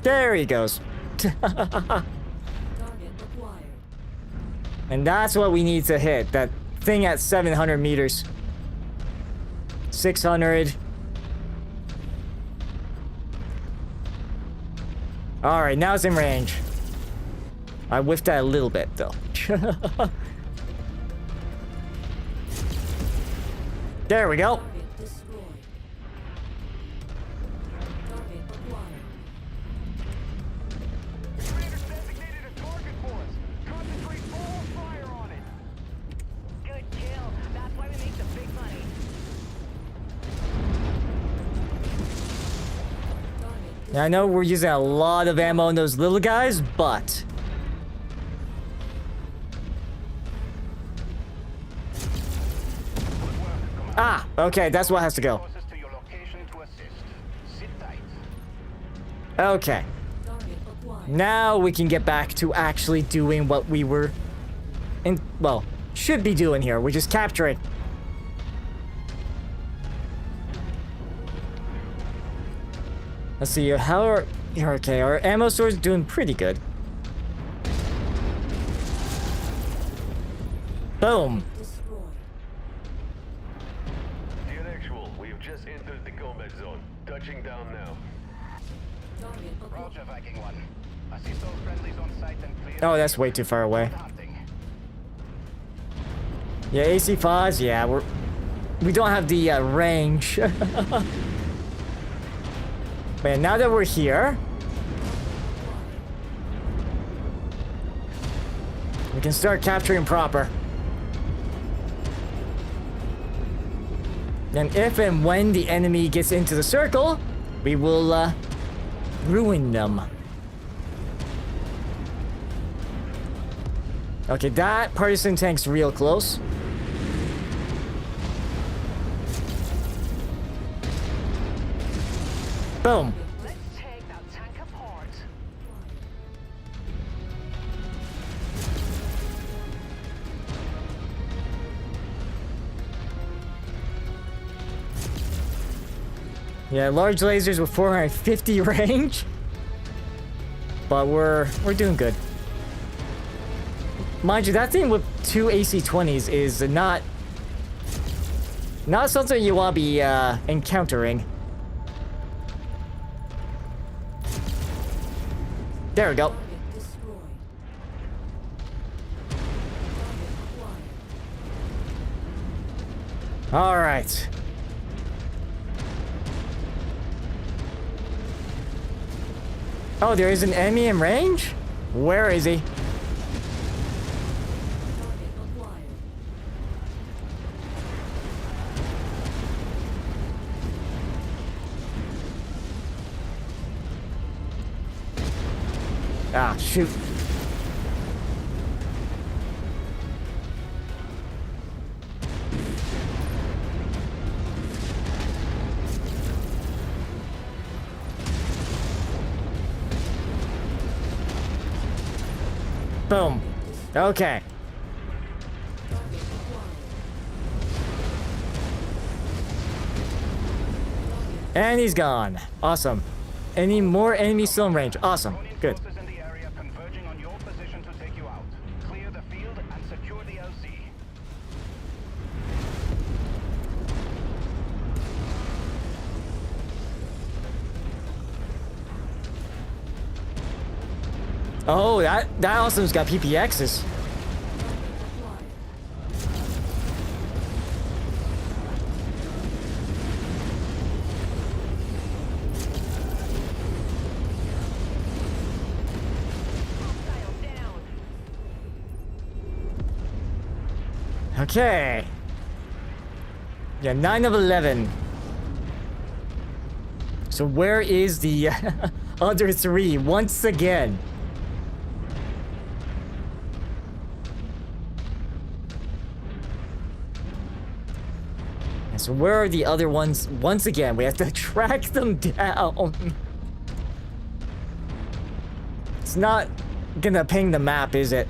There he goes. And that's what we need to hit. That thing at 700 meters. 600. Alright, now it's in range. I whiffed that a little bit, though. There we go. Commander's designated a target for us. Concentrate all fire on it. Good kill. That's why we make the big money. Yeah, I know we're using a lot of ammo on those little guys, but... Ah, okay, that's what has to go. Closest to your location to assist. Sit tight. Okay. Now we can get back to actually doing what we were well, should be doing here, which is capturing. Let's see, how are... Okay, our ammo store's doing pretty good. Boom. Dear Actual, we've just entered the combat zone. Touching down now. Roger, Viking 1. Assist all friendlies on site and clear. Oh, that's way too far away. Yeah, AC-5s, yeah, we don't have the range. But now that we're here... We can start capturing proper. And if and when the enemy gets into the circle, we will ruin them. Okay, that partisan tank's real close. Boom. Let's take that tank apart. Yeah, large lasers with 450 range. But we're doing good. Mind you, that thing with 2 AC-20s is not something you want to be encountering. There we go. All right. Oh, there is an enemy in range? Where is he? Ah, shoot. Boom. Okay. And he's gone. Awesome. Any more enemies still in range? Awesome. Good. Oh, that awesome's got PPXs. Okay. Yeah, 9 of 11. So where is the other 3 once again? So where are the other ones? Once again, we have to track them down. It's not gonna ping the map, is it?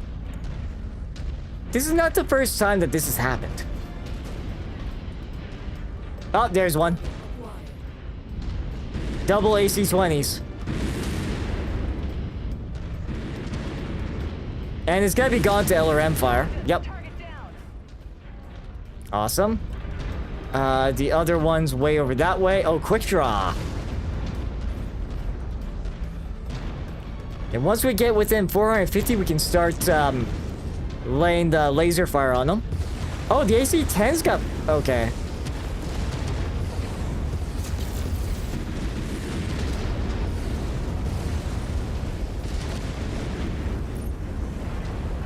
This is not the first time that this has happened. Oh, there's one. Double AC-20s. And it's gonna be gone to LRM fire. Yep. Awesome. The other one's way over that way. Oh, quick draw. And once we get within 450, we can start laying the laser fire on them. Oh, the AC-10's got... Okay.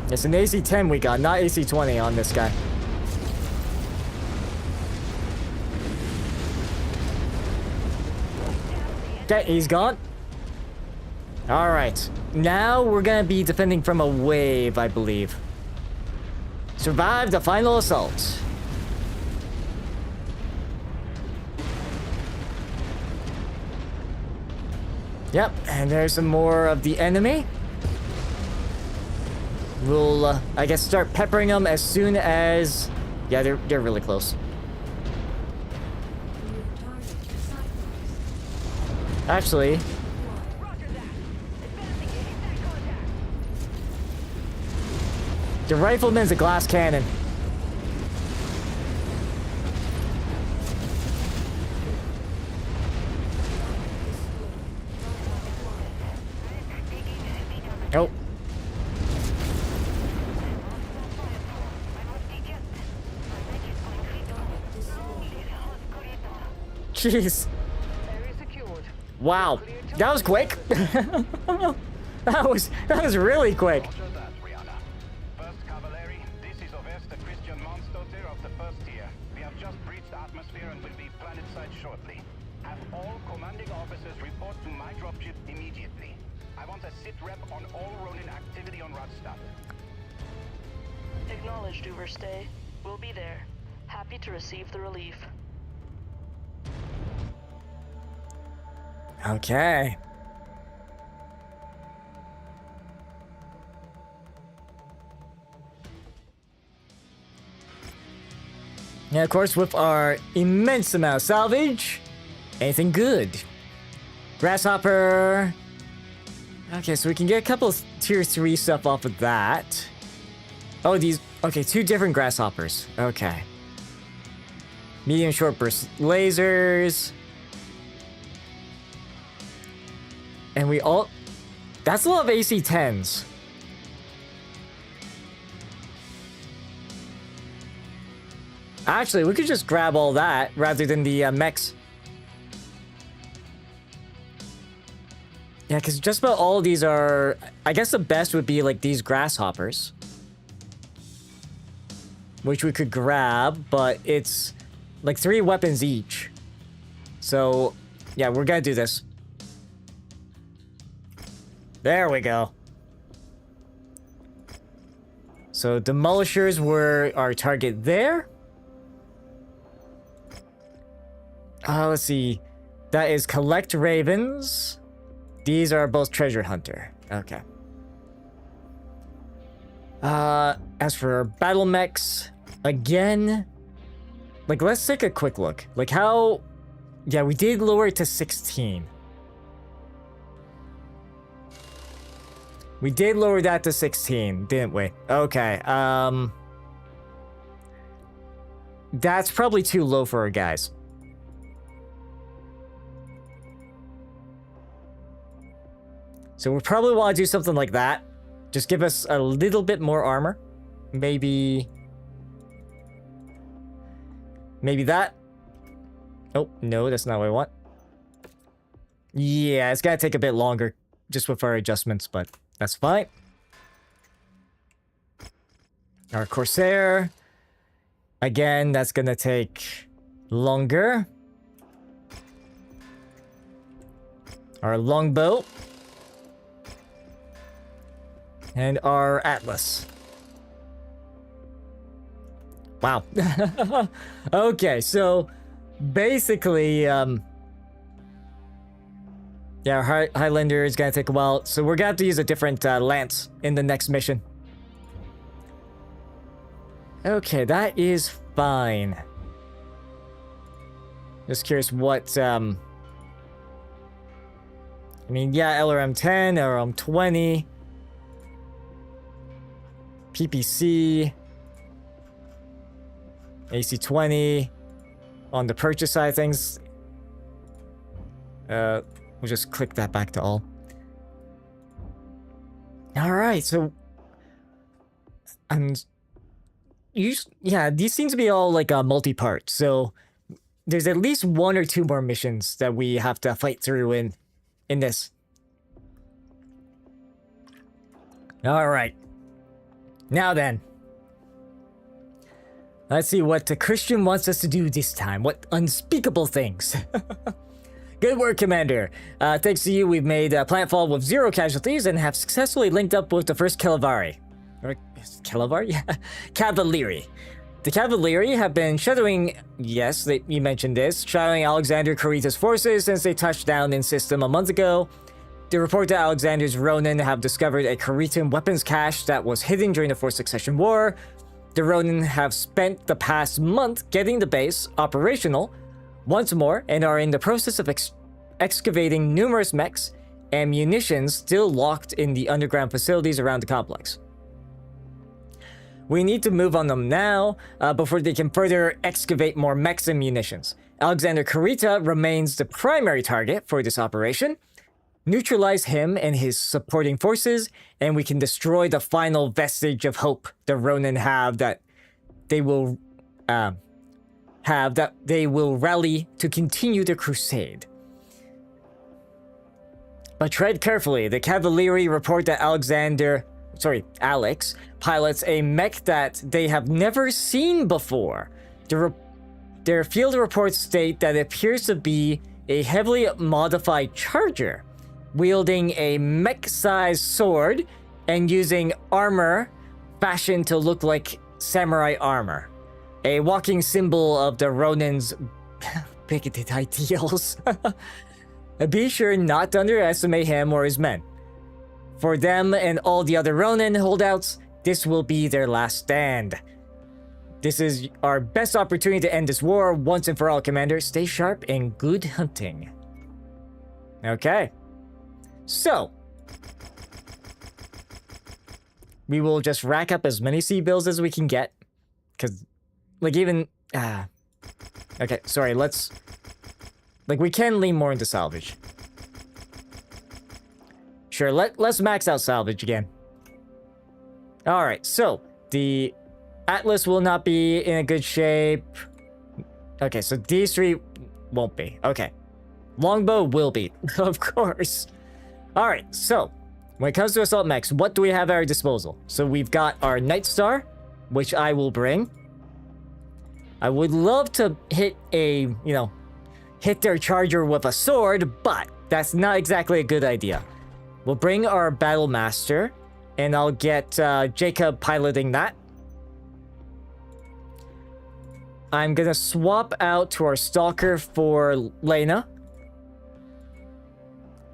It's an AC-10 we got, not AC-20 on this guy. Okay, he's gone. All right. Now we're gonna be defending from a wave, I believe. Survive the final assault. Yep, and there's some more of the enemy. We'll, I guess, start peppering them as soon as... Yeah, they're really close. Actually... The rifleman's a glass cannon. Oh. Jeez. Wow. That was quick. that was really quick. planet side shortly. Have all commanding officers report to my dropship immediately. I want a sit rep on all Ronin activity on Radstad. Acknowledged, Overstay. We'll be there. Happy to receive the relief. Okay. And of course, with our immense amount of salvage, anything good. Grasshopper. Okay, so we can get a couple of tier 3 stuff off of that. Oh, these... Okay, 2 different grasshoppers. Okay. Medium short burst lasers. And we all... That's a lot of AC-10s. Actually, we could just grab all that rather than the mechs. Yeah, because just about all of these are... I guess the best would be like these grasshoppers. Which we could grab, but it's like 3 weapons each. So, yeah, we're gonna do this. There we go. So, demolishers were our target there. Let's see. That is collect ravens. These are both treasure hunter. Okay. As for battle mechs, again, like, let's take a quick look. Like, how... Yeah, we did lower it to 16. We did lower that to 16, didn't we? Okay, that's probably too low for our guys. So we probably want to do something like that. Just give us a little bit more armor. Maybe that. Oh, no, that's not what I want. Yeah, it's gonna take a bit longer just with our adjustments, but that's fine. Our Corsair. Again, that's gonna take longer. Our Longbow. And our Atlas. Wow. Okay, so basically, yeah, our Highlander is gonna take a while, so we're gonna have to use a different lance in the next mission. Okay, that is fine. Just curious what, I mean, yeah, LRM 10, LRM 20. PPC, AC-20, on the purchase side of things, we'll just click that back to all. Alright, so, yeah, these seem to be all like multi-part, so there's at least 1 or 2 more missions that we have to fight through in this. Alright. Now then, let's see what the Christian wants us to do this time. What unspeakable things. Good work, Commander. Thanks to you, we've made planetfall with 0 casualties and have successfully linked up with the first Cavalieri. Or, Cavalieri? Yeah. Cavalieri. The Cavalieri have been shadowing, yes, you mentioned this, shadowing Alexander Kurita's forces since they touched down in system a month ago. The report that Alexander's Ronin have discovered a Kuritan weapons cache that was hidden during the Fourth Succession War. The Ronin have spent the past month getting the base operational once more and are in the process of excavating numerous mechs and munitions still locked in the underground facilities around the complex. We need to move on them now before they can further excavate more mechs and munitions. Alexander Kurita remains the primary target for this operation. Neutralize him and his supporting forces, and we can destroy the final vestige of hope the Ronin have that they will rally to continue the crusade. But tread carefully. The Cavalieri report that Alex pilots a mech that they have never seen before. The their field reports state that it appears to be a heavily modified charger, wielding a mech-sized sword and using armor fashioned to look like samurai armor. A walking symbol of the Ronin's bigoted ideals. Be sure not to underestimate him or his men. For them and all the other Ronin holdouts, this will be their last stand. This is our best opportunity to end this war once and for all, Commander. Stay sharp and good hunting. Okay. So, we will just rack up as many sea bills as we can get. Because, like, even... okay, sorry, let's... Like, we can lean more into salvage. Sure, let's max out salvage again. Alright, so, the Atlas will not be in a good shape. Okay, so these three won't be. Okay. Longbow will be, of course. Alright, so, when it comes to assault mechs, what do we have at our disposal? So we've got our Night Star, which I will bring. I would love to hit hit their charger with a sword, but that's not exactly a good idea. We'll bring our Battle Master, and I'll get Jacob piloting that. I'm gonna swap out to our Stalker for Lena.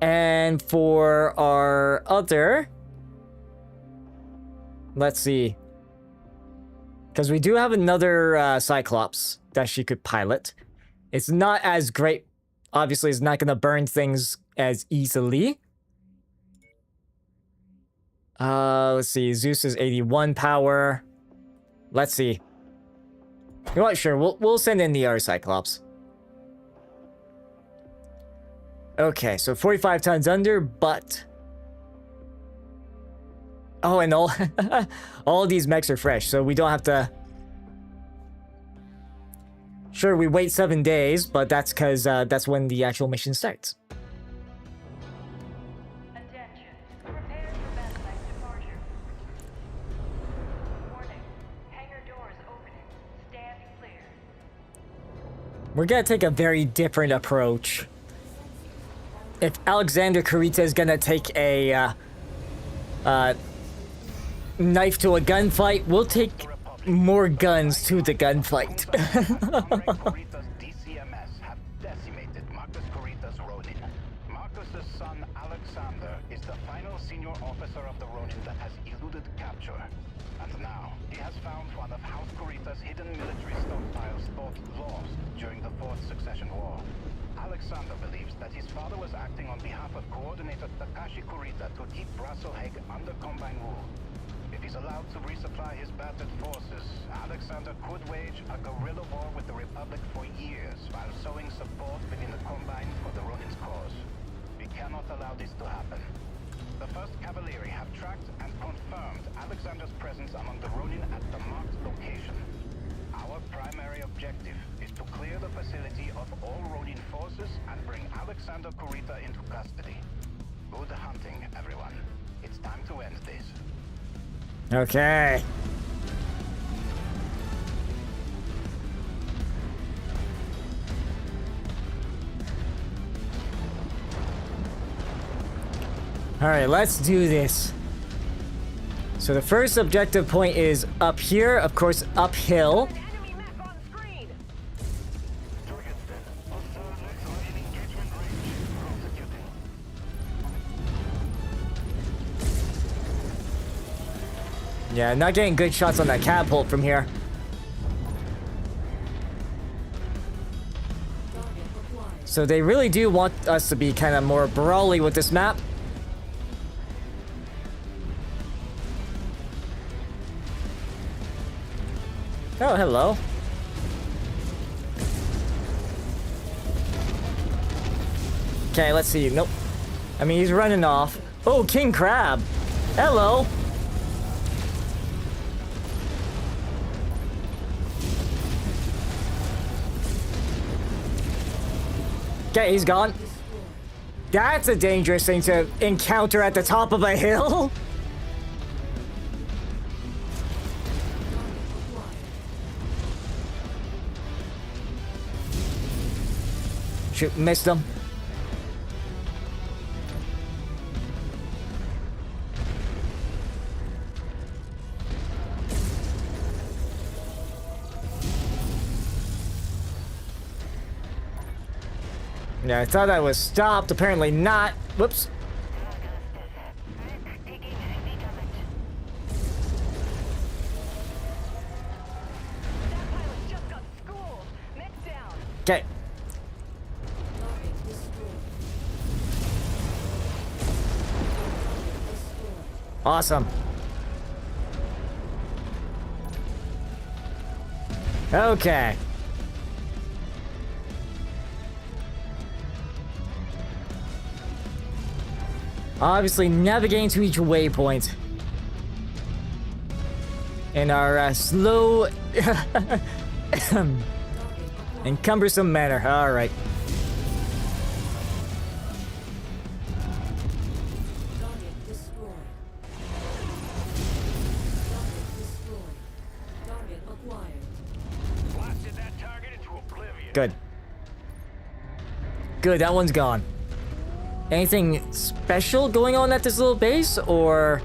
And for our other... Let's see. Because we do have another Cyclops that she could pilot. It's not as great. Obviously, it's not going to burn things as easily. Let's see. Zeus is 81 power. Let's see. You know what? Sure. We'll send in the other Cyclops. Okay, so 45 tons under, but... Oh, and all these mechs are fresh, so we don't have to... Sure, we wait 7 days, but that's because that's when the actual mission starts. Attention. Prepare for Battleflex departure. Warning. Hangar doors opening. Stand clear. We're gonna take a very different approach. If Alexander Kurita is gonna take a knife to a gunfight, we'll take more guns to the gunfight. Kurita's DCMS have decimated Marcus Kurita's Ronin. Marcus's son Alexander is the final senior officer of the Ronin that has eluded capture. And now, he has found one of House Kurita's hidden military stockpiles thought lost during the Fourth Succession War. Alexander believes that his father was acting on behalf of Coordinator Takashi Kurita to keep Rasalhague under Combine rule. If he's allowed to resupply his battered forces, Alexander could wage a guerrilla war with the Republic for years while sowing support within the Combine for the Ronin's cause. We cannot allow this to happen. The 1st Cavalry have tracked and confirmed Alexander's presence among the Ronin at the marked location. Our primary objective is to clear the facility of all Ronin forces and bring Alexander Kurita into custody. Good hunting, everyone. It's time to end this. Okay. Alright, let's do this. So the first objective point is up here, of course, uphill. Yeah, not getting good shots on that catapult from here. So they really do want us to be kind of more brawly with this map. Oh, hello. Okay, let's see. Nope. I mean, he's running off. Oh, King Crab. Hello. Okay, he's gone. That's a dangerous thing to encounter at the top of a hill. Shoot, missed him. Yeah, I thought I was stopped. Apparently not. Whoops. Okay. Awesome. Okay. Obviously, navigating to each waypoint in our slow and cumbersome manner. All right. Good. Good, that one's gone. Anything special going on at this little base, or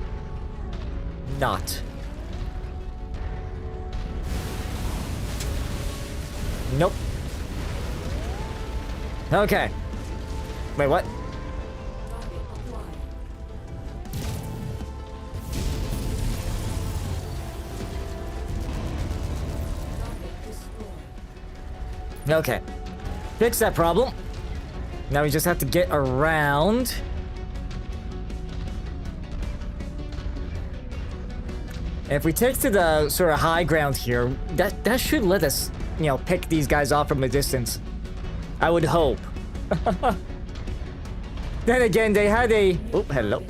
not? Nope. Okay. Wait, what? Okay. Fix that problem. Now we just have to get around. And if we take to the sort of high ground here, that should let us, you know, pick these guys off from a distance. I would hope. Then again, they had a... Oh, hello.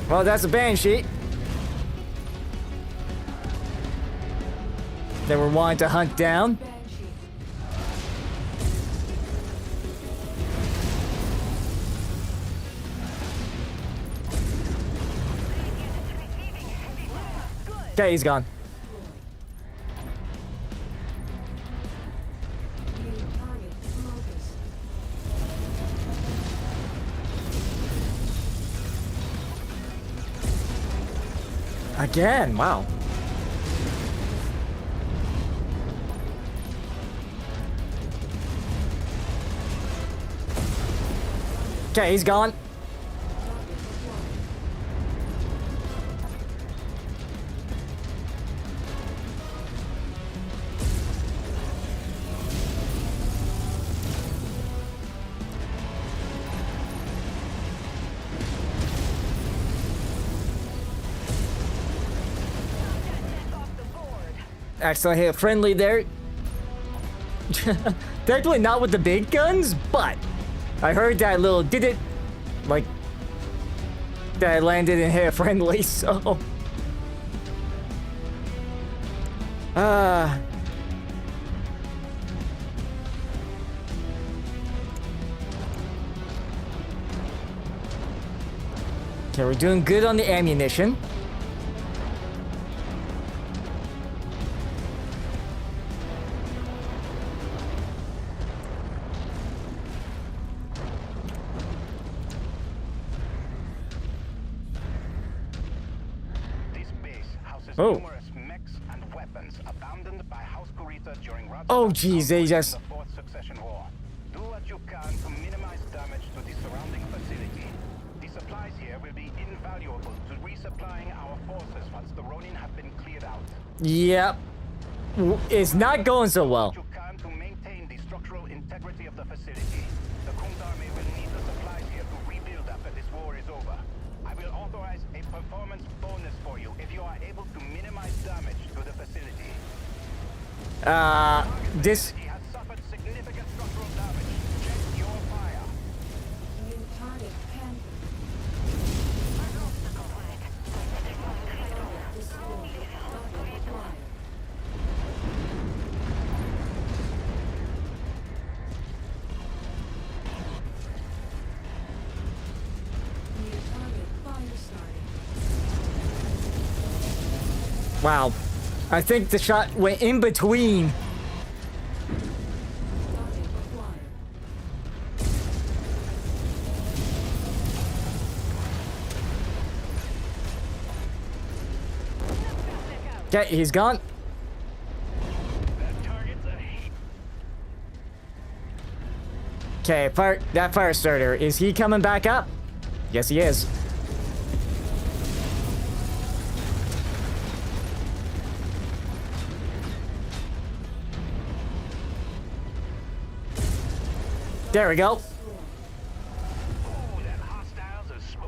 Well, that's a Banshee. They were wanting to hunt down. Okay, he's gone. Again, wow. Okay, he's gone. Actually, I hit a friendly there. Technically not with the big guns, but I heard that little did it, like, that I landed and hit a friendly, so. Okay, we're doing good on the ammunition. Oh. Numerous mechs and weapons abandoned by House Kurita during Oh, geez, they just. the Fourth Succession War. Do what you can to minimize damage to the surrounding facility. The supplies here will be invaluable to resupplying our forces once the Ronin have been cleared out. Yep. It's not going so well. You can to maintain the structural integrity of the facility. The Khund army will need the supplies here to rebuild after this war is over. I will authorize a performance bonus for you if you are able to minimize damage to the facility. This. He has suffered significant structural damage. Check your fire. New target can New target fire started. Wow. I think the shot went in between. Okay, he's gone. Okay, that fire starter, is he coming back up? Yes, he is. There we go.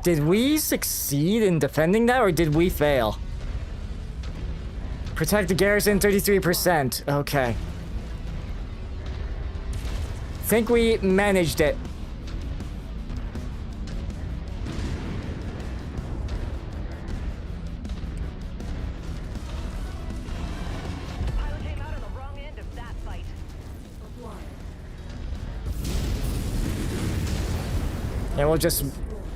Did we succeed in defending that, or did we fail? Protect the garrison, 33%. Okay. Think we managed it. And we'll just,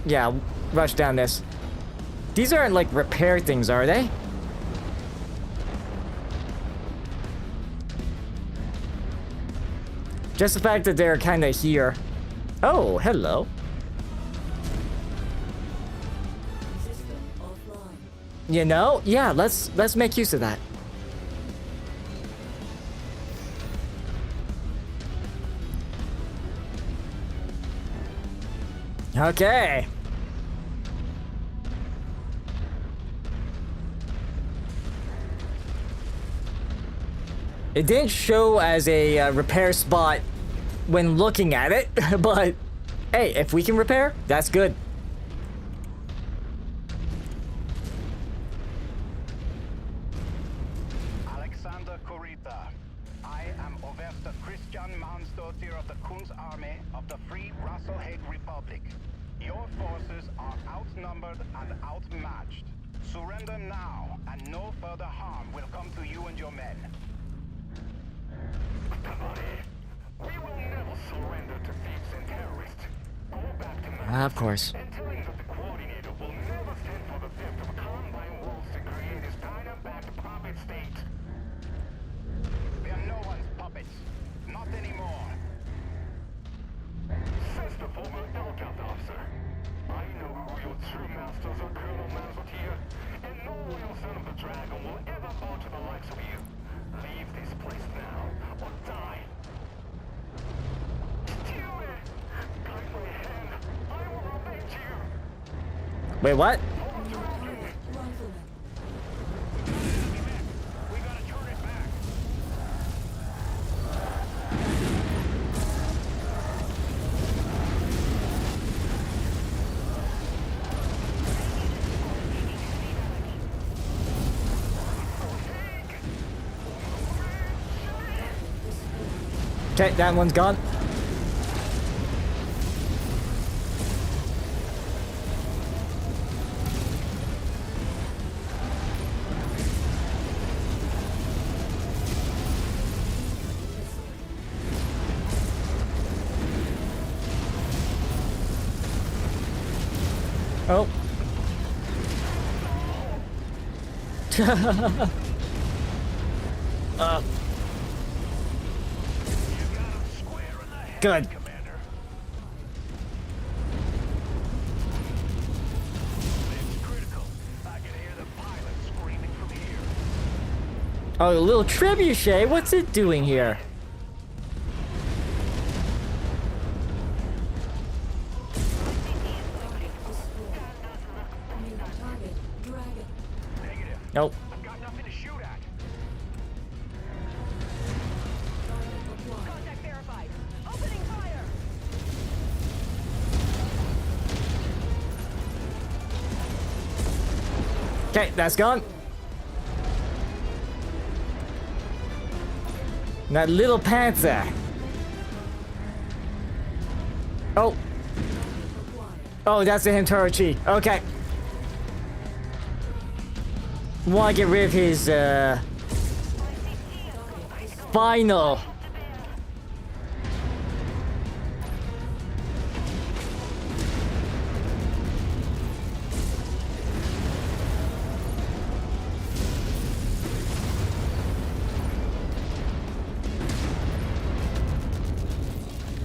yeah, rush down this. These aren't like repair things, are they? Just the fact that they're kind of here. Oh, hello. You know, yeah, let's make use of that. Okay. It didn't show as a repair spot when looking at it, but hey, if we can repair, that's good. Alexander Kurita. I am Overste Christian Mansdottir of the Kun's army of the Free Rasalhague Republic. Your forces are outnumbered and outmatched. Surrender now, and no further harm will come to you and your men. We will never surrender to thieves and terrorists. Go back to Of course. and tell him that the coordinator will never stand for the theft of Combine wolves to create his China-backed puppet state. They are no one's puppets. Not anymore. Says the former Elgalt officer. I know who your true masters are, Colonel Manzotier, and no loyal son of the dragon will ever bow to the likes of you. Leave this place now, or die. Wait, what? Okay, that one's gone. Oh. Good. Oh, a little trebuchet. What's it doing here? Nope. I've got nothing to shoot at. Contact verified. Opening fire. Okay, that's gone. That little panther. Oh. Oh, that's the Hintorochi. Okay. Want to get rid of his, final.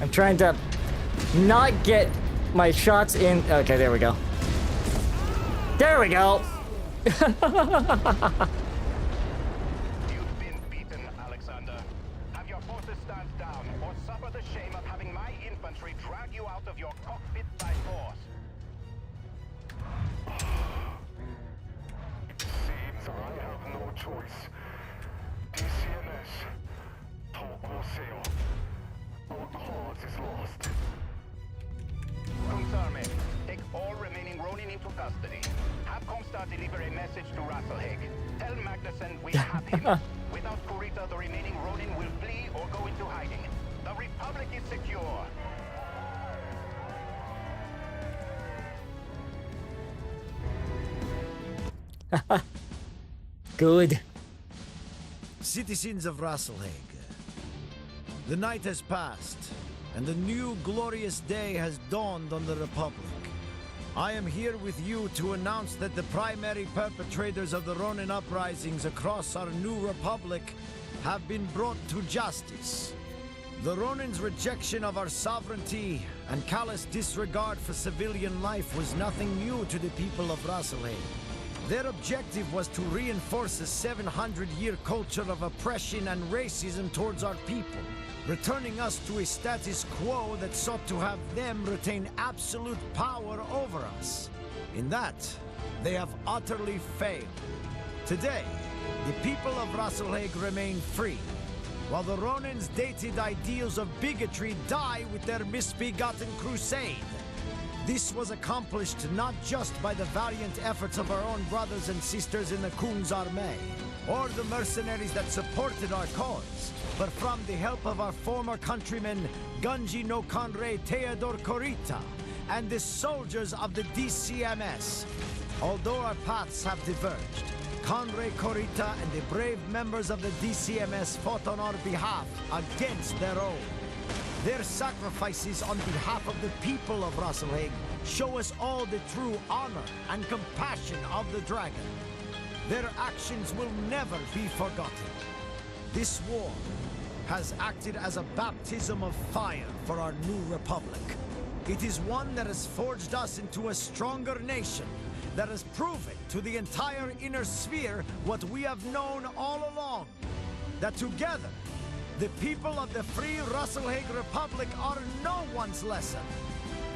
I'm trying to not get my shots in. Okay, there we go. There we go. You've been beaten, Alexander. Have your forces stand down, or suffer the shame of having my infantry drag you out of your cockpit by force. Seems I have no choice. DCMS. Tokoseo. Our cause is lost. Kunsarme, take all remaining Ronin into custody. Have Comstar deliver a message to Rasalhague. Tell Magnuson we have him. Without Kurita, the remaining Ronin will flee or go into hiding. The Republic is secure. Good. Citizens of Rasalhague, the night has passed, and a new glorious day has dawned on the Republic. I am here with you to announce that the primary perpetrators of the Ronin uprisings across our new Republic have been brought to justice. The Ronin's rejection of our sovereignty and callous disregard for civilian life was nothing new to the people of Rasalhague. Their objective was to reinforce a 700-year culture of oppression and racism towards our people, returning us to a status quo that sought to have them retain absolute power over us. In that, they have utterly failed. Today, the people of Rasalhague remain free, while the Ronin's dated ideals of bigotry die with their misbegotten crusade. This was accomplished not just by the valiant efforts of our own brothers and sisters in the Kung's Armée, or the mercenaries that supported our cause, but from the help of our former countrymen, Gunji no Conrei Theodore Kurita, and the soldiers of the DCMS. Although our paths have diverged, Conrei Kurita and the brave members of the DCMS fought on our behalf against their own. Their sacrifices on behalf of the people of Rasalhague show us all the true honor and compassion of the dragon. Their actions will never be forgotten. This war has acted as a baptism of fire for our new republic. It is one that has forged us into a stronger nation, that has proven to the entire inner sphere what we have known all along, that together, the people of the free Rasalhague Republic are no one's lesson.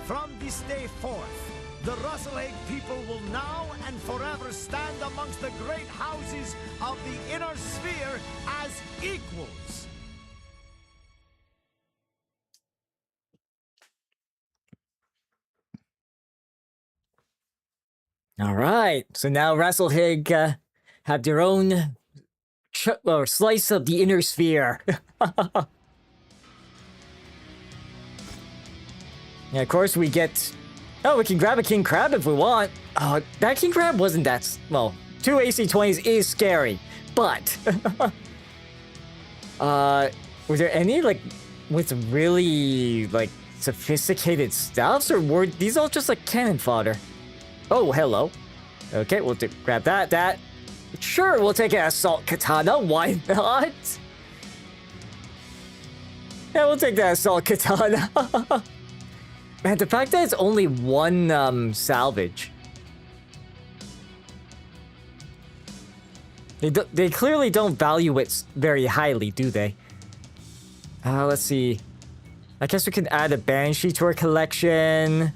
From this day forth, the Rasalhague people will now and forever stand amongst the great houses of the inner sphere as equals. All right. So now Rasalhague have their own or slice of the inner sphere. Yeah, of course we get... Oh, we can grab a king crab if we want. That king crab wasn't that... Well, 2 AC-20s is scary, but... were there any, like, with really, like, sophisticated stuffs? Or were these all just, like, cannon fodder? Oh, hello. Okay, we'll grab that. Sure, we'll take an assault katana. Why not? Yeah, we'll take that assault katana. Man, the fact that it's only one salvage. They clearly don't value it very highly, do they? Let's see. I guess we can add a Banshee to our collection.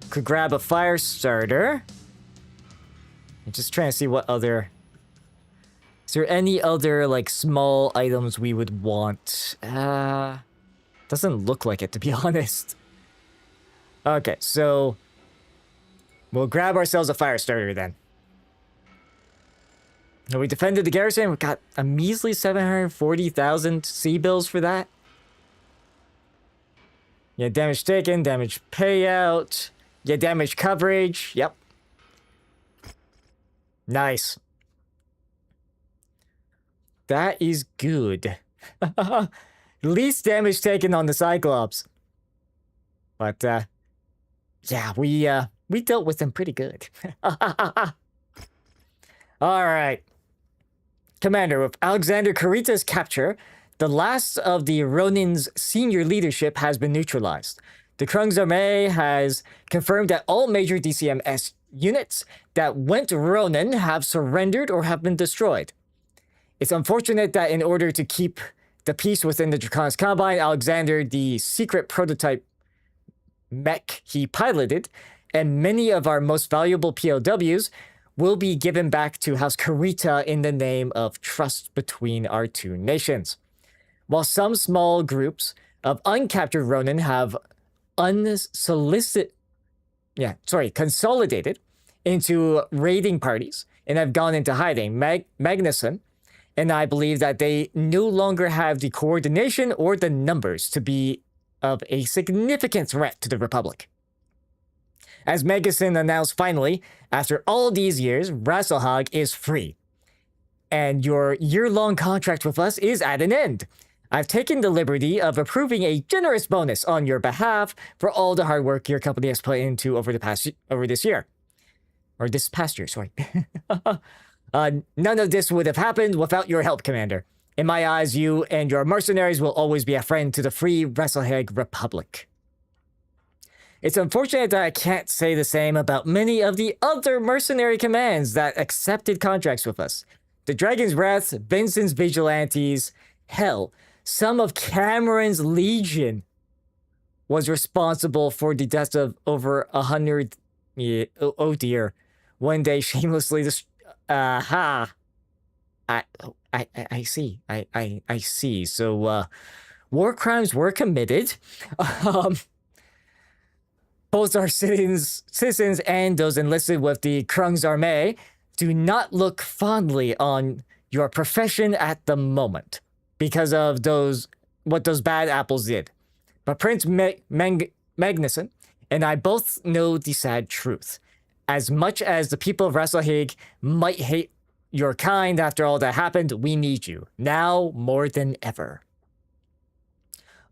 Could grab a fire starter. I'm just trying to see what other... Is there any other, like, small items we would want? Doesn't look like it, to be honest. Okay, so... We'll grab ourselves a fire starter, then. And we defended the garrison. We got a measly 740,000 C-bills for that. Yeah, damage taken, damage payout. Yeah, damage coverage. Yep. Nice. That is good. Least damage taken on the Cyclops. But, yeah, we dealt with them pretty good. Alright. Commander, with Alexander Kurita's capture, The last of the Ronin's senior leadership has been neutralized. The Krungsarmee has confirmed that all major DCMS units that went Ronin have surrendered or have been destroyed. It's unfortunate that in order to keep the peace within the Draconis Combine, Alexander, the secret prototype mech he piloted, and many of our most valuable POWs will be given back to House Kurita in the name of trust between our two nations. While some small groups of uncaptured Ronin have consolidated into raiding parties and have gone into hiding, Magnuson and I believe that they no longer have the coordination or the numbers to be of a significant threat to the Republic. As Magnuson announced finally, after all these years, Rasalhague is free. And your year-long contract with us is at an end. I've taken the liberty of approving a generous bonus on your behalf for all the hard work your company has put into over this past year, sorry. None of this would have happened without your help, Commander. In my eyes, you and your mercenaries will always be a friend to the free Rasalhague Republic. It's unfortunate that I can't say the same about many of the other mercenary commands that accepted contracts with us. The Dragon's Breath, Vincent's Vigilantes, hell, some of Cameron's Legion was responsible for the deaths of over 100. Oh dear. When they shamelessly I see. I see. So, war crimes were committed. Both our citizens and those enlisted with the Krungsarmee do not look fondly on your profession at the moment because of what those bad apples did. But Prince Magnuson and I both know the sad truth. As much as the people of Rasalhague might hate your kind after all that happened, we need you, now more than ever.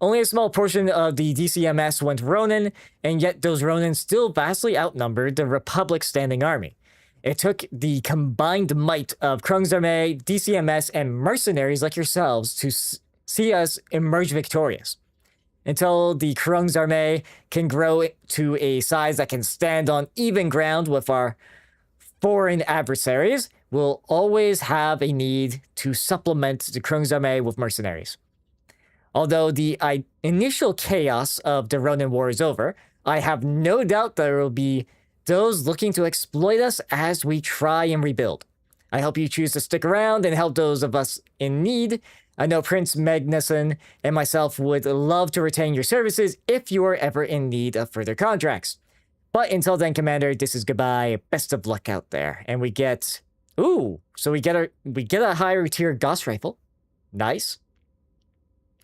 Only a small portion of the DCMS went Ronin, and yet those Ronin still vastly outnumbered the Republic's standing army. It took the combined might of Krungsarmee, DCMS, and mercenaries like yourselves to see us emerge victorious. Until the Krungsarmee can grow to a size that can stand on even ground with our foreign adversaries, we'll always have a need to supplement the Krungsarmee with mercenaries. Although the initial chaos of the Ronin War is over, I have no doubt there will be those looking to exploit us as we try and rebuild. I hope you choose to stick around and help those of us in need. I know Prince Magnuson and myself would love to retain your services if you are ever in need of further contracts. But until then, Commander, this is goodbye. Best of luck out there. And we get... Ooh, so we get a higher tier Gauss rifle. Nice.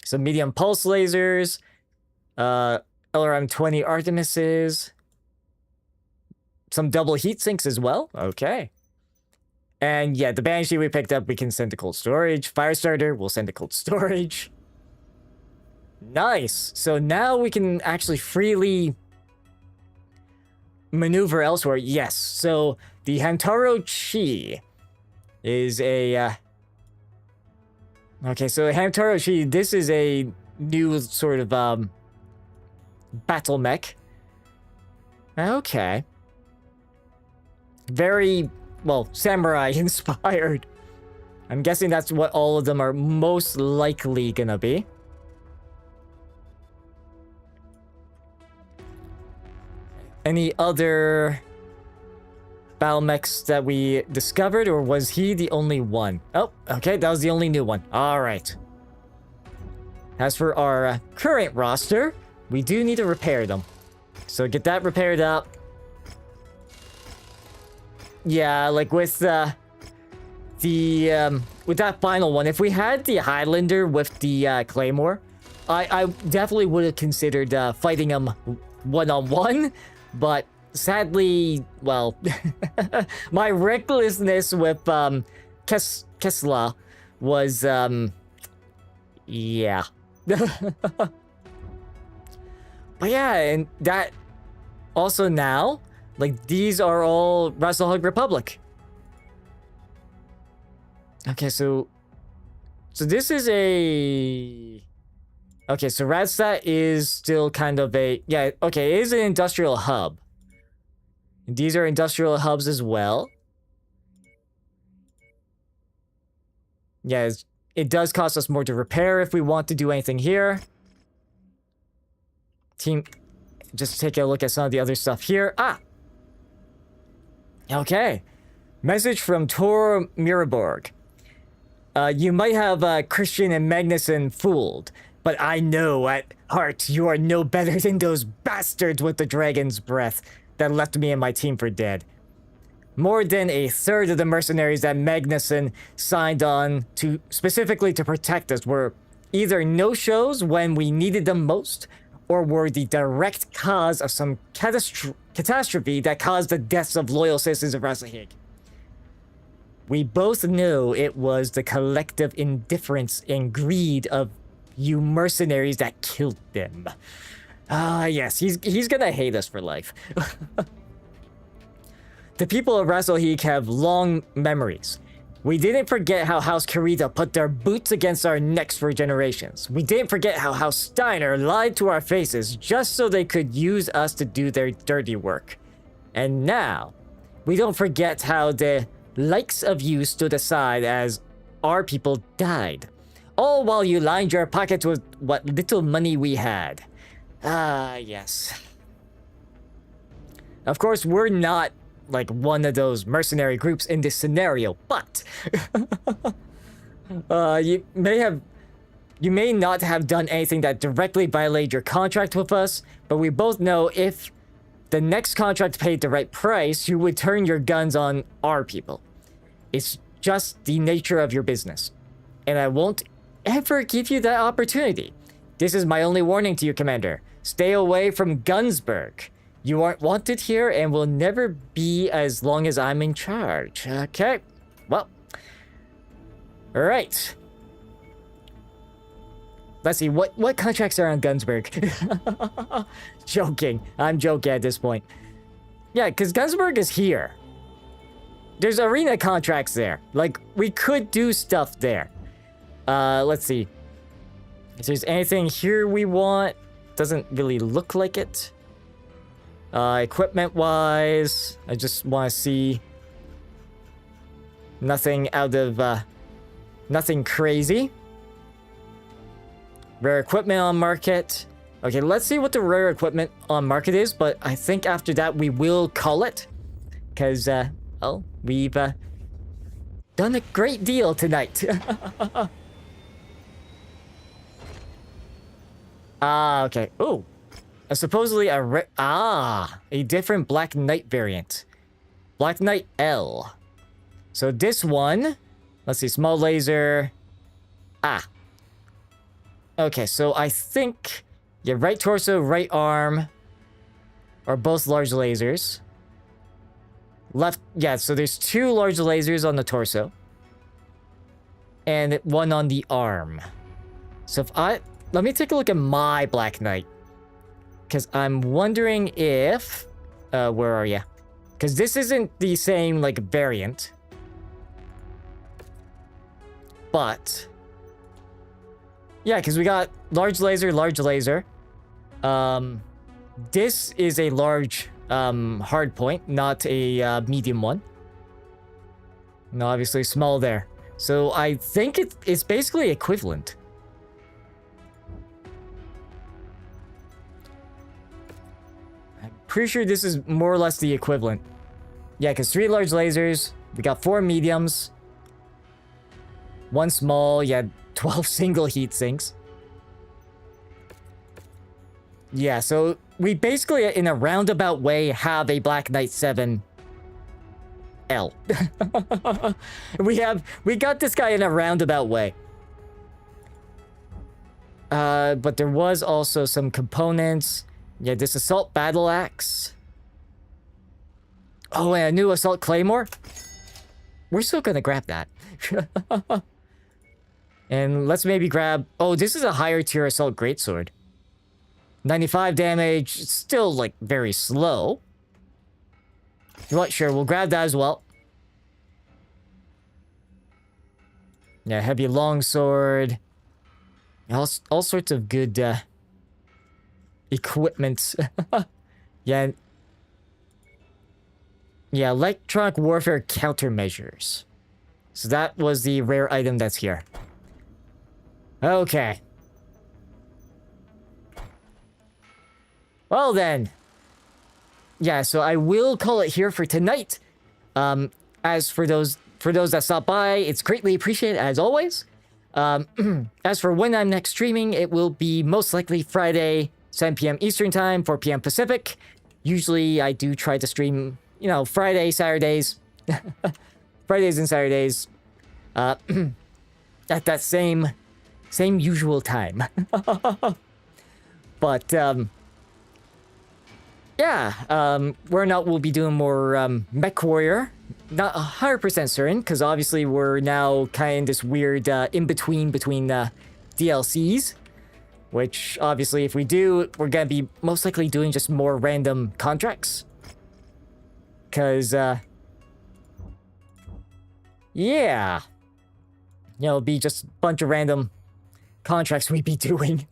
Some medium pulse lasers. LRM-20 Artemises. Some double heat sinks as well. Okay. And yeah, the Banshee we picked up, we can send to cold storage. Firestarter, we'll send to cold storage. Nice. So now we can actually freely maneuver elsewhere. Yes. So the Hamtaro Chi is a... Okay, so Hamtaro Chi, this is a new sort of battle mech. Okay. Very, well, samurai inspired. I'm guessing that's what all of them are most likely gonna be. Any other battle mechs that we discovered, or was he the only one? Oh, okay, that was the only new one. All right. As for our current roster, we do need to repair them. So get that repaired up. Yeah, like with with that final one, if we had the Highlander with the Claymore, I definitely would have considered fighting him one-on-one, but sadly, well, my recklessness with Kesla was yeah. But yeah, and that also now, like, these are all Rasalhague Republic. Okay, so So this is a... Okay, so Radstadt is still kind of a... Yeah, okay, it is an industrial hub. These are industrial hubs as well. Yeah, it does cost us more to repair if we want to do anything here. Team... Just take a look at some of the other stuff here. Ah! Okay. Message from Tor Miraborg. You might have Christian and Magnuson fooled, but I know at heart you are no better than those bastards with the dragon's breath that left me and my team for dead. More than a third of the mercenaries that Magnuson signed on to specifically to protect us were either no-shows when we needed them most, or were the direct cause of some catastrophe that caused the deaths of loyal citizens of Rasalhague. We both know it was the collective indifference and greed of you mercenaries that killed them. Ah, yes, he's gonna hate us for life. The people of Rasalhague have long memories. We didn't forget how House Kurita put their boots against our necks for generations. We didn't forget how House Steiner lied to our faces just so they could use us to do their dirty work. And now, we don't forget how the likes of you stood aside as our people died. All while you lined your pockets with what little money we had. Ah, yes. Of course, we're not like one of those mercenary groups in this scenario, but you may not have done anything that directly violated your contract with us, but we both know if the next contract paid the right price, you would turn your guns on our people. It's just the nature of your business, and I won't ever give you that opportunity. This is my only warning to you, Commander. Stay away from Gunsberg. You aren't wanted here and will never be as long as I'm in charge. Okay, well. All right. Let's see, what contracts are on Gunsberg? Joking. I'm joking at this point. Yeah, because Gunsberg is here. There's arena contracts there. Like, we could do stuff there. Let's see. If there's anything here we want, doesn't really look like it. Equipment-wise, I just want to see nothing out of, nothing crazy. Rare equipment on market. Okay, let's see what the rare equipment on market is, but I think after that we will call it. Because, well, we've, done a great deal tonight. Ah, okay. Ooh. Supposedly a different Black Knight variant. Black Knight L. So this one, let's see, small laser. Ah. Okay, so I think, yeah, right torso, right arm are both large lasers. Left, yeah, so there's two large lasers on the torso. And one on the arm. So if let me take a look at my Black Knight. Because I'm wondering if... where are you? Because this isn't the same, like, variant. But... yeah, because we got large laser, large laser. This is a large hard point, not a medium one. And obviously small there. So I think it's basically equivalent. Pretty sure this is more or less the equivalent. Yeah, because 3 large lasers. We got 4 mediums. 1 small. Yeah, 12 single heat sinks. Yeah, so we basically, in a roundabout way, have a Black Knight 7 L. We got this guy in a roundabout way. But there was also some components. Yeah, this assault battle axe. Oh, and a new assault claymore. We're still gonna grab that. And let's maybe grab... oh, this is a higher tier assault greatsword. 95 damage. Still, like, very slow. You know what? Sure, we'll grab that as well. Yeah, heavy longsword. All sorts of good equipment. Yeah. Yeah, electronic warfare countermeasures. So that was the rare item that's here. Okay. Well then. Yeah, so I will call it here for tonight. As for those that stop by, it's greatly appreciated as always. As for when I'm next streaming, it will be most likely Friday, 7 p.m. Eastern Time, 4 p.m. Pacific. Usually I do try to stream, you know, Friday, Saturdays. Fridays and Saturdays. At that same usual time. But, yeah, where or not we'll be doing more MechWarrior. Not 100% certain, because obviously we're now kind of in this weird in-between between DLCs. Which, obviously, if we do, we're gonna be most likely doing just more random contracts. Because, yeah. You know, it'll be just a bunch of random contracts we'd be doing.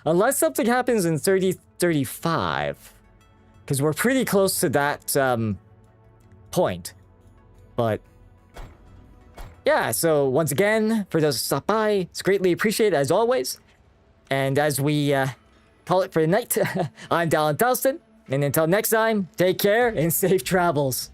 Unless something happens in 3035. Because we're pretty close to that, point. But yeah, so once again, for those who stop by, it's greatly appreciated as always. And as we call it for the night, I'm Dalahan Thalstan, and until next time, take care and safe travels.